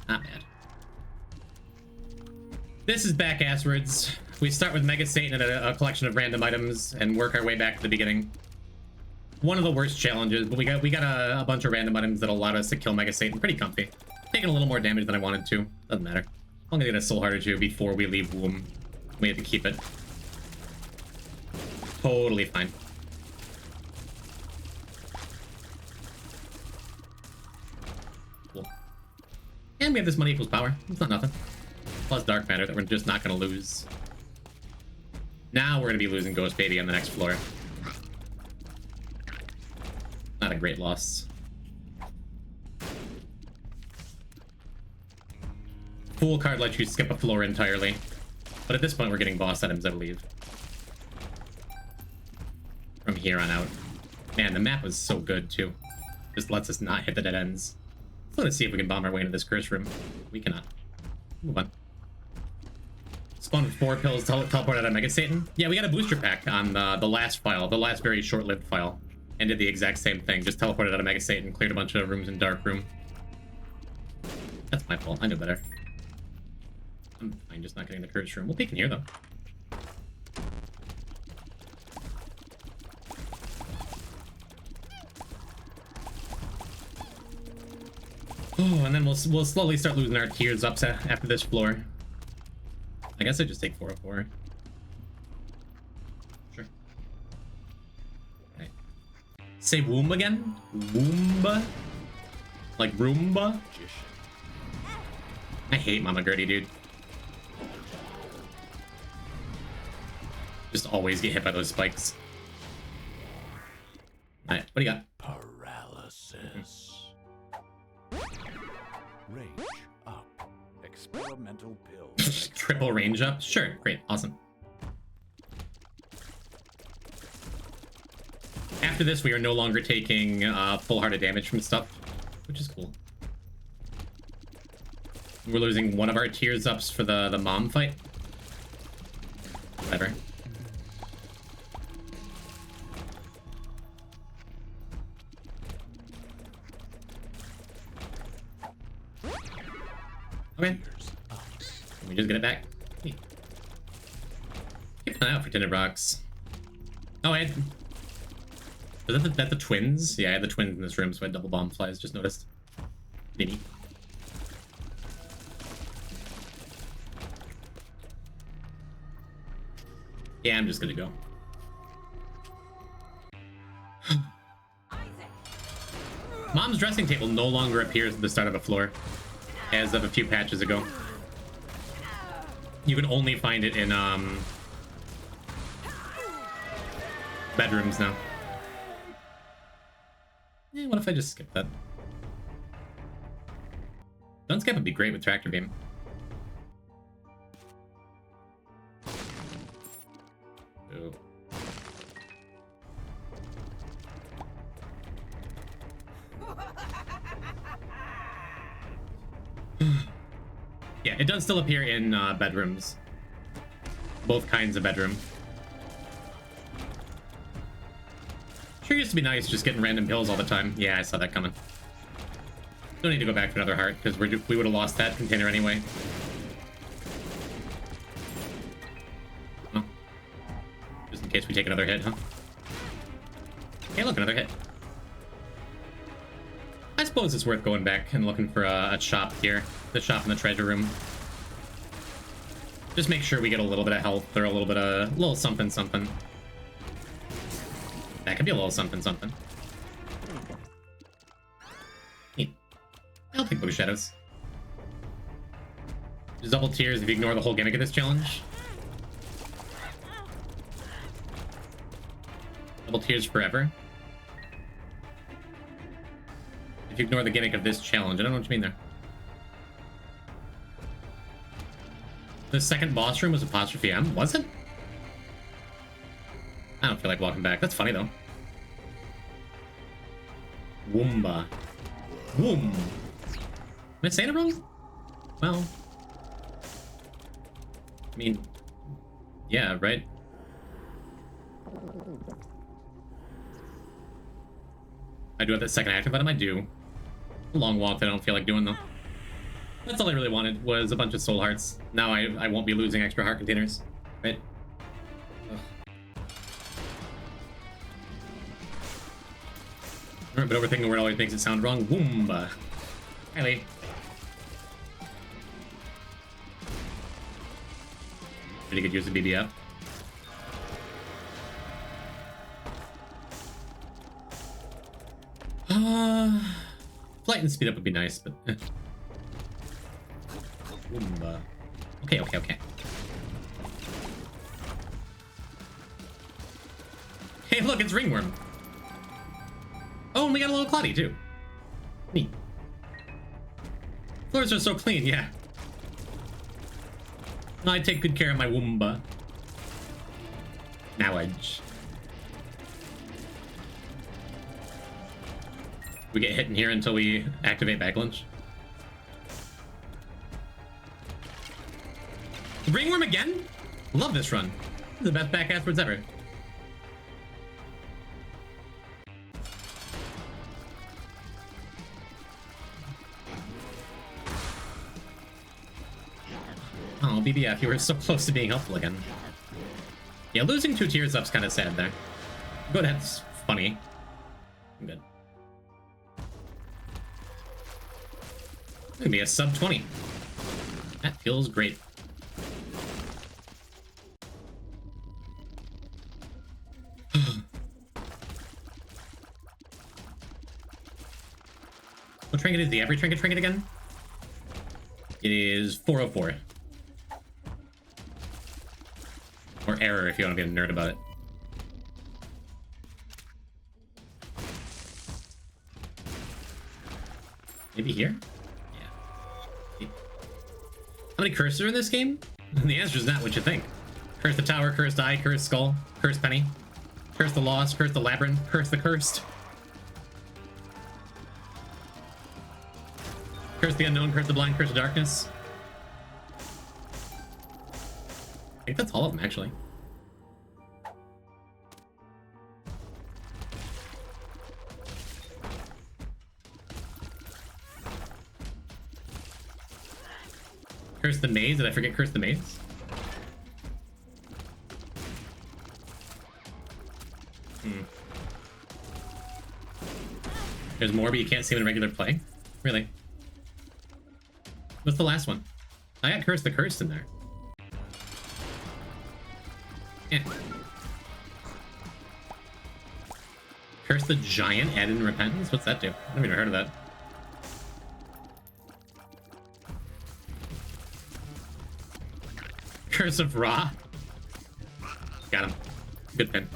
Not bad. This is back-asswards. We start with Mega Satan and a collection of random items and work our way back to the beginning. One of the worst challenges, but we got a bunch of random items that allowed us to kill Mega Satan pretty comfy. Taking a little more damage than I wanted to. Doesn't matter. I'm gonna get a soul heart or two before we leave Womb. We have to keep it. Totally fine. Cool. And we have this money equals power. It's not nothing. Plus dark matter that we're just not gonna lose. Now we're gonna be losing Ghost Baby on the next floor. Not a great loss. Fool card lets you skip a floor entirely. But at this point, we're getting boss items, I believe. From here on out. Man, the map was so good, too. Just lets us not hit the dead ends. So let's see if we can bomb our way into this curse room. We cannot. Move on. Spawn with 4 pills, teleport out of Mega Satan. Yeah, we got a booster pack on the last file, the last very short-lived file, and did the exact same thing. Just teleported out of Mega Satan, cleared a bunch of rooms in Dark Room. That's my fault. I know better. I'm fine, just not getting the Courage Room. We'll peek in here, though. Oh, and then we'll slowly start losing our tears ups after this floor. I guess I just take 404. Sure. Okay. Say womb again? Woomba? Like Roomba? I hate Mama Gertie, dude. Just always get hit by those spikes. Alright, what do you got? Paralysis. Range up. Experimental pill. Triple range up? Sure, great, awesome. After this, we are no longer taking full heart of damage from stuff, which is cool. We're losing one of our tears ups for the mom fight. Whatever. Okay. Can we just get it back? Keep an eye out for tinted rocks. Oh, I had... Was that the twins? Yeah, I had the twins in this room, so I had double bomb flies. Just noticed. Maybe. Yeah, I'm just gonna go. Mom's dressing table no longer appears at the start of a floor, as of a few patches ago. You can only find it in bedrooms now. Yeah, what if I just skip that? Dunscape would be great with Tractor Beam. Ooh. Yeah, it does still appear in bedrooms. Both kinds of bedroom. Sure used to be nice just getting random pills all the time. Yeah, I saw that coming. Don't need to go back for another heart, because we would have lost that container anyway. Oh. Just in case we take another hit, huh? Hey, look, another hit. I suppose it's worth going back and looking for a shop here. The shop in the treasure room. Just make sure we get a little bit of health or a little something something. That could be a little something something. Neat. I'll take those shadows. Just double tears if you ignore the whole gimmick of this challenge. Double tears forever. If you ignore the gimmick of this challenge. I don't know what you mean there. The second boss room was apostrophe M, was it? I don't feel like walking back. That's funny though. Woomba. Woom. Am I saying it wrong? Well. I mean, yeah, right? I do have that second active item, I do. A long walk that I don't feel like doing though. That's all I really wanted, was a bunch of soul hearts. Now I won't be losing extra heart containers, right? Ugh. But overthinking a word always makes it sound wrong. Woomba. Hi, Lee. Pretty good use of BBF. Flight and speed up would be nice, but... Woomba. Okay. Hey, look, it's Ringworm. Oh, and we got a little cloudy, too. Neat. Floors are so clean, yeah. I take good care of my Woomba. Knowledge. We get hit in here until we activate Bag Lunch. Ringworm again? Love this run. This is the best back afterwards ever. Oh, BBF, you were so close to being helpful again. Yeah, losing 2 tiers up's kind of sad there. But that's funny. I'm good. Gonna be a sub 20. That feels great. What trinket is the every trinket again? It is 404. Or error if you want to be a nerd about it. Maybe here? Yeah. How many curses are in this game? The answer is not what you think. Curse the tower, curse die, curse skull, curse penny, curse the lost, curse the labyrinth, curse the cursed. Curse the unknown, curse the blind, curse the darkness. I think that's all of them, actually. Curse the maze? Did I forget curse the maze? There's more, but you can't see them in regular play? Really? What's the last one? I got curse the cursed in there. Yeah. Curse the giant added in repentance? What's that do? I've never even heard of that. Curse of Ra. Got him. Good pin.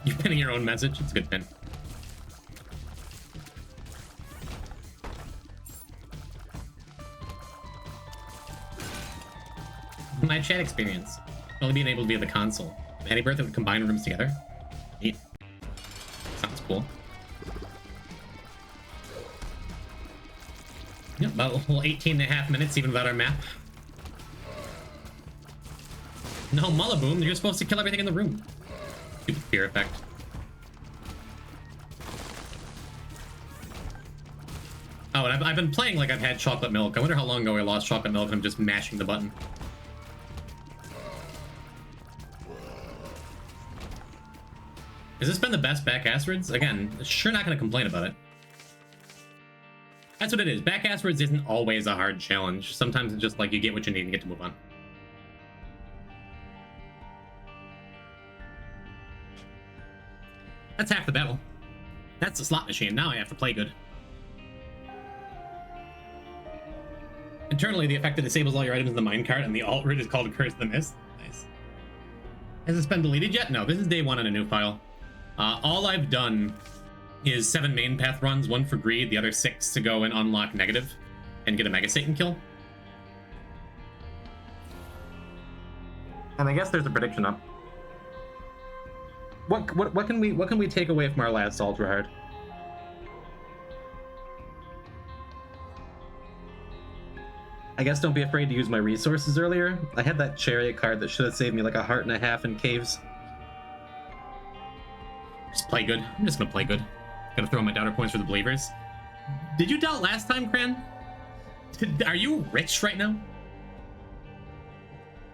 You're pinning your own message. It's a good pin. My chat experience. Only being able to be at the console. Any birth that would combine rooms together. Neat. Sounds cool. Yep, about a whole 18.5 minutes even without our map. No, Mullaboom, you're supposed to kill everything in the room. Stupid fear effect. Oh, and I've been playing like I've had chocolate milk. I wonder how long ago I lost chocolate milk and I'm just mashing the button. Has this been the best back asteroids? Again, sure not going to complain about it. That's what it is. Back asteroids isn't always a hard challenge. Sometimes it's just like you get what you need and get to move on. That's half the battle. That's the slot machine. Now I have to play good. Internally, the effect that disables all your items in the minecart and the alt root is called Curse the Mist. Nice. Has this been deleted yet? No, this is day 1 on a new file. All I've done is 7 main path runs, 1 for greed, the other 6 to go and unlock negative and get a Mega Satan kill. And I guess there's a prediction up. What can we take away from our last ultra hard? I guess don't be afraid to use my resources earlier. I had that chariot card that should have saved me like 1.5 hearts in caves. Just play good. I'm just gonna play good. Gotta throw my doubter points for the believers. Did you doubt last time, Cran? Are you rich right now?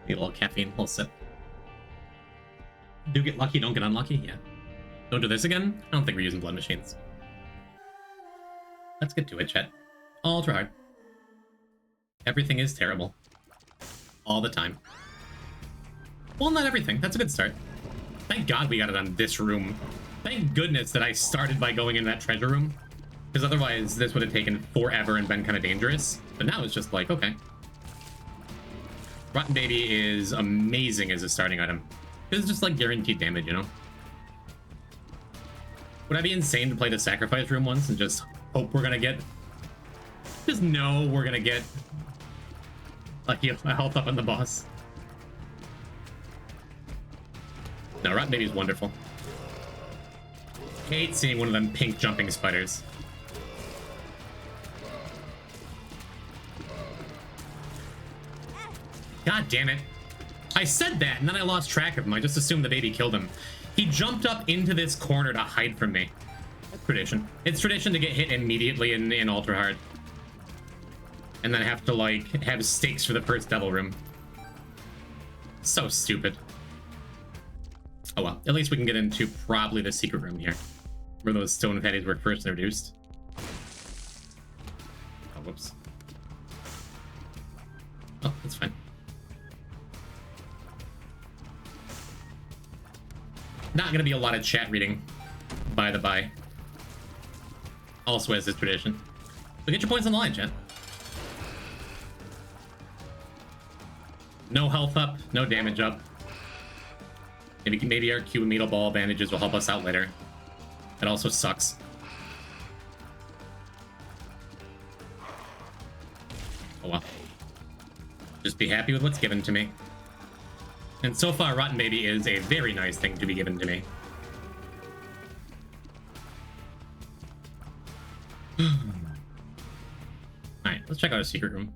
Need a little caffeine, a little sip. Do get lucky, don't get unlucky? Yeah. Don't do this again? I don't think we're using blood machines. Let's get to it, chat. Ultra hard. Everything is terrible. All the time. Well, not everything. That's a good start. Thank God we got it on this room. Thank goodness that I started by going in that treasure room. Because otherwise, this would have taken forever and been kind of dangerous. But now it's just like, okay. Rotten Baby is amazing as a starting item. It's just like guaranteed damage, you know? Would I be insane to play the sacrifice room once and just hope we're gonna get... Just know we're gonna get... like a health up on the boss. No, Rotten Baby is wonderful. Hate seeing one of them pink jumping spiders. God damn it. I said that, and then I lost track of him. I just assumed the baby killed him. He jumped up into this corner to hide from me. That's tradition. It's tradition to get hit immediately in ultra hard. And then have to, like, have stakes for the first devil room. So stupid. Oh well, at least we can get into probably the secret room here, where those stone fatties were first introduced. Oh, whoops. Oh, that's fine. Not gonna be a lot of chat reading, by the by. Also as is tradition. So get your points on the line, chat. No health up, no damage up. Maybe our Q and Metal Ball bandages will help us out later. That also sucks. Oh well. Just be happy with what's given to me. And so far, Rotten Baby is a very nice thing to be given to me. Alright, let's check out a secret room.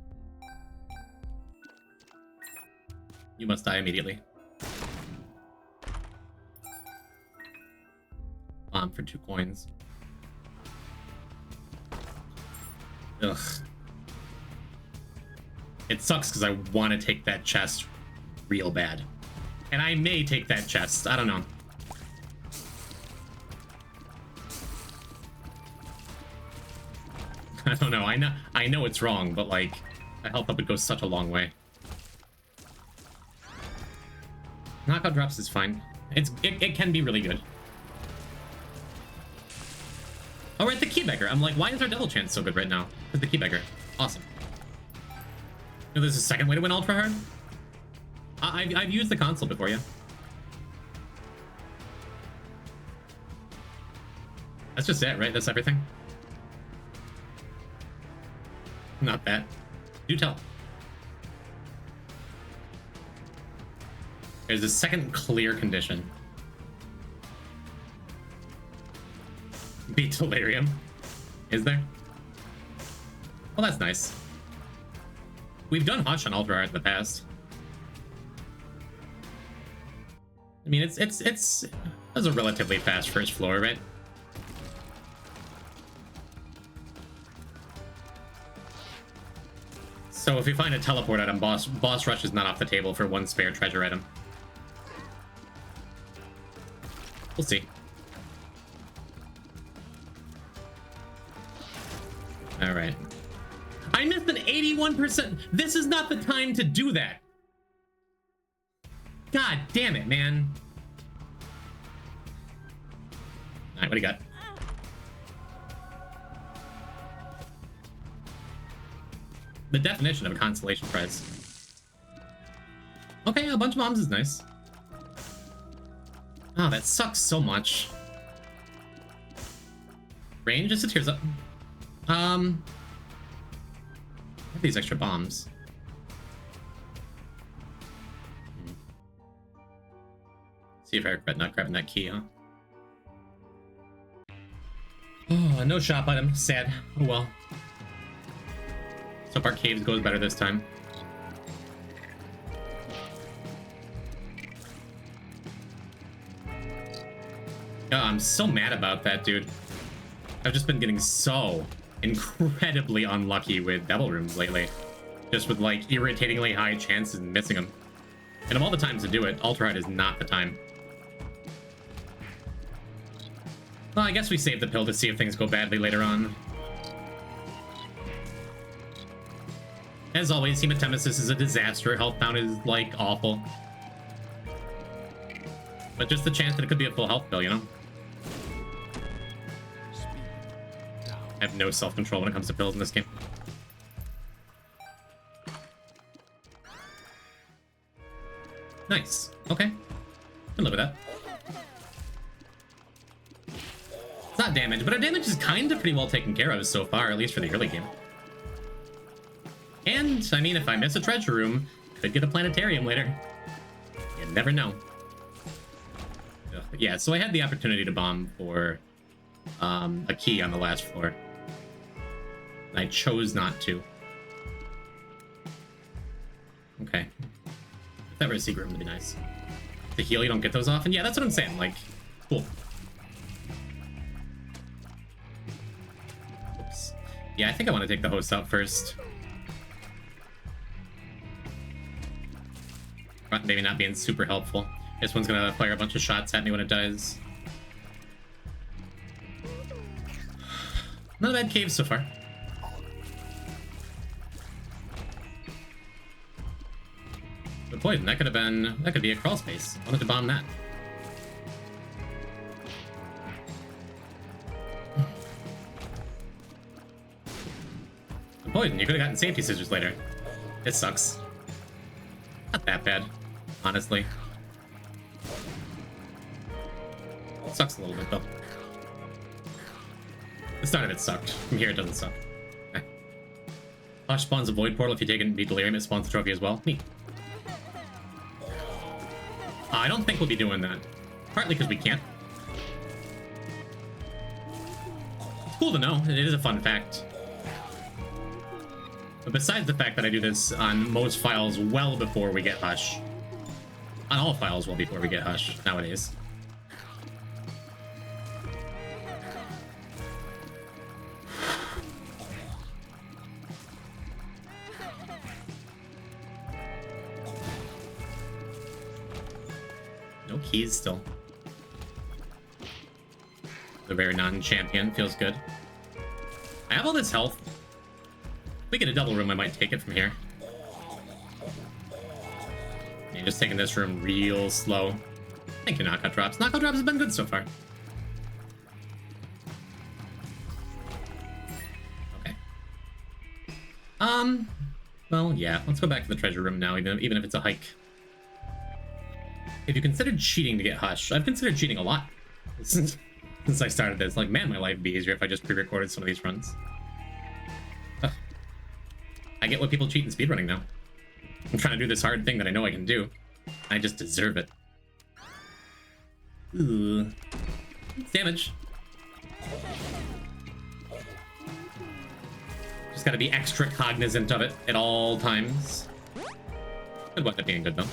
You must die immediately. Bomb for 2 coins. Ugh. It sucks because I want to take that chest real bad. And I may take that chest. I don't know. I don't know. I know it's wrong, but like, a health up would go such a long way. Knockout drops is fine. It can be really good. Oh, right, the Keybagger. I'm like, why is our double chance so good right now? Because the Keybagger. Awesome. You know, there's a second way to win ultra hard. I've used the console before, yeah. That's just it, right? That's everything. Not that. Do tell. There's a second clear condition. Beat Delirium. Is there? Well, that's nice. We've done Hush on Ultra Hard in the past. I mean, it's a relatively fast first floor, right? So if we find a teleport item, boss rush is not off the table for 1 spare treasure item. We'll see. All right. I missed an 81%. This is not the time to do that. God damn it, man. All right, what do you got? The definition of a consolation prize. Okay, a bunch of bombs is nice. Oh, that sucks so much. Range just tears up. What are these extra bombs? See if I regret not grabbing that key, huh? Oh, no shop item. Sad. Oh well. So far, Caves goes better this time. Oh, I'm so mad about that, dude. I've just been getting so incredibly unlucky with Devil Rooms lately. Just with, like, irritatingly high chances and missing them. And of all the times to do it, Ultra Hard is not the time. Well, I guess we save the pill to see if things go badly later on. As always, Hematemesis is a disaster. Health bound is, like, awful. But just the chance that it could be a full health pill, you know? I have no self-control when it comes to pills in this game. Nice. Okay. Can live with that. It's not damage, but our damage is kind of pretty well taken care of so far, at least for the early game. And, I mean, if I miss a treasure room, could get a planetarium later. You never know. Ugh. Yeah, so I had the opportunity to bomb for a key on the last floor. And I chose not to. Okay. That receipt room would be nice. The heal, you don't get those often. Yeah, that's what I'm saying. Like, cool. Oops. Yeah, I think I want to take the host out first. But maybe not being super helpful. This one's gonna fire a bunch of shots at me when it dies. Not a bad cave so far. The poison, that could be a crawl space. I wanted to bomb that. The poison, you could have gotten safety scissors later. It sucks. Not that bad, honestly. It sucks a little bit though. The start of it sucked. From here it doesn't suck. Okay. Hush spawns a void portal. If you take it and beat delirium, it spawns the trophy as well. Neat. I don't think we'll be doing that. Partly because we can't. It's cool to know. It is a fun fact. But besides the fact that I do this on most files well before we get Hush. On all files well before we get Hush nowadays. No keys still. The rare non-champion feels good. I have all this health. If we get a double room, I might take it from here. Yeah, just taking this room real slow. Thank you, knockout drops. Knockout drops have been good so far. Okay. Well, yeah. Let's go back to the treasure room now, even if it's a hike. If you considered cheating to get Hush, I've considered cheating a lot since I started this. Like, man, my life would be easier if I just pre-recorded some of these runs. Ugh. I get what people cheat in speedrunning now. I'm trying to do this hard thing that I know I can do. I just deserve it. Ooh. Damage. Just gotta be extra cognizant of it at all times. Could wind up being good, though.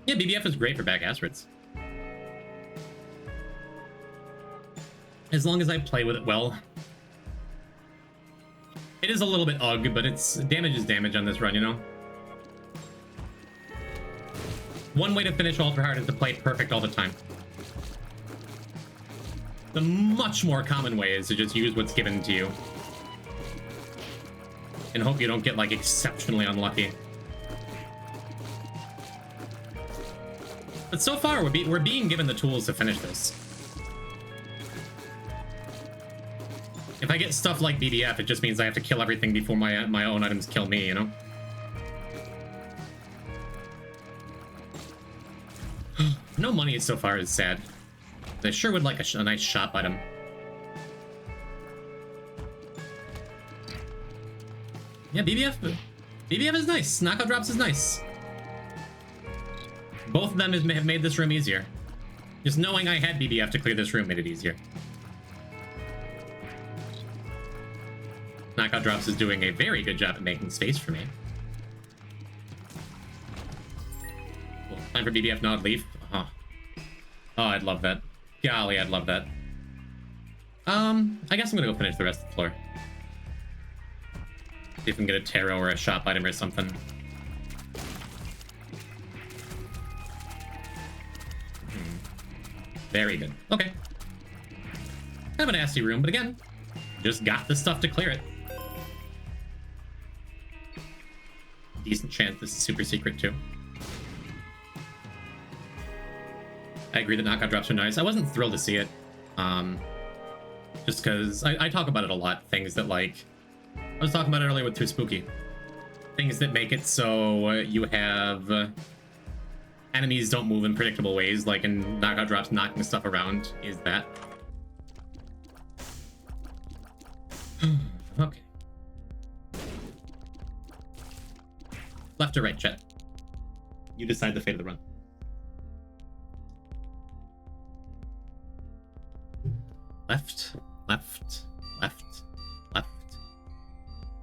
Yeah, BBF is great for back aspirates. As long as I play with it well. It is a little bit ugh, but it's damage is damage on this run, you know? One way to finish ultra hard is to play perfect all the time. The much more common way is to just use what's given to you. And hope you don't get, like, exceptionally unlucky. But so far, we're being given the tools to finish this. If I get stuff like BDF, it just means I have to kill everything before my own items kill me, you know? No money so far is sad. I sure would like a nice shop item. Yeah, BBF is nice. Knockout drops is nice. Both of them have made this room easier. Just knowing I had BBF to clear this room made it easier. Knockout Drops is doing a very good job at making space for me. Cool. Time for BBF Nod Leaf. Oh, I'd love that. Golly, I'd love that. I guess I'm gonna go finish the rest of the floor. See if we can get a tarot or a shop item or something. Very good. Okay. Kind of a nasty room, but again, just got the stuff to clear it. Decent chance this is super secret too. I agree that knockout drops are nice. I wasn't thrilled to see it. Just because I talk about it a lot. Things that, like, I was talking about it earlier with Too Spooky. Things that make it so you have enemies don't move in predictable ways, like in knockout drops knocking stuff around is that. Okay. Left or right, chat? You decide the fate of the run. Left, left, left, left,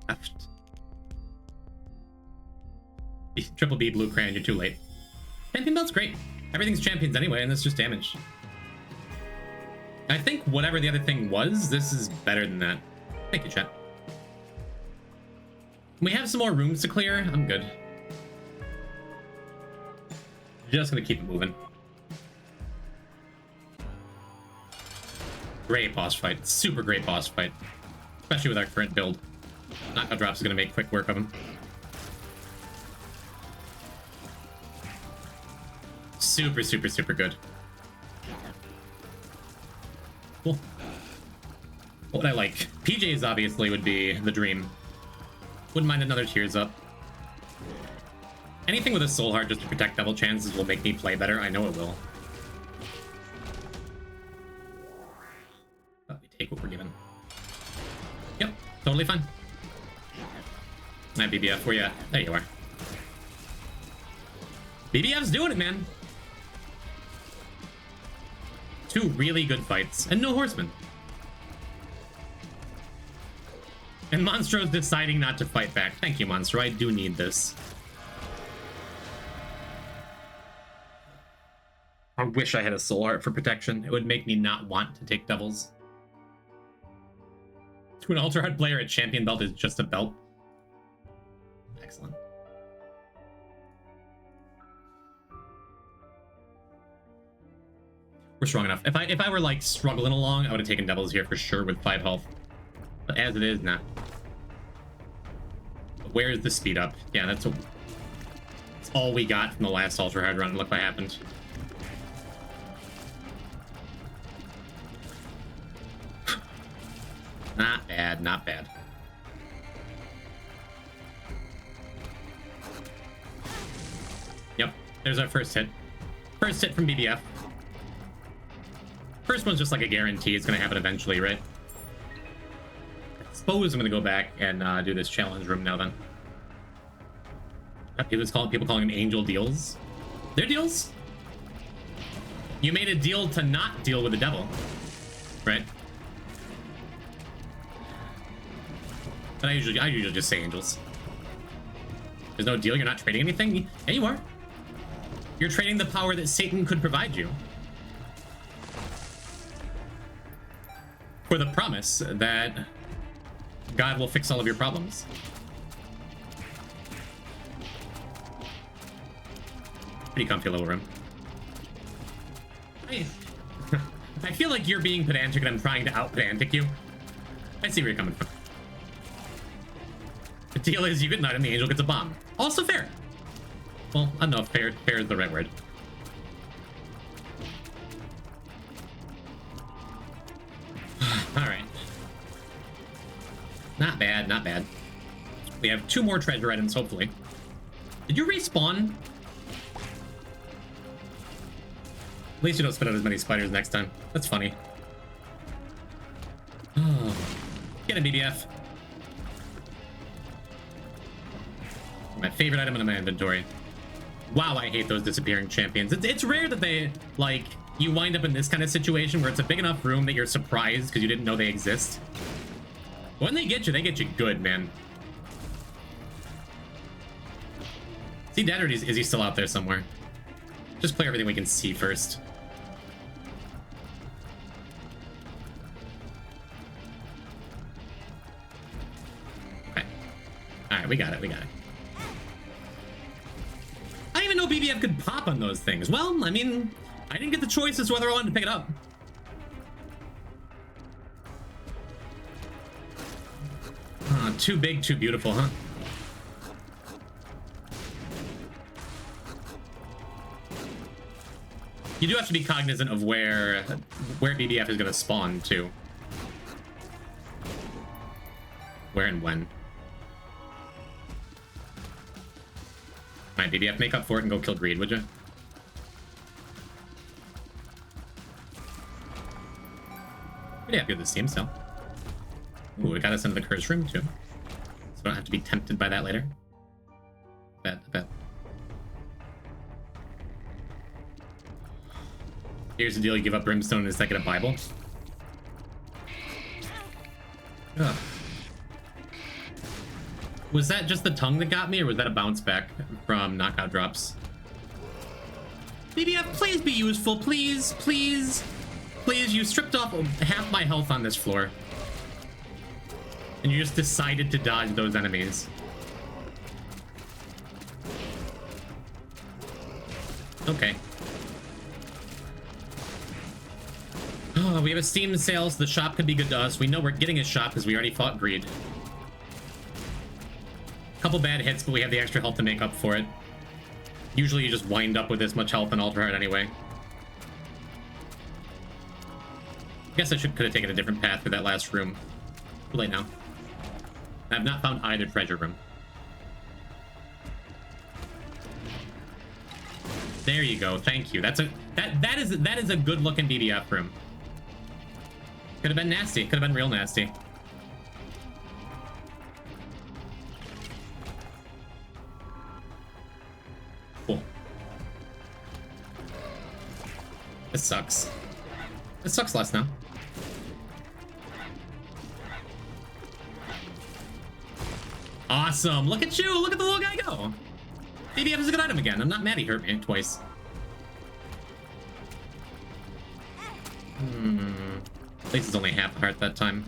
left. Triple B blue crayon, you're too late. Champion belt's great. Everything's champions anyway, and it's just damage. I think whatever the other thing was, this is better than that. Thank you, chat. We have some more rooms to clear. I'm good. Just gonna keep it moving. Great boss fight. Super great boss fight. Especially with our current build. Knockout drops is gonna make quick work of him. Super, super, super good. Cool. What would I like? PJs obviously would be the dream. Wouldn't mind another Tears Up. Anything with a Soul Heart just to protect double chances will make me play better. I know it will. But we take what we're given. Yep, totally fine. Alright, BBF, where you at? There you are. BBF's doing it, man. 2 really good fights, and no horsemen. And Monstro's deciding not to fight back. Thank you, Monstro. I do need this. I wish I had a Soul Heart for protection. It would make me not want to take doubles. To an Ultra Hard player, a champion belt is just a belt. Excellent. We're strong enough. If I were like struggling along, I would have taken doubles here for sure with 5 health. But as it is, nah. But where is the speed up? Yeah, that's all we got from the last Ultra Hard run. Look what happened. Not bad, not bad. Yep, there's our first hit. First hit from BBF. First one's just like a guarantee. It's gonna happen eventually, right? I suppose I'm gonna go back and do this challenge room now then. People calling them angel deals. They're deals. You made a deal to not deal with the devil, right? But I usually just say angels. There's no deal. You're not trading anything. Yeah, you are. You're trading the power that Satan could provide you for the promise that God will fix all of your problems. Pretty comfy little room. I feel like you're being pedantic and I'm trying to out-pedantic you. I see where you're coming from. The deal is you get knight and the angel gets a bomb. Also fair. Well, I don't know if fair is the right word. Alright. Not bad, not bad. We have 2 more treasure items, hopefully. Did you respawn? At least you don't spit out as many spiders next time. That's funny. Oh. Get a BBF. My favorite item in my inventory. Wow, I hate those disappearing champions. It's rare that they, like, you wind up in this kind of situation where it's a big enough room that you're surprised because you didn't know they exist. When they get you good, man. Is he dead or is he still out there somewhere? Just play everything we can see first. Okay. Alright, we got it, we got it. I didn't even know BBF could pop on those things. Well, I mean, I didn't get the choice as to whether I wanted to pick it up. Too big, too beautiful, huh? You do have to be cognizant of where BBF is going to spawn, too. Where and when. Alright, BBF, make up for it and go kill Greed, would you? Pretty happy with this team still. Ooh, it got us into the curse room, too. So I don't have to be tempted by that later. Bet. Here's the deal, you give up Brimstone and instead get a Bible. Ugh. Was that just the tongue that got me, or was that a bounce back from knockout drops? BBF, please be useful. Please, please, please. You stripped off half my health on this floor. And you just decided to dodge those enemies. Okay. Oh, we have a Steam sale, so the shop could be good to us. We know we're getting a shop because we already fought Greed. Couple bad hits, but we have the extra health to make up for it. Usually you just wind up with this much health in Ultra Hard anyway. I guess I could have taken a different path for that last room. Too late now. I've not found either treasure room. There you go. Thank you. That is a good looking BBF room. Could have been nasty. Could have been real nasty. Cool. This sucks. This sucks less now. Awesome. Look at you. Look at the little guy go. BBF is a good item again. I'm not mad he hurt me twice. At least it's only half a heart that time.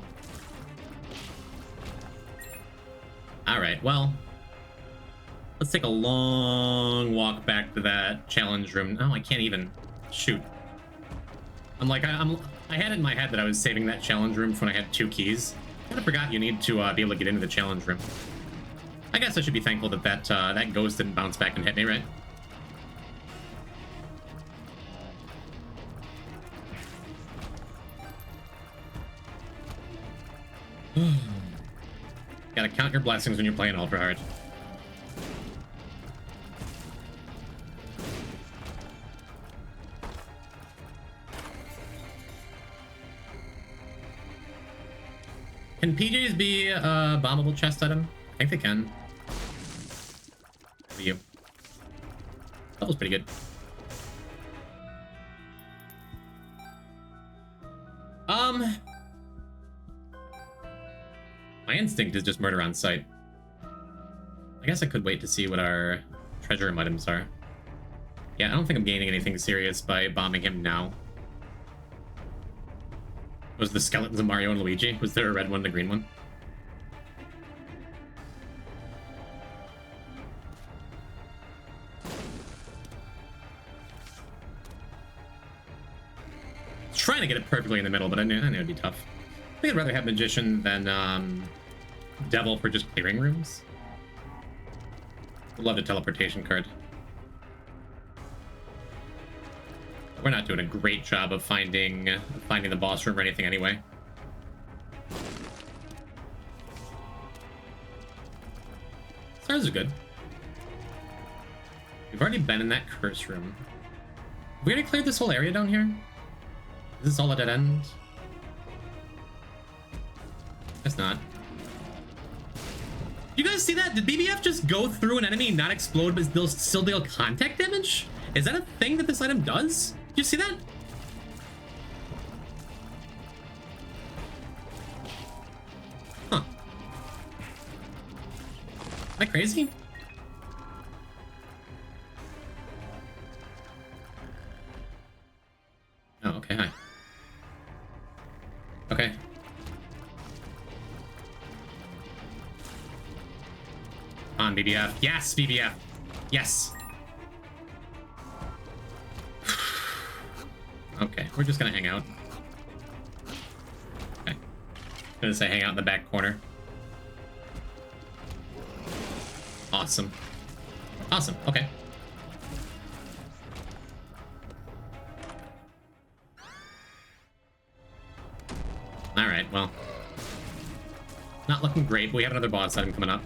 Alright, well. Let's take a long walk back to that challenge room. Oh, I can't even shoot. I had it in my head that I was saving that challenge room for when I had 2 keys. I kind of forgot you need to be able to get into the challenge room. I guess I should be thankful that that ghost didn't bounce back and hit me, right? Gotta count your blessings when you're playing Ultra Hard. Can PJs be a bombable chest item? I think they can. For you. That was pretty good. My instinct is just murder on sight. I guess I could wait to see what our treasure room items are. Yeah, I don't think I'm gaining anything serious by bombing him now. Was the skeletons of Mario and Luigi? Was there a red one and a green one? Trying to get it perfectly in the middle, but I knew it'd be tough. I think I'd rather have Magician than Devil for just clearing rooms. Would love a teleportation card. We're not doing a great job of finding the boss room or anything anyway. Stars are good. We've already been in that curse room. Have we already cleared this whole area down here? Is this all a dead end? Guess not. You guys see that? Did BBF just go through an enemy and not explode but still deal contact damage? Is that a thing that this item does? Did you see that? Huh. Am I crazy? Oh, okay, hi. Okay. On BBF. Yes, BBF. Yes. Okay, we're just gonna hang out. Okay. Gonna say hang out in the back corner. Awesome. Awesome, okay. Alright, well. Not looking great, but we have another boss item coming up.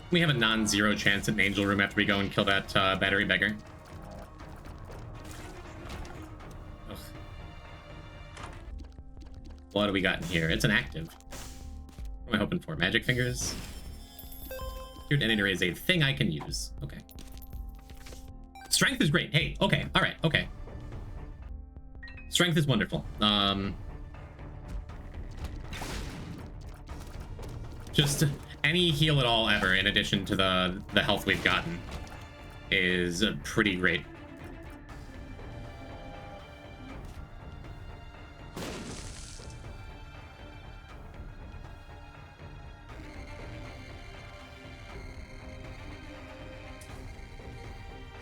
We have a non-zero chance at an angel room after we go and kill that battery beggar. Ugh. What do we got in here? It's an active. What am I hoping for? Magic fingers? Your detonator is a thing I can use. Okay. Strength is great. Hey, okay, alright, okay. Strength is wonderful. Just any heal at all ever in addition to the health we've gotten is pretty great.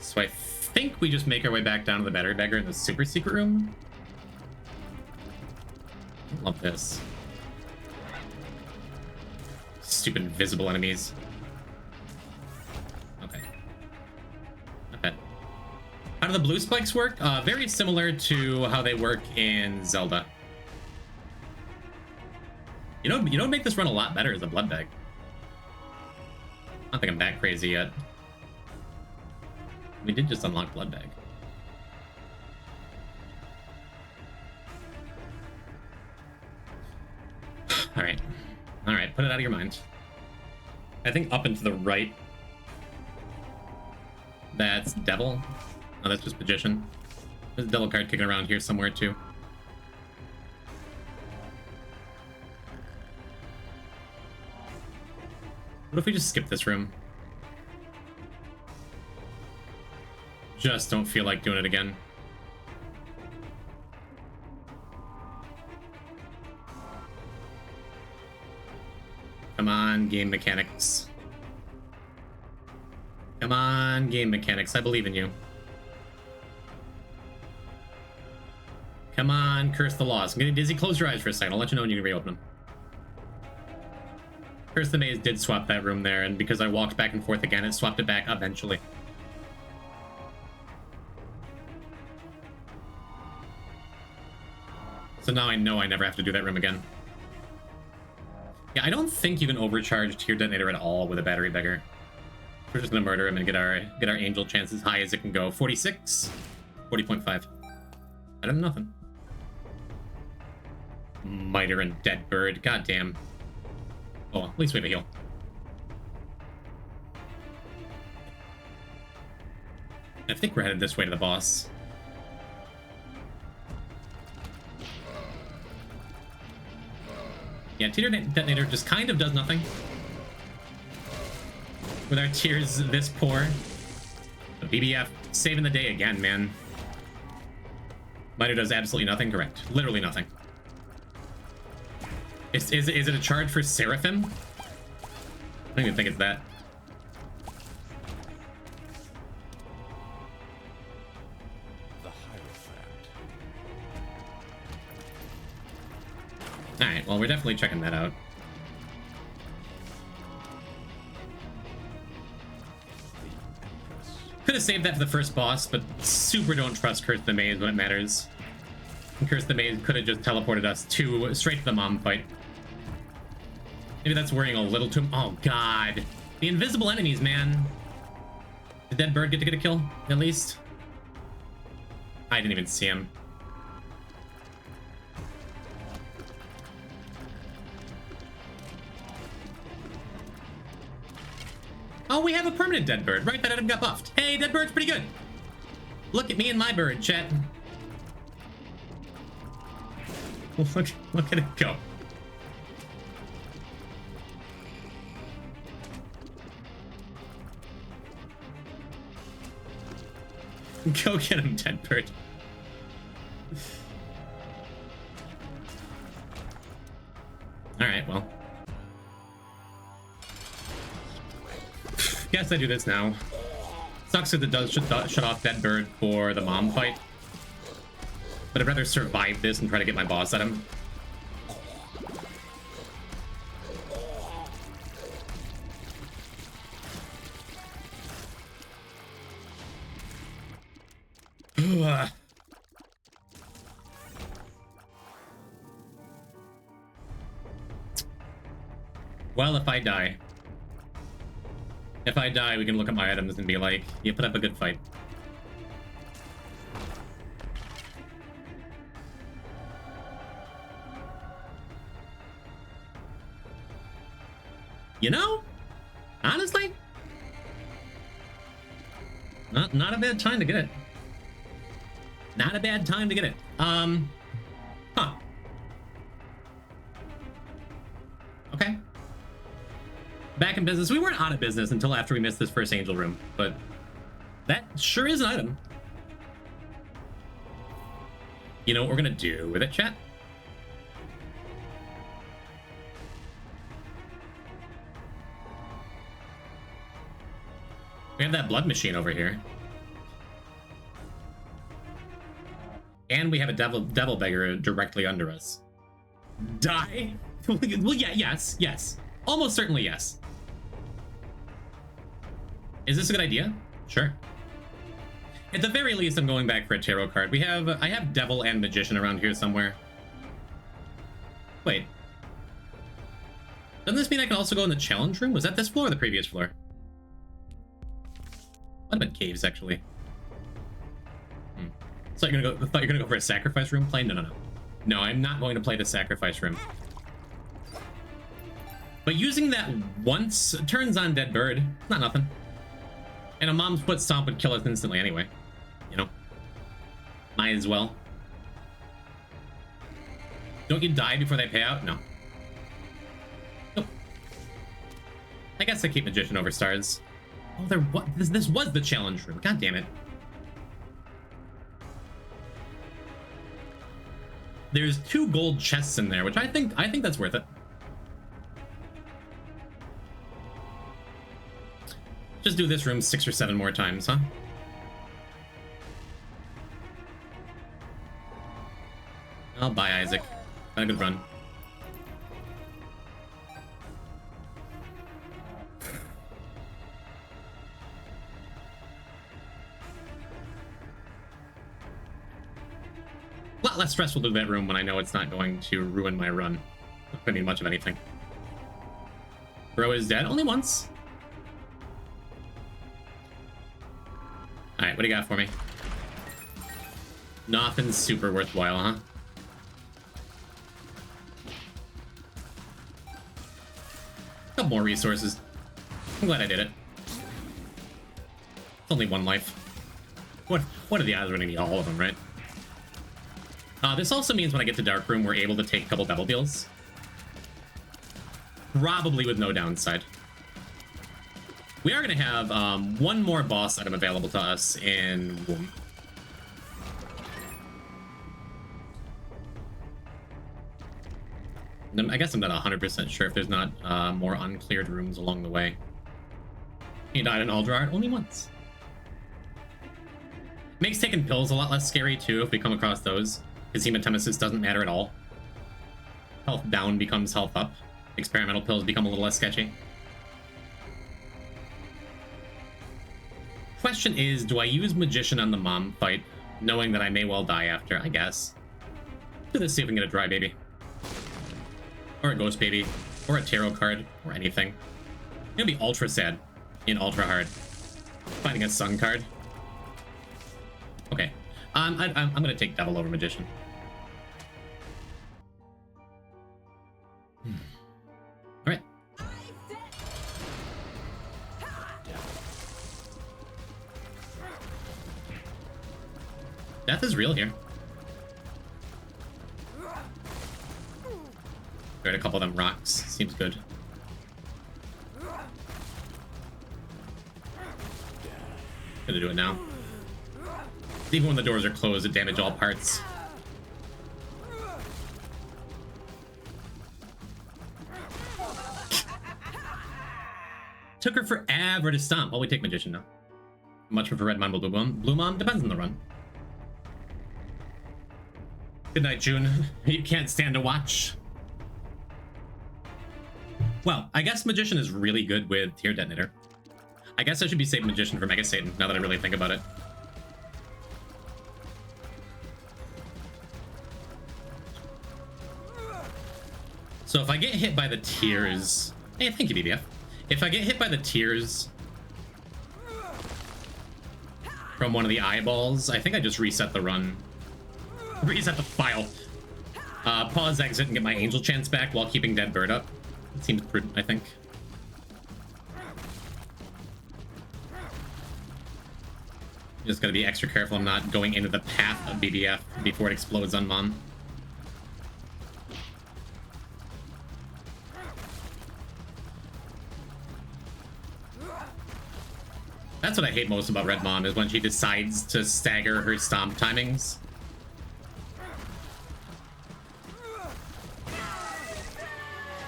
So I think we just make our way back down to the battery bagger in the super secret room. Love this. Stupid invisible enemies. Okay. Okay. How do the blue spikes work? Very similar to how they work in Zelda. You know, make this run a lot better is a blood bag. I don't think I'm that crazy yet. We did just unlock blood bag. All right, put it out of your mind. I think up and to the right, that's devil. Oh, that's just magician. There's a devil card kicking around here somewhere too. What if we just skip this room? Just don't feel like doing it again. Come on, game mechanics. Come on, game mechanics. I believe in you. Come on, curse the laws. I'm getting dizzy. Close your eyes for a second. I'll let you know when you can reopen them. Curse the Maze did swap that room there, and because I walked back and forth again, it swapped it back eventually. So now I know I never have to do that room again. Yeah, I don't think you can overcharge tier detonator at all with a battery beggar. We're just gonna murder him and get our angel chance as high as it can go. 46, 40.5. Better than nothing. Miter and dead bird. God damn. Oh, at least we have a heal. I think we're headed this way to the boss. Yeah, tier detonator just kind of does nothing. With our tiers this poor. The BBF saving the day again, man. Miter does absolutely nothing, correct. Literally nothing. Is it a charge for Seraphim? I don't even think it's that. Alright, well, we're definitely checking that out. Could have saved that for the first boss, but super don't trust Curse the Maze when it matters. And Curse the Maze could have just teleported us straight to the mom fight. Maybe that's worrying a little too... Oh, God. The invisible enemies, man. Did Dead Bird get to get a kill, at least? I didn't even see him. Oh, we have a permanent Dead Bird, right? That item got buffed. Hey, Dead Bird's pretty good. Look at me and my bird, chat. Look at it go. Go get him, Dead Bird. All right, well. Guess I do this now. Sucks that it does shut off Dead Bird for the mom fight. But I'd rather survive this and try to get my boss at him. Well, if I die. If I die, we can look at my items and be like, you put up a good fight. You know, honestly, not a bad time to get it. Not a bad time to get it. Huh. Okay. Back in business. We weren't out of business until after we missed this first angel room, but That sure is an item. You know what we're gonna do with it, chat? We have that blood machine over here. And we have a devil beggar directly under us. Die? Well, yeah, yes. Almost certainly yes. Is this a good idea? Sure. At the very least, I'm going back for a tarot card. I have devil and magician around here somewhere. Wait. Doesn't this mean I can also go in the challenge room? Was that this floor or the previous floor? Might have been caves, actually. So I thought you're gonna go for a sacrifice room play? No. No, I'm not going to play the sacrifice room. But using that once turns on dead bird. Not nothing. And a mom's foot stomp would kill us instantly anyway. You know? Might as well. Don't you die before they pay out? No. Nope. I guess I keep magician over stars. Oh, this was the challenge room. God damn it. There's 2 gold chests in there, which I think that's worth it. Just do this room 6 or 7 more times, huh? Oh, bye, Isaac. Had a good run. A lot less stressful to do that room when I know it's not going to ruin my run. Not gonna need much of anything. Bro is dead only once. Alright, what do you got for me? Nothing super worthwhile, huh? Couple more resources. I'm glad I did it. It's only 1 life. What are the odds we're gonna need all of them, right? This also means when I get to Dark Room, we're able to take a couple double deals. Probably with no downside. We are going to have 1 more boss item available to us in Womb. I guess I'm not 100% sure if there's not more uncleared rooms along the way. He died in Aldraard only once. Makes taking pills a lot less scary too if we come across those, because hematemesis doesn't matter at all. Health down becomes health up. Experimental pills become a little less sketchy. Question is, do I use Magician on the mom fight, knowing that I may well die after? I guess. Let's see if we can get a dry baby. Or a ghost baby. Or a tarot card. Or anything. It's gonna be ultra sad in ultra hard. Finding a sun card. Okay. I'm gonna take devil over magician. Alright. Death is real here. Got a couple of them rocks. Seems good. Gonna do it now. Even when the doors are closed, it damage all parts. Took her forever to stomp. Well, we take magician now. Much prefer red mom, blue mom. Blue mom depends on the run. Good night, June. You can't stand to watch. Well, I guess magician is really good with tier detonator. I guess I should be saving magician for Mega Satan now that I really think about it. So if I get hit by the tears... Hey, thank you, BBF. If I get hit by the tears from one of the eyeballs, I think I just reset the run. Reset the file. Pause, exit, and get my angel chance back while keeping dead bird up. It seems prudent, I think. Just gotta be extra careful I'm not going into the path of BBF before it explodes on Mom. That's what I hate most about Red Mom, is when she decides to stagger her stomp timings.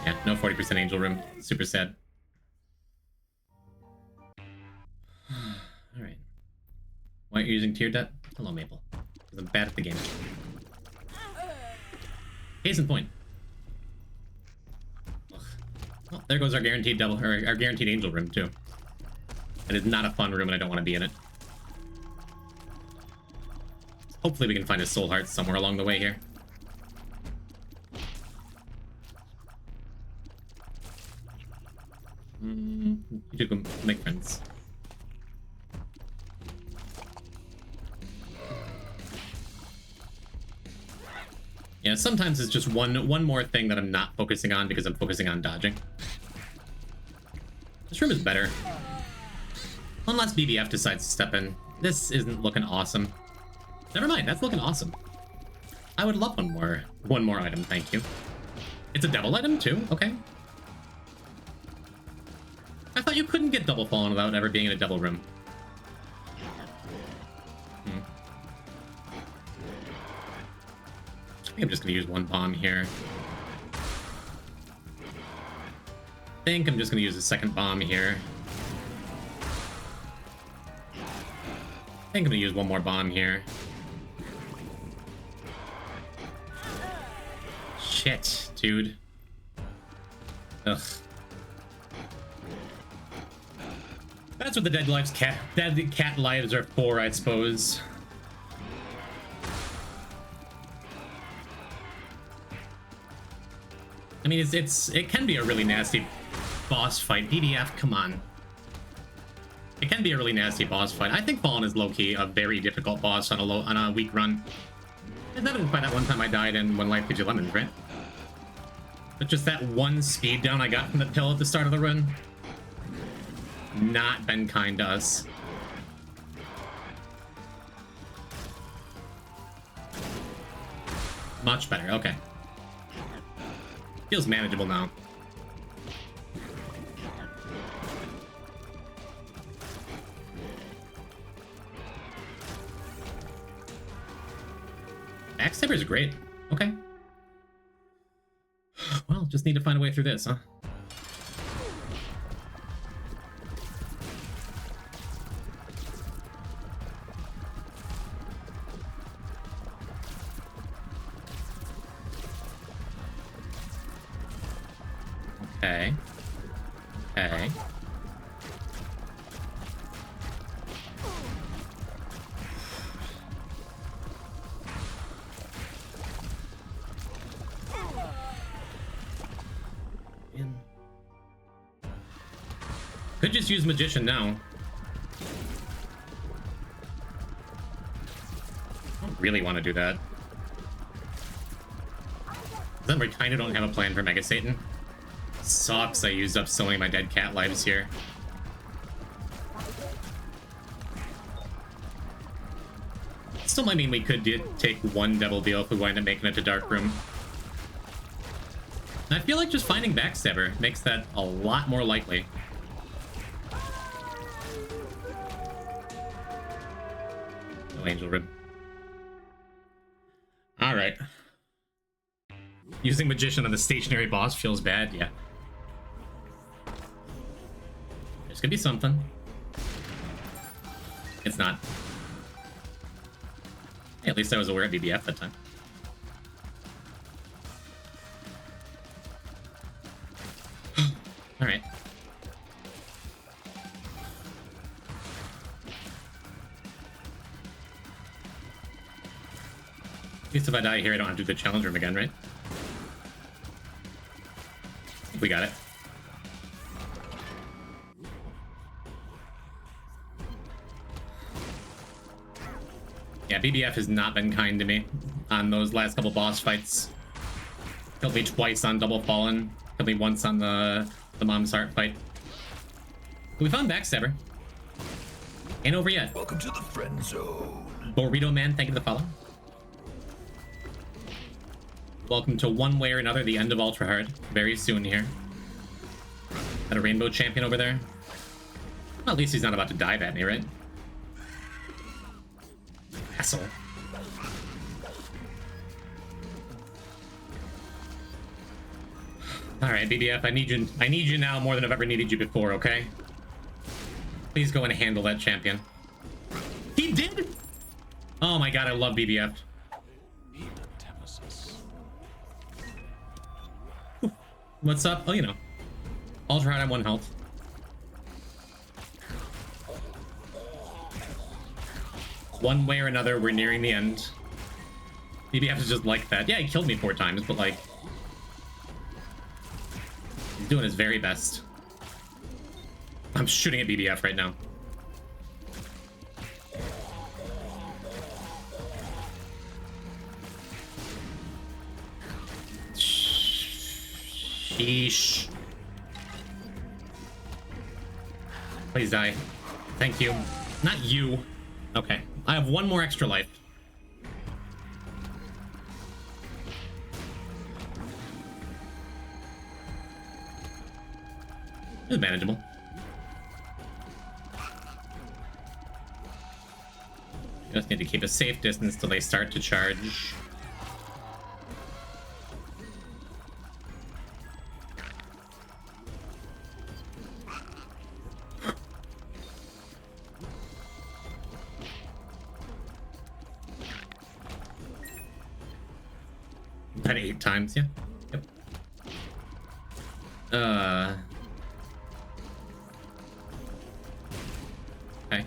Yeah, no 40% angel room. Super sad. Alright. Why aren't you using tier debt? Hello, Maple. Because I'm bad at the game. Case in point. Ugh. Well, there goes our guaranteed double, or our guaranteed angel room, too. It is not a fun room, and I don't want to be in it. Hopefully we can find a soul heart somewhere along the way here. You should go make friends. Yeah, sometimes it's just one more thing that I'm not focusing on because I'm focusing on dodging. This room is better. Unless BBF decides to step in. This isn't looking awesome. Never mind, that's looking awesome. I would love one more item, thank you. It's a devil item too? Okay. I thought you couldn't get double fallen without ever being in a devil room. I think I'm just gonna use one bomb here. I think I'm just gonna use a second bomb here. I think I'm gonna use one more bomb here. Shit, dude. Ugh. That's what the dead cat lives are for, I suppose. I mean, it can be a really nasty boss fight. DDF, come on. It can be a really nasty boss fight. I think Fallen is low-key a very difficult boss on a weak run. It's evidenced by that one time I died in When Life Gives You Lemons, right? But just that one speed down I got from the pill at the start of the run. Not been kind to us. Much better, okay. Feels manageable now. Backstabber is great. Okay. Well, just need to find a way through this, huh? Okay. Okay. Could just use Magician now. I don't really want to do that. Then we kind of don't have a plan for Mega Satan. Sucks I used up so many of my dead cat lives here. Still might mean we could take one Devil Deal if we wind up making it to Dark Room. And I feel like just finding Backstabber makes that a lot more likely. No Angel Rib. Alright. Using Magician on the stationary boss feels bad, yeah. There's gonna be something. It's not. Hey, at least I was aware of BBF that time. Alright. At least if I die here, I don't have to do the challenge room again, right? We got it. Yeah, BBF has not been kind to me on those last couple boss fights. Killed me twice on Double Fallen. Killed me once on the Mom's Heart fight. But we found Backstabber. Ain't over yet. Welcome to the friend zone. Burrito Man, thank you for the follow. Welcome to one way or another the end of Ultra Hard. Very soon here. Got a Rainbow Champion over there. Well, at least he's not about to dive at me, right? Asshole. Alright, BBF, I need you now more than I've ever needed you before, okay? Please go and handle that champion. He did? Oh my god, I love BBF. What's up? Oh, you know. Ultra hard on 1 health. One way or another, we're nearing the end. BBF is just like that. Yeah, he killed me 4 times, but like... he's doing his very best. I'm shooting at BBF right now. Sheesh. Please die. Thank you. Not you. Okay. I have 1 more extra life. It's manageable. Just need to keep a safe distance till they start to charge. About 8 times, yeah. Yep. Okay.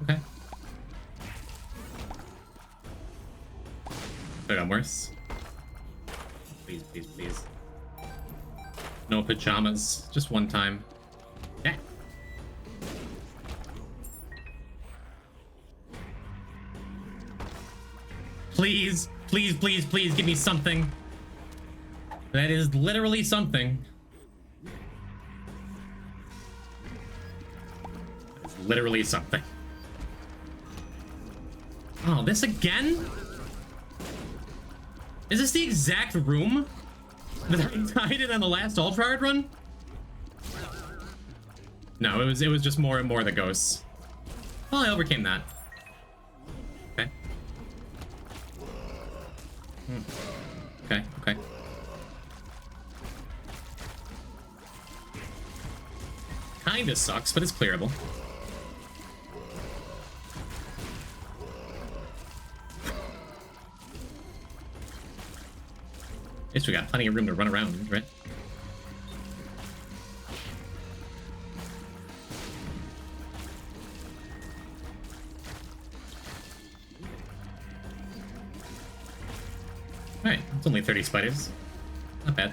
Okay. Could have gone worse. Please, please, please. No pajamas. Just 1 time. Yeah. Please, please, please, please give me something. That is literally something. It's literally something. Oh, this again? Is this the exact room that I died in on the last Ultra Hard run? No, it was just more and more of the ghosts. Well, I overcame that. Okay. Okay, okay. Kinda sucks, but it's clearable. At least we got plenty of room to run around, right? Alright, it's only 30 spiders. Not bad.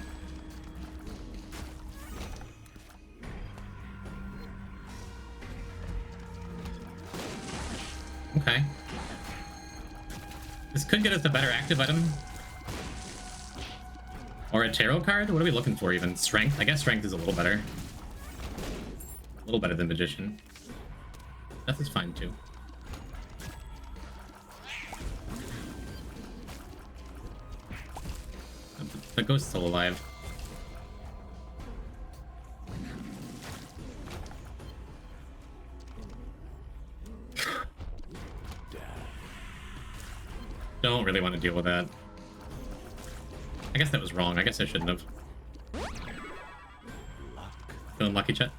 Okay. This could get us a better active item. Or a tarot card? What are we looking for even? Strength? I guess strength is a little better. A little better than magician. Death is fine too. The ghost's still alive. Don't really want to deal with that. I guess that was wrong. I guess I shouldn't have. Feeling lucky, chat.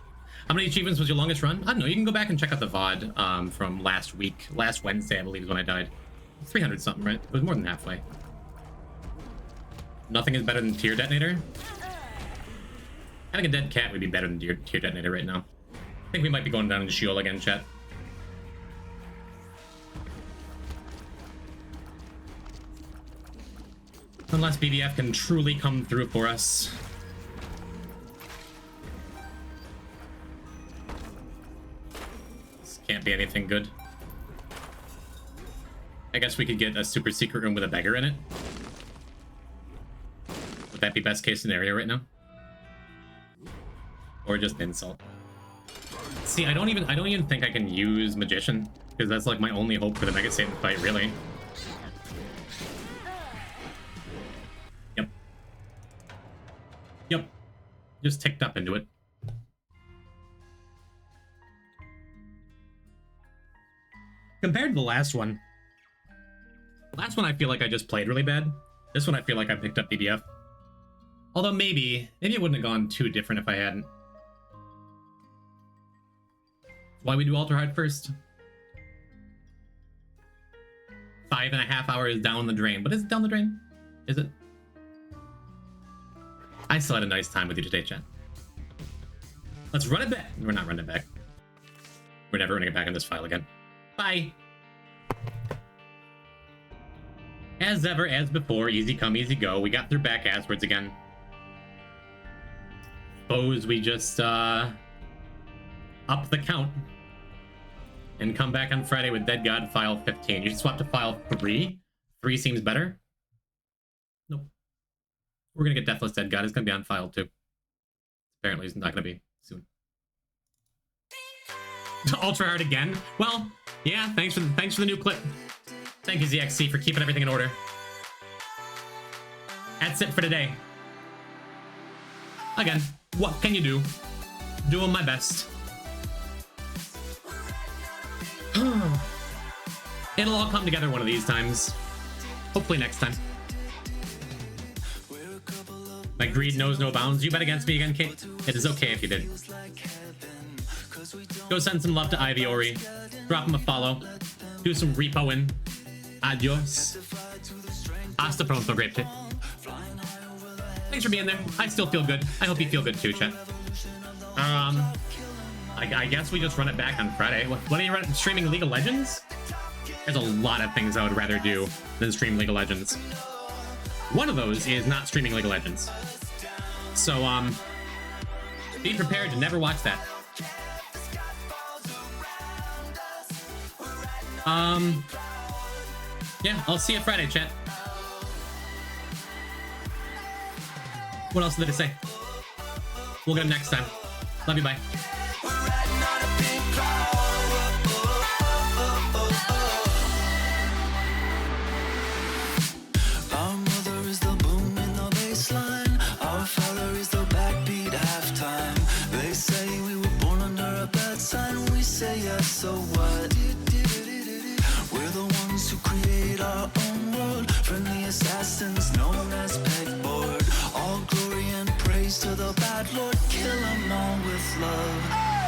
How many achievements was your longest run? I don't know. You can go back and check out the VOD from last week. Last Wednesday, I believe, is when I died. 300 something, right? It was more than halfway. Nothing is better than tier detonator. Having a dead cat would be better than tier detonator right now. I think we might be going down into Sheol again, chat. Unless BBF can truly come through for us. This can't be anything good. I guess we could get a super secret room with a beggar in it. Would that be best case scenario right now? Or just an insult? See, I don't even think I can use magician, because that's like my only hope for the Mega Satan fight, really. Yep. Yep. Just ticked up into it. Compared to the last one I feel like I just played really bad. This one I feel like I picked up BDF. Although maybe it wouldn't have gone too different if I hadn't. Why we do Ultra Hard first? 5.5 hours down the drain. But is it down the drain? Is it? I still had a nice time with you today, chat. Let's run it back. We're not running it back. We're never running it back in this file again. Bye. As ever, as before, easy come, easy go. We got through back asswards again. Suppose we just up the count and come back on Friday with Dead God file 15. You should swap to file 3. 3 seems better. Nope. We're gonna get Deathless Dead God. It's gonna be on file 2. Apparently, it's not gonna be soon. Ultra hard again. Well, yeah. Thanks for the new clip. Thank you, ZXC, for keeping everything in order. That's it for today. Again, what can you do? Doing my best. It'll all come together one of these times. Hopefully next time. My greed knows no bounds. You bet against me again, Kate? It is okay if you did. Go send some love to Ivy Ori. Drop him a follow. Do some repoing. Adios. Hasta pronto, Grape Pit. Thanks for being there. I still feel good. I hope you feel good too, chat. I guess we just run it back on Friday. What are you running? Streaming League of Legends? There's a lot of things I would rather do than stream League of Legends. One of those is not streaming League of Legends. So, be prepared to never watch that. Yeah, I'll see you Friday, chat. What else did I say? We'll get him next time. Love you, bye. Our mother is the boom in the baseline. Our father is the backbeat halftime. They say we were born under a bad sign. We say yes, so what? We're the ones who create our own world. Friendly assassins known as pegboard. All glory and praise to the bad Lord. Kill 'em all with love.